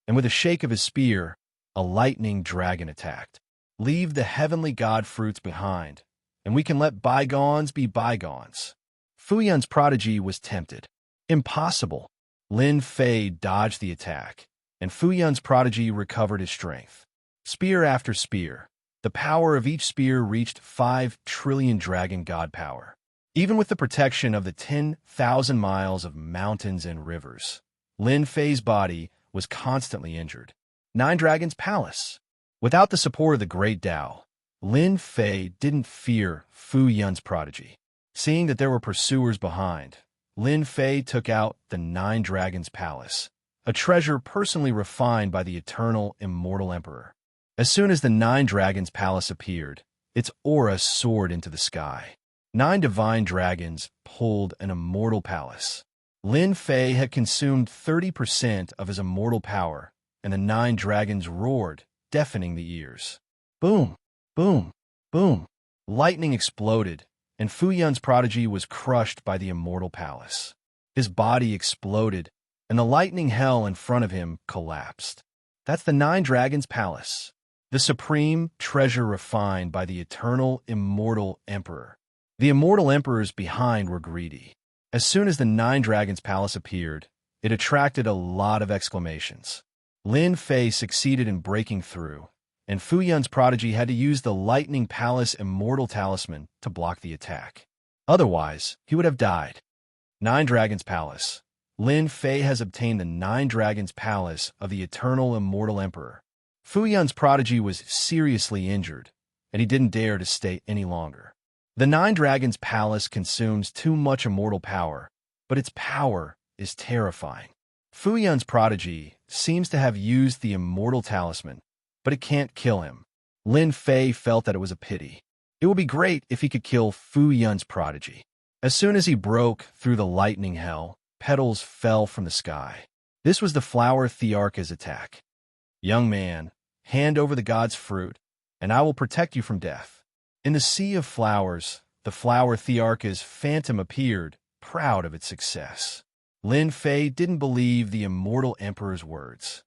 and with a shake of his spear, a lightning dragon attacked. Leave the Heavenly God fruits behind, and we can let bygones be bygones. Fu Yun's prodigy was tempted. Impossible. Lin Fei dodged the attack, and Fu Yun's prodigy recovered his strength. Spear after spear, the power of each spear reached 5 trillion dragon god power. Even with the protection of the 10,000 miles of mountains and rivers, Lin Fei's body was constantly injured. 9 Dragons Palace. Without the support of the Great Tao, Lin Fei didn't fear Fu Yun's prodigy. Seeing that there were pursuers behind, Lin Fei took out the 9 Dragons Palace, a treasure personally refined by the eternal Immortal Emperor. As soon as the 9 Dragons Palace appeared, its aura soared into the sky. 9 divine dragons pulled an immortal palace. Lin Fei had consumed 30% of his immortal power, and the 9 dragons roared, deafening the ears. Boom, boom, boom. Lightning exploded, and Fu Yun's prodigy was crushed by the immortal palace. His body exploded, and the lightning hell in front of him collapsed. That's the 9 Dragons Palace, the supreme treasure refined by the eternal Immortal Emperor. The Immortal Emperors behind were greedy. As soon as the 9 Dragons Palace appeared, it attracted a lot of exclamations. Lin Fei succeeded in breaking through, and Fu Yun's prodigy had to use the Lightning Palace Immortal Talisman to block the attack. Otherwise, he would have died. 9 Dragons Palace. Lin Fei has obtained the 9 Dragons Palace of the Eternal Immortal Emperor. Fu Yun's prodigy was seriously injured, and he didn't dare to stay any longer. The 9 Dragons Palace consumes too much immortal power, but its power is terrifying. Fu Yun's prodigy seems to have used the Immortal Talisman, but it can't kill him. Lin Fei felt that it was a pity. It would be great if he could kill Fu Yun's prodigy. As soon as he broke through the lightning hell, petals fell from the sky. This was the flower Thearka's attack. Young man, hand over the god's fruit, and I will protect you from death. In the sea of flowers, the flower Thearka's phantom appeared, proud of its success. Lin Fei didn't believe the Immortal Emperor's words.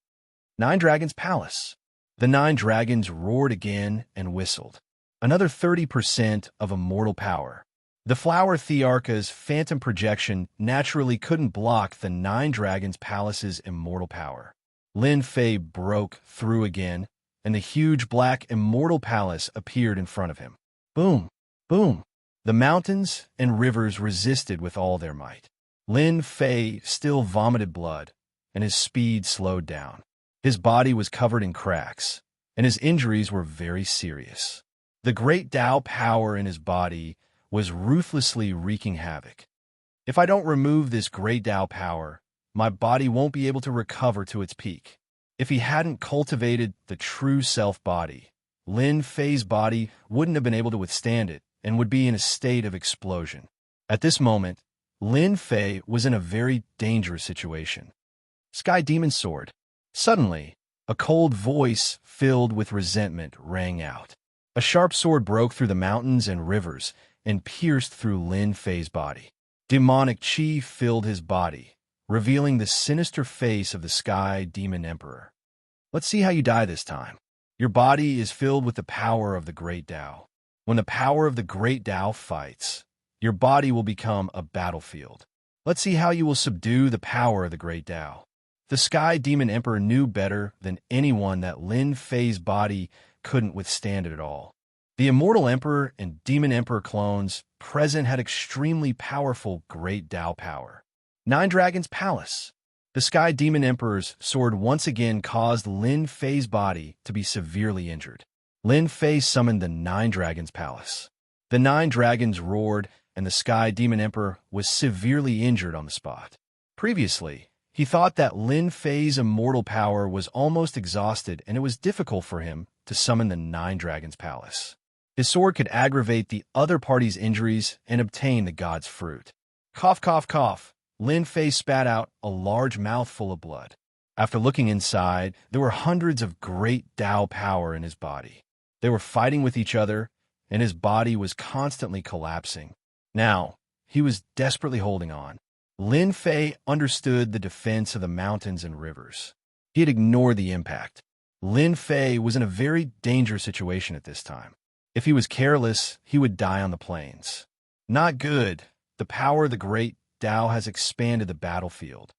9 Dragons Palace. The 9 dragons roared again and whistled. Another 30% of immortal power. The flower Thearka's phantom projection naturally couldn't block the 9 Dragons Palace's immortal power. Lin Fei broke through again, and the huge black immortal palace appeared in front of him. Boom, boom. The mountains and rivers resisted with all their might. Lin Fei still vomited blood, and his speed slowed down. His body was covered in cracks, and his injuries were very serious. The great Tao power in his body was ruthlessly wreaking havoc. If I don't remove this great Tao power, my body won't be able to recover to its peak. If he hadn't cultivated the true self-body, Lin Fei's body wouldn't have been able to withstand it and would be in a state of explosion. At this moment, Lin Fei was in a very dangerous situation. Sky Demon Sword. Suddenly, a cold voice filled with resentment rang out. A sharp sword broke through the mountains and rivers and pierced through Lin Fei's body. Demonic chi filled his body, revealing the sinister face of the Sky Demon Emperor. Let's see how you die this time. Your body is filled with the power of the Great Tao. When the power of the Great Tao fights, your body will become a battlefield. Let's see how you will subdue the power of the Great Tao. The Sky Demon Emperor knew better than anyone that Lin Fei's body couldn't withstand it at all. The Immortal Emperor and Demon Emperor clones present had extremely powerful Great Tao power. Nine Dragons Palace. The Sky Demon Emperor's sword once again caused Lin Fei's body to be severely injured. Lin Fei summoned the Nine Dragons Palace. The Nine Dragons roared, and the Sky Demon Emperor was severely injured on the spot. Previously, he thought that Lin Fei's immortal power was almost exhausted and it was difficult for him to summon the Nine Dragons Palace. His sword could aggravate the other party's injuries and obtain the god's fruit. Cough, cough, cough. Lin Fei spat out a large mouthful of blood. After looking inside, there were hundreds of great Tao power in his body. They were fighting with each other, and his body was constantly collapsing. Now, he was desperately holding on. Lin Fei understood the defense of the mountains and rivers. He had ignored the impact. Lin Fei was in a very dangerous situation at this time. If he was careless, he would die on the plains. Not good. The power of the great Tao has expanded the battlefield.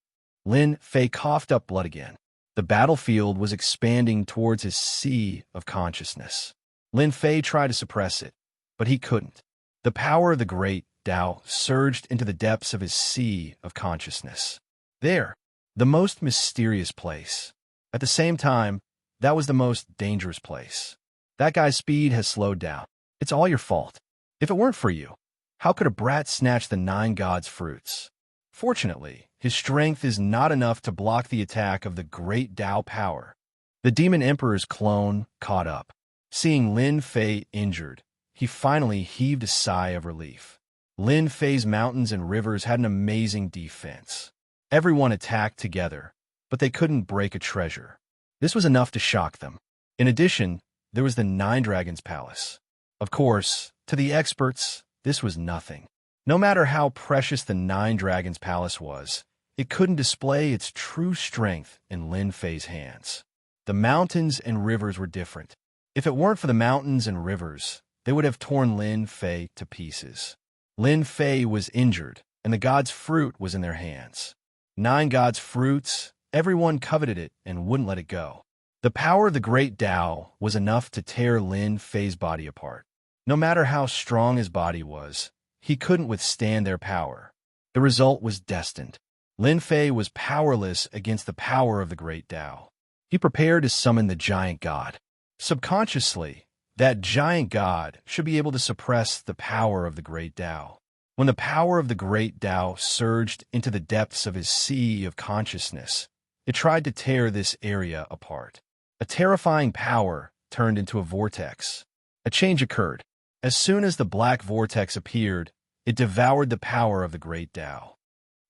Lin Fei coughed up blood again. The battlefield was expanding towards his sea of consciousness. Lin Fei tried to suppress it, but he couldn't. The power of the great Tao surged into the depths of his sea of consciousness. There, the most mysterious place. At the same time, that was the most dangerous place. That guy's speed has slowed down. It's all your fault. If it weren't for you, how could a brat snatch the nine gods' fruits? Fortunately, his strength is not enough to block the attack of the great Tao power. The Demon Emperor's clone caught up. Seeing Lin Fei injured, he finally heaved a sigh of relief. Lin Fei's mountains and rivers had an amazing defense. Everyone attacked together, but they couldn't break a treasure. This was enough to shock them. In addition, there was the Nine Dragons Palace. Of course, to the experts, this was nothing. No matter how precious the Nine Dragons Palace was, it couldn't display its true strength in Lin Fei's hands. The mountains and rivers were different. If it weren't for the mountains and rivers, they would have torn Lin Fei to pieces. Lin Fei was injured, and the god's fruit was in their hands. Nine gods' fruits, everyone coveted it and wouldn't let it go. The power of the great Tao was enough to tear Lin Fei's body apart. No matter how strong his body was, he couldn't withstand their power. The result was destined. Lin Fei was powerless against the power of the great Tao. He prepared to summon the giant god. Subconsciously, that giant god should be able to suppress the power of the great Tao. When the power of the great Tao surged into the depths of his sea of consciousness, it tried to tear this area apart. A terrifying power turned into a vortex. A change occurred. As soon as the black vortex appeared, it devoured the power of the great Tao.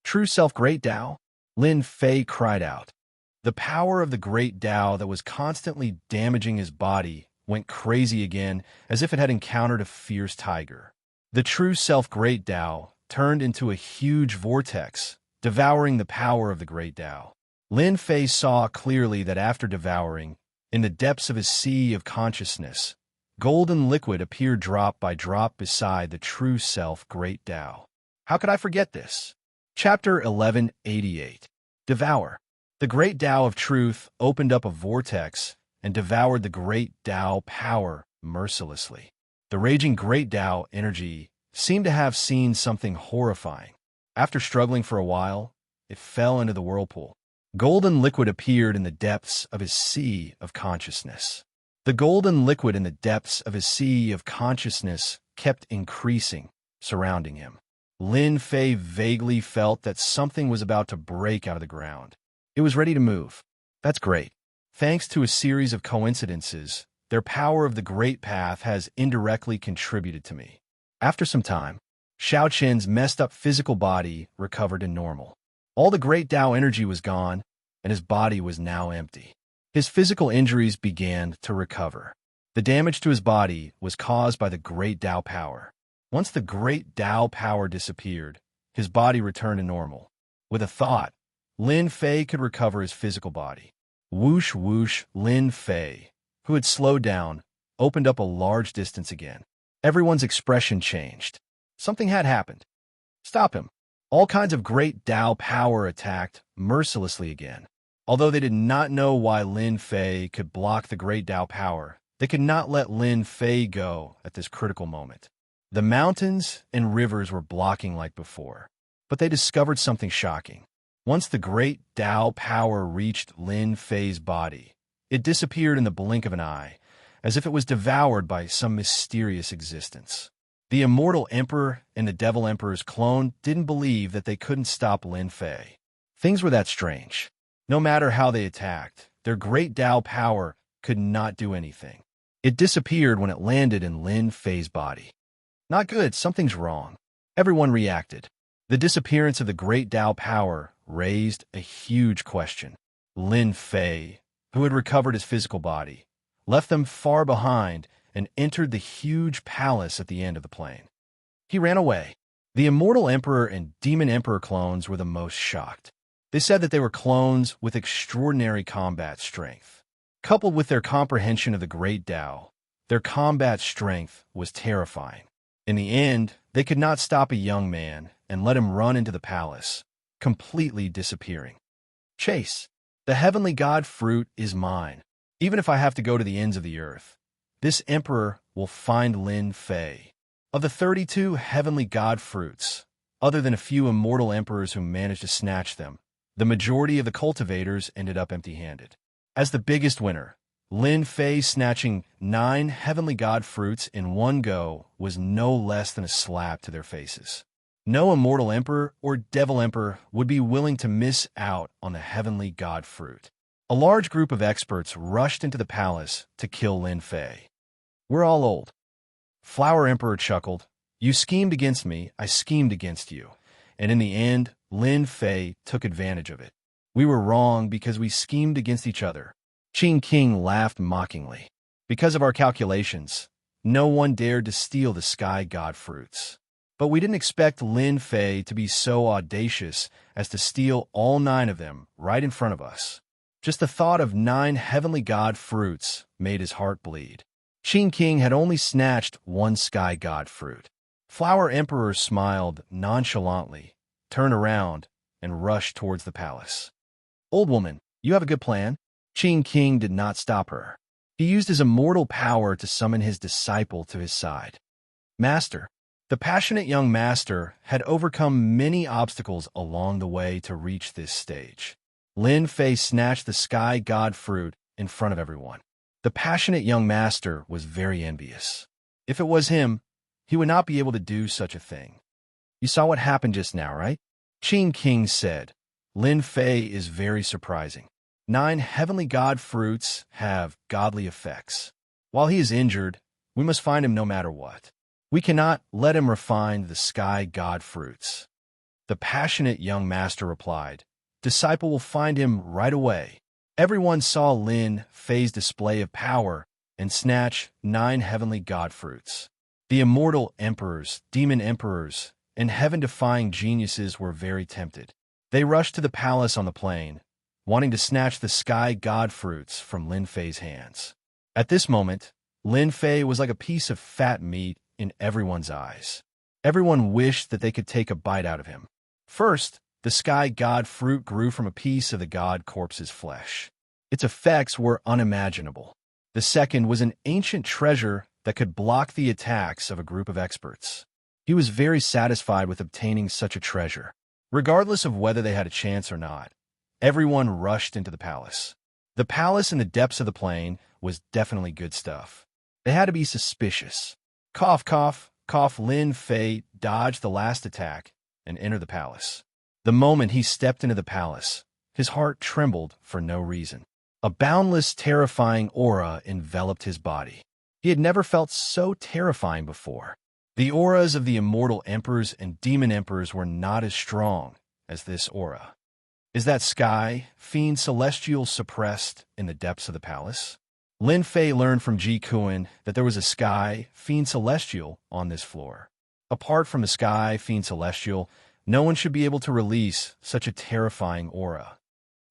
True self great Tao? Lin Fei cried out. The power of the great Tao that was constantly damaging his body went crazy again as if it had encountered a fierce tiger. The true self great Tao turned into a huge vortex, devouring the power of the great Tao. Lin Fei saw clearly that after devouring, in the depths of his sea of consciousness, golden liquid appeared drop by drop beside the true self great Tao. How could I forget this? Chapter 1188. Devour. The great Tao of truth opened up a vortex and devoured the great Tao power mercilessly. The raging great Tao energy seemed to have seen something horrifying. After struggling for a while, it fell into the whirlpool. Golden liquid appeared in the depths of his sea of consciousness. The golden liquid in the depths of his sea of consciousness kept increasing, surrounding him. Lin Fei vaguely felt that something was about to break out of the ground. It was ready to move. That's great. Thanks to a series of coincidences, their power of the great path has indirectly contributed to me. After some time, Xiaoqian's messed up physical body recovered to normal. All the great Tao energy was gone, and his body was now empty. His physical injuries began to recover. The damage to his body was caused by the great Tao power. Once the great Tao power disappeared, his body returned to normal. With a thought, Lin Fei could recover his physical body. Whoosh whoosh, Lin Fei, who had slowed down, opened up a large distance again. Everyone's expression changed. Something had happened. Stop him. All kinds of great Tao power attacked mercilessly again. Although they did not know why Lin Fei could block the great Tao power, they could not let Lin Fei go at this critical moment. The mountains and rivers were blocking like before, But they discovered something shocking. Once the great Tao power reached Lin Fei's body, it disappeared in the blink of an eye, as if it was devoured by some mysterious existence. The Immortal Emperor and the Devil Emperor's clone didn't believe that they couldn't stop Lin Fei. Things were that strange. No matter how they attacked, their great Tao power could not do anything. It disappeared when it landed in Lin Fei's body. Not good, something's wrong. Everyone reacted. The disappearance of the great Tao power raised a huge question. Lin Fei, who had recovered his physical body, left them far behind and entered the huge palace at the end of the plain. He ran away. The Immortal Emperor and Demon Emperor clones were the most shocked. They said that they were clones with extraordinary combat strength. Coupled with their comprehension of the great Tao, their combat strength was terrifying. In the end, they could not stop a young man and let him run into the palace, completely disappearing. Chase, the heavenly god fruit is mine. Even if I have to go to the ends of the earth, this emperor will find Lin Fei. Of the 32 heavenly god fruits, other than a few immortal emperors who managed to snatch them, the majority of the cultivators ended up empty-handed. As the biggest winner, Lin Fei snatching 9 heavenly god fruits in one go was no less than a slap to their faces. No immortal emperor or devil emperor would be willing to miss out on the heavenly god fruit. A large group of experts rushed into the palace to kill Lin Fei. We're all old. Flower Emperor chuckled. You schemed against me, I schemed against you. And in the end, Lin Fei took advantage of it. We were wrong because we schemed against each other. Qing King laughed mockingly. Because of our calculations, no one dared to steal the sky god fruits. But we didn't expect Lin Fei to be so audacious as to steal all 9 of them right in front of us. Just the thought of 9 heavenly god fruits made his heart bleed. Qing King had only snatched 1 sky god fruit. Flower Emperor smiled nonchalantly, turned around, and rushed towards the palace. Old woman, you have a good plan? Qing King did not stop her. He used his immortal power to summon his disciple to his side. Master, the passionate young master had overcome many obstacles along the way to reach this stage. Lin Fei snatched the sky god fruit in front of everyone. The passionate young master was very envious. If it was him, he would not be able to do such a thing. You saw what happened just now, right? Qing King said. Lin Fei is very surprising. 9 heavenly god fruits have godly effects. While he is injured, we must find him no matter what. We cannot let him refine the sky god fruits. The passionate young master replied, Disciple will find him right away. Everyone saw Lin Fei's display of power and snatch 9 heavenly god fruits. The immortal emperors, demon emperors, and heaven-defying geniuses were very tempted. They rushed to the palace on the plain, wanting to snatch the sky god fruits from Lin Fei's hands. At this moment, Lin Fei was like a piece of fat meat in everyone's eyes. Everyone wished that they could take a bite out of him. First, the sky god fruit grew from a piece of the god corpse's flesh. Its effects were unimaginable. The second was an ancient treasure that could block the attacks of a group of experts. He was very satisfied with obtaining such a treasure. Regardless of whether they had a chance or not, everyone rushed into the palace. The palace in the depths of the plain was definitely good stuff. They had to be suspicious. Cough, cough, cough. Lin Fei dodged the last attack and entered the palace. The moment he stepped into the palace, his heart trembled for no reason. A boundless, terrifying aura enveloped his body. He had never felt so terrifying before. The auras of the immortal emperors and demon emperors were not as strong as this aura. Is that sky, fiend celestial, suppressed in the depths of the palace? Lin Fei learned from Ji Kuan that there was a sky, fiend celestial, on this floor. Apart from the sky, fiend celestial, no one should be able to release such a terrifying aura.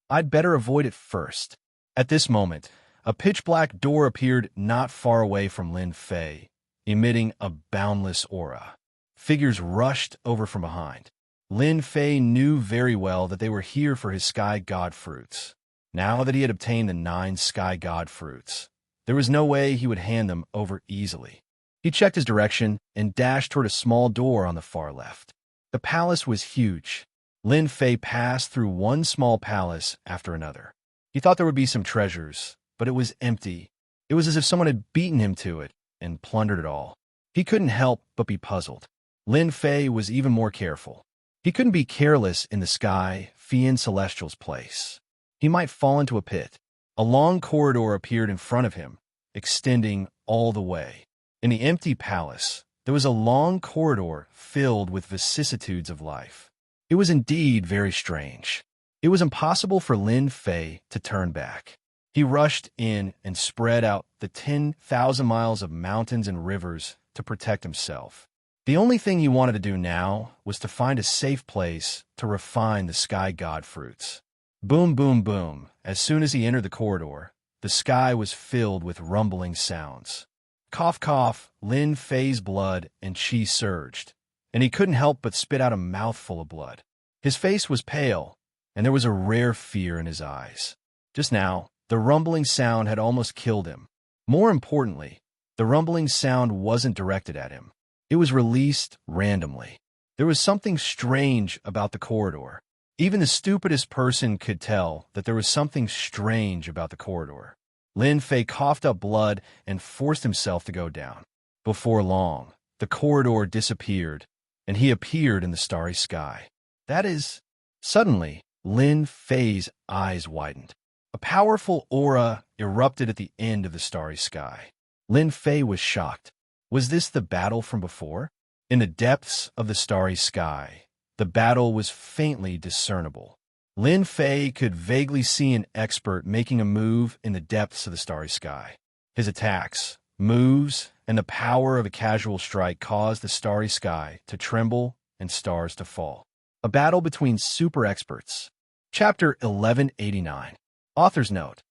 I'd better avoid it first. At this moment, a pitch-black door appeared not far away from Lin Fei, emitting a boundless aura. Figures rushed over from behind. Lin Fei knew very well that they were here for his sky god fruits. Now that he had obtained the 9 sky god fruits, there was no way he would hand them over easily. He checked his direction and dashed toward a small door on the far left. The palace was huge. Lin Fei passed through one small palace after another. He thought there would be some treasures, but it was empty. It was as if someone had beaten him to it and plundered it all. He couldn't help but be puzzled. Lin Fei was even more careful. He couldn't be careless in the sky, Fian Celestial's place. He might fall into a pit. A long corridor appeared in front of him, extending all the way. In the empty palace, there was a long corridor filled with vicissitudes of life. It was indeed very strange. It was impossible for Lin Fei to turn back. He rushed in and spread out the 10,000 miles of mountains and rivers to protect himself. The only thing he wanted to do now was to find a safe place to refine the sky god fruits. Boom, boom, boom. As soon as he entered the corridor, the sky was filled with rumbling sounds. Cough, cough, Lin Fei's blood and qi surged, and he couldn't help but spit out a mouthful of blood. His face was pale, and there was a rare fear in his eyes. Just now, the rumbling sound had almost killed him. More importantly, the rumbling sound wasn't directed at him. It was released randomly. There was something strange about the corridor. Even the stupidest person could tell that there was something strange about the corridor. Lin Fei coughed up blood and forced himself to go down. Before long, the corridor disappeared, and he appeared in the starry sky. That is... Suddenly, Lin Fei's eyes widened. A powerful aura erupted at the end of the starry sky. Lin Fei was shocked. Was this the battle from before? In the depths of the starry sky, the battle was faintly discernible. Lin Fei could vaguely see an expert making a move in the depths of the starry sky. His attacks, moves, and the power of a casual strike caused the starry sky to tremble and stars to fall. A battle between super experts. Chapter 1189. Author's note.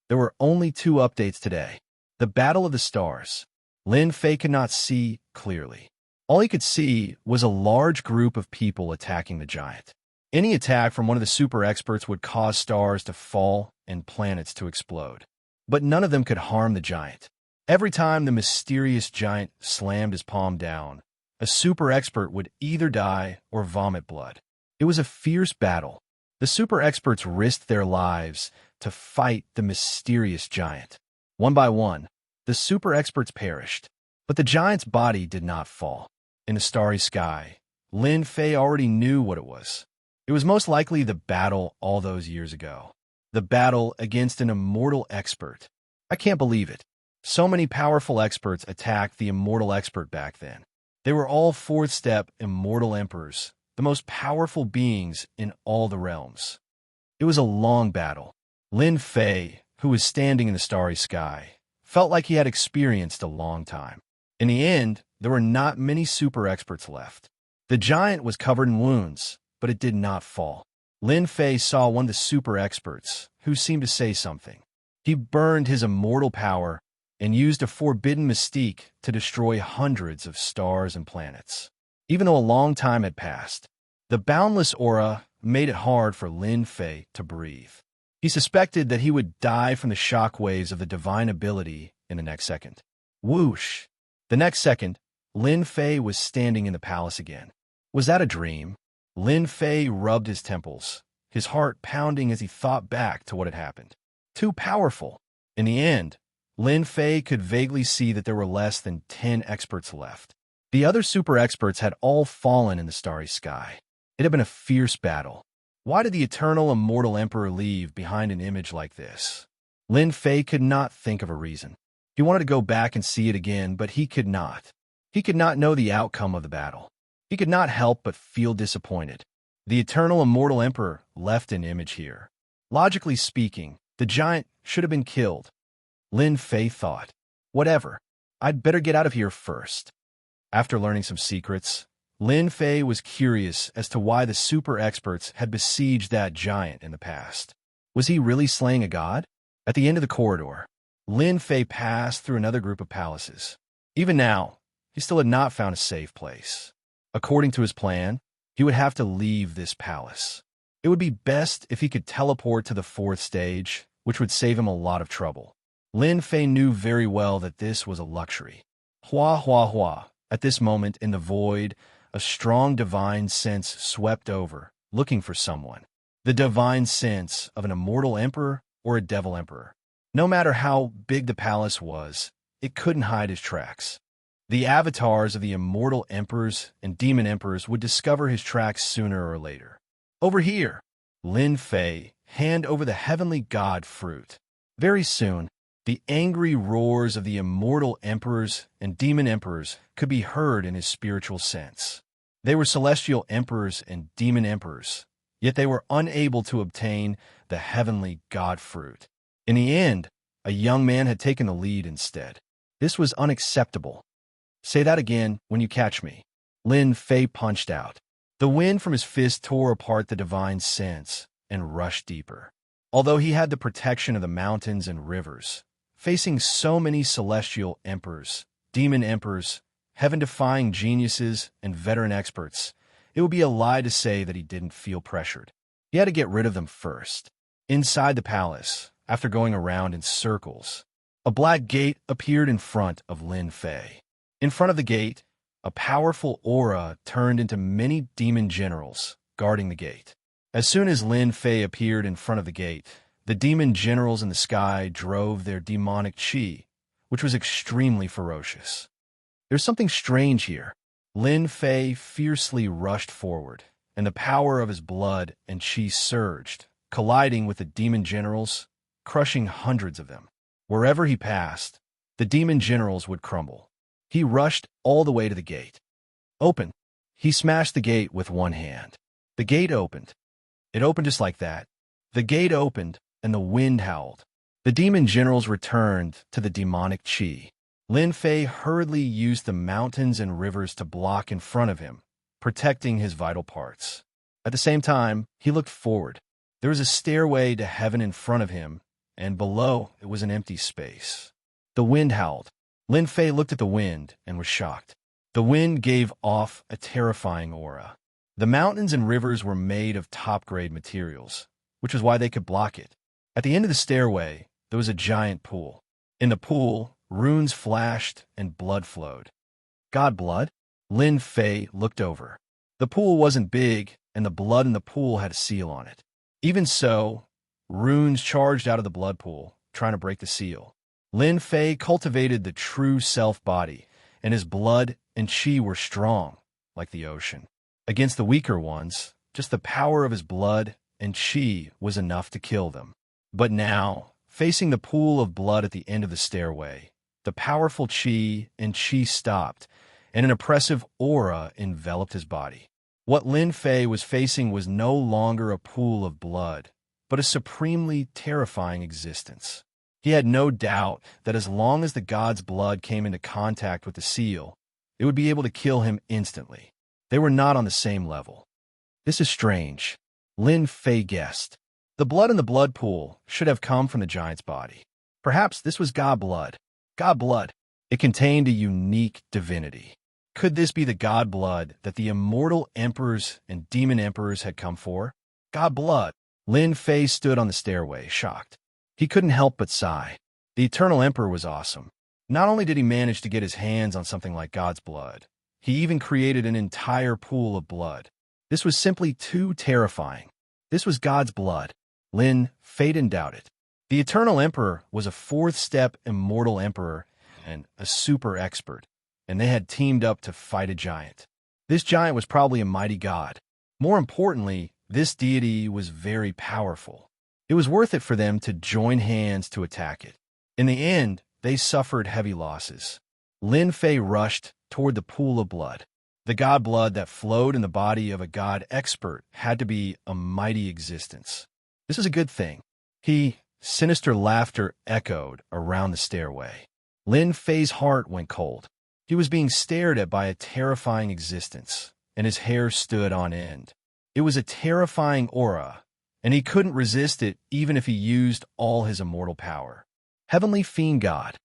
There were only 2 updates today. The Battle of the Stars. Lin Fei could not see clearly. All he could see was a large group of people attacking the giant. Any attack from one of the super experts would cause stars to fall and planets to explode. But none of them could harm the giant. Every time the mysterious giant slammed his palm down, a super expert would either die or vomit blood. It was a fierce battle. The super experts risked their lives to fight the mysterious giant. One by one, the super experts perished, but the giant's body did not fall. In the starry sky, Lin Fei already knew what it was. It was most likely the battle all those years ago. The battle against an immortal expert. I can't believe it. So many powerful experts attacked the immortal expert back then. They were all 4th-step immortal emperors, the most powerful beings in all the realms. It was a long battle. Lin Fei, who was standing in the starry sky, felt like he had experienced a long time. In the end, there were not many super experts left. The giant was covered in wounds, but it did not fall. Lin Fei saw one of the super experts, who seemed to say something. He burned his immortal power and used a forbidden mystique to destroy hundreds of stars and planets. Even though a long time had passed, the boundless aura made it hard for Lin Fei to breathe. He suspected that he would die from the shock waves of the divine ability in the next second. Whoosh! The next second, Lin Fei was standing in the palace again. Was that a dream? Lin Fei rubbed his temples, his heart pounding as he thought back to what had happened. Too powerful. In the end, Lin Fei could vaguely see that there were less than 10 experts left. The other super experts had all fallen in the starry sky. It had been a fierce battle. Why did the eternal immortal emperor leave behind an image like this? Lin Fei could not think of a reason. He wanted to go back and see it again, but he could not. He could not know the outcome of the battle. He could not help but feel disappointed. The eternal immortal emperor left an image here. Logically speaking, the giant should have been killed. Lin Fei thought, whatever, I'd better get out of here first. After learning some secrets, Lin Fei was curious as to why the super experts had besieged that giant in the past. Was he really slaying a god? At the end of the corridor, Lin Fei passed through another group of palaces. Even now, he still had not found a safe place. According to his plan, he would have to leave this palace. It would be best if he could teleport to the 4th stage, which would save him a lot of trouble. Lin Fei knew very well that this was a luxury. Hua, hua, hua. At this moment in the void, a strong divine sense swept over, looking for someone. The divine sense of an immortal emperor or a devil emperor. No matter how big the palace was, it couldn't hide his tracks. The avatars of the immortal emperors and demon emperors would discover his tracks sooner or later. Over here, Lin Fei, hand over the heavenly god fruit. Very soon, the angry roars of the immortal emperors and demon emperors could be heard in his spiritual sense. They were celestial emperors and demon emperors, yet they were unable to obtain the heavenly god fruit. In the end, a young man had taken the lead instead. This was unacceptable. Say that again when you catch me. Lin Fei punched out. The wind from his fist tore apart the divine sense and rushed deeper. Although he had the protection of the mountains and rivers, facing so many celestial emperors, demon emperors, heaven-defying geniuses, and veteran experts, it would be a lie to say that he didn't feel pressured. He had to get rid of them first. Inside the palace, after going around in circles, a black gate appeared in front of Lin Fei. In front of the gate, a powerful aura turned into many demon generals guarding the gate. As soon as Lin Fei appeared in front of the gate, the demon generals in the sky drove their demonic qi, which was extremely ferocious. There's something strange here. Lin Fei fiercely rushed forward, and the power of his blood and qi surged, colliding with the demon generals, crushing hundreds of them. Wherever he passed, the demon generals would crumble. He rushed all the way to the gate. Open. He smashed the gate with one hand. The gate opened. It opened just like that. The gate opened, and the wind howled. The demon generals returned to the demonic qi. Lin Fei hurriedly used the mountains and rivers to block in front of him, protecting his vital parts. At the same time, he looked forward. There was a stairway to heaven in front of him, and below it was an empty space. The wind howled. Lin Fei looked at the wind and was shocked. The wind gave off a terrifying aura. The mountains and rivers were made of top-grade materials, which was why they could block it. At the end of the stairway, there was a giant pool. In the pool, runes flashed and blood flowed. God blood? Lin Fei looked over. The pool wasn't big, and the blood in the pool had a seal on it. Even so, runes charged out of the blood pool, trying to break the seal. Lin Fei cultivated the true self-body, and his blood and qi were strong, like the ocean. Against the weaker ones, just the power of his blood and qi was enough to kill them. But now, facing the pool of blood at the end of the stairway, the powerful qi and qi stopped, and an oppressive aura enveloped his body. What Lin Fei was facing was no longer a pool of blood, but a supremely terrifying existence. He had no doubt that as long as the god's blood came into contact with the seal, it would be able to kill him instantly. They were not on the same level. This is strange, Lin Fei guessed. The blood in the blood pool should have come from the giant's body. Perhaps this was god blood. God blood. It contained a unique divinity. Could this be the god blood that the immortal emperors and demon emperors had come for? God blood. Lin Fei stood on the stairway, shocked. He couldn't help but sigh. The Eternal Emperor was awesome. Not only did he manage to get his hands on something like God's blood, he even created an entire pool of blood. This was simply too terrifying. This was God's blood. Lin Fei didn't doubt it. The Eternal Emperor was a fourth-step immortal emperor and a super expert, and they had teamed up to fight a giant. This giant was probably a mighty god. More importantly, this deity was very powerful. It was worth it for them to join hands to attack it. In the end, they suffered heavy losses. Lin Fei rushed toward the pool of blood. The god blood that flowed in the body of a god expert had to be a mighty existence. This is a good thing. Sinister laughter echoed around the stairway. Lin Fei's heart went cold. He was being stared at by a terrifying existence, and his hair stood on end. It was a terrifying aura, and he couldn't resist it even if he used all his immortal power. Heavenly Fiend God,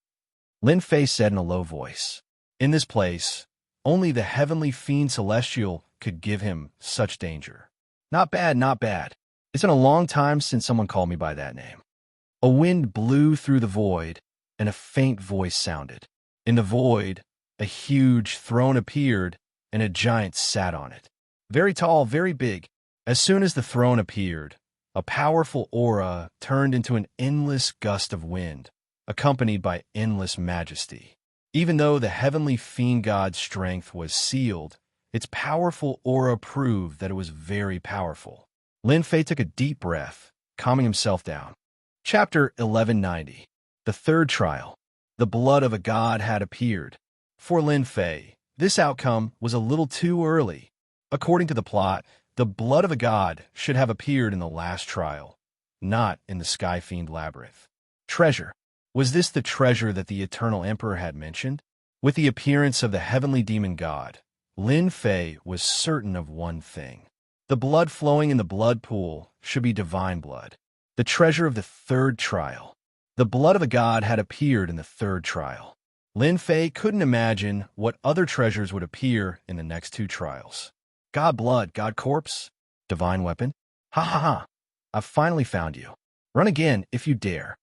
Lin Fei said in a low voice. In this place, only the Heavenly Fiend Celestial could give him such danger. Not bad, not bad. It's been a long time since someone called me by that name. A wind blew through the void, and a faint voice sounded. In the void, a huge throne appeared, and a giant sat on it. Very tall, very big. As soon as the throne appeared, a powerful aura turned into an endless gust of wind, accompanied by endless majesty. Even though the heavenly fiend god's strength was sealed, its powerful aura proved that it was very powerful. Lin Fei took a deep breath, calming himself down. Chapter 1190. The Third Trial. The blood of a god had appeared. For Lin Fei, this outcome was a little too early. According to the plot, the blood of a god should have appeared in the last trial, not in the Sky Fiend Labyrinth. Treasure. Was this the treasure that the Eternal Emperor had mentioned? With the appearance of the heavenly demon god, Lin Fei was certain of one thing. The blood flowing in the blood pool should be divine blood. The treasure of the third trial. The blood of a god had appeared in the third trial. Lin Fei couldn't imagine what other treasures would appear in the next two trials. God blood, god corpse, divine weapon. Ha ha ha. I've finally found you. Run again if you dare.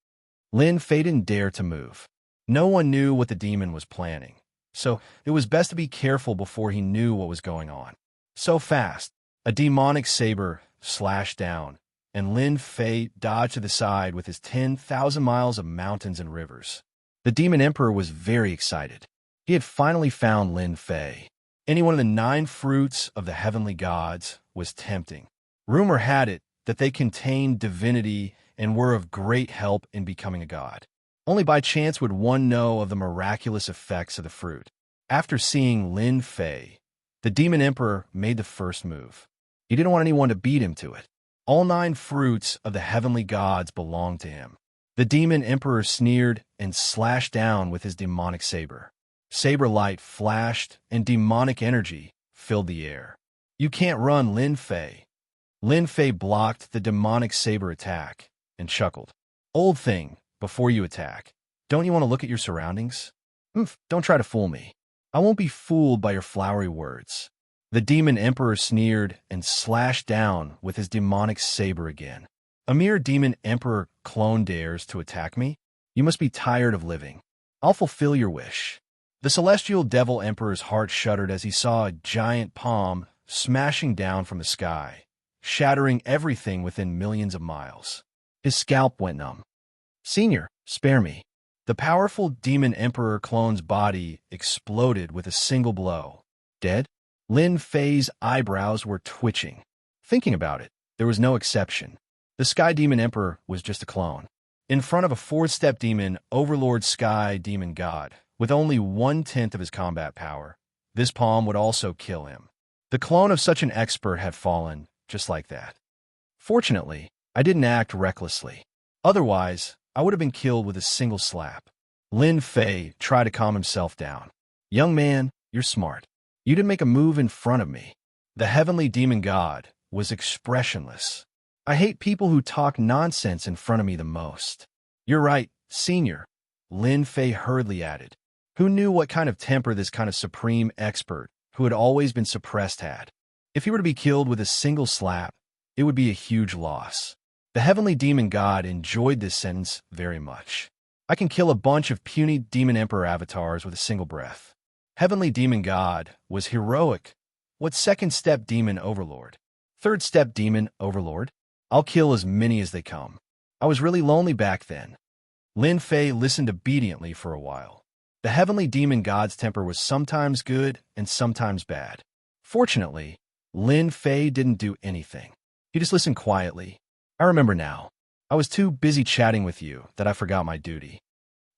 Lin Fei didn't dare to move. No one knew what the demon was planning, so it was best to be careful before he knew what was going on. So fast, a demonic saber slashed down, and Lin Fei dodged to the side with his 10,000 miles of mountains and rivers. The Demon Emperor was very excited. He had finally found Lin Fei. Any one of the 9 fruits of the heavenly gods was tempting. Rumor had it that they contained divinity and were of great help in becoming a god. Only by chance would one know of the miraculous effects of the fruit. After seeing Lin Fei, the Demon Emperor made the first move. He didn't want anyone to beat him to it. All 9 fruits of the heavenly gods belonged to him. The Demon Emperor sneered and slashed down with his demonic saber. Saber light flashed and demonic energy filled the air. You can't run, Lin Fei. Lin Fei blocked the demonic saber attack and chuckled. Old thing, before you attack, don't you want to look at your surroundings? Don't try to fool me. I won't be fooled by your flowery words. The Demon Emperor sneered and slashed down with his demonic saber again. A mere Demon Emperor clone dares to attack me? You must be tired of living. I'll fulfill your wish. The Celestial Devil Emperor's heart shuddered as he saw a giant palm smashing down from the sky, shattering everything within millions of miles. His scalp went numb. Senior, spare me. The powerful Demon Emperor clone's body exploded with a single blow. Dead? Lin Fei's eyebrows were twitching. Thinking about it, there was no exception. The Sky Demon Emperor was just a clone. In front of a 4th-step demon, Overlord Sky Demon God, with only 1/10 of his combat power, this palm would also kill him. The clone of such an expert had fallen just like that. Fortunately, I didn't act recklessly. Otherwise, I would have been killed with a single slap. Lin Fei tried to calm himself down. Young man, you're smart. You didn't make a move in front of me. The heavenly demon god was expressionless. I hate people who talk nonsense in front of me the most. You're right, senior, Lin Fei hurriedly added. Who knew what kind of temper this kind of supreme expert, who had always been suppressed, had? If he were to be killed with a single slap, it would be a huge loss. The heavenly demon god enjoyed this sentence very much. I can kill a bunch of puny demon emperor avatars with a single breath. Heavenly demon god was heroic. What 2nd-step demon overlord? 3rd-step demon overlord? I'll kill as many as they come. I was really lonely back then. Lin Fei listened obediently for a while. The heavenly demon god's temper was sometimes good and sometimes bad. Fortunately, Lin Fei didn't do anything. He just listened quietly. I remember now. I was too busy chatting with you that I forgot my duty.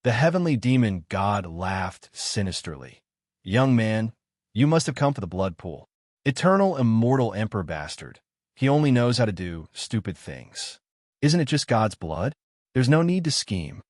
The heavenly demon god laughed sinisterly. Young man, you must have come for the blood pool. Eternal immortal emperor bastard. He only knows how to do stupid things. Isn't it just God's blood? There's no need to scheme.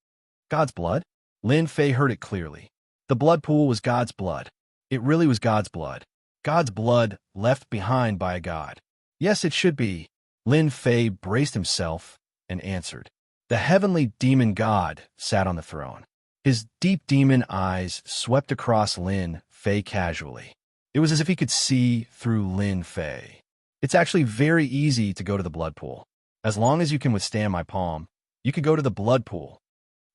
God's blood? Lin Fei heard it clearly. The blood pool was God's blood. It really was God's blood. God's blood left behind by a god. Yes, it should be. Lin Fei braced himself and answered. The heavenly demon god sat on the throne. His deep demon eyes swept across Lin Fei casually. It was as if he could see through Lin Fei. It's actually very easy to go to the blood pool. As long as you can withstand my palm, you could go to the blood pool.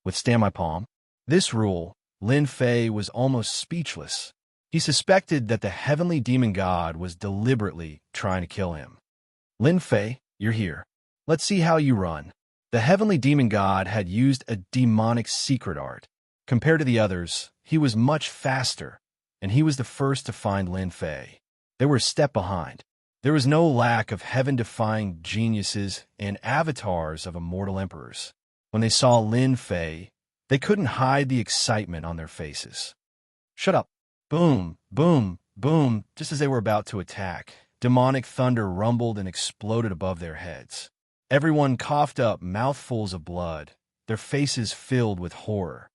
Withstand my palm? This rule, Lin Fei was almost speechless. He suspected that the heavenly demon god was deliberately trying to kill him. Lin Fei, you're here. Let's see how you run. The heavenly demon god had used a demonic secret art. Compared to the others, he was much faster, and he was the first to find Lin Fei. They were a step behind. There was no lack of heaven-defying geniuses and avatars of immortal emperors. When they saw Lin Fei, they couldn't hide the excitement on their faces. Shut up. Boom, boom, boom, just as they were about to attack. Demonic thunder rumbled and exploded above their heads. Everyone coughed up mouthfuls of blood, their faces filled with horror.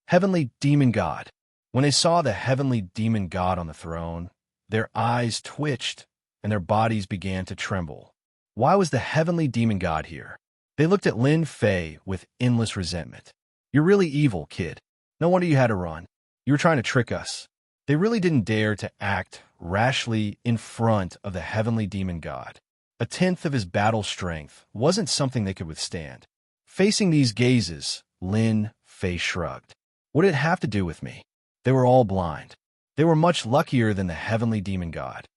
Heavenly Demon God. When they saw the heavenly demon god on the throne, their eyes twitched and their bodies began to tremble. Why was the heavenly demon god here? They looked at Lin Fei with endless resentment. You're really evil, kid. No wonder you had to run. You were trying to trick us. They really didn't dare to act rashly in front of the heavenly demon god. A tenth of his battle strength wasn't something they could withstand. Facing these gazes, Lin Fei shrugged. What did it have to do with me? They were all blind. They were much luckier than the heavenly demon god.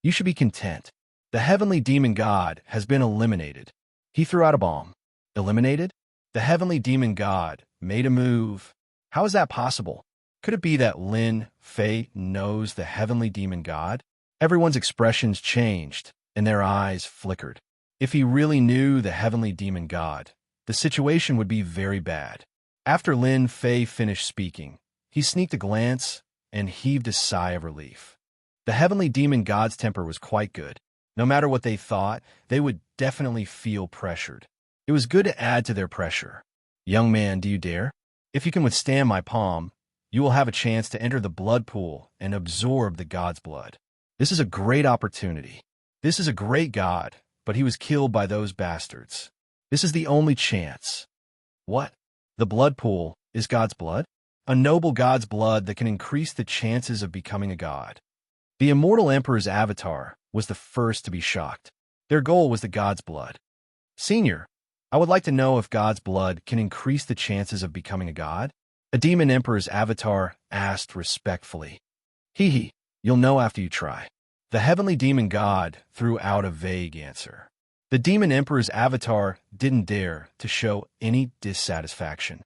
You should be content. The heavenly demon god has been eliminated. He threw out a bomb. Eliminated? The heavenly demon god made a move. How is that possible? Could it be that Lin Fei knows the heavenly demon god? Everyone's expressions changed, and their eyes flickered. If he really knew the heavenly demon god, the situation would be very bad. After Lin Fei finished speaking, he sneaked a glance and heaved a sigh of relief. The heavenly demon god's temper was quite good. No matter what they thought, they would definitely feel pressured. It was good to add to their pressure. Young man, do you dare? If you can withstand my palm, you will have a chance to enter the blood pool and absorb the god's blood. This is a great opportunity. This is a great god, but he was killed by those bastards. This is the only chance. What? The blood pool is God's blood? A noble god's blood that can increase the chances of becoming a god. The immortal emperor's avatar was the first to be shocked. Their goal was the god's blood. Senior, I would like to know if God's blood can increase the chances of becoming a god? A demon emperor's avatar asked respectfully. Hee, you'll know after you try. The heavenly demon god threw out a vague answer. The demon emperor's avatar didn't dare to show any dissatisfaction.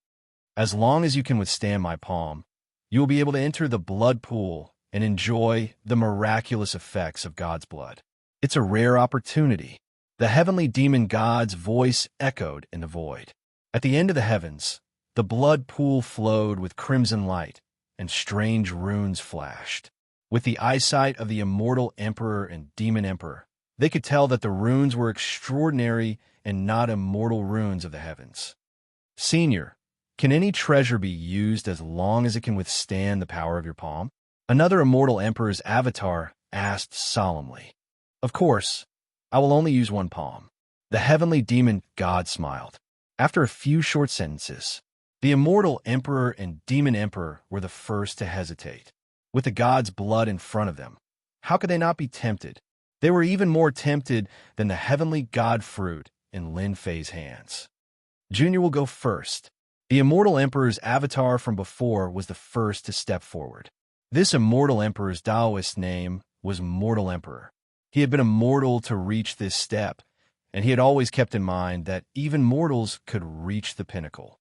As long as you can withstand my palm, you will be able to enter the blood pool and enjoy the miraculous effects of God's blood. It's a rare opportunity. The heavenly demon god's voice echoed in the void. At the end of the heavens, the blood pool flowed with crimson light, and strange runes flashed. With the eyesight of the immortal emperor and demon emperor, they could tell that the runes were extraordinary and not immortal runes of the heavens. Senior, can any treasure be used as long as it can withstand the power of your palm? Another immortal emperor's avatar asked solemnly. Of course, I will only use one palm. The heavenly demon god smiled. After a few short sentences, the immortal emperor and demon emperor were the first to hesitate. With the god's blood in front of them, how could they not be tempted? They were even more tempted than the heavenly god fruit in Lin Fei's hands. Junior will go first. The immortal emperor's avatar from before was the first to step forward. This immortal emperor's Taoist name was Mortal Emperor. He had been immortal to reach this step, and he had always kept in mind that even mortals could reach the pinnacle.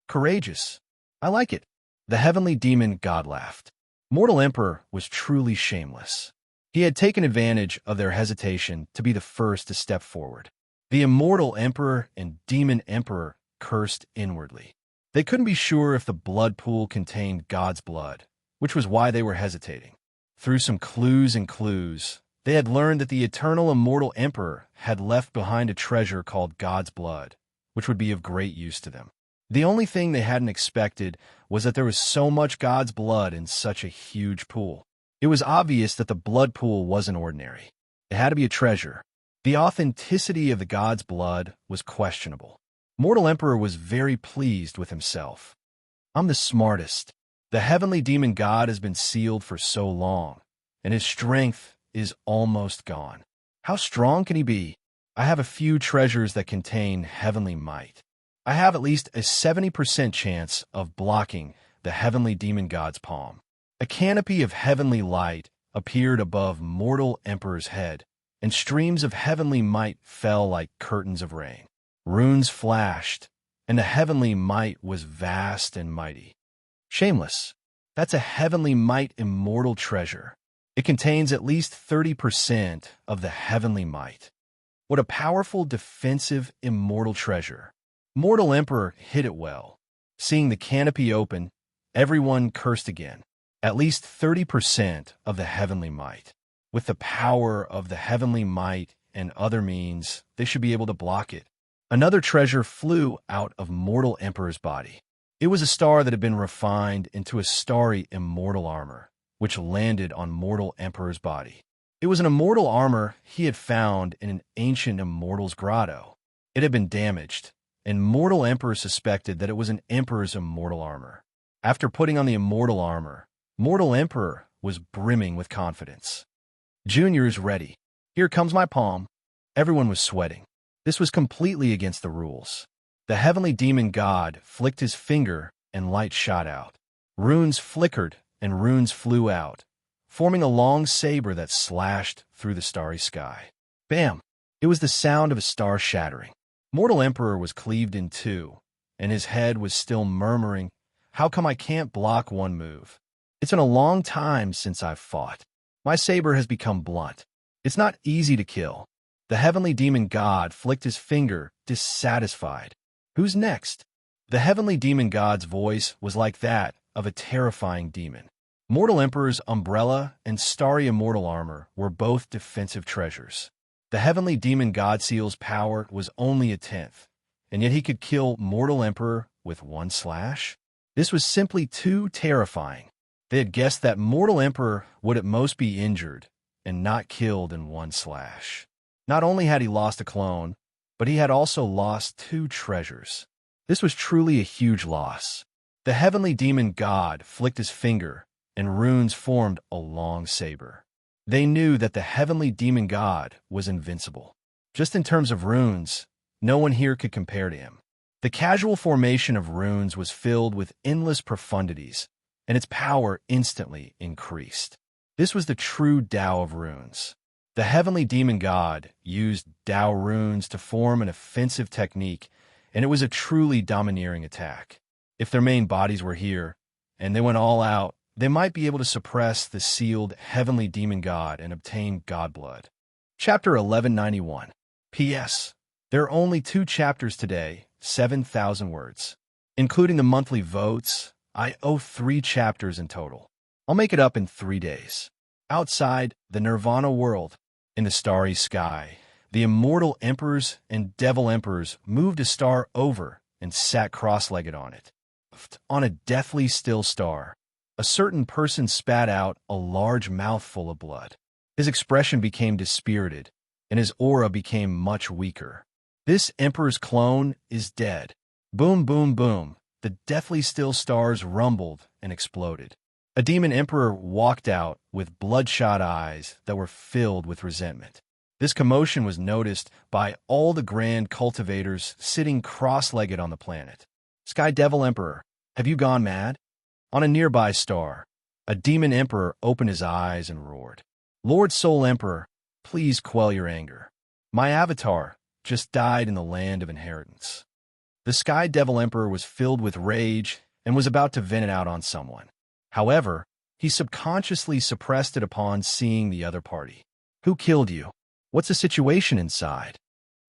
Courageous. I like it. The heavenly demon god laughed. Mortal Emperor was truly shameless. He had taken advantage of their hesitation to be the first to step forward. The immortal emperor and demon emperor cursed inwardly. They couldn't be sure if the blood pool contained God's blood, which was why they were hesitating. Through some clues and clues, they had learned that the eternal immortal emperor had left behind a treasure called God's blood, which would be of great use to them. The only thing they hadn't expected was that there was so much God's blood in such a huge pool. It was obvious that the blood pool wasn't ordinary. It had to be a treasure. The authenticity of the God's blood was questionable. Mortal Emperor was very pleased with himself. I'm the smartest. The heavenly demon god has been sealed for so long, and his strength is almost gone. How strong can he be? I have a few treasures that contain heavenly might. I have at least a 70% chance of blocking the heavenly demon god's palm. A canopy of heavenly light appeared above mortal emperor's head, and streams of heavenly might fell like curtains of rain. Runes flashed, and the heavenly might was vast and mighty. Shameless. That's a heavenly might immortal treasure. It contains at least 30% of the heavenly might. What a powerful defensive immortal treasure. Mortal Emperor hid it well. Seeing the canopy open, everyone cursed again. At least 30% of the heavenly might. With the power of the heavenly might and other means, they should be able to block it. Another treasure flew out of Mortal Emperor's body. It was a star that had been refined into a starry immortal armor, which landed on Mortal Emperor's body. It was an immortal armor he had found in an ancient immortal's grotto. It had been damaged, and Mortal Emperor suspected that it was an emperor's immortal armor. After putting on the immortal armor, Mortal Emperor was brimming with confidence. Junior's ready. Here comes my palm. Everyone was sweating. This was completely against the rules. The heavenly demon god flicked his finger and light shot out. Runes flickered and runes flew out, forming a long saber that slashed through the starry sky. Bam! It was the sound of a star shattering. Mortal Emperor was cleaved in two, and his head was still murmuring, "How come I can't block one move? It's been a long time since I've fought. My saber has become blunt. It's not easy to kill." The heavenly demon god flicked his finger, dissatisfied. Who's next? The heavenly demon god's voice was like that of a terrifying demon. Mortal Emperor's umbrella and starry immortal armor were both defensive treasures. The heavenly demon god seal's power was only a tenth, and yet he could kill Mortal Emperor with one slash? This was simply too terrifying. They had guessed that Mortal Emperor would at most be injured and not killed in one slash. Not only had he lost a clone, but he had also lost two treasures. This was truly a huge loss. The heavenly demon god flicked his finger, and runes formed a long saber. They knew that the heavenly demon god was invincible. Just in terms of runes, no one here could compare to him. The casual formation of runes was filled with endless profundities, and its power instantly increased. This was the true Tao of runes. The heavenly demon god used Tao runes to form an offensive technique, and it was a truly domineering attack. If their main bodies were here, and they went all out, they might be able to suppress the sealed heavenly demon god and obtain god blood. Chapter 1191. P.S. There are only 2 chapters today, 7,000 words. Including the monthly votes, I owe 3 chapters in total. I'll make it up in 3 days. Outside the Nirvana world, in the starry sky, the immortal emperors and devil emperors moved a star over and sat cross-legged on it. On a deathly still star, a certain person spat out a large mouthful of blood. His expression became dispirited, and his aura became much weaker. This emperor's clone is dead. Boom, boom, boom. The deathly still stars rumbled and exploded. A demon emperor walked out with bloodshot eyes that were filled with resentment. This commotion was noticed by all the grand cultivators sitting cross-legged on the planet. Sky Devil Emperor, have you gone mad? On a nearby star, a demon emperor opened his eyes and roared. Lord Soul Emperor, please quell your anger. My avatar just died in the land of inheritance. The Sky Devil Emperor was filled with rage and was about to vent it out on someone. However, he subconsciously suppressed it upon seeing the other party. Who killed you? What's the situation inside?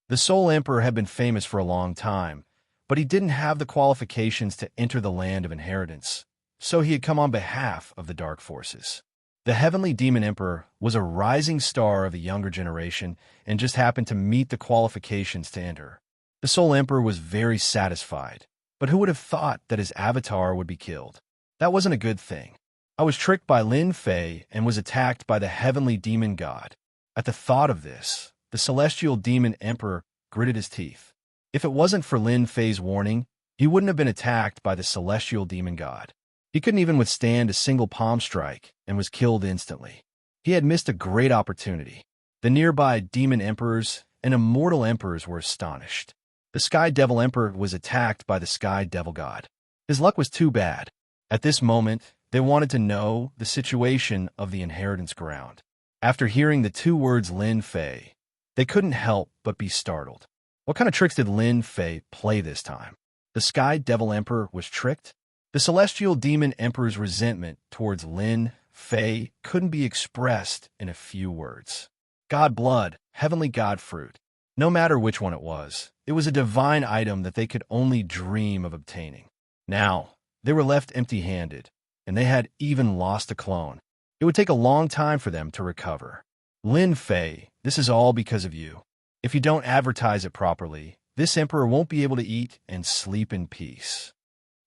The Soul Emperor had been famous for a long time, but he didn't have the qualifications to enter the land of inheritance, so he had come on behalf of the dark forces. The Heavenly Demon Emperor was a rising star of the younger generation and just happened to meet the qualifications to enter. The Soul Emperor was very satisfied, but who would have thought that his avatar would be killed? That wasn't a good thing. I was tricked by Lin Fei and was attacked by the Heavenly Demon God. At the thought of this, the Celestial Demon Emperor gritted his teeth. If it wasn't for Lin Fei's warning, he wouldn't have been attacked by the Celestial Demon God. He couldn't even withstand a single palm strike and was killed instantly. He had missed a great opportunity. The nearby Demon Emperors and Immortal Emperors were astonished. The Sky Devil Emperor was attacked by the Sky Devil God. His luck was too bad. At this moment, They wanted to know the situation of the inheritance ground. After hearing the two words Lin Fei, they couldn't help but be startled. What kind of tricks did Lin Fei play this time? The Sky Devil Emperor was tricked? The Celestial Demon Emperor's resentment towards Lin Fei couldn't be expressed in a few words. God Blood, Heavenly God Fruit. No matter which one it was a divine item that they could only dream of obtaining. Now, they were left empty-handed, and they had even lost a clone. It would take a long time for them to recover. Lin Fei, this is all because of you. If you don't advertise it properly, this emperor won't be able to eat and sleep in peace.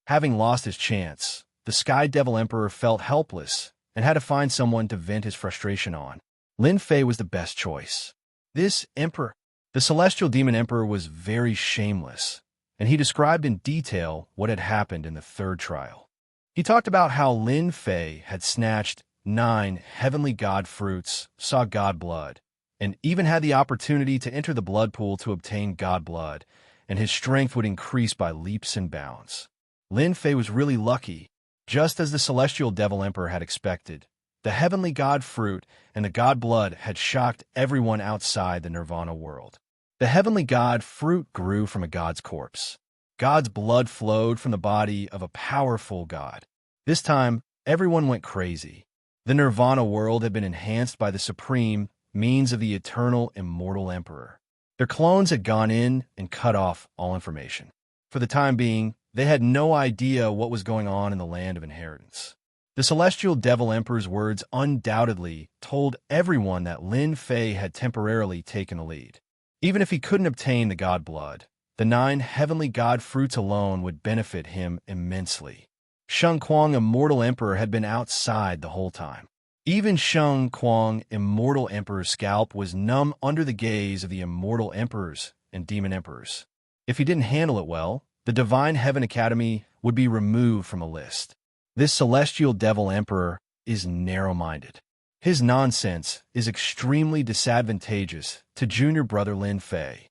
Having lost his chance, the Sky Devil Emperor felt helpless and had to find someone to vent his frustration on. Lin Fei was the best choice. This emperor, the Celestial Demon Emperor, was very shameless, and he described in detail what had happened in the third trial. He talked about how Lin Fei had snatched 9 heavenly god fruits, saw god blood, and even had the opportunity to enter the blood pool to obtain god blood, and his strength would increase by leaps and bounds. Lin Fei was really lucky, just as the Celestial Devil Emperor had expected. The heavenly god fruit and the god blood had shocked everyone outside the Nirvana world. The heavenly god fruit grew from a god's corpse. God's blood flowed from the body of a powerful god. This time, everyone went crazy. The Nirvana world had been enhanced by the supreme means of the eternal immortal emperor. Their clones had gone in and cut off all information. For the time being, they had no idea what was going on in the land of inheritance. The Celestial Devil Emperor's words undoubtedly told everyone that Lin Fei had temporarily taken a lead. Even if he couldn't obtain the god blood, the 9 heavenly god fruits alone would benefit him immensely. Xianxia, Immortal Emperor, had been outside the whole time. Even Xianxia, Immortal Emperor's scalp was numb under the gaze of the Immortal Emperors and Demon Emperors. If he didn't handle it well, the Divine Heaven Academy would be removed from a list. This Celestial Devil Emperor is narrow-minded. His nonsense is extremely disadvantageous to junior brother Lin Fei.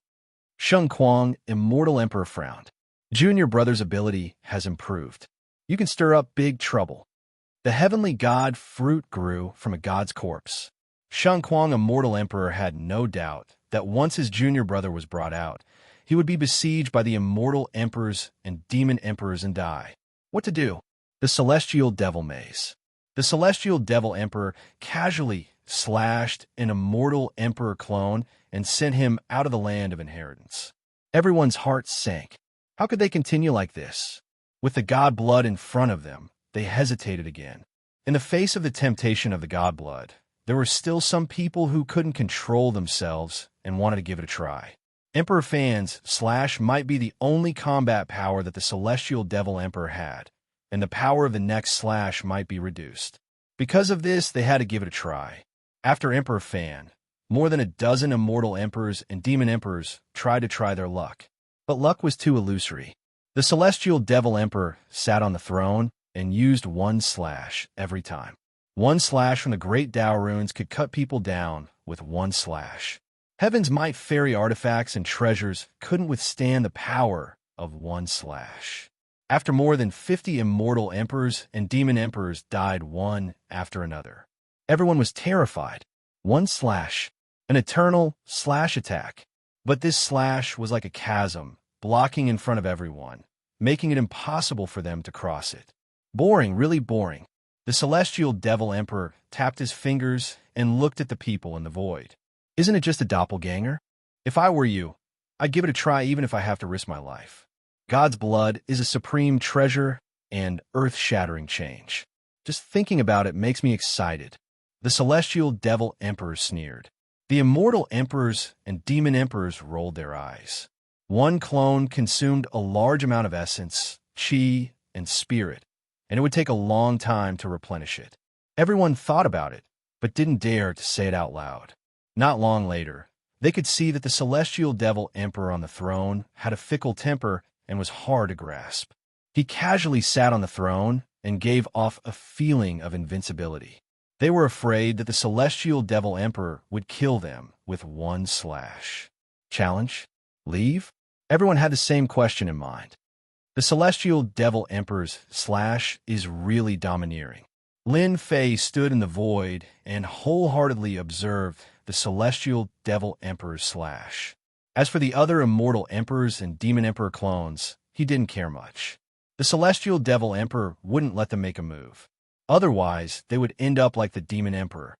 Xianxia, Immortal Emperor, frowned. Junior brother's ability has improved. You can stir up big trouble. The heavenly god fruit grew from a god's corpse. Xianxia, Immortal Emperor, had no doubt that once his junior brother was brought out, he would be besieged by the immortal emperors and demon emperors and die. What to do? The Celestial Devil Maze. The Celestial Devil Emperor casually slashed an immortal emperor clone and sent him out of the land of inheritance. Everyone's hearts sank. How could they continue like this? With the god blood in front of them, they hesitated again. In the face of the temptation of the god blood, there were still some people who couldn't control themselves and wanted to give it a try. Emperor Fan's slash might be the only combat power that the Celestial Devil Emperor had, and the power of the next slash might be reduced. Because of this, they had to give it a try. After Emperor Fan, more than a dozen immortal emperors and demon emperors tried to try their luck. But luck was too illusory. The Celestial Devil Emperor sat on the throne and used one slash every time. One slash from the Great Tao runes could cut people down with one slash. Heaven's might fairy artifacts and treasures couldn't withstand the power of one slash. After more than 50 immortal emperors and demon emperors died one after another, everyone was terrified. One slash, an eternal slash attack. But this slash was like a chasm, blocking in front of everyone, making it impossible for them to cross it. Boring, really boring. The Celestial Devil Emperor tapped his fingers and looked at the people in the void. Isn't it just a doppelganger? If I were you, I'd give it a try even if I have to risk my life. God's blood is a supreme treasure and earth-shattering change. Just thinking about it makes me excited. The Celestial Devil Emperor sneered. The immortal emperors and demon emperors rolled their eyes. One clone consumed a large amount of essence, chi, and spirit, and it would take a long time to replenish it. Everyone thought about it, but didn't dare to say it out loud. Not long later, they could see that the Celestial Devil Emperor on the throne had a fickle temper and was hard to grasp. He casually sat on the throne and gave off a feeling of invincibility. They were afraid that the Celestial Devil Emperor would kill them with one slash. Challenge? Leave? Everyone had the same question in mind. The Celestial Devil Emperor's slash is really domineering. Lin Fei stood in the void and wholeheartedly observed the Celestial Devil Emperor's slash. As for the other Immortal Emperors and Demon Emperor clones, he didn't care much. The Celestial Devil Emperor wouldn't let them make a move. Otherwise, they would end up like the Demon Emperor.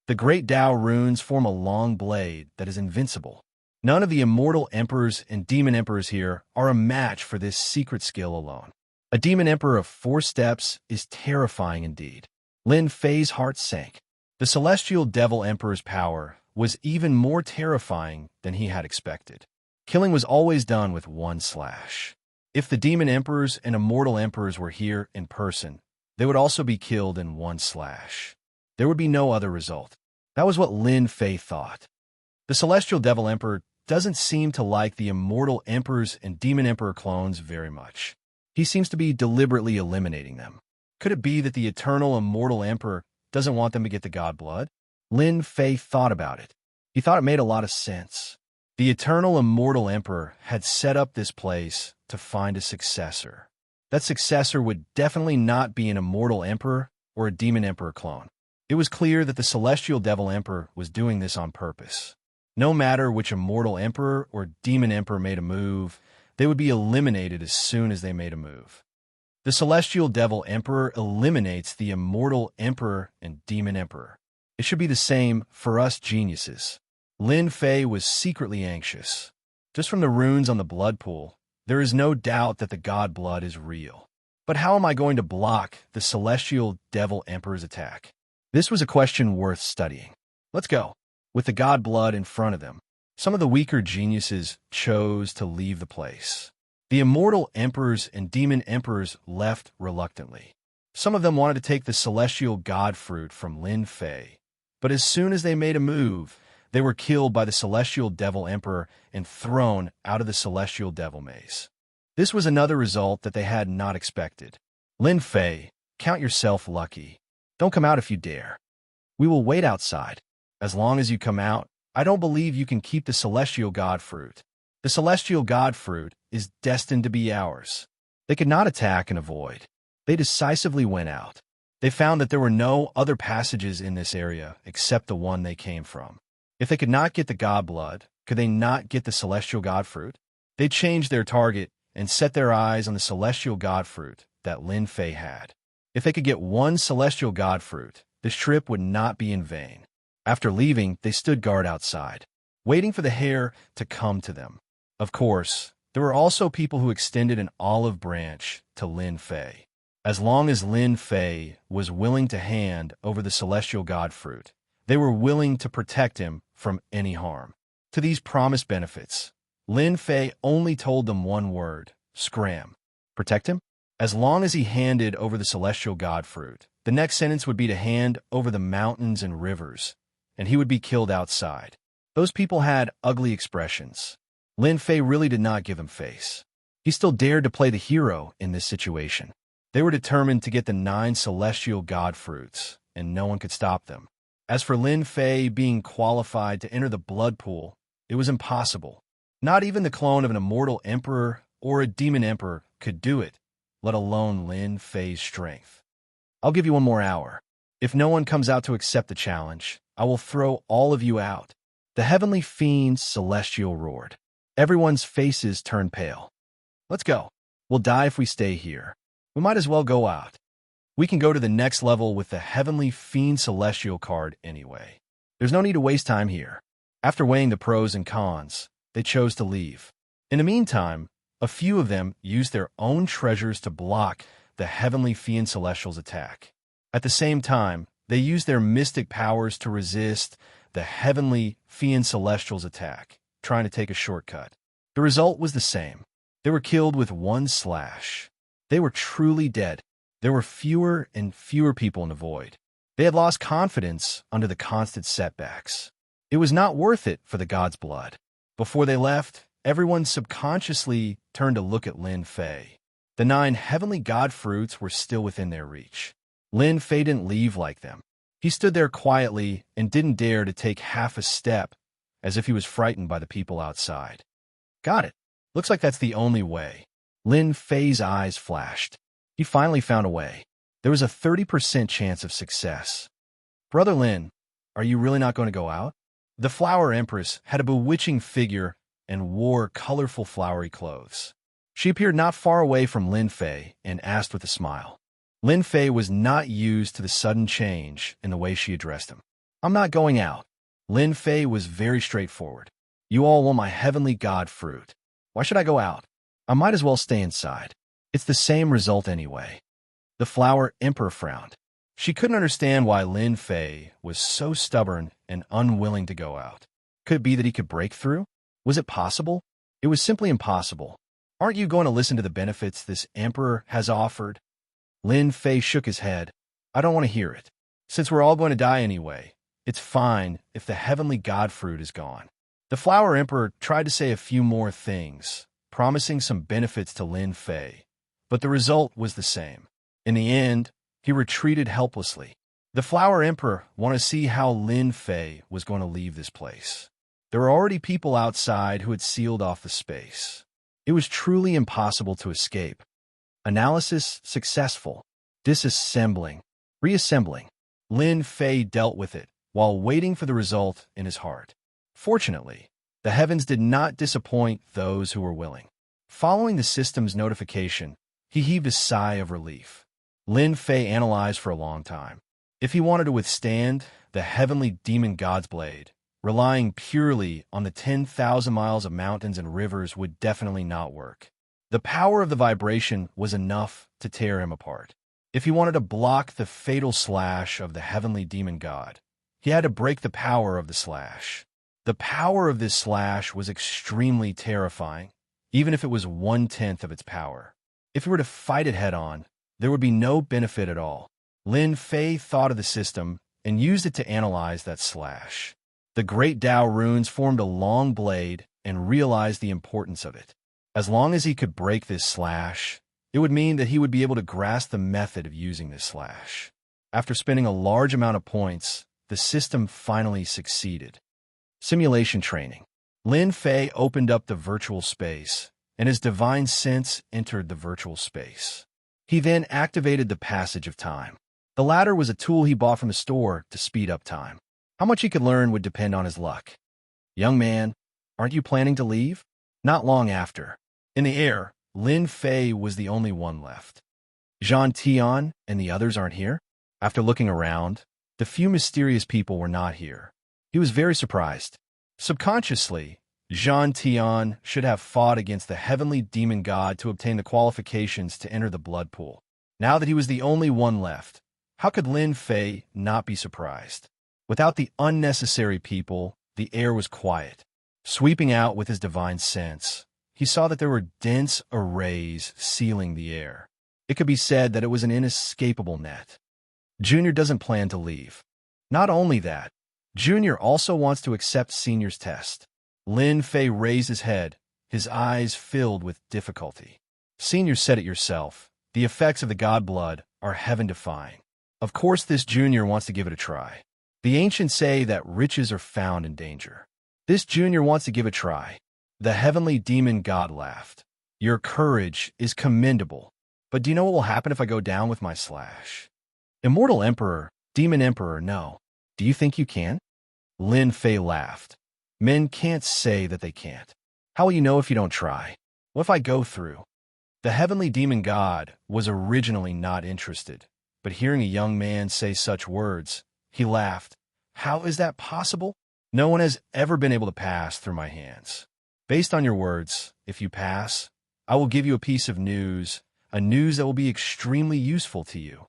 The Great Tao runes form a long blade that is invincible. None of the Immortal Emperors and Demon Emperors here are a match for this secret skill alone. A Demon Emperor of 4 steps is terrifying indeed. Lin Fei's heart sank. The Celestial Devil Emperor's power was even more terrifying than he had expected. Killing was always done with one slash. If the Demon Emperors and Immortal Emperors were here in person, they would also be killed in one slash. There would be no other result. That was what Lin Fei thought. The Celestial Devil Emperor doesn't seem to like the Immortal Emperors and Demon Emperor clones very much. He seems to be deliberately eliminating them. Could it be that the Eternal Immortal Emperor doesn't want them to get the God Blood? Lin Fei thought about it. He thought it made a lot of sense. The Eternal Immortal Emperor had set up this place to find a successor. That successor would definitely not be an Immortal Emperor or a Demon Emperor clone. It was clear that the Celestial Devil Emperor was doing this on purpose. No matter which Immortal Emperor or Demon Emperor made a move, they would be eliminated as soon as they made a move. The Celestial Devil Emperor eliminates the Immortal Emperor and Demon Emperor. It should be the same for us geniuses. Lin Fei was secretly anxious. Just from the runes on the blood pool, there is no doubt that the God Blood is real. But how am I going to block the Celestial Devil Emperor's attack? This was a question worth studying. Let's go. With the God Blood in front of them, some of the weaker geniuses chose to leave the place. The Immortal Emperors and Demon Emperors left reluctantly. Some of them wanted to take the Celestial God Fruit from Lin Fei, but as soon as they made a move, they were killed by the Celestial Devil Emperor and thrown out of the Celestial Devil Maze. This was another result that they had not expected. Lin Fei, count yourself lucky. Don't come out if you dare. We will wait outside. As long as you come out, I don't believe you can keep the Celestial God Fruit. The Celestial God Fruit is destined to be ours. They could not attack and avoid. They decisively went out. They found that there were no other passages in this area except the one they came from. If they could not get the God Blood, could they not get the Celestial God Fruit? They changed their target and set their eyes on the Celestial God Fruit that Lin Fei had. If they could get one Celestial God Fruit, this trip would not be in vain. After leaving, they stood guard outside, waiting for the hare to come to them. Of course, there were also people who extended an olive branch to Lin Fei. As long as Lin Fei was willing to hand over the Celestial God Fruit, they were willing to protect him from any harm. To these promised benefits, Lin Fei only told them one word: scram. Protect him? As long as he handed over the Celestial God Fruit, the next sentence would be to hand over the mountains and rivers, and he would be killed outside. Those people had ugly expressions. Lin Fei really did not give them face. He still dared to play the hero in this situation. They were determined to get the 9 Celestial God Fruits, and no one could stop them. As for Lin Fei being qualified to enter the blood pool, it was impossible. Not even the clone of an Immortal Emperor or a Demon Emperor could do it, let alone Lin Fei's strength. I'll give you one more hour. If no one comes out to accept the challenge, I will throw all of you out. The heavenly fiend Celestial roared. Everyone's faces turned pale. Let's go. We'll die if we stay here. We might as well go out. We can go to the next level with the heavenly fiend Celestial card anyway. There's no need to waste time here. After weighing the pros and cons, they chose to leave. In the meantime, a few of them used their own treasures to block the heavenly fiend Celestial's attack. At the same time, they used their mystic powers to resist the heavenly fiend Celestial's attack, trying to take a shortcut. The result was the same. They were killed with one slash. They were truly dead. There were fewer and fewer people in the void. They had lost confidence under the constant setbacks. It was not worth it for the God's Blood. Before they left, everyone subconsciously turned to look at Lin Fei. The 9 heavenly God Fruits were still within their reach. Lin Fei didn't leave like them. He stood there quietly and didn't dare to take half a step, as if he was frightened by the people outside. Got it. Looks like that's the only way. Lin Fei's eyes flashed. He finally found a way. There was a 30% chance of success. Brother Lin, are you really not going to go out? The Flower Empress had a bewitching figure and wore colorful flowery clothes. She appeared not far away from Lin Fei and asked with a smile. Lin Fei was not used to the sudden change in the way she addressed him. I'm not going out. Lin Fei was very straightforward. You all want my heavenly god fruit. Why should I go out? I might as well stay inside. It's the same result anyway. The Flower Emperor frowned. She couldn't understand why Lin Fei was so stubborn and unwilling to go out. Could it be that he could break through? Was it possible? It was simply impossible. Aren't you going to listen to the benefits this emperor has offered? Lin Fei shook his head. I don't want to hear it. Since we're all going to die anyway, it's fine if the heavenly god fruit is gone. The Flower Emperor tried to say a few more things, promising some benefits to Lin Fei, but the result was the same. In the end, he retreated helplessly. The Flower Emperor wanted to see how Lin Fei was going to leave this place. There were already people outside who had sealed off the space. It was truly impossible to escape. Analysis successful. Disassembling. Reassembling. Lin Fei dealt with it while waiting for the result in his heart. Fortunately, the heavens did not disappoint those who were willing. Following the system's notification, he heaved a sigh of relief. Lin Fei analyzed for a long time. If he wanted to withstand the heavenly demon god's blade, relying purely on the 10,000 miles of mountains and rivers would definitely not work. The power of the vibration was enough to tear him apart. If he wanted to block the fatal slash of the heavenly demon god, he had to break the power of the slash. The power of this slash was extremely terrifying, even if it was 1/10 of its power. If he were to fight it head-on, there would be no benefit at all. Lin Fei thought of the system and used it to analyze that slash. The Great Tao runes formed a long blade and realized the importance of it. As long as he could break this slash, it would mean that he would be able to grasp the method of using this slash. After spending a large amount of points, the system finally succeeded. Simulation training. Lin Fei opened up the virtual space, and his divine sense entered the virtual space. He then activated the passage of time. The latter was a tool he bought from the store to speed up time. How much he could learn would depend on his luck. Young man, aren't you planning to leave? Not long after. In the air, Lin Fei was the only one left. Xianxia and the others aren't here? After looking around, the few mysterious people were not here. He was very surprised. Subconsciously, Xianxia should have fought against the heavenly demon god to obtain the qualifications to enter the blood pool. Now that he was the only one left, how could Lin Fei not be surprised? Without the unnecessary people, the air was quiet. Sweeping out with his divine sense, he saw that there were dense arrays sealing the air. It could be said that it was an inescapable net. Junior doesn't plan to leave. Not only that, Junior also wants to accept Senior's test. Lin Fei raised his head, his eyes filled with difficulty. Senior said it yourself. The effects of the god blood are heaven-defying. Of course this Junior wants to give it a try. The ancients say that riches are found in danger. This Junior wants to give a try. The heavenly demon god laughed. Your courage is commendable. But do you know what will happen if I go down with my slash? Immortal Emperor, Demon Emperor, no. Do you think you can? Lin Fei laughed. Men can't say that they can't. How will you know if you don't try? What if I go through? The heavenly demon god was originally not interested, but hearing a young man say such words, he laughed. How is that possible? No one has ever been able to pass through my hands. Based on your words, if you pass, I will give you a piece of news, a news that will be extremely useful to you.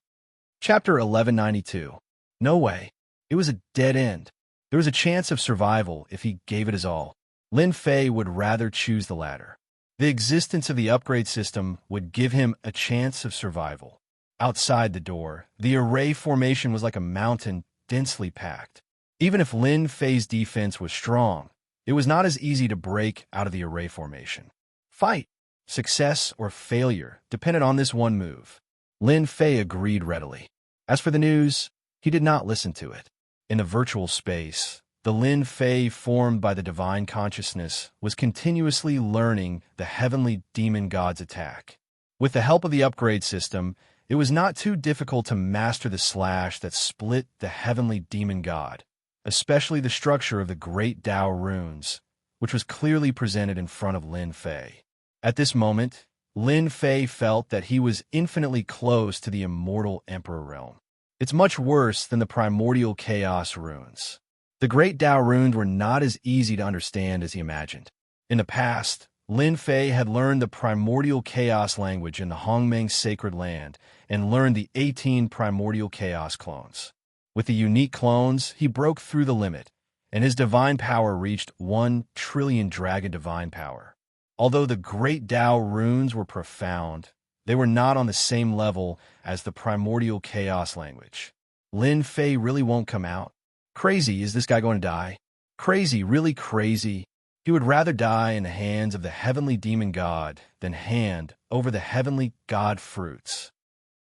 Chapter 1192. No way. It was a dead end. There was a chance of survival if he gave it his all. Lin Fei would rather choose the latter. The existence of the upgrade system would give him a chance of survival. Outside the door, the array formation was like a mountain densely packed. Even if Lin Fei's defense was strong, it was not as easy to break out of the array formation. Fight! Success or failure depended on this one move. Lin Fei agreed readily. As for the news, he did not listen to it. In the virtual space, The Lin Fei formed by the divine consciousness was continuously learning the heavenly demon god's attack. With the help of the upgrade system, it was not too difficult to master the slash that split the heavenly demon god, especially the structure of the great Tao runes, which was clearly presented in front of Lin Fei. At this moment, Lin Fei felt that he was infinitely close to the immortal emperor realm. It's much worse than the primordial chaos runes. The great Tao runes were not as easy to understand as he imagined. In the past, Lin Fei had learned the primordial chaos language in the Hongmeng sacred land and learned the 18 primordial chaos clones. With the unique clones, he broke through the limit, and his divine power reached 1 trillion dragon divine power. Although the great Tao runes were profound, they were not on the same level as the primordial chaos language. Lin Fei really won't come out. Crazy, is this guy going to die? Crazy, really crazy. He would rather die in the hands of the heavenly demon god than hand over the heavenly god fruits.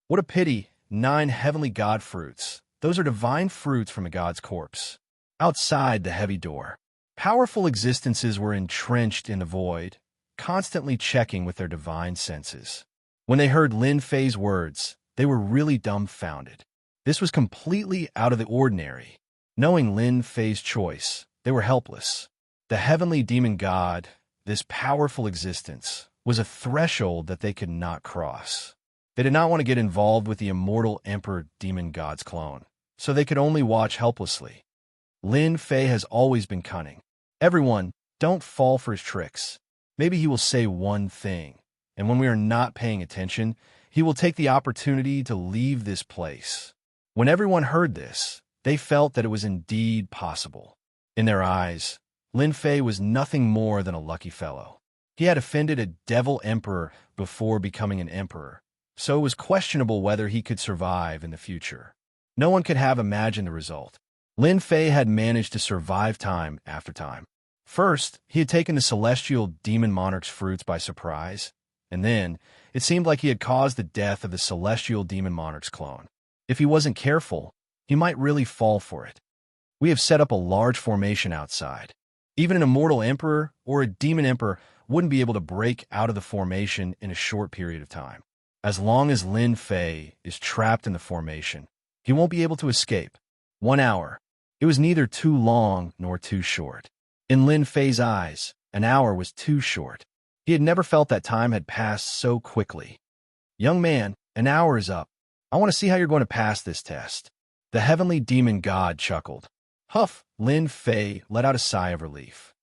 What a pity, 9 heavenly god fruits. Those are divine fruits from a god's corpse. Outside the heavy door, powerful existences were entrenched in the void, constantly checking with their divine senses. When they heard Lin Fei's words, they were really dumbfounded. This was completely out of the ordinary. Knowing Lin Fei's choice, they were helpless. The heavenly demon god, this powerful existence, was a threshold that they could not cross. They did not want to get involved with the immortal emperor demon god's clone, so they could only watch helplessly. Lin Fei has always been cunning. Everyone, don't fall for his tricks. Maybe he will say one thing, and when we are not paying attention, he will take the opportunity to leave this place. When everyone heard this, they felt that it was indeed possible. In their eyes, Lin Fei was nothing more than a lucky fellow. He had offended a devil emperor before becoming an emperor, so it was questionable whether he could survive in the future. No one could have imagined the result. Lin Fei had managed to survive time after time. First, he had taken the celestial demon monarch's fruits by surprise, and then it seemed like he had caused the death of the celestial demon monarch's clone. If he wasn't careful, he might really fall for it. We have set up a large formation outside. Even an immortal emperor or a demon emperor wouldn't be able to break out of the formation in a short period of time. As long as Lin Fei is trapped in the formation, he won't be able to escape. 1 hour. It was neither too long nor too short. In Lin Fei's eyes, an hour was too short. He had never felt that time had passed so quickly. Young man, an hour is up. I want to see how you're going to pass this test. The heavenly demon god chuckled. Huff, Lin Fei let out a sigh of relief.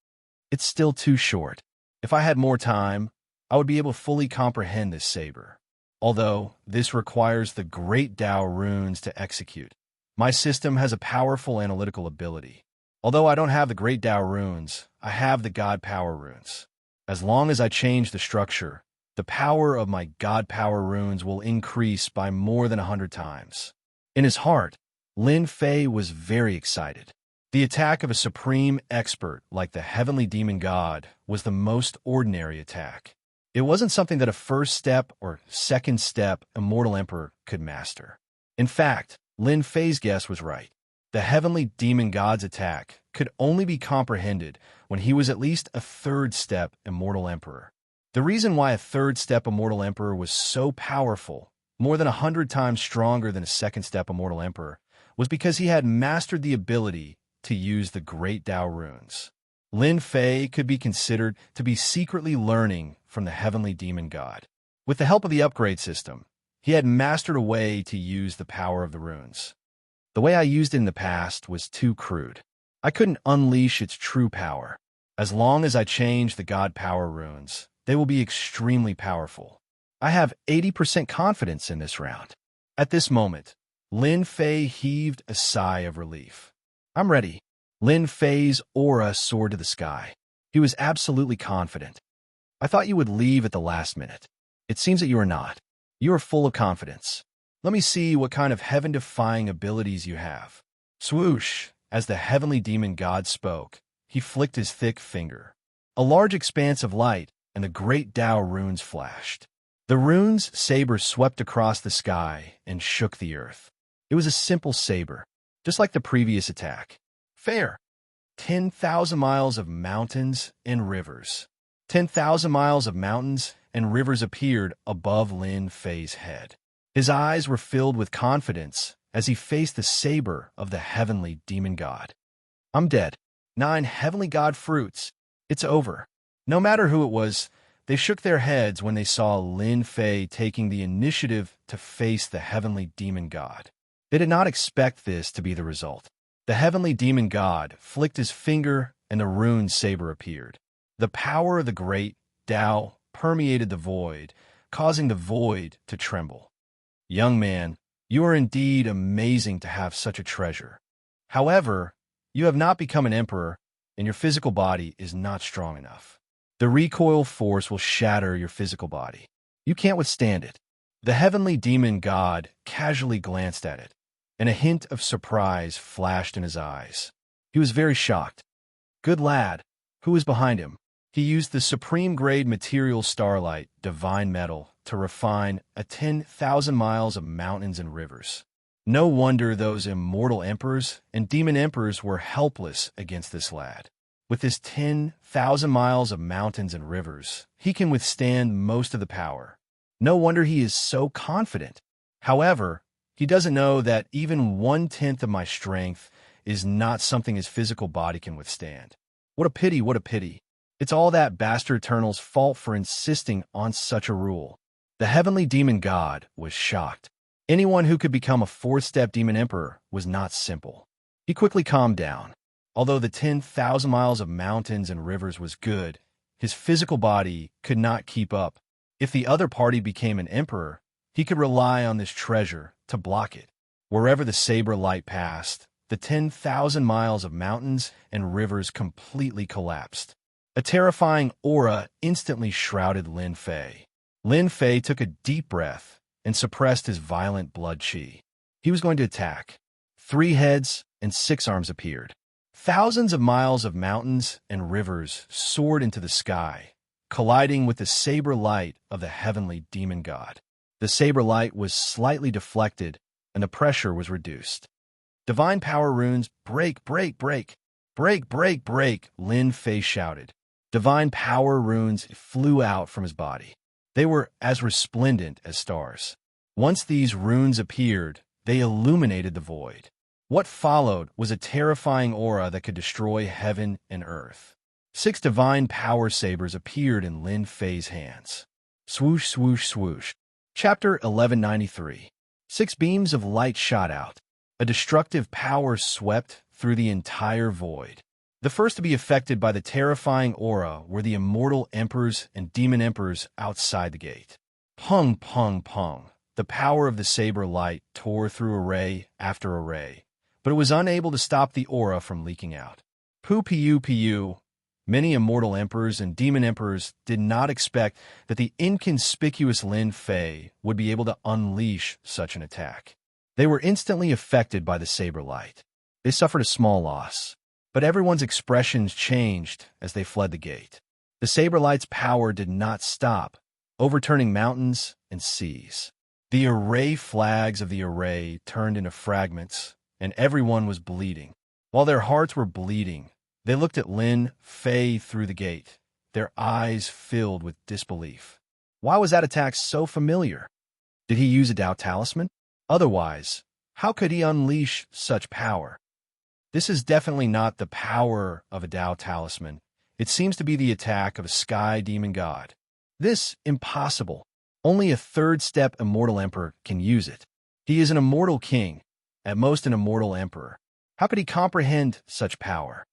It's still too short. If I had more time, I would be able to fully comprehend this saber. Although this requires the great Tao runes to execute. My system has a powerful analytical ability. Although I don't have the great Tao runes, I have the God power runes. As long as I change the structure, the power of my God power runes will increase by more than 100 times. In his heart, Lin Fei was very excited. The attack of a supreme expert like the heavenly demon god was the most ordinary attack. It wasn't something that a first step or second step immortal emperor could master. In fact, Lin Fei's guess was right. The heavenly demon god's attack could only be comprehended when he was at least a third step immortal emperor. The reason why a third step immortal emperor was so powerful, more than 100 times stronger than a second step immortal emperor, was because he had mastered the ability to use the great Tao runes. Lin Fei could be considered to be secretly learning from the heavenly demon god. With the help of the upgrade system, he had mastered a way to use the power of the runes. The way I used it in the past was too crude. I couldn't unleash its true power. As long as I change the god power runes, they will be extremely powerful. I have 80% confidence in this round. At this moment, Lin Fei heaved a sigh of relief. I'm ready. Lin Fei's aura soared to the sky. He was absolutely confident. I thought you would leave at the last minute. It seems that you are not. You are full of confidence. Let me see what kind of heaven-defying abilities you have. Swoosh! As the heavenly demon god spoke, he flicked his thick finger. A large expanse of light and the great Tao runes flashed. The runes' saber swept across the sky and shook the earth. It was a simple saber, just like the previous attack. Fair. 10,000 miles of mountains and rivers. 10,000 miles of mountains and rivers appeared above Lin Fei's head. His eyes were filled with confidence as he faced the saber of the heavenly demon god. I'm dead. 9 heavenly god fruits. It's over. No matter who it was, they shook their heads when they saw Lin Fei taking the initiative to face the heavenly demon god. They did not expect this to be the result. The heavenly demon god flicked his finger and the rune saber appeared. The power of the great Tao permeated the void, causing the void to tremble. Young man, you are indeed amazing to have such a treasure. However, you have not become an emperor, and your physical body is not strong enough. The recoil force will shatter your physical body. You can't withstand it. The heavenly demon god casually glanced at it, and a hint of surprise flashed in his eyes. He was very shocked. Good lad. Who was behind him? He used the supreme-grade material starlight, divine metal, to refine 10,000 miles of mountains and rivers. No wonder those immortal emperors and demon emperors were helpless against this lad. With his 10,000 miles of mountains and rivers, he can withstand most of the power. No wonder he is so confident. However, he doesn't know that even 1/10 of my strength is not something his physical body can withstand. What a pity, what a pity. It's all that bastard Eternal's fault for insisting on such a rule. The heavenly demon god was shocked. Anyone who could become a 4th-step demon emperor was not simple. He quickly calmed down. Although the 10,000 miles of mountains and rivers was good, his physical body could not keep up. If the other party became an emperor, he could rely on this treasure to block it. Wherever the saber light passed, the 10,000 miles of mountains and rivers completely collapsed. A terrifying aura instantly shrouded Lin Fei. Lin Fei took a deep breath and suppressed his violent blood qi. He was going to attack. 3 heads and 6 arms appeared. Thousands of miles of mountains and rivers soared into the sky, colliding with the saber light of the heavenly demon god. The saber light was slightly deflected, and the pressure was reduced. Divine power runes, break, break, break, break, break, break, Lin Fei shouted. Divine power runes flew out from his body. They were as resplendent as stars. Once these runes appeared, they illuminated the void. What followed was a terrifying aura that could destroy heaven and earth. 6 divine power sabers appeared in Lin Fei's hands. Swoosh, swoosh, swoosh. Chapter 1193. 6 beams of light shot out. A destructive power swept through the entire void. The first to be affected by the terrifying aura were the immortal emperors and demon emperors outside the gate. Pung, pung, pung. The power of the saber light tore through array after array, but it was unable to stop the aura from leaking out. Pu. Many immortal emperors and demon emperors did not expect that the inconspicuous Lin Fei would be able to unleash such an attack. They were instantly affected by the saber light. They suffered a small loss, but everyone's expressions changed as they fled the gate. The saber light's power did not stop, overturning mountains and seas. The array flags of the array turned into fragments, and everyone was bleeding. While their hearts were bleeding, they looked at Lin Fei through the gate, their eyes filled with disbelief. Why was that attack so familiar? Did he use a Tao talisman? Otherwise, how could he unleash such power? This is definitely not the power of a Tao talisman. It seems to be the attack of a sky demon god. This, impossible. Only a 3rd-step immortal emperor can use it. He is an immortal king, at most an immortal emperor. How could he comprehend such power?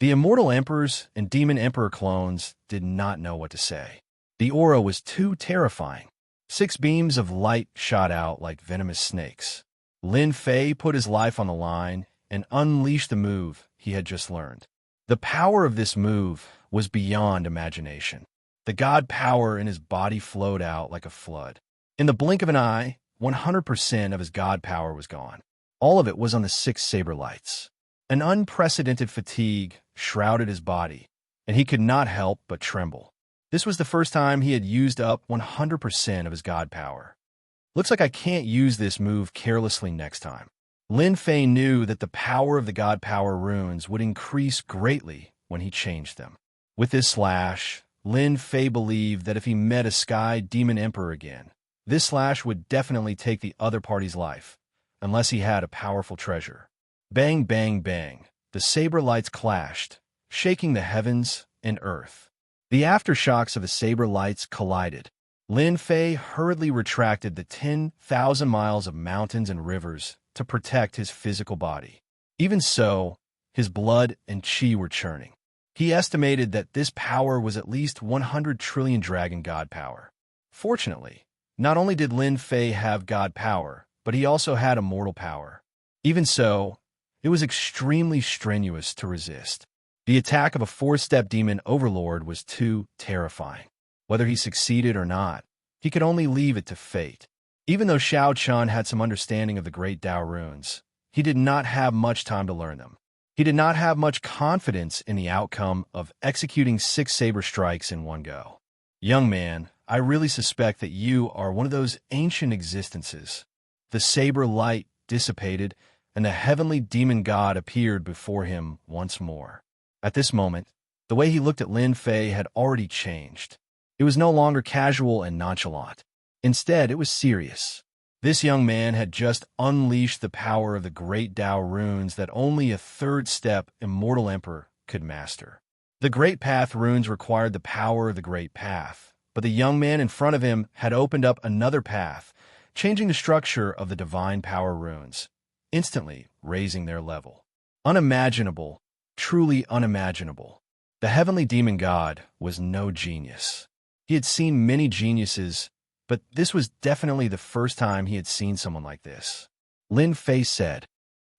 The immortal emperors and demon emperor clones did not know what to say. The aura was too terrifying. 6 beams of light shot out like venomous snakes. Lin Fei put his life on the line and unleashed the move he had just learned. The power of this move was beyond imagination. The god power in his body flowed out like a flood. In the blink of an eye, 100% of his god power was gone. All of it was on the 6 saber lights. An unprecedented fatigue shrouded his body, and he could not help but tremble. This was the first time he had used up 100% of his god power. Looks like I can't use this move carelessly next time. Lin Fei knew that the power of the God Power runes would increase greatly when he changed them. With this slash, Lin Fei believed that if he met a Sky Demon Emperor again, this slash would definitely take the other party's life, unless he had a powerful treasure. Bang, bang, bang. The saber lights clashed, shaking the heavens and earth. The aftershocks of the saber lights collided. Lin Fei hurriedly retracted the 10,000 miles of mountains and rivers to protect his physical body. Even so, his blood and qi were churning. He estimated that this power was at least 100 trillion dragon god power. Fortunately, not only did Lin Fei have god power, but he also had immortal power. Even so, it was extremely strenuous to resist. The attack of a four-step demon overlord was too terrifying. Whether he succeeded or not, he could only leave it to fate. Even though Xiao Chun had some understanding of the great Tao runes, he did not have much time to learn them. He did not have much confidence in the outcome of executing 6 saber strikes in one go. Young man, I really suspect that you are one of those ancient existences. The saber light dissipated, and the heavenly demon god appeared before him once more. At this moment, the way he looked at Lin Fei had already changed. It was no longer casual and nonchalant. Instead, it was serious. This young man had just unleashed the power of the great Tao runes that only a third-step Immortal Emperor could master. The Great Path runes required the power of the Great Path, but the young man in front of him had opened up another path, changing the structure of the divine power runes, instantly raising their level. Unimaginable, truly unimaginable. The heavenly demon god was no genius. He had seen many geniuses, but this was definitely the first time he had seen someone like this. Lin Fei said,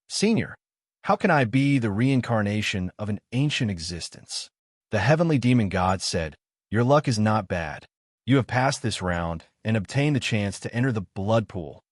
"Senior, how can I be the reincarnation of an ancient existence?" The heavenly demon god said, "Your luck is not bad. You have passed this round and obtained the chance to enter the blood pool."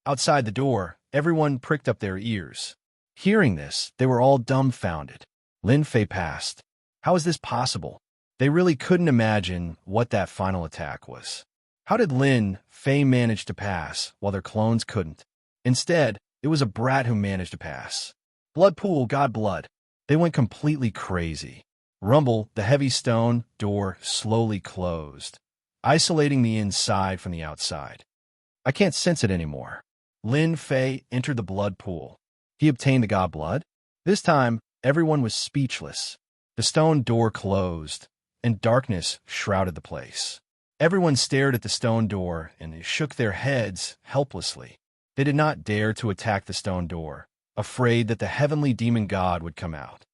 Outside the door, everyone pricked up their ears. Hearing this, they were all dumbfounded. Lin Fei passed. How is this possible? They really couldn't imagine what that final attack was. How did Lin Fei manage to pass while their clones couldn't? Instead, it was a brat who managed to pass. Blood pool, god blood. They went completely crazy. Rumble, the heavy stone door slowly closed, isolating the inside from the outside. I can't sense it anymore. Lin Fei entered the blood pool. He obtained the god blood. This time, everyone was speechless. The stone door closed, and darkness shrouded the place. Everyone stared at the stone door and they shook their heads helplessly. They did not dare to attack the stone door, afraid that the heavenly demon god would come out.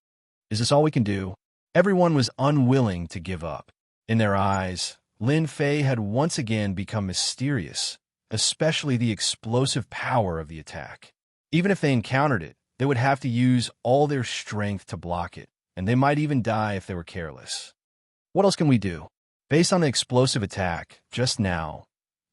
Is this all we can do? Everyone was unwilling to give up. In their eyes, Lin Fei had once again become mysterious, especially the explosive power of the attack. Even if they encountered it, they would have to use all their strength to block it, and they might even die if they were careless. What else can we do? Based on the explosive attack just now,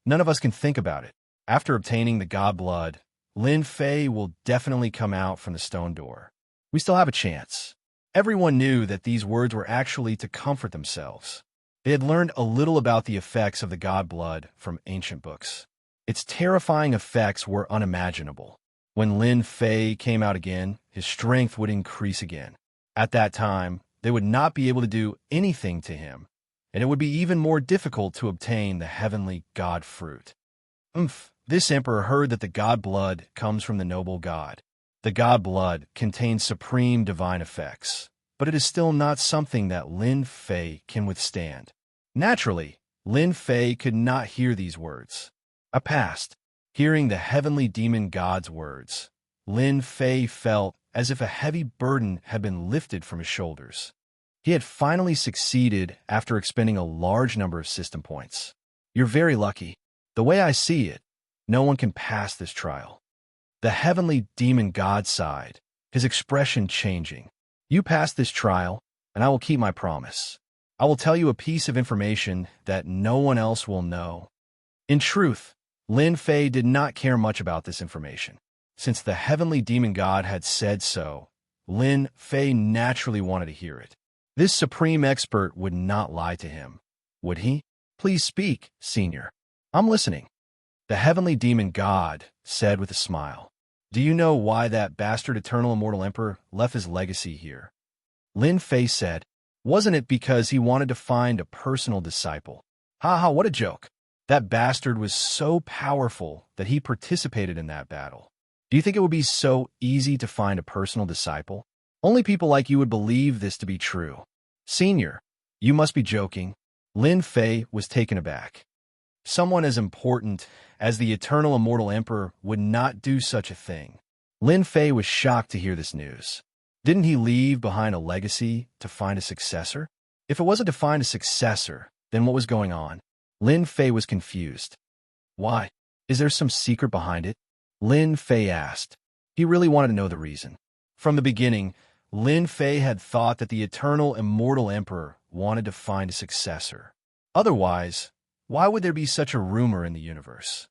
none of us can think about it. After obtaining the god blood, Lin Fei will definitely come out from the stone door. We still have a chance. Everyone knew that these words were actually to comfort themselves. They had learned a little about the effects of the god blood from ancient books. Its terrifying effects were unimaginable. When Lin Fei came out again, his strength would increase again. At that time, they would not be able to do anything to him, and it would be even more difficult to obtain the heavenly god fruit. This emperor heard that the god blood comes from the noble god. The god blood contains supreme divine effects, but it is still not something that Lin Fei can withstand. Naturally, Lin Fei could not hear these words. I passed. Hearing the heavenly demon god's words, Lin Fei felt as if a heavy burden had been lifted from his shoulders. He had finally succeeded after expending a large number of system points. You're very lucky. The way I see it, no one can pass this trial. The heavenly demon god sighed, his expression changing. You passed this trial, and I will keep my promise. I will tell you a piece of information that no one else will know. In truth, Lin Fei did not care much about this information. Since the heavenly demon god had said so, Lin Fei naturally wanted to hear it. This supreme expert would not lie to him, would he? Please speak, senior. I'm listening. The heavenly demon god said with a smile. Do you know why that bastard Eternal Immortal Emperor left his legacy here? Lin Fei said, wasn't it because he wanted to find a personal disciple? Ha ha, what a joke. That bastard was so powerful that he participated in that battle. Do you think it would be so easy to find a personal disciple? Only people like you would believe this to be true. Senior, you must be joking. Lin Fei was taken aback. Someone as important as the Eternal Immortal Emperor would not do such a thing. Lin Fei was shocked to hear this news. Didn't he leave behind a legacy to find a successor? If it wasn't to find a successor, then what was going on? Lin Fei was confused. Why? Is there some secret behind it? Lin Fei asked. He really wanted to know the reason. From the beginning, Lin Fei had thought that the Eternal Immortal Emperor wanted to find a successor. Otherwise, why would there be such a rumor in the universe?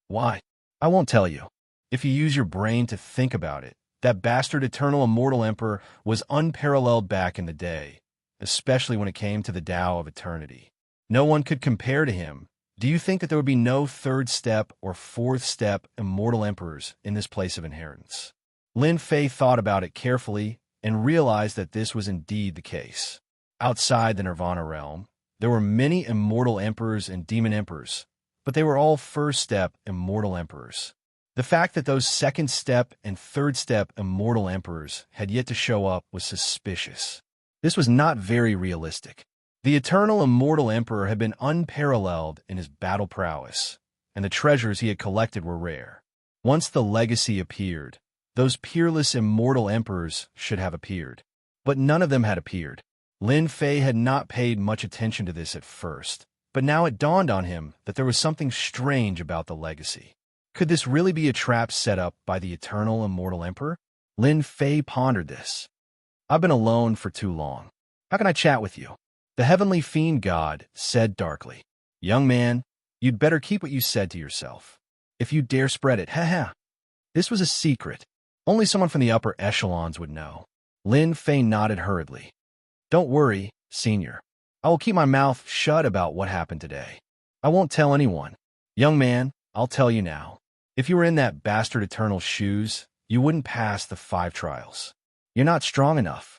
Why? I won't tell you. If you use your brain to think about it, that bastard Eternal Immortal Emperor was unparalleled back in the day, especially when it came to the Tao of Eternity. No one could compare to him. Do you think that there would be no third step or fourth step Immortal Emperors in this place of inheritance? Lin Fei thought about it carefully and realized that this was indeed the case. Outside the Nirvana realm, there were many Immortal Emperors and Demon Emperors, but they were all first step Immortal Emperors. The fact that those second step and third step Immortal Emperors had yet to show up was suspicious. This was not very realistic. The Eternal Immortal Emperor had been unparalleled in his battle prowess, and the treasures he had collected were rare. Once the legacy appeared, those peerless Immortal Emperors should have appeared. But none of them had appeared. Lin Fei had not paid much attention to this at first, but now it dawned on him that there was something strange about the legacy. Could this really be a trap set up by the Eternal Immortal Emperor? Lin Fei pondered this. I've been alone for too long. How can I chat with you? The heavenly fiend god said darkly. Young man, you'd better keep what you said to yourself. If you dare spread it, ha. This was a secret. Only someone from the upper echelons would know. Lin Fei nodded hurriedly. Don't worry, Senior. I will keep my mouth shut about what happened today. I won't tell anyone. Young man, I'll tell you now. If you were in that bastard Eternal's shoes, you wouldn't pass the 5 trials. You're not strong enough.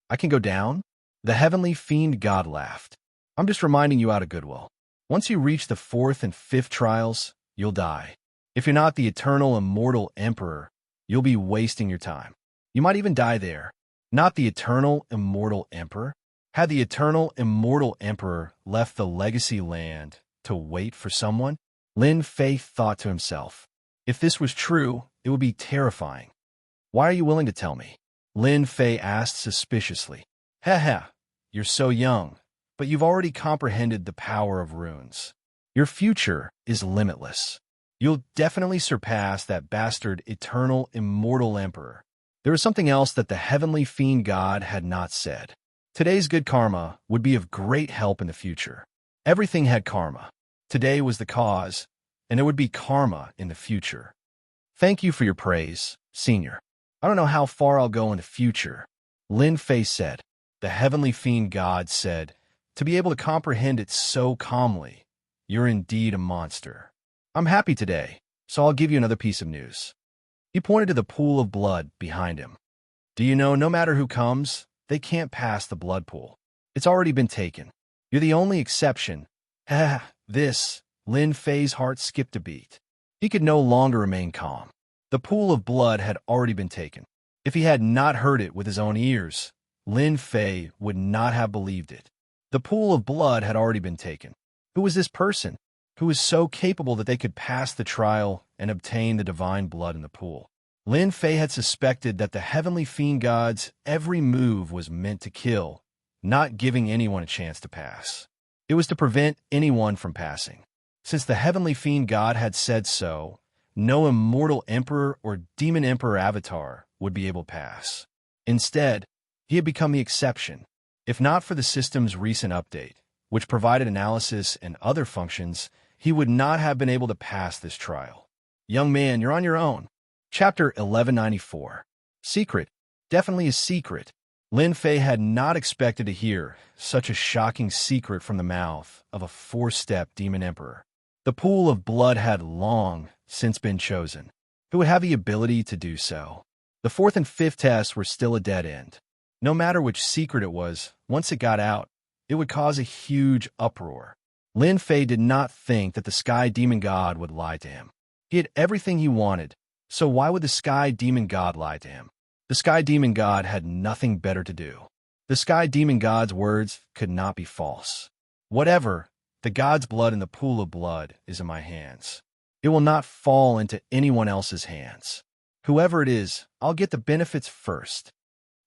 I can go down? The heavenly fiend god laughed. I'm just reminding you out of goodwill. Once you reach the 4th and 5th trials, you'll die. If you're not the Eternal Immortal Emperor, you'll be wasting your time. You might even die there. Not the Eternal Immortal Emperor? Had the Eternal Immortal Emperor left the Legacy Land to wait for someone? Lin Fei thought to himself. If this was true, it would be terrifying. Why are you willing to tell me? Lin Fei asked suspiciously. You're so young, but you've already comprehended the power of runes. Your future is limitless. You'll definitely surpass that bastard Eternal Immortal Emperor. There was something else that the heavenly fiend god had not said. Today's good karma would be of great help in the future. Everything had karma. Today was the cause, and there would be karma in the future. Thank you for your praise, Senior. I don't know how far I'll go in the future, Lin Fei said. The heavenly fiend god said, to be able to comprehend it so calmly, you're indeed a monster. I'm happy today, so I'll give you another piece of news. He pointed to the pool of blood behind him. Do you know, no matter who comes, they can't pass the blood pool. It's already been taken. You're the only exception. Lin Fei's heart skipped a beat. He could no longer remain calm. The pool of blood had already been taken. If he had not heard it with his own ears, Lin Fei would not have believed it. The pool of blood had already been taken. Who was this person? Who was so capable that they could pass the trial and obtain the divine blood in the pool? Lin Fei had suspected that the heavenly fiend god's every move was meant to kill, not giving anyone a chance to pass. It was to prevent anyone from passing. Since the heavenly fiend god had said so, no immortal emperor or demon emperor avatar would be able to pass. Instead, he had become the exception. If not for the system's recent update, which provided analysis and other functions, he would not have been able to pass this trial. Young man, you're on your own. Chapter 1194. Secret. Definitely a secret. Lin Fei had not expected to hear such a shocking secret from the mouth of a 4-step demon emperor. The pool of blood had long since been chosen. who would have the ability to do so. The fourth and fifth tests were still a dead end. No matter which secret it was, once it got out, it would cause a huge uproar. Lin Fei did not think that the Sky Demon God would lie to him. He had everything he wanted, so why would the Sky Demon God lie to him? The Sky Demon God had nothing better to do. The Sky Demon God's words could not be false. Whatever, the God's blood in the pool of blood is in my hands. It will not fall into anyone else's hands. Whoever it is, I'll get the benefits first.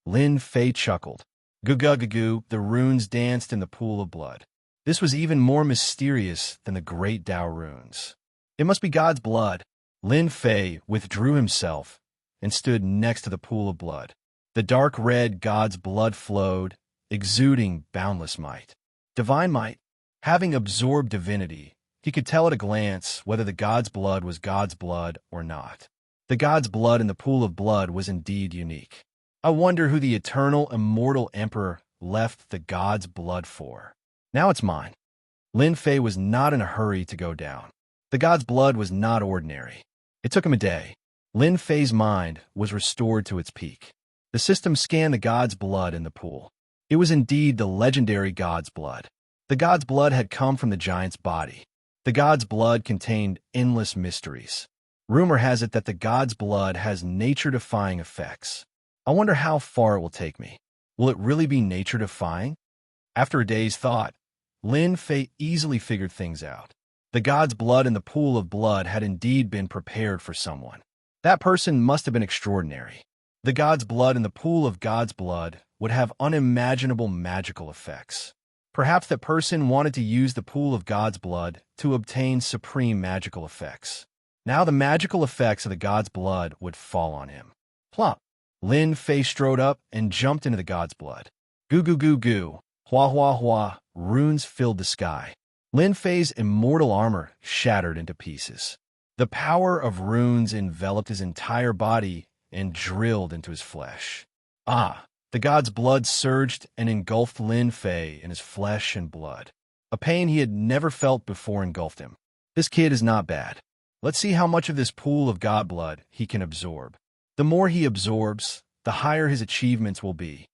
Lin Fei chuckled. Goo-goo-goo-goo, the runes danced in the pool of blood. This was even more mysterious than the great Tao runes. It must be God's blood. Lin Fei withdrew himself and stood next to the pool of blood. The dark red God's blood flowed, exuding boundless might. Divine might. Having absorbed divinity, he could tell at a glance whether the God's blood was God's blood or not. The God's blood in the pool of blood was indeed unique. I wonder who the eternal, immortal emperor left the God's blood for. Now it's mine. Lin Fei was not in a hurry to go down. The God's blood was not ordinary. It took him a day. Lin Fei's mind was restored to its peak. The system scanned the God's blood in the pool. It was indeed the legendary God's blood. The God's blood had come from the giant's body. The God's blood contained endless mysteries. Rumor has it that the God's blood has nature-defying effects. I wonder how far it will take me. Will it really be nature-defying? After a day's thought, Lin Fei easily figured things out. The God's blood in the pool of blood had indeed been prepared for someone. That person must have been extraordinary. The God's blood in the pool of God's blood would have unimaginable magical effects. Perhaps that person wanted to use the pool of God's blood to obtain supreme magical effects. Now the magical effects of the God's blood would fall on him. Plump! Lin Fei strode up and jumped into the God's blood. Goo-goo-goo-goo, hua-hua-hua, runes filled the sky. Lin Fei's immortal armor shattered into pieces. The power of runes enveloped his entire body and drilled into his flesh. The God's blood surged and engulfed Lin Fei in his flesh and blood. A pain he had never felt before engulfed him. This kid is not bad. Let's see how much of this pool of God blood he can absorb. The more he absorbs, the higher his achievements will be.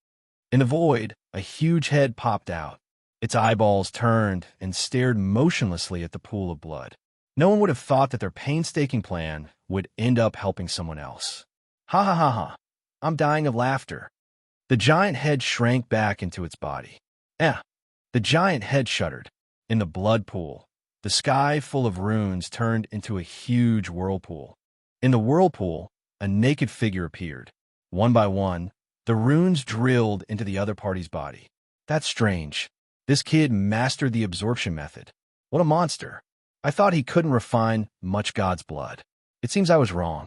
In the void, a huge head popped out. Its eyeballs turned and stared motionlessly at the pool of blood. No one would have thought that their painstaking plan would end up helping someone else. Ha ha ha ha. I'm dying of laughter. The giant head shrank back into its body. The giant head shuddered. In the blood pool, the sky full of runes turned into a huge whirlpool. In the whirlpool, a naked figure appeared. One by one, the runes drilled into the other party's body. That's strange. This kid mastered the absorption method. What a monster. I thought he couldn't refine much God's blood. It seems I was wrong.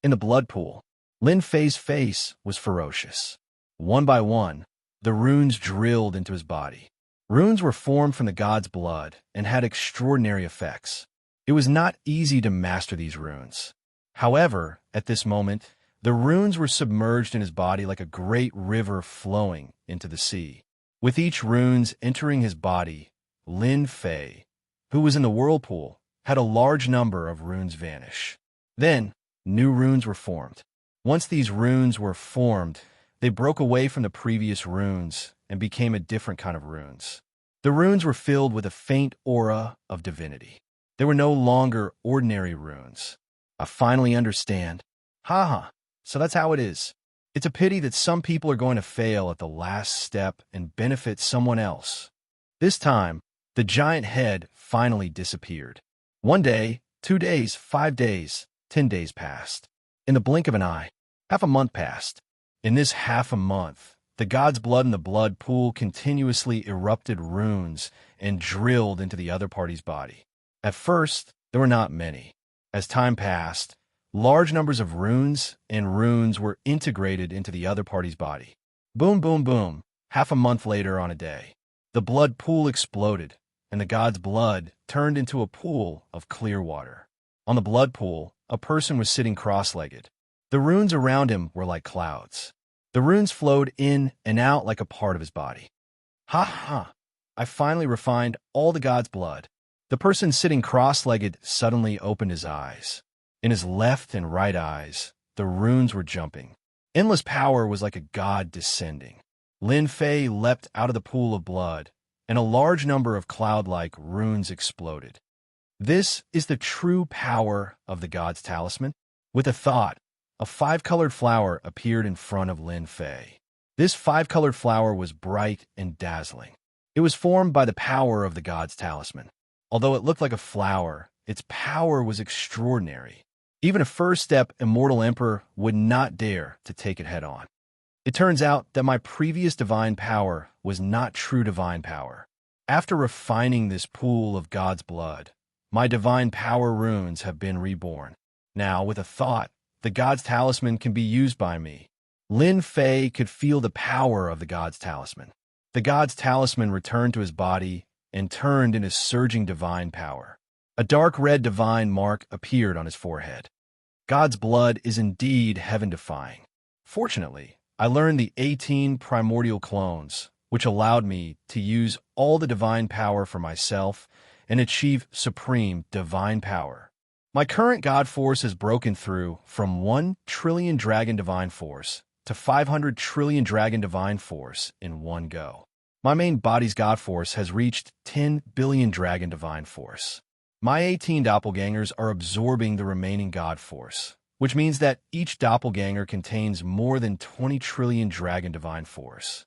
In the blood pool, Lin Fei's face was ferocious. One by one, the runes drilled into his body. Runes were formed from the God's blood and had extraordinary effects. It was not easy to master these runes. However, at this moment, the runes were submerged in his body like a great river flowing into the sea. With each runes entering his body, Lin Fei, who was in the whirlpool, had a large number of runes vanish. Then, new runes were formed. Once these runes were formed, they broke away from the previous runes and became a different kind of runes. The runes were filled with a faint aura of divinity. They were no longer ordinary runes. I finally understand. So that's how it is. It's a pity that some people are going to fail at the last step and benefit someone else. This time, the giant head finally disappeared. 1 day, 2 days, 5 days, 10 days passed. In the blink of an eye, half a month passed. In this half a month, the God's blood in the blood pool continuously erupted runes and drilled into the other party's body. At first, there were not many. As time passed, large numbers of runes were integrated into the other party's body. Boom, boom, boom. Half a month later on a day, the blood pool exploded, and the God's blood turned into a pool of clear water. On the blood pool, a person was sitting cross-legged. The runes around him were like clouds. The runes flowed in and out like a part of his body. I finally refined all the God's blood. The person sitting cross-legged suddenly opened his eyes. In his left and right eyes, the runes were jumping. Endless power was like a god descending. Lin Fei leapt out of the pool of blood, and a large number of cloud-like runes exploded. This is the true power of the god's talisman. With a thought, a five-colored flower appeared in front of Lin Fei. This five-colored flower was bright and dazzling. It was formed by the power of the god's talisman. Although it looked like a flower, its power was extraordinary. Even a first-step immortal emperor would not dare to take it head-on. It turns out that my previous divine power was not true divine power. After refining this pool of God's blood, my divine power runes have been reborn. Now, with a thought, the God's talisman can be used by me. Lin Fei could feel the power of the God's talisman. The God's talisman returned to his body and turned into surging divine power. A dark red divine mark appeared on his forehead. God's blood is indeed heaven-defying. Fortunately, I learned the 18 primordial clones, which allowed me to use all the divine power for myself and achieve supreme divine power. My current God force has broken through from 1 trillion dragon divine force to 500 trillion dragon divine force in one go. My main body's God force has reached 10 billion dragon divine force. My 18 doppelgangers are absorbing the remaining God force, which means that each doppelganger contains more than 20 trillion dragon divine force.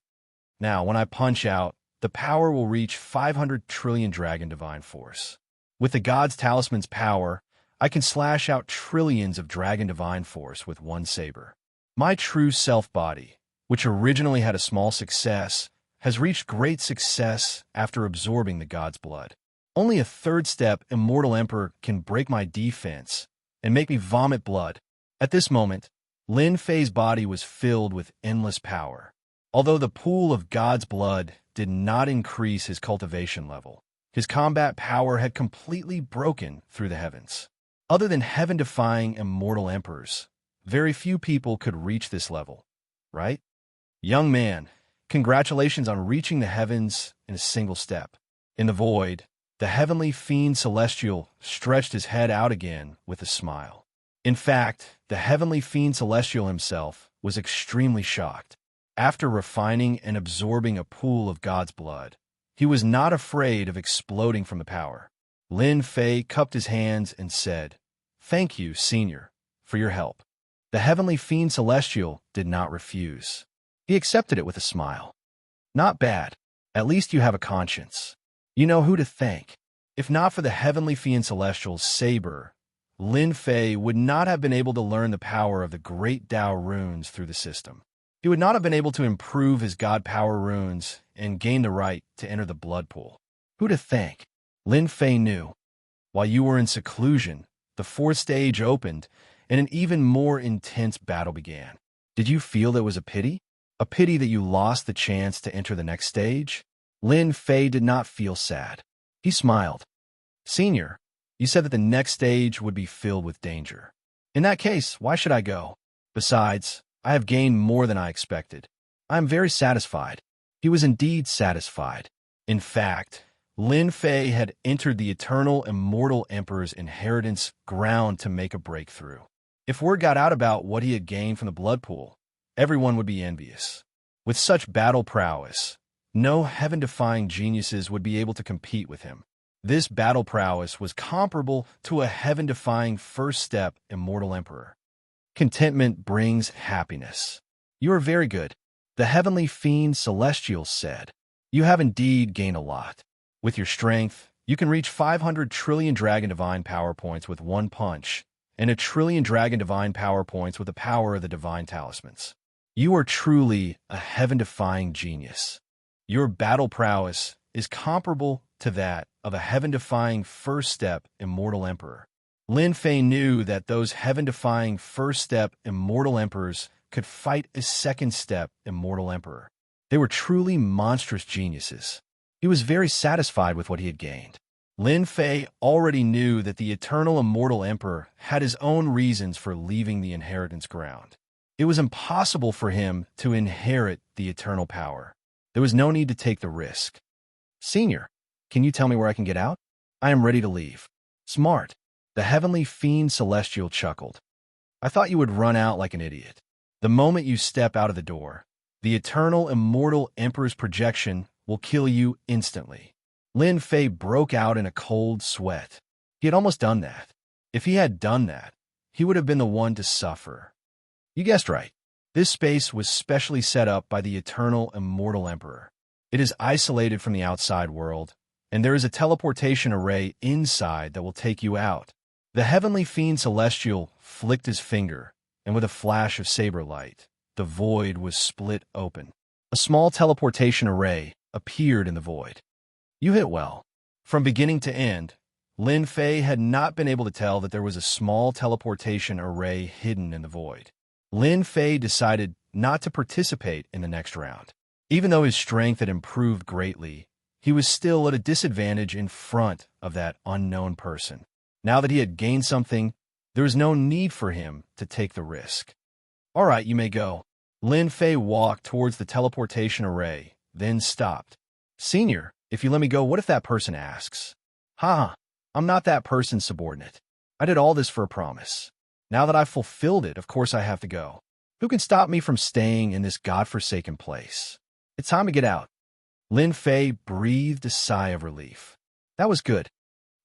Now, when I punch out, the power will reach 500 trillion dragon divine force. With the God's talisman's power, I can slash out trillions of dragon divine force with one saber. My true self-body, which originally had a small success, has reached great success after absorbing the God's blood. Only a third-step immortal emperor can break my defense and make me vomit blood. At this moment, Lin Fei's body was filled with endless power. Although the pool of God's blood did not increase his cultivation level, his combat power had completely broken through the heavens. Other than heaven-defying immortal emperors, very few people could reach this level, right? Young man, congratulations on reaching the heavens in a single step. In the void, the heavenly fiend celestial stretched his head out again with a smile. In fact, the heavenly fiend celestial himself was extremely shocked. After refining and absorbing a pool of God's blood, he was not afraid of exploding from the power. Lin Fei cupped his hands and said, "Thank you, Senior, for your help." The heavenly fiend celestial did not refuse. He accepted it with a smile. "Not bad. At least you have a conscience. You know who to thank." If not for the heavenly fiend celestial's saber, Lin Fei would not have been able to learn the power of the great Tao runes through the system. He would not have been able to improve his God power runes and gain the right to enter the blood pool. Who to thank? Lin Fei knew. While you were in seclusion, the fourth stage opened, and an even more intense battle began. Did you feel there was a pity? A pity that you lost the chance to enter the next stage? Lin Fei did not feel sad. He smiled. "Senior, you said that the next stage would be filled with danger. In that case, why should I go? Besides, I have gained more than I expected. I am very satisfied." He was indeed satisfied. In fact, Lin Fei had entered the eternal immortal emperor's inheritance ground to make a breakthrough. If word got out about what he had gained from the blood pool, everyone would be envious. With such battle prowess, no heaven-defying geniuses would be able to compete with him. This battle prowess was comparable to a heaven-defying first-step immortal emperor. Contentment brings happiness. You are very good. The heavenly fiend celestial said, "You have indeed gained a lot. With your strength, you can reach 500 trillion dragon divine power points with one punch, and a trillion dragon divine power points with the power of the divine talismans. You are truly a heaven-defying genius. Your battle prowess is comparable to that of a heaven-defying first-step immortal emperor." Lin Fei knew that those heaven-defying first-step immortal emperors could fight a second-step immortal emperor. They were truly monstrous geniuses. He was very satisfied with what he had gained. Lin Fei already knew that the eternal immortal emperor had his own reasons for leaving the inheritance ground. It was impossible for him to inherit the eternal power. There was no need to take the risk. "Senior, can you tell me where I can get out? I am ready to leave." "Smart. The heavenly fiend Celestial chuckled. I thought you would run out like an idiot. The moment you step out of the door, the eternal immortal Emperor's projection will kill you instantly. Lin Fei broke out in a cold sweat. He had almost done that. If he had done that, he would have been the one to suffer. You guessed right. This space was specially set up by the eternal immortal Emperor. It is isolated from the outside world, and there is a teleportation array inside that will take you out. The heavenly fiend Celestial flicked his finger, and with a flash of saber light, the void was split open. A small teleportation array appeared in the void. You hit well. From beginning to end, Lin Fei had not been able to tell that there was a small teleportation array hidden in the void. Lin Fei decided not to participate in the next round. Even though his strength had improved greatly, he was still at a disadvantage in front of that unknown person. Now that he had gained something, there was no need for him to take the risk. All right, you may go. Lin Fei walked towards the teleportation array, then stopped. Senior, if you let me go, what if that person asks? Ha, I'm not that person's subordinate. I did all this for a promise. Now that I've fulfilled it, of course I have to go. Who can stop me from staying in this godforsaken place? It's time to get out. Lin Fei breathed a sigh of relief. That was good.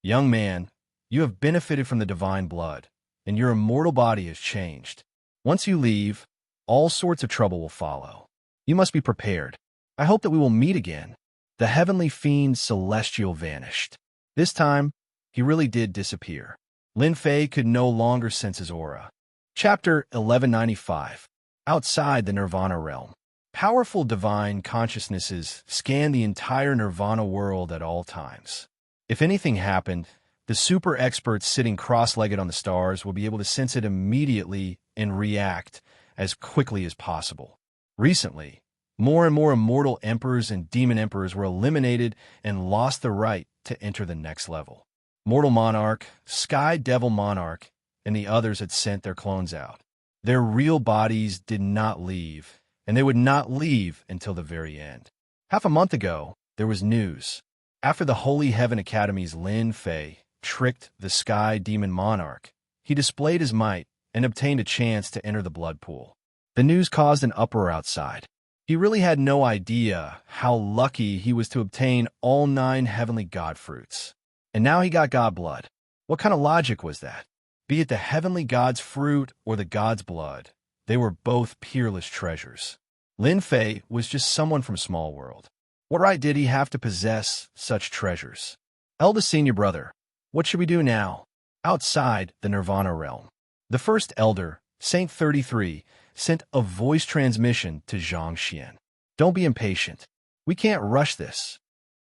Young man, you have benefited from the divine blood, and your immortal body has changed. Once you leave, all sorts of trouble will follow. You must be prepared. I hope that we will meet again. The heavenly fiend Celestial vanished. This time, he really did disappear. Lin Fei could no longer sense his aura. Chapter 1195. Outside the Nirvana realm. Powerful divine consciousnesses scan the entire Nirvana world at all times. If anything happened, the super experts sitting cross-legged on the stars will be able to sense it immediately and react as quickly as possible. Recently, more and more immortal emperors and demon emperors were eliminated and lost the right to enter the next level. Mortal Monarch, Sky Devil Monarch, and the others had sent their clones out. Their real bodies did not leave, and they would not leave until the very end. Half a month ago, there was news. After the Holy Heaven Academy's Lin Fei tricked the Sky Demon Monarch, he displayed his might and obtained a chance to enter the blood pool. The news caused an uproar outside. He really had no idea how lucky he was to obtain all 9 heavenly god fruits. And now he got god blood. What kind of logic was that? Be it the heavenly god's fruit or the god's blood, they were both peerless treasures. Lin Fei was just someone from Small World. What right did he have to possess such treasures? Eldest senior brother, what should we do now? Outside the Nirvana realm. The first elder, Saint 33, sent a voice transmission to Xianxia. Don't be impatient. We can't rush this.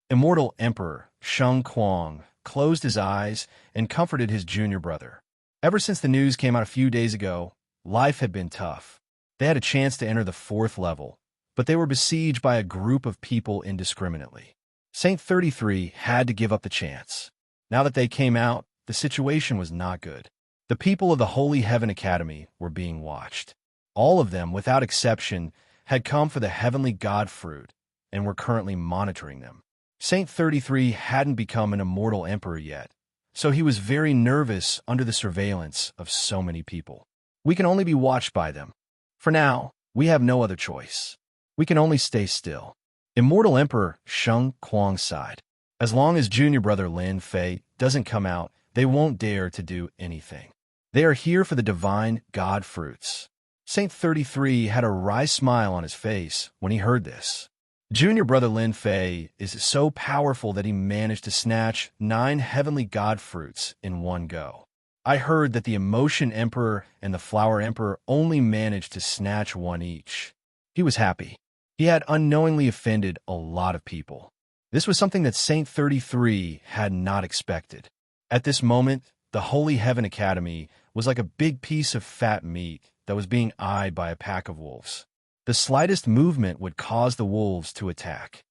Immortal Emperor Sheng Kuang closed his eyes and comforted his junior brother. Ever since the news came out a few days ago, life had been tough. They had a chance to enter the 4th level, but they were besieged by a group of people indiscriminately. Saint 33 had to give up the chance. Now that they came out, the situation was not good. The people of the Holy Heaven Academy were being watched. All of them, without exception, had come for the heavenly god fruit and were currently monitoring them. Saint 33 hadn't become an immortal emperor yet, so he was very nervous under the surveillance of so many people. We can only be watched by them. For now, we have no other choice. We can only stay still. Immortal Emperor Sheng Kuang sighed. As long as junior brother Lin Fei doesn't come out, they won't dare to do anything. They are here for the divine god fruits. Saint 33 had a wry smile on his face when he heard this. Junior brother Lin Fei is so powerful that he managed to snatch 9 heavenly god fruits in one go. I heard that the Emotion Emperor and the Flower Emperor only managed to snatch 1 each. He was happy. He had unknowingly offended a lot of people. This was something that Saint 33 had not expected. At this moment, the Holy Heaven Academy was like a big piece of fat meat that was being eyed by a pack of wolves. The slightest movement would cause the wolves to attack.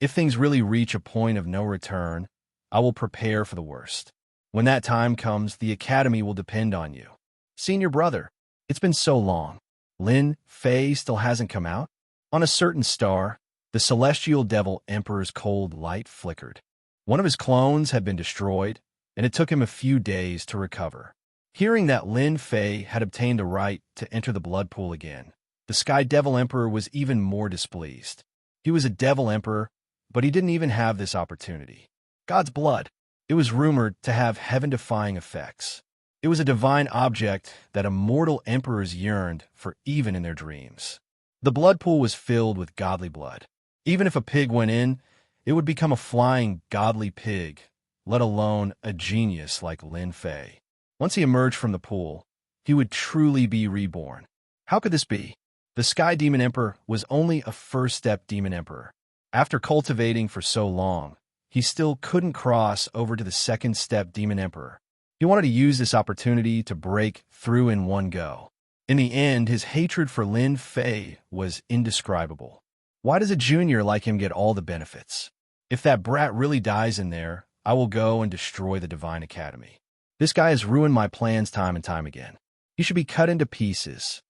If things really reach a point of no return, I will prepare for the worst. When that time comes, the Academy will depend on you. Senior brother, it's been so long. Lin Fei still hasn't come out? On a certain star, the celestial devil emperor's cold light flickered. One of his clones had been destroyed, and it took him a few days to recover. Hearing that Lin Fei had obtained the right to enter the blood pool again, the Sky Devil Emperor was even more displeased. He was a Devil Emperor, but he didn't even have this opportunity. God's blood. It was rumored to have heaven-defying effects. It was a divine object that immortal emperors yearned for even in their dreams. The blood pool was filled with godly blood. Even if a pig went in, it would become a flying godly pig, let alone a genius like Lin Fei. Once he emerged from the pool, he would truly be reborn. How could this be? The Sky Demon Emperor was only a first-step Demon Emperor. After cultivating for so long, he still couldn't cross over to the second-step Demon Emperor. He wanted to use this opportunity to break through in one go. In the end, his hatred for Lin Fei was indescribable. Why does a junior like him get all the benefits? If that brat really dies in there, I will go and destroy the Divine Academy. This guy has ruined my plans time and time again. He should be cut into pieces.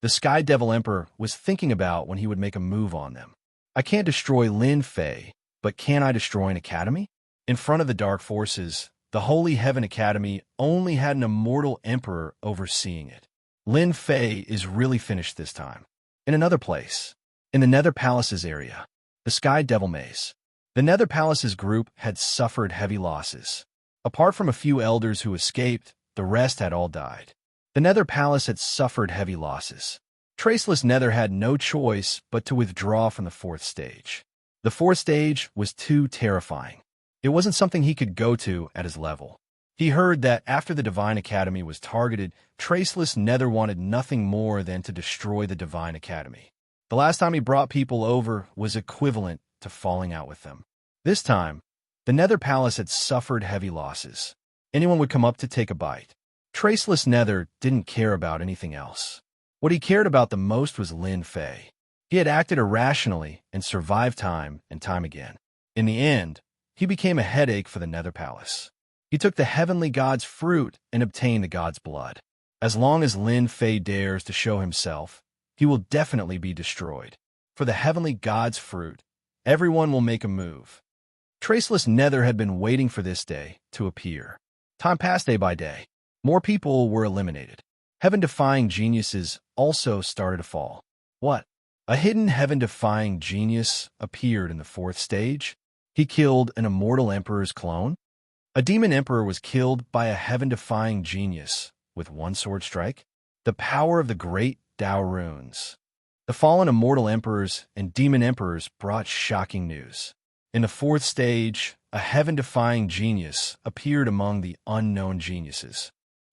The Sky Devil Emperor was thinking about when he would make a move on them. I can't destroy Lin Fei, but can I destroy an academy? In front of the dark forces, the Holy Heaven Academy only had an immortal emperor overseeing it. Lin Fei is really finished this time. In another place, in the Nether Palaces area, the Sky Devil Maze. The Nether Palaces group had suffered heavy losses. Apart from a few elders who escaped, the rest had all died. The Nether Palace had suffered heavy losses. Traceless Nether had no choice but to withdraw from the fourth stage. The fourth stage was too terrifying. It wasn't something he could go to at his level. He heard that after the Divine Academy was targeted, Traceless Nether wanted nothing more than to destroy the Divine Academy. The last time he brought people over was equivalent to falling out with them. This time, the Nether Palace had suffered heavy losses. Anyone would come up to take a bite. Traceless Nether didn't care about anything else. What he cared about the most was Lin Fei. He had acted irrationally and survived time and time again. In the end, he became a headache for the Nether Palace. He took the heavenly god's fruit and obtained the god's blood. As long as Lin Fei dares to show himself, he will definitely be destroyed. For the heavenly god's fruit, everyone will make a move. Traceless Nether had been waiting for this day to appear. Time passed day by day. More people were eliminated. Heaven-defying geniuses also started to fall. What? A hidden heaven-defying genius appeared in the fourth stage? He killed an immortal emperor's clone? A demon emperor was killed by a heaven-defying genius with one sword strike? The power of the great Dao runes. The fallen immortal emperors and demon emperors brought shocking news. In the fourth stage, a heaven-defying genius appeared among the unknown geniuses.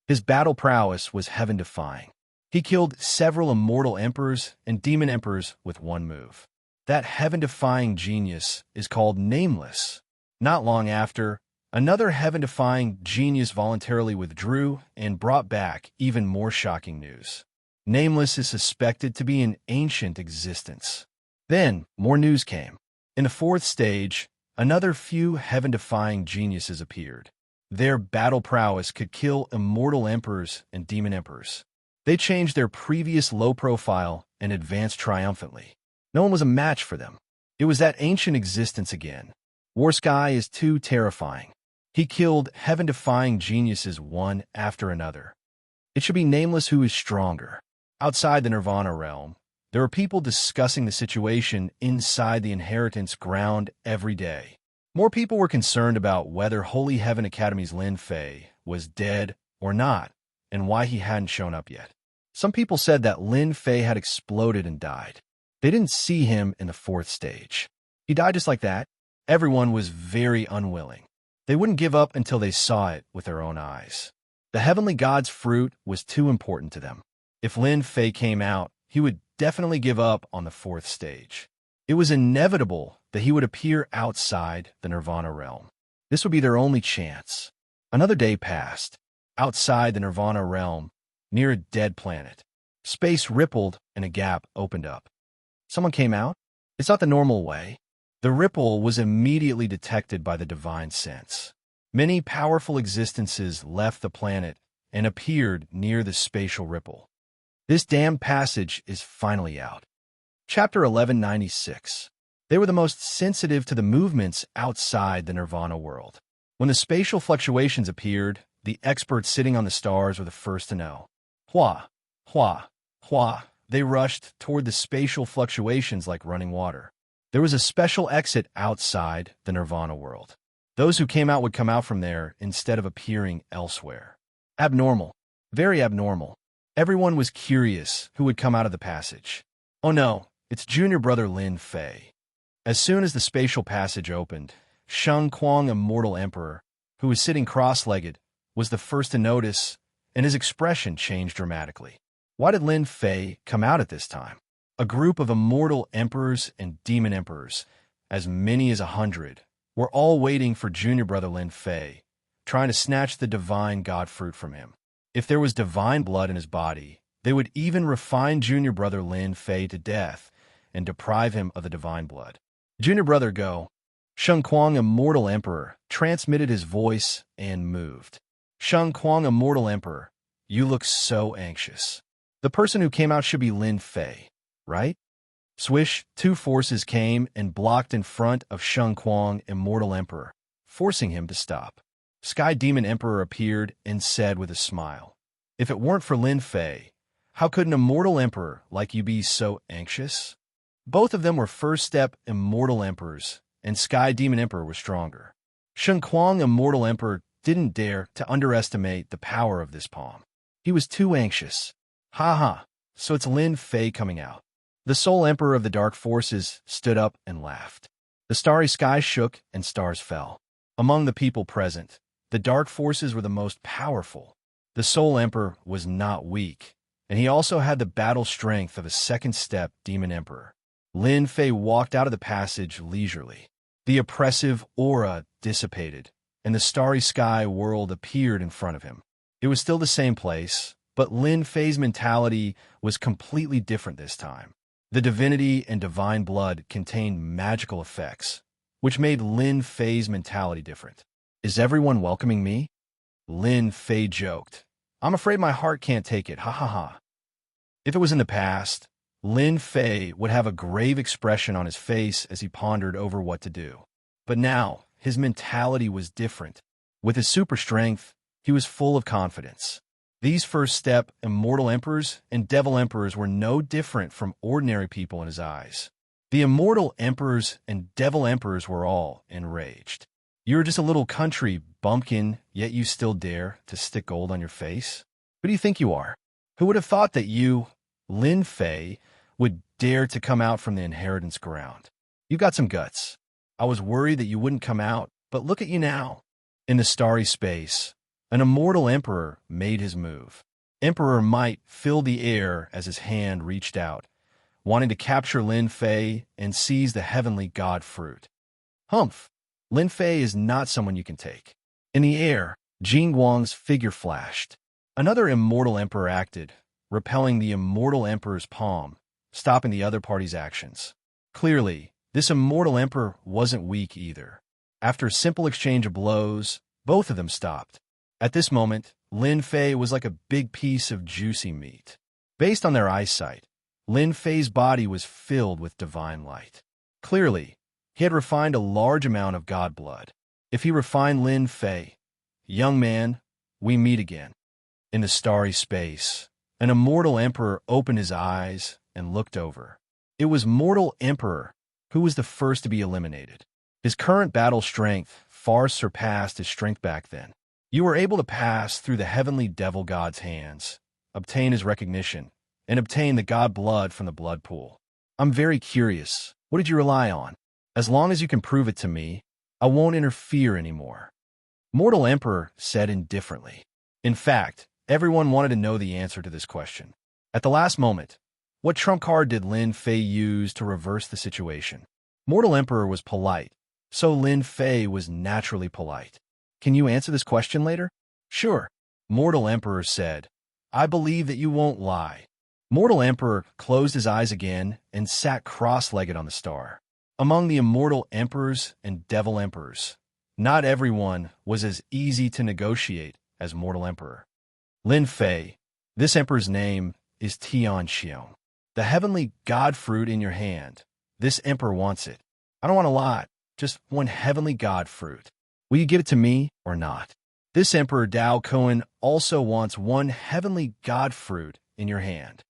His battle prowess was heaven-defying. He killed several immortal emperors and demon emperors with one move. That heaven-defying genius is called Nameless. Not long after, another heaven-defying genius voluntarily withdrew and brought back even more shocking news. Nameless is suspected to be an ancient existence. Then, more news came. In the fourth stage, another few heaven-defying geniuses appeared. Their battle prowess could kill immortal emperors and demon emperors. They changed their previous low profile and advanced triumphantly. No one was a match for them. It was that ancient existence again. Warsky is too terrifying. He killed heaven-defying geniuses one after another. It should be Nameless who is stronger. Outside the Nirvana realm, there are people discussing the situation inside the Inheritance ground every day. More people were concerned about whether Holy Heaven Academy's Lin Fei was dead or not, and why he hadn't shown up yet. Some people said that Lin Fei had exploded and died. They didn't see him in the fourth stage. He died just like that. Everyone was very unwilling. They wouldn't give up until they saw it with their own eyes. The heavenly god's fruit was too important to them. If Lin Fei came out, he would definitely give up on the fourth stage. It was inevitable that he would appear outside the Nirvana realm. This would be their only chance. Another day passed. Outside the Nirvana realm, near a dead planet, space rippled and a gap opened up. Someone came out? It's not the normal way. The ripple was immediately detected by the divine sense. Many powerful existences left the planet and appeared near the spatial ripple. This damned passage is finally out. Chapter 1196. They were the most sensitive to the movements outside the Nirvana world. When the spatial fluctuations appeared, the experts sitting on the stars were the first to know. Hua, hua, hua. They rushed toward the spatial fluctuations like running water. There was a special exit outside the Nirvana world. Those who came out would come out from there instead of appearing elsewhere. Abnormal. Very abnormal. Everyone was curious who would come out of the passage. Oh no, it's junior brother Lin Fei. As soon as the spatial passage opened, Xianxia, Immortal Emperor, who was sitting cross-legged, was the first to notice, and his expression changed dramatically. Why did Lin Fei come out at this time? A group of immortal emperors and demon emperors, as many as 100, were all waiting for junior brother Lin Fei, trying to snatch the divine god fruit from him. If there was divine blood in his body, they would even refine junior brother Lin Fei to death and deprive him of the divine blood. Junior brother Go, Xianxia, Immortal Emperor, transmitted his voice and moved. Xianxia, Immortal Emperor, you look so anxious. The person who came out should be Lin Fei, right? Swish, two forces came and blocked in front of Xianxia, Immortal Emperor, forcing him to stop. Sky Demon Emperor appeared and said with a smile, if it weren't for Lin Fei, how could an immortal emperor like you be so anxious? Both of them were first-step immortal emperors, and Sky Demon Emperor was stronger. Xianxia, Immortal Emperor, didn't dare to underestimate the power of this palm. He was too anxious. Ha ha, so it's Lin Fei coming out. The Soul Emperor of the Dark Forces stood up and laughed. The starry sky shook and stars fell. Among the people present, the Dark Forces were the most powerful. The Soul Emperor was not weak, and he also had the battle strength of a second-step Demon Emperor. Lin Fei walked out of the passage leisurely. The oppressive aura dissipated, and the starry sky world appeared in front of him. It was still the same place, but Lin Fei's mentality was completely different this time. The divinity and divine blood contained magical effects, which made Lin Fei's mentality different. Is everyone welcoming me? Lin Fei joked. I'm afraid my heart can't take it, ha ha ha. If it was in the past, Lin Fei would have a grave expression on his face as he pondered over what to do. But now, his mentality was different. With his super strength, he was full of confidence. These first-step immortal emperors and devil emperors were no different from ordinary people in his eyes. The immortal emperors and devil emperors were all enraged. You're just a little country bumpkin, yet you still dare to stick gold on your face? Who do you think you are? Who would have thought that you, Lin Fei, would dare to come out from the inheritance ground? You've got some guts. I was worried that you wouldn't come out, but look at you now. In the starry space, an immortal emperor made his move. Emperor Might filled the air as his hand reached out, wanting to capture Lin Fei and seize the heavenly god fruit. Humph! Lin Fei is not someone you can take. In the air, Jing Guang's figure flashed. Another immortal emperor acted, repelling the immortal emperor's palm, stopping the other party's actions. Clearly, this immortal emperor wasn't weak either. After a simple exchange of blows, both of them stopped. At this moment, Lin Fei was like a big piece of juicy meat. Based on their eyesight, Lin Fei's body was filled with divine light. Clearly, he had refined a large amount of god blood. If he refined Lin Fei, young man, we meet again. In the starry space, an immortal emperor opened his eyes and looked over. It was Mortal Emperor who was the first to be eliminated. His current battle strength far surpassed his strength back then. You were able to pass through the heavenly devil god's hands, obtain his recognition, and obtain the god blood from the blood pool. I'm very curious. What did you rely on? As long as you can prove it to me, I won't interfere anymore. Mortal Emperor said indifferently. In fact, everyone wanted to know the answer to this question. At the last moment, what trump card did Lin Fei use to reverse the situation? Mortal Emperor was polite, so Lin Fei was naturally polite. Can you answer this question later? Sure. Mortal Emperor said, I believe that you won't lie. Mortal Emperor closed his eyes again and sat cross-legged on the star. Among the immortal emperors and devil emperors, not everyone was as easy to negotiate as Mortal Emperor. Lin Fei, this emperor's name is Xianxia. The heavenly god fruit in your hand. This emperor wants it. I don't want a lot, just one heavenly god fruit. Will you give it to me or not? This Emperor Dao Cohen also wants one heavenly god fruit in your hand.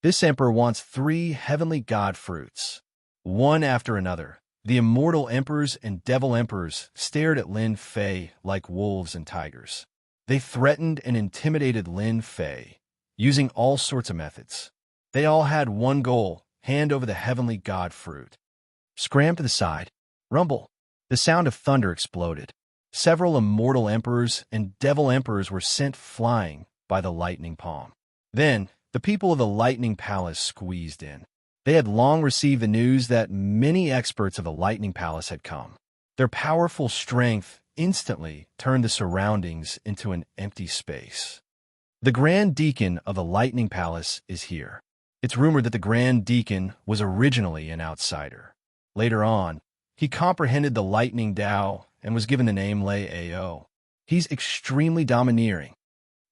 This emperor wants 3 heavenly god fruits. One after another, the immortal emperors and devil emperors stared at Lin Fei like wolves and tigers. They threatened and intimidated Lin Fei, using all sorts of methods. They all had one goal: hand over the heavenly god fruit. Scram to the side. Rumble. The sound of thunder exploded. Several immortal emperors and devil emperors were sent flying by the lightning palm. Then, the people of the Lightning Palace squeezed in. They had long received the news that many experts of the Lightning Palace had come. Their powerful strength instantly turned the surroundings into an empty space. The Grand Deacon of the Lightning Palace is here. It's rumored that the Grand Deacon was originally an outsider. Later on, he comprehended the Lightning Dao and was given the name Lei Ao. He's extremely domineering.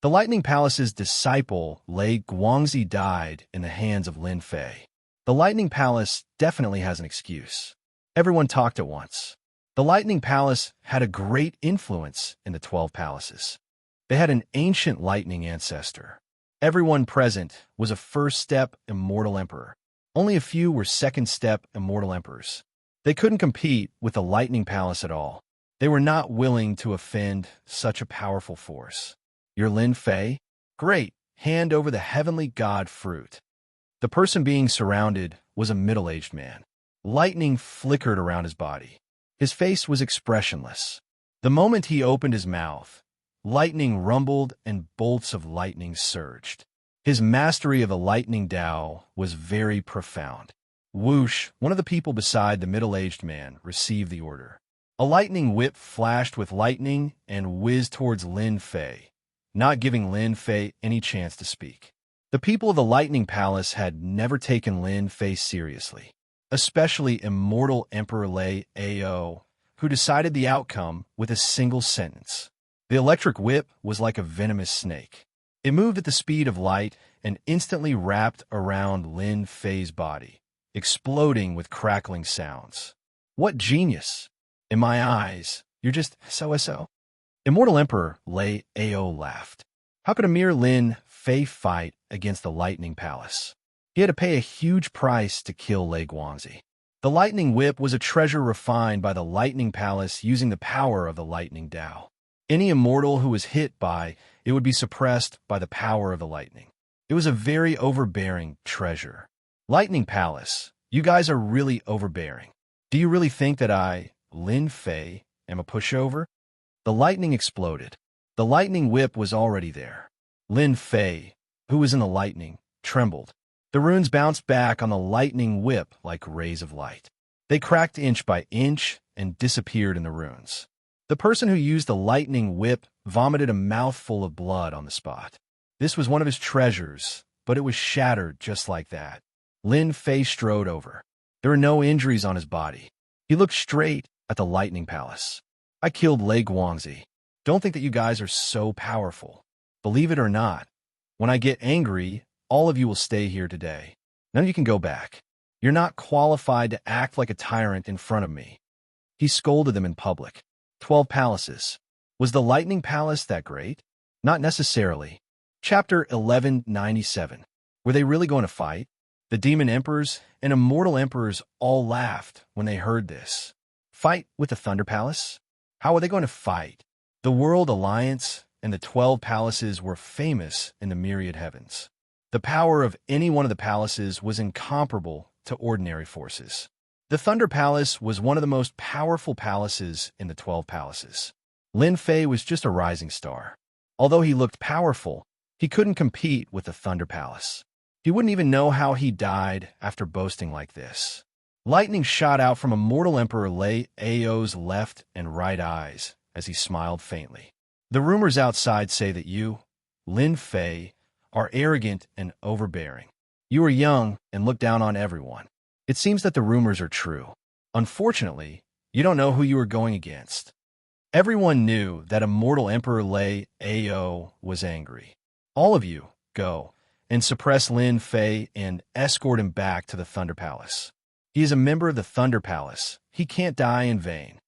The Lightning Palace's disciple, Lei Guangzi, died in the hands of Lin Fei. The Lightning Palace definitely has an excuse. Everyone talked at once. The Lightning Palace had a great influence in the 12 palaces. They had an ancient lightning ancestor. Everyone present was a first-step immortal emperor. Only a few were second-step immortal emperors. They couldn't compete with the Lightning Palace at all. They were not willing to offend such a powerful force. You're Lin Fei? Great. Hand over the heavenly god fruit. The person being surrounded was a middle-aged man. Lightning flickered around his body. His face was expressionless. The moment he opened his mouth, lightning rumbled and bolts of lightning surged. His mastery of the Lightning Dao was very profound. Whoosh, one of the people beside the middle-aged man, received the order. A lightning whip flashed with lightning and whizzed towards Lin Fei, not giving Lin Fei any chance to speak. The people of the Lightning Palace had never taken Lin Fei seriously, especially Immortal Emperor Lei Ao, who decided the outcome with a single sentence. The electric whip was like a venomous snake. It moved at the speed of light and instantly wrapped around Lin Fei's body, exploding with crackling sounds. What genius! In my eyes, you're just so. Immortal Emperor Lei Ao laughed. How could a mere Lin Fei fight against the Lightning Palace? He had to pay a huge price to kill Lei Guangzi. The lightning whip was a treasure refined by the Lightning Palace using the power of the Lightning Dao. Any immortal who was hit by it would be suppressed by the power of the lightning. It was a very overbearing treasure. Lightning Palace, you guys are really overbearing. Do you really think that I, Lin Fei, am a pushover? The lightning exploded. The lightning whip was already there. Lin Fei, who was in the lightning, trembled. The runes bounced back on the lightning whip like rays of light. They cracked inch by inch and disappeared in the runes. The person who used the lightning whip vomited a mouthful of blood on the spot. This was one of his treasures, but it was shattered just like that. Lin Fei strode over. There were no injuries on his body. He looked straight at the Lightning Palace. I killed Lei Guangzi. Don't think that you guys are so powerful. Believe it or not, when I get angry, all of you will stay here today. None of you can go back. You're not qualified to act like a tyrant in front of me. He scolded them in public. 12 palaces. Was the Lightning Palace that great? Not necessarily. Chapter 1197. Were they really going to fight? The demon emperors and immortal emperors all laughed when they heard this. Fight with the Thunder Palace? How are they going to fight? The World Alliance and the 12 palaces were famous in the myriad heavens. The power of any one of the palaces was incomparable to ordinary forces. The Thunder Palace was one of the most powerful palaces in the 12 palaces. Lin Fei was just a rising star. Although he looked powerful, he couldn't compete with the Thunder Palace. He wouldn't even know how he died after boasting like this. Lightning shot out from Immortal Emperor Lei Ao's left and right eyes as he smiled faintly. The rumors outside say that you, Lin Fei, are arrogant and overbearing. You are young and look down on everyone. It seems that the rumors are true. Unfortunately, you don't know who you are going against. Everyone knew that Immortal Emperor Lei Ao was angry. All of you, go and suppress Lin Fei and escort him back to the Thunder Palace. He is a member of the Thunder Palace. He can't die in vain.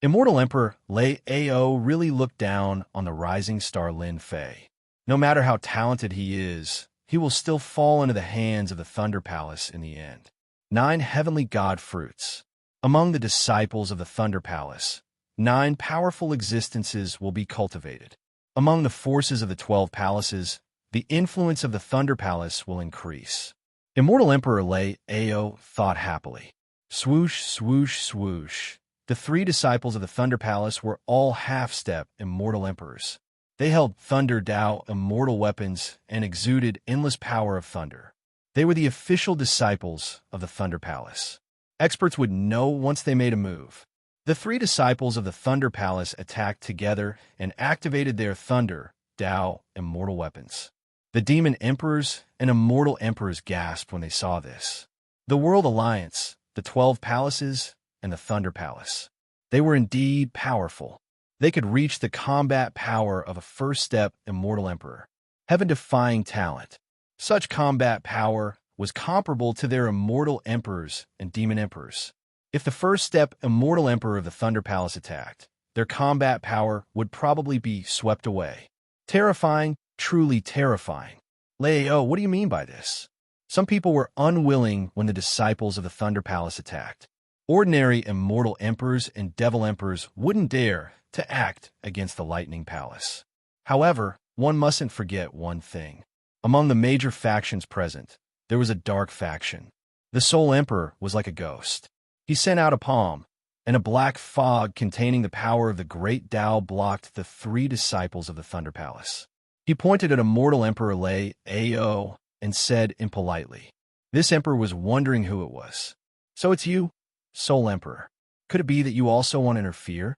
Immortal Emperor Lei Ao really looked down on the rising star Lin Fei. No matter how talented he is, he will still fall into the hands of the Thunder Palace in the end. 9 Heavenly God Fruits. Among the disciples of the Thunder Palace, 9 powerful existences will be cultivated. Among the forces of the 12 palaces, the influence of the Thunder Palace will increase. Immortal Emperor Lei Ao thought happily. Swoosh, swoosh, swoosh. The 3 disciples of the Thunder Palace were all half-step immortal emperors. They held Thunder Dao immortal weapons and exuded endless power of thunder. They were the official disciples of the Thunder Palace. Experts would know once they made a move. The 3 disciples of the Thunder Palace attacked together and activated their Thunder Dao immortal weapons. The demon emperors and immortal emperors gasped when they saw this. The World Alliance, the 12 palaces, and the Thunder Palace. They were indeed powerful. They could reach the combat power of a first-step immortal emperor. Heaven-defying talent. Such combat power was comparable to their immortal emperors and demon emperors. If the first-step immortal emperor of the Thunder Palace attacked, their combat power would probably be swept away. Terrifying, truly terrifying. Lei Ao, what do you mean by this? Some people were unwilling when the disciples of the Thunder Palace attacked. Ordinary immortal emperors and devil emperors wouldn't dare to act against the Lightning Palace. However, one mustn't forget one thing. Among the major factions present, there was a dark faction. The Soul Emperor was like a ghost. He sent out a palm, and a black fog containing the power of the great Tao blocked the 3 disciples of the Thunder Palace. He pointed at Immortal Emperor Lei Ao and said impolitely. This emperor was wondering who it was. So it's you, Soul Emperor. Could it be that you also want to interfere?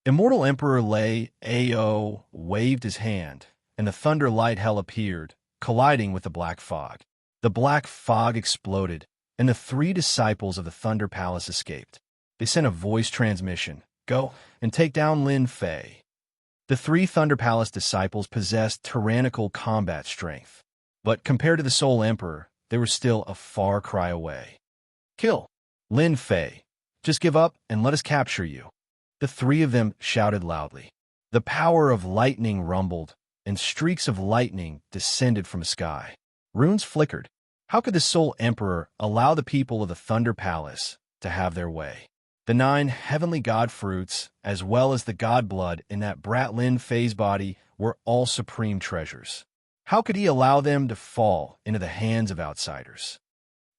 Immortal Emperor Lei Ao waved his hand, and the thunder light hell appeared, colliding with the black fog. The black fog exploded, and the 3 disciples of the Thunder Palace escaped. They sent a voice transmission. Go and take down Lin Fei. The 3 Thunder Palace disciples possessed tyrannical combat strength, but compared to the Soul Emperor, they were still a far cry away. Kill Lin Fei. Just give up and let us capture you. The 3 of them shouted loudly. The power of lightning rumbled, and streaks of lightning descended from the sky. Runes flickered. How could the Soul Emperor allow the people of the Thunder Palace to have their way? The 9 heavenly god fruits, as well as the god blood in that brat Lin Fei's body, were all supreme treasures. How could he allow them to fall into the hands of outsiders?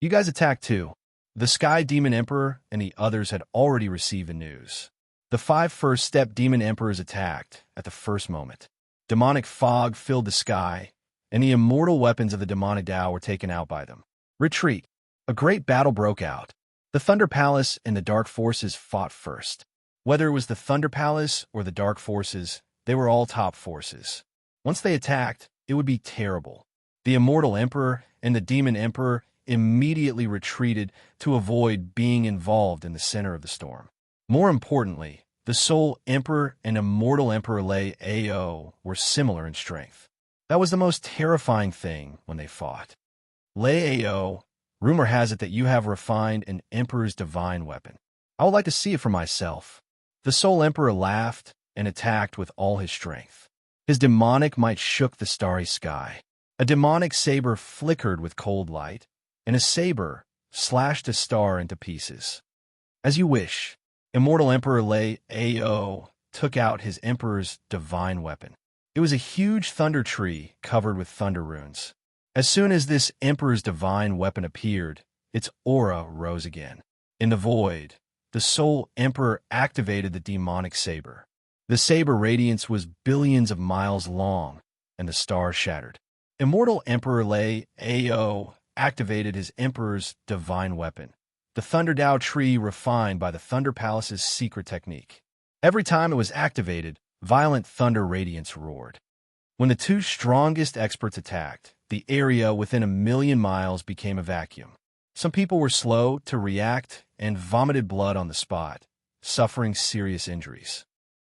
You guys attacked too. The Sky Demon Emperor and the others had already received the news. The 5 first-step demon emperors attacked at the first moment. Demonic fog filled the sky, and the immortal weapons of the demonic Tao were taken out by them. Retreat. A great battle broke out. The Thunder Palace and the Dark Forces fought first. Whether it was the Thunder Palace or the Dark Forces, they were all top forces. Once they attacked, it would be terrible. The Immortal Emperor and the Demon Emperor immediately retreated to avoid being involved in the center of the storm. More importantly, the Soul Emperor and Immortal Emperor Lei Ao were similar in strength. That was the most terrifying thing when they fought. Lei Ao, rumor has it that you have refined an Emperor's divine weapon. I would like to see it for myself. The Soul Emperor laughed and attacked with all his strength. His demonic might shook the starry sky. A demonic saber flickered with cold light, and a saber slashed a star into pieces. As you wish. Immortal Emperor Lei Ao took out his Emperor's divine weapon. It was a huge thunder tree covered with thunder runes. As soon as this Emperor's divine weapon appeared, its aura rose again. In the void, the Soul Emperor activated the demonic saber. The saber radiance was billions of miles long, and the star shattered. Immortal Emperor Lei Ao activated his Emperor's divine weapon. The Thunder Dao tree refined by the Thunder Palace's secret technique. Every time it was activated, violent thunder radiance roared. When the 2 strongest experts attacked, the area within 1,000,000 miles became a vacuum. Some people were slow to react and vomited blood on the spot, suffering serious injuries.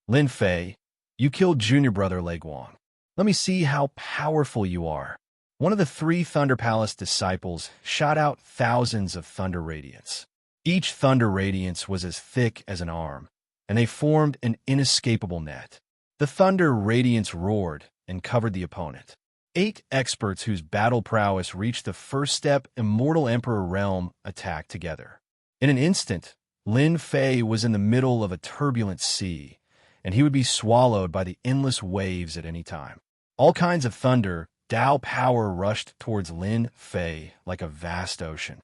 Lin Fei, you killed junior brother Lei Guang. Let me see how powerful you are. One of the 3 Thunder Palace disciples shot out thousands of thunder radiance. Each thunder radiance was as thick as an arm. and they formed an inescapable net. The thunder radiance roared and covered the opponent. 8 experts whose battle prowess reached the first step Immortal Emperor realm attacked together. In an instant, Lin Fei was in the middle of a turbulent sea, and he would be swallowed by the endless waves at any time. All kinds of thunder, Tao power rushed towards Lin Fei like a vast ocean.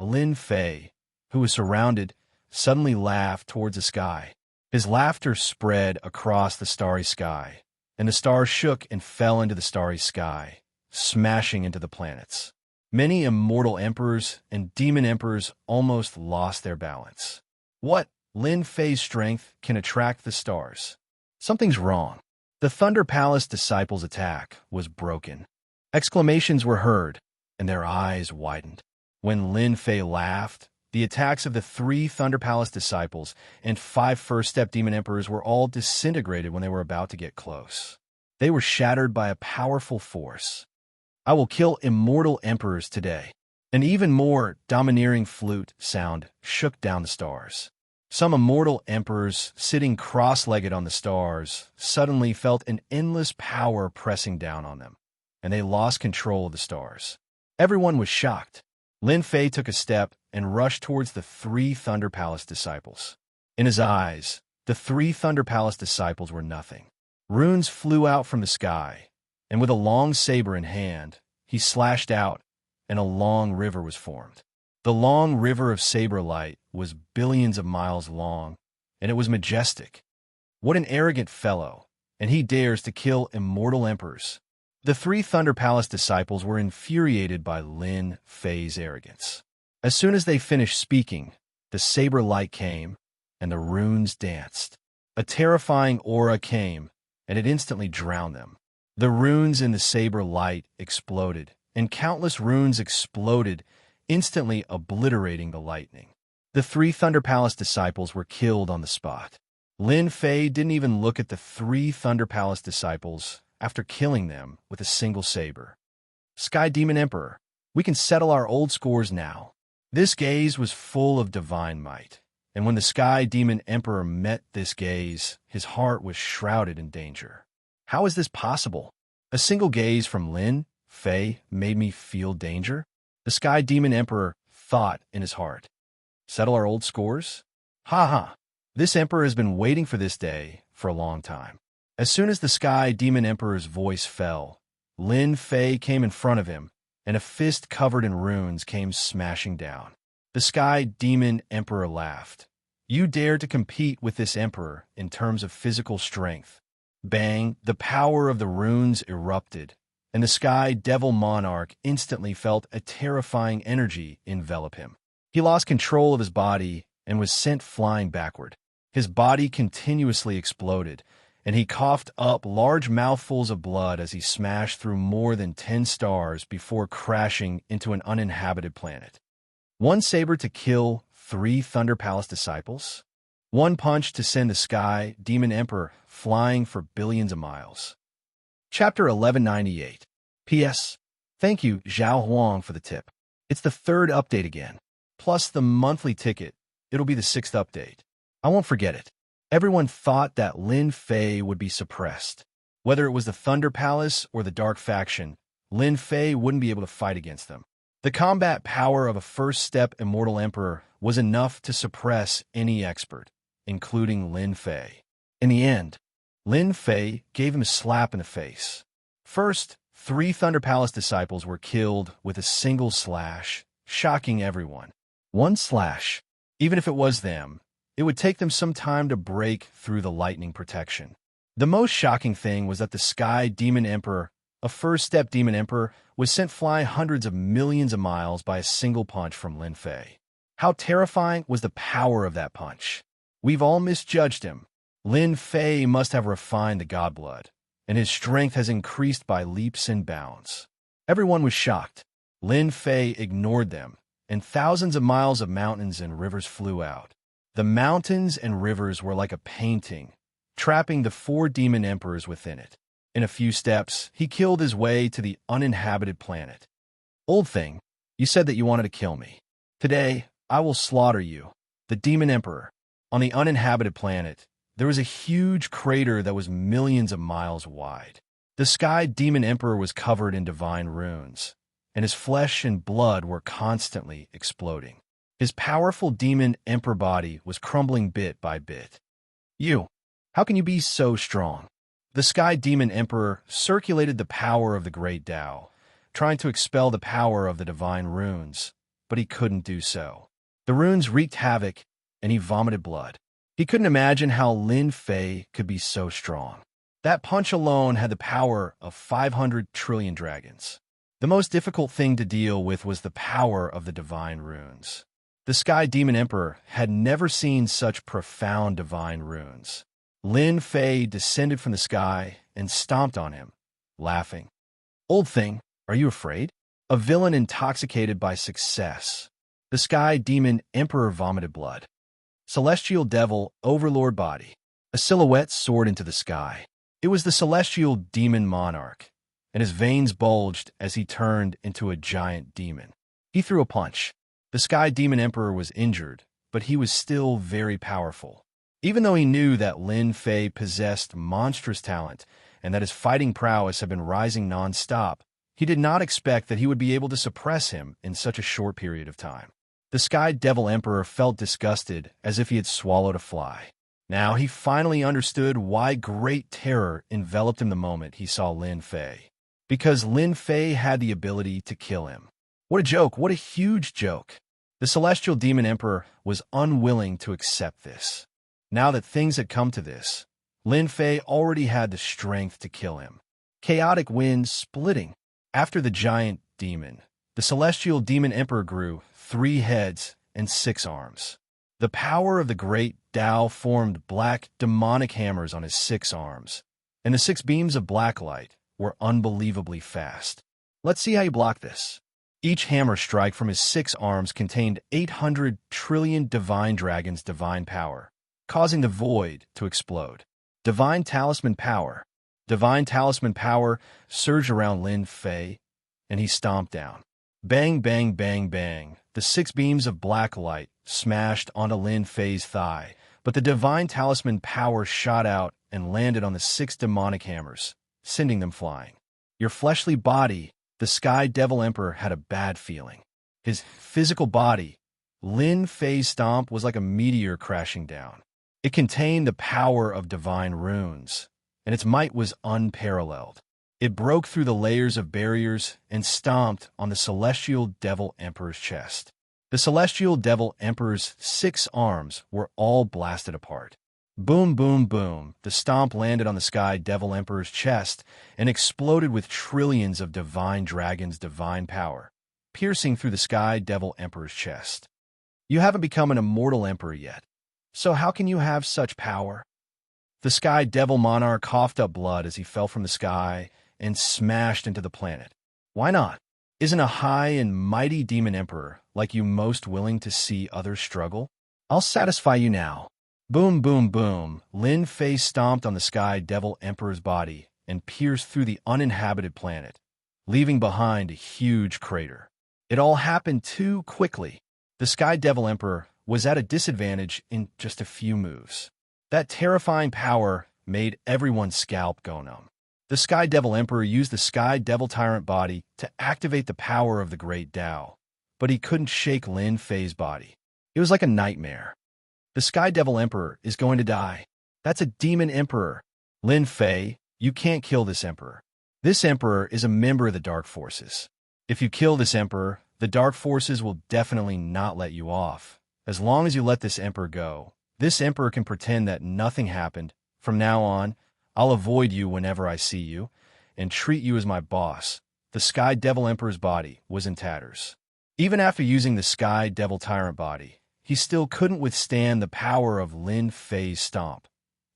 Lin Fei, who was surrounded, suddenly laughed towards the sky. His laughter spread across the starry sky, and the stars shook and fell into the starry sky, smashing into the planets. Many immortal emperors and demon emperors almost lost their balance. What? Lin Fei's strength can attract the stars. Something's wrong. The Thunder Palace disciples' attack was broken. Exclamations were heard, and their eyes widened. When Lin Fei laughed, the attacks of the 3 Thunder Palace disciples and 5 first-step demon emperors were all disintegrated when they were about to get close. They were shattered by a powerful force. I will kill immortal emperors today. An even more domineering flute sound shook down the stars. Some immortal emperors, sitting cross-legged on the stars, suddenly felt an endless power pressing down on them, and they lost control of the stars. Everyone was shocked. Lin Fei took a step and rushed towards the 3 Thunder Palace disciples. In his eyes, the 3 Thunder Palace disciples were nothing. Runes flew out from the sky, and with a long saber in hand, he slashed out, and a long river was formed. The long river of saber light was billions of miles long, and it was majestic. What an arrogant fellow, and he dares to kill immortal emperors. The 3 Thunder Palace disciples were infuriated by Lin Fei's arrogance. As soon as they finished speaking, the saber light came, and the runes danced. A terrifying aura came, and it instantly drowned them. The runes in the saber light exploded, and countless runes exploded, instantly obliterating the lightning. The 3 Thunder Palace disciples were killed on the spot. Lin Fei didn't even look at the 3 Thunder Palace disciples after killing them with a single saber. Sky Demon Emperor, we can settle our old scores now. This gaze was full of divine might, and when the Sky Demon Emperor met this gaze, his heart was shrouded in danger. How is this possible? A single gaze from Lin Fei made me feel danger? The Sky Demon Emperor thought in his heart. Settle our old scores? This emperor has been waiting for this day for a long time. As soon as the Sky Demon Emperor's voice fell, Lin Fei came in front of him, and a fist covered in runes came smashing down. The Sky Demon Emperor laughed. You dare to compete with this emperor in terms of physical strength. Bang, the power of the runes erupted, and the Sky Devil Monarch instantly felt a terrifying energy envelop him. He lost control of his body and was sent flying backward. His body continuously exploded, and he coughed up large mouthfuls of blood as he smashed through more than 10 stars before crashing into an uninhabited planet. 1 saber to kill 3 Thunder Palace disciples? 1 punch to send the Sky Demon Emperor flying for billions of miles. Chapter 1198. P.S. Thank you, Zhao Huang, for the tip. It's the 3rd update again. Plus the monthly ticket, it'll be the 6th update. I won't forget it. Everyone thought that Lin Fei would be suppressed. Whether it was the Thunder Palace or the Dark Faction, Lin Fei wouldn't be able to fight against them. The combat power of a first-step Immortal Emperor was enough to suppress any expert, including Lin Fei. In the end, Lin Fei gave him a slap in the face. First, 3 Thunder Palace disciples were killed with a single slash, shocking everyone. 1 slash. Even if it was them, it would take them some time to break through the lightning protection. The most shocking thing was that the Sky Demon Emperor, a first-step Demon Emperor, was sent flying hundreds of millions of miles by a single punch from Lin Fei. How terrifying was the power of that punch? We've all misjudged him. Lin Fei must have refined the godblood, and his strength has increased by leaps and bounds. Everyone was shocked. Lin Fei ignored them, and thousands of miles of mountains and rivers flew out. The mountains and rivers were like a painting, trapping the 4 demon emperors within it. In a few steps, he killed his way to the uninhabited planet. Old thing, you said that you wanted to kill me. Today, I will slaughter you, the demon emperor. On the uninhabited planet, there was a huge crater that was millions of miles wide. The Sky Demon Emperor was covered in divine runes, and his flesh and blood were constantly exploding. His powerful demon emperor body was crumbling bit by bit. How can you be so strong? The Sky Demon Emperor circulated the power of the great Tao, trying to expel the power of the divine runes, but he couldn't do so. The runes wreaked havoc, and he vomited blood. He couldn't imagine how Lin Fei could be so strong. That punch alone had the power of 500 trillion dragons. The most difficult thing to deal with was the power of the divine runes. The Sky Demon Emperor had never seen such profound divine runes. Lin Fei descended from the sky and stomped on him, laughing. "Old thing, are you afraid?" A villain intoxicated by success. The Sky Demon Emperor vomited blood. Celestial Devil Overlord Body. A silhouette soared into the sky. It was the Celestial Demon Monarch, and his veins bulged as he turned into a giant demon. He threw a punch. The Sky Demon Emperor was injured, but he was still very powerful. Even though he knew that Lin Fei possessed monstrous talent and that his fighting prowess had been rising non-stop, he did not expect that he would be able to suppress him in such a short period of time. The Sky Devil Emperor felt disgusted, as if he had swallowed a fly. Now he finally understood why great terror enveloped him the moment he saw Lin Fei. Because Lin Fei had the ability to kill him. What a joke! What a huge joke! The Celestial Demon Emperor was unwilling to accept this. Now that things had come to this, Lin Fei already had the strength to kill him. Chaotic wind splitting. After the giant demon, the Celestial Demon Emperor grew 3 heads and 6 arms. The power of the great Tao formed black demonic hammers on his 6 arms, and the 6 beams of black light were unbelievably fast. Let's see how you block this. Each hammer strike from his 6 arms contained 800 trillion divine dragons' divine power, causing the void to explode. Divine Talisman Power. Divine Talisman Power surged around Lin Fei, and he stomped down. Bang, bang, bang, bang. The 6 beams of black light smashed onto Lin Fei's thigh, but the Divine Talisman Power shot out and landed on the 6 demonic hammers, sending them flying. Your fleshly body, the Sky Devil Emperor, had a bad feeling. His physical body, Lin Fei's stomp, was like a meteor crashing down. It contained the power of divine runes, and its might was unparalleled. It broke through the layers of barriers and stomped on the Celestial Devil Emperor's chest. The Celestial Devil Emperor's 6 arms were all blasted apart. Boom, boom, boom. The stomp landed on the Sky Devil Emperor's chest and exploded with trillions of divine dragons' divine power, piercing through the Sky Devil Emperor's chest. You haven't become an immortal emperor yet, so how can you have such power? The Sky Devil Monarch coughed up blood as he fell from the sky and smashed into the planet. Why not? Isn't a high and mighty demon emperor like you most willing to see others struggle? I'll satisfy you now. Boom, boom, boom. Lin Fei stomped on the Sky Devil Emperor's body and pierced through the uninhabited planet, leaving behind a huge crater. It all happened too quickly. The Sky Devil Emperor was at a disadvantage in just a few moves. That terrifying power made everyone's scalp go numb. The Sky Devil Emperor used the Sky Devil Tyrant body to activate the power of the Great Tao, but he couldn't shake Lin Fei's body. It was like a nightmare. The Sky Devil Emperor is going to die. That's a demon emperor. Lin Fei, you can't kill this emperor. This emperor is a member of the Dark Forces. If you kill this emperor, the Dark Forces will definitely not let you off. As long as you let this emperor go, this emperor can pretend that nothing happened. From now on, I'll avoid you whenever I see you, and treat you as my boss. The Sky Devil Emperor's body was in tatters. Even after using the Sky Devil Tyrant body, he still couldn't withstand the power of Lin Fei's stomp,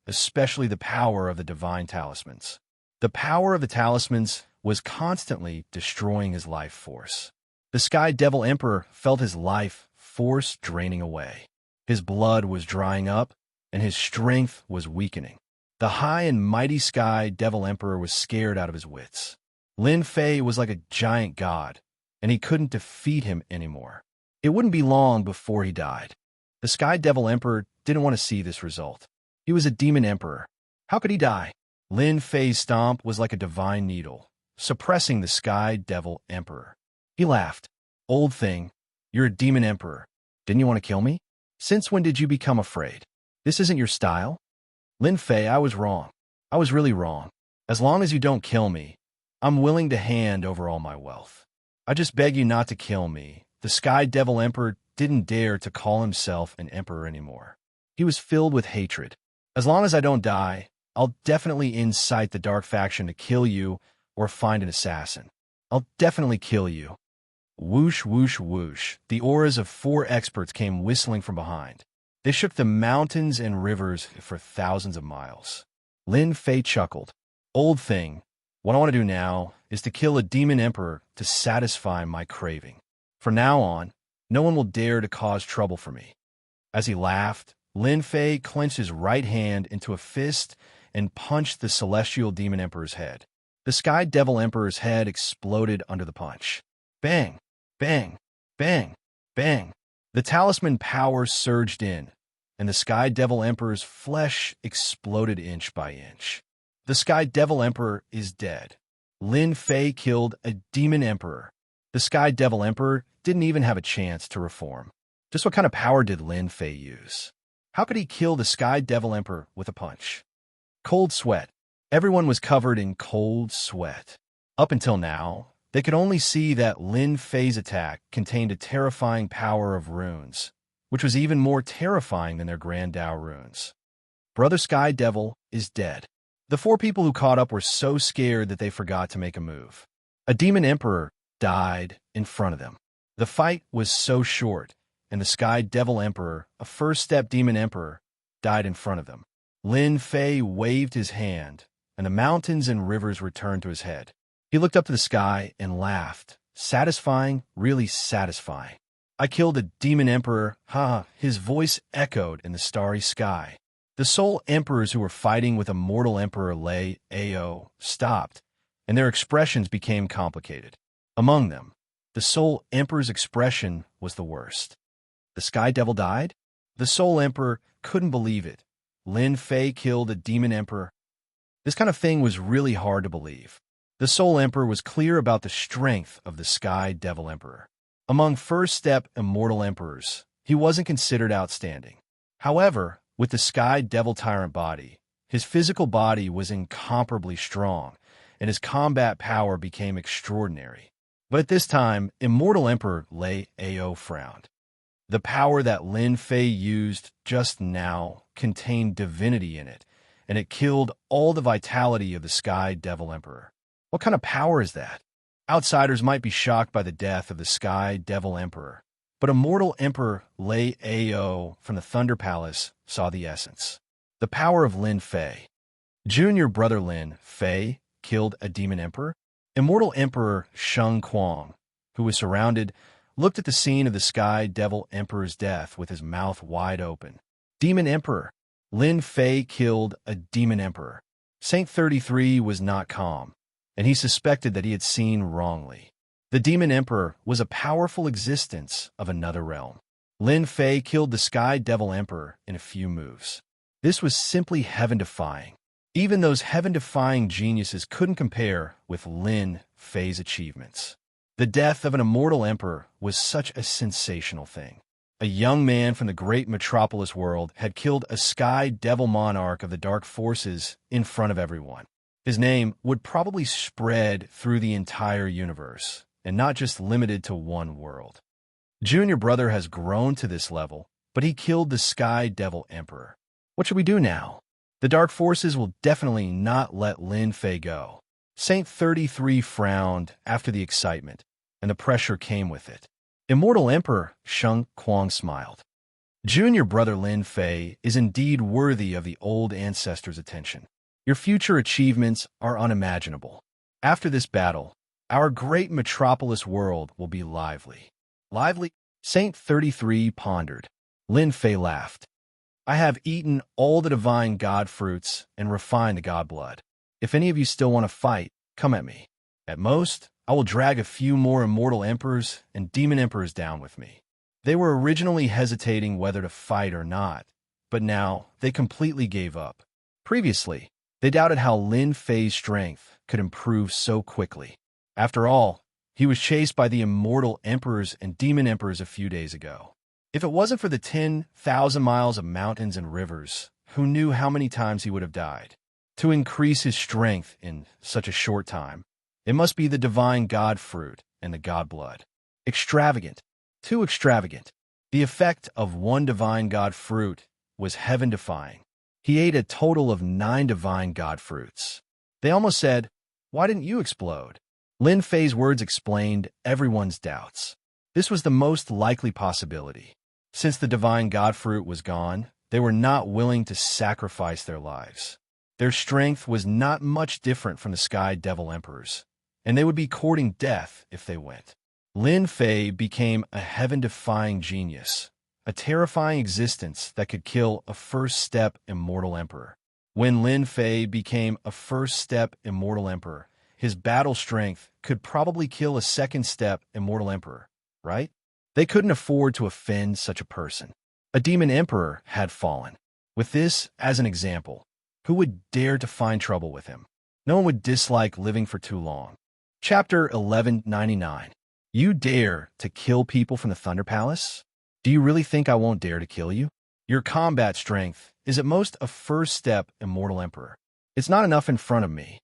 especially the power of the Divine Talismans. The power of the talismans was constantly destroying his life force. The Sky Devil Emperor felt his life force draining away. His blood was drying up, and his strength was weakening. The high and mighty Sky Devil Emperor was scared out of his wits. Lin Fei was like a giant god, and he couldn't defeat him anymore. It wouldn't be long before he died. The Sky Devil Emperor didn't want to see this result. He was a demon emperor. How could he die? Lin Fei's stomp was like a divine needle, suppressing the Sky Devil Emperor. He laughed. Old thing, you're a demon emperor. Didn't you want to kill me? Since when did you become afraid? This isn't your style? Lin Fei, I was wrong. I was really wrong. As long as you don't kill me, I'm willing to hand over all my wealth. I just beg you not to kill me. The Sky Devil Emperor didn't dare to call himself an emperor anymore. He was filled with hatred. As long as I don't die, I'll definitely incite the Dark Faction to kill you or find an assassin. I'll definitely kill you. Whoosh, whoosh, whoosh. The auras of 4 experts came whistling from behind. They shook the mountains and rivers for thousands of miles. Lin Fei chuckled. Old thing, what I want to do now is to kill a demon emperor to satisfy my craving. From now on, no one will dare to cause trouble for me. As he laughed, Lin Fei clenched his right hand into a fist and punched the celestial demon emperor's head. The Sky Devil Emperor's head exploded under the punch. Bang! Bang! Bang! Bang! The talisman power surged in, and the Sky Devil Emperor's flesh exploded inch by inch. The Sky Devil Emperor is dead. Lin Fei killed a demon emperor. The Sky Devil Emperor didn't even have a chance to reform. Just what kind of power did Lin Fei use? How could he kill the Sky Devil Emperor with a punch? Cold sweat. Everyone was covered in cold sweat. Up until now, they could only see that Lin Fei's attack contained a terrifying power of runes, which was even more terrifying than their Grand Dao runes. Brother Sky Devil is dead. The 4 people who caught up were so scared that they forgot to make a move. A demon emperor died in front of them. The fight was so short, and the Sky Devil Emperor, a first-step demon emperor, died in front of them. Lin Fei waved his hand, and the mountains and rivers returned to his head. He looked up to the sky and laughed. Satisfying, really satisfying. I killed a demon emperor, ha! His voice echoed in the starry sky. The soul emperors who were fighting with Immortal Emperor Lei Ao stopped, and their expressions became complicated. Among them, the soul emperor's expression was the worst. The Sky Devil died? The soul emperor couldn't believe it. Lin Fei killed a demon emperor. This kind of thing was really hard to believe. The soul emperor was clear about the strength of the Sky Devil Emperor. Among first-step immortal emperors, he wasn't considered outstanding. However, with the Sky Devil Tyrant body, his physical body was incomparably strong, and his combat power became extraordinary. But at this time, Immortal Emperor Lei Ao frowned. The power that Lin Fei used just now contained divinity in it, and it killed all the vitality of the Sky Devil Emperor. What kind of power is that? Outsiders might be shocked by the death of the Sky Devil Emperor, but Immortal Emperor Lei Ao from the Thunder Palace saw the essence. The power of Lin Fei. Junior brother Lin Fei killed a demon emperor. Immortal Emperor Sheng Kuang, who was surrounded, looked at the scene of the Sky Devil Emperor's death with his mouth wide open. Demon Emperor. Lin Fei killed a demon emperor. Saint 33 was not calm, and he suspected that he had seen wrongly. The demon emperor was a powerful existence of another realm. Lin Fei killed the Sky Devil Emperor in a few moves. This was simply heaven-defying. Even those heaven-defying geniuses couldn't compare with Lin Fei's achievements. The death of an immortal emperor was such a sensational thing. A young man from the great metropolis world had killed a Sky Devil monarch of the dark forces in front of everyone. His name would probably spread through the entire universe, and not just limited to one world. Junior brother has grown to this level, but he killed the Sky Devil Emperor. What should we do now? The dark forces will definitely not let Lin Fei go. Saint 33 frowned after the excitement, and the pressure came with it. Immortal Emperor Sheng Kuang smiled. Junior brother Lin Fei is indeed worthy of the old ancestors' attention. Your future achievements are unimaginable. After this battle, our great metropolis world will be lively. Lively? Saint 33 pondered. Lin Fei laughed. I have eaten all the divine god fruits and refined the god blood. If any of you still want to fight, come at me. At most, I will drag a few more immortal emperors and demon emperors down with me. They were originally hesitating whether to fight or not, but now they completely gave up. Previously, they doubted how Lin Fei's strength could improve so quickly. After all, he was chased by the immortal emperors and demon emperors a few days ago. If it wasn't for the 10,000 miles of mountains and rivers, who knew how many times he would have died? To increase his strength in such a short time, it must be the divine god fruit and the god blood. Extravagant. Too extravagant. The effect of one divine god fruit was heaven-defying. He ate a total of 9 divine god fruits. They almost said, "Why didn't you explode?" Lin Fei's words explained everyone's doubts. This was the most likely possibility. Since the divine god fruit was gone, they were not willing to sacrifice their lives. Their strength was not much different from the Sky Devil Emperors, and they would be courting death if they went. Lin Fei became a heaven-defying genius, a terrifying existence that could kill a first-step immortal emperor. When Lin Fei became a first-step immortal emperor, his battle strength could probably kill a second-step immortal emperor, right? They couldn't afford to offend such a person. A demon emperor had fallen. With this as an example, who would dare to find trouble with him? No one would dislike living for too long. Chapter 1199. You dare to kill people from the Thunder Palace? Do you really think I won't dare to kill you? Your combat strength is at most a first-step immortal emperor. It's not enough in front of me.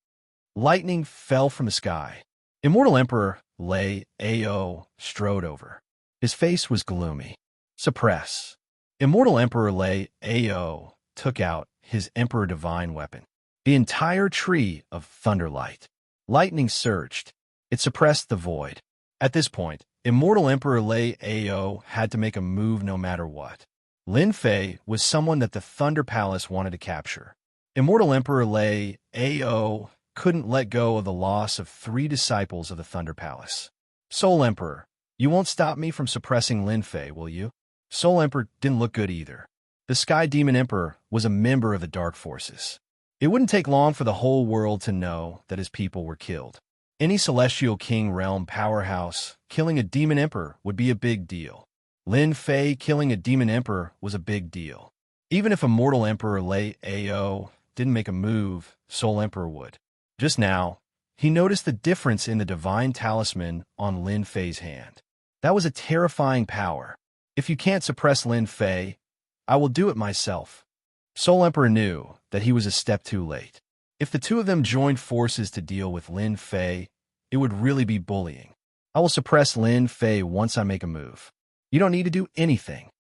Lightning fell from the sky. Immortal Emperor Lei Ao strode over. His face was gloomy. Suppress. Immortal Emperor Lei Ao took out his Emperor Divine weapon. The entire tree of Thunderlight. Lightning surged. It suppressed the void. At this point, Immortal Emperor Lei Ao had to make a move no matter what. Lin Fei was someone that the Thunder Palace wanted to capture. Immortal Emperor Lei Ao couldn't let go of the loss of 3 disciples of the Thunder Palace. Soul Emperor, you won't stop me from suppressing Lin Fei, will you? Soul Emperor didn't look good either. The Sky Demon Emperor was a member of the Dark Forces. It wouldn't take long for the whole world to know that his people were killed. Any Celestial King Realm powerhouse killing a Demon Emperor would be a big deal. Lin Fei killing a Demon Emperor was a big deal. Even if Immortal Emperor Lei Ao didn't make a move, Soul Emperor would. Just now, he noticed the difference in the divine talisman on Lin Fei's hand. That was a terrifying power. If you can't suppress Lin Fei, I will do it myself. Soul Emperor knew that he was a step too late. If the two of them joined forces to deal with Lin Fei, it would really be bullying. I will suppress Lin Fei once I make a move. You don't need to do anything.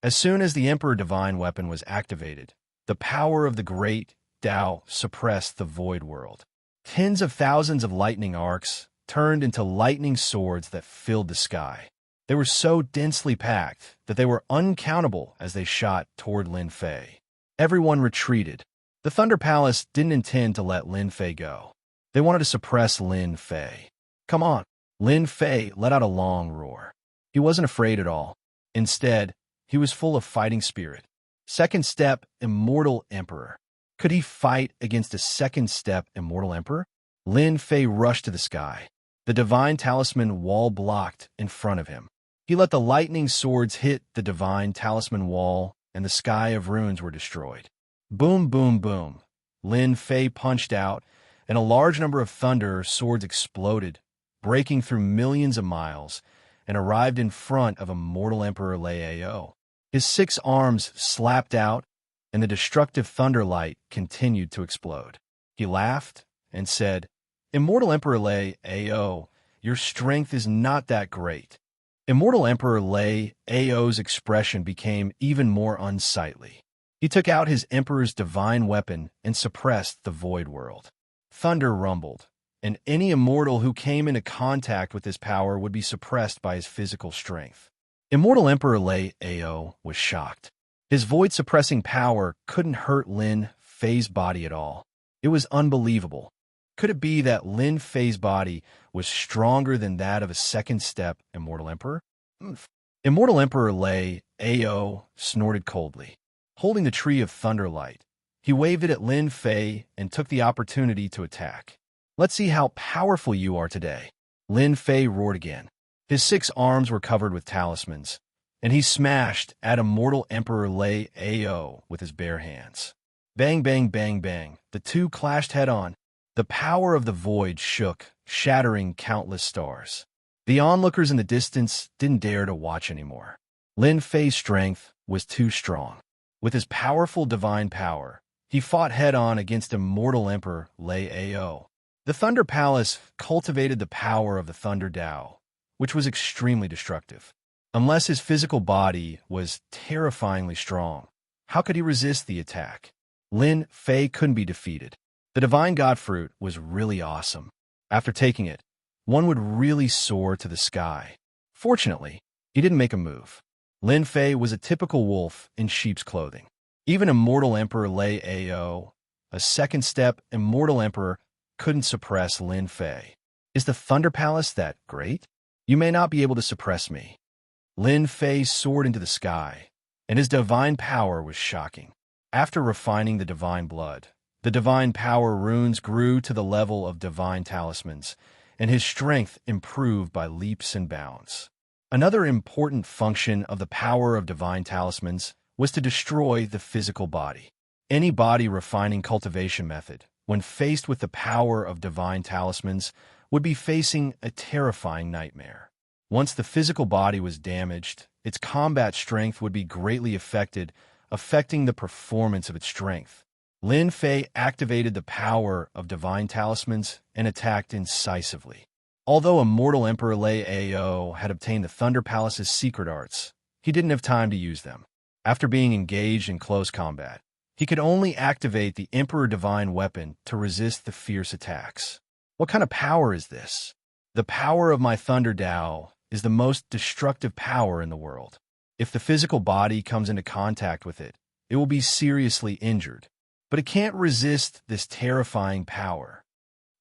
As soon as the Emperor Divine weapon was activated, the power of the great Tao suppressed the void world. Tens of thousands of lightning arcs turned into lightning swords that filled the sky. They were so densely packed that they were uncountable as they shot toward Lin Fei. Everyone retreated. The Thunder Palace didn't intend to let Lin Fei go. They wanted to suppress Lin Fei. Come on. Lin Fei let out a long roar. He wasn't afraid at all. Instead, he was full of fighting spirit. Second step, Immortal Emperor. Could he fight against a second step Immortal Emperor? Lin Fei rushed to the sky. The divine talisman wall blocked in front of him. He let the lightning swords hit the divine talisman wall, and the sky of runes were destroyed. Boom, boom, boom. Lin Fei punched out, and a large number of thunder swords exploded, breaking through millions of miles, and arrived in front of Immortal Emperor Lei Ao. His 6 arms slapped out, and the destructive thunder light continued to explode. He laughed and said, Immortal Emperor Lei Ao, your strength is not that great. Immortal Emperor Lei Ao's expression became even more unsightly. He took out his Emperor's divine weapon and suppressed the void world. Thunder rumbled, and any immortal who came into contact with his power would be suppressed by his physical strength. Immortal Emperor Lei Ao was shocked. His void-suppressing power couldn't hurt Lin Fei's body at all. It was unbelievable. Could it be that Lin Fei's body was stronger than that of a second-step Immortal Emperor? Immortal Emperor Lei Ao snorted coldly. Holding the Tree of Thunderlight, he waved it at Lin Fei and took the opportunity to attack. Let's see how powerful you are today. Lin Fei roared again. His 6 arms were covered with talismans, and he smashed at Immortal Emperor Lei Ao with his bare hands. Bang, bang, bang, bang. The two clashed head-on. The power of the void shook, shattering countless stars. The onlookers in the distance didn't dare to watch anymore. Lin Fei's strength was too strong. With his powerful divine power, he fought head-on against Immortal Emperor Lei Ao. The Thunder Palace cultivated the power of the Thunder Tao, which was extremely destructive. Unless his physical body was terrifyingly strong, how could he resist the attack? Lin Fei couldn't be defeated. The Divine God Fruit was really awesome. After taking it, one would really soar to the sky. Fortunately, he didn't make a move. Lin Fei was a typical wolf in sheep's clothing. Even Immortal Emperor Lei Ao, a second step Immortal Emperor, couldn't suppress Lin Fei. Is the Thunder Palace that great? You may not be able to suppress me. Lin Fei soared into the sky, and his divine power was shocking. After refining the divine blood, the divine power runes grew to the level of divine talismans, and his strength improved by leaps and bounds. Another important function of the power of divine talismans was to destroy the physical body. Any body refining cultivation method, when faced with the power of divine talismans, would be facing a terrifying nightmare. Once the physical body was damaged, its combat strength would be greatly affected, affecting the performance of its strength. Lin Fei activated the power of divine talismans and attacked incisively. Although Immortal Emperor Lei Ao had obtained the Thunder Palace's secret arts, he didn't have time to use them. After being engaged in close combat, he could only activate the Emperor Divine Weapon to resist the fierce attacks. What kind of power is this? The power of my Thunder Tao is the most destructive power in the world. If the physical body comes into contact with it, it will be seriously injured. But it can't resist this terrifying power.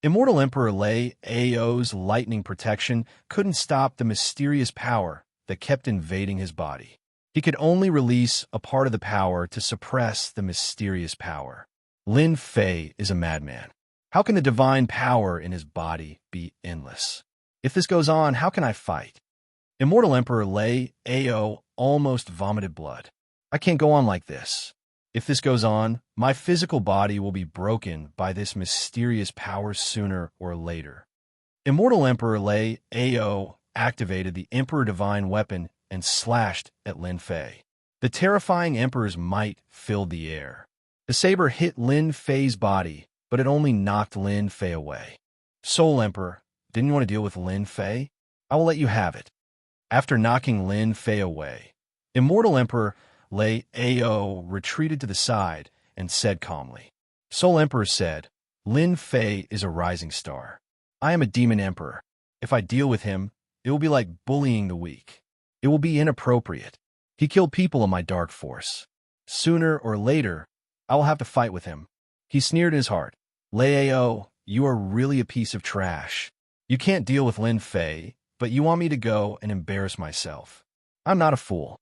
Immortal Emperor Lei Ao's lightning protection couldn't stop the mysterious power that kept invading his body. He could only release a part of the power to suppress the mysterious power. Lin Fei is a madman. How can the divine power in his body be endless? If this goes on, how can I fight? Immortal Emperor Lei Ao almost vomited blood. I can't go on like this. If this goes on, my physical body will be broken by this mysterious power sooner or later. Immortal Emperor Lei Ao activated the Emperor Divine Weapon and slashed at Lin Fei. The terrifying Emperor's might filled the air. The saber hit Lin Fei's body, but it only knocked Lin Fei away. Soul Emperor, didn't you want to deal with Lin Fei? I will let you have it. After knocking Lin Fei away, Immortal Emperor Lei Ao retreated to the side and said calmly. Soul Emperor said, Lin Fei is a rising star. I am a demon emperor. If I deal with him, it will be like bullying the weak. It will be inappropriate. He killed people in my dark force. Sooner or later, I will have to fight with him. He sneered in his heart. Lei Ao, you are really a piece of trash. You can't deal with Lin Fei, but you want me to go and embarrass myself. I'm not a fool.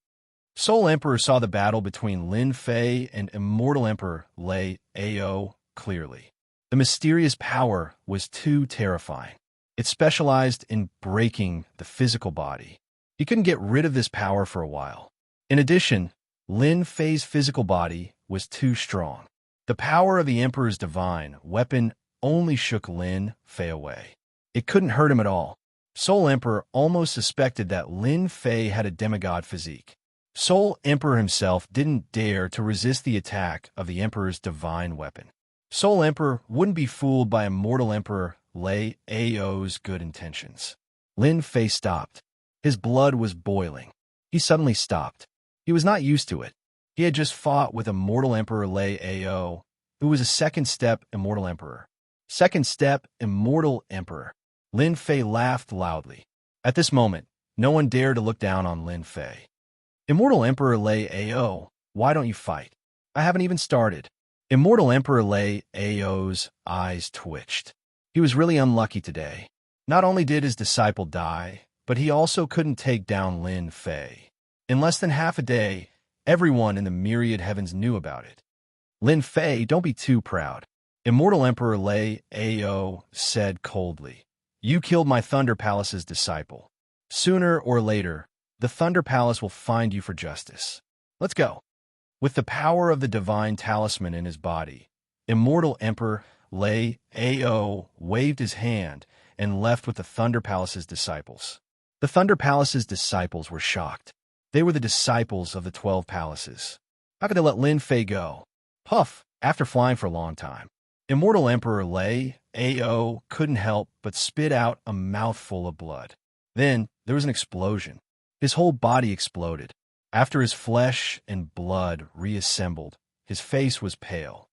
Soul Emperor saw the battle between Lin Fei and Immortal Emperor Lei Ao clearly. The mysterious power was too terrifying. It specialized in breaking the physical body. He couldn't get rid of this power for a while. In addition, Lin Fei's physical body was too strong. The power of the Emperor's divine weapon only shook Lin Fei away. It couldn't hurt him at all. Soul Emperor almost suspected that Lin Fei had a demigod physique. Soul Emperor himself didn't dare to resist the attack of the Emperor's divine weapon. Soul Emperor wouldn't be fooled by Immortal Emperor Lei Ao's good intentions. Lin Fei stopped. His blood was boiling. He suddenly stopped. He was not used to it. He had just fought with Immortal Emperor Lei Ao, who was a second step Immortal Emperor. Second step Immortal Emperor. Lin Fei laughed loudly. At this moment, no one dared to look down on Lin Fei. Immortal Emperor Lei Ao, why don't you fight? I haven't even started. Immortal Emperor Lei Ao's eyes twitched. He was really unlucky today. Not only did his disciple die, but he also couldn't take down Lin Fei. In less than half a day, everyone in the myriad heavens knew about it. Lin Fei, don't be too proud. Immortal Emperor Lei Ao said coldly. You killed my Thunder Palace's disciple. Sooner or later, The Thunder Palace will find you for justice. Let's go. With the power of the divine talisman in his body, Immortal Emperor Lei Ao waved his hand and left with the Thunder Palace's disciples. The Thunder Palace's disciples were shocked. They were the disciples of the 12 palaces. How could they let Lin Fei go? Puff, after flying for a long time. Immortal Emperor Lei Ao couldn't help but spit out a mouthful of blood. Then there was an explosion. His whole body exploded. After his flesh and blood reassembled, his face was pale.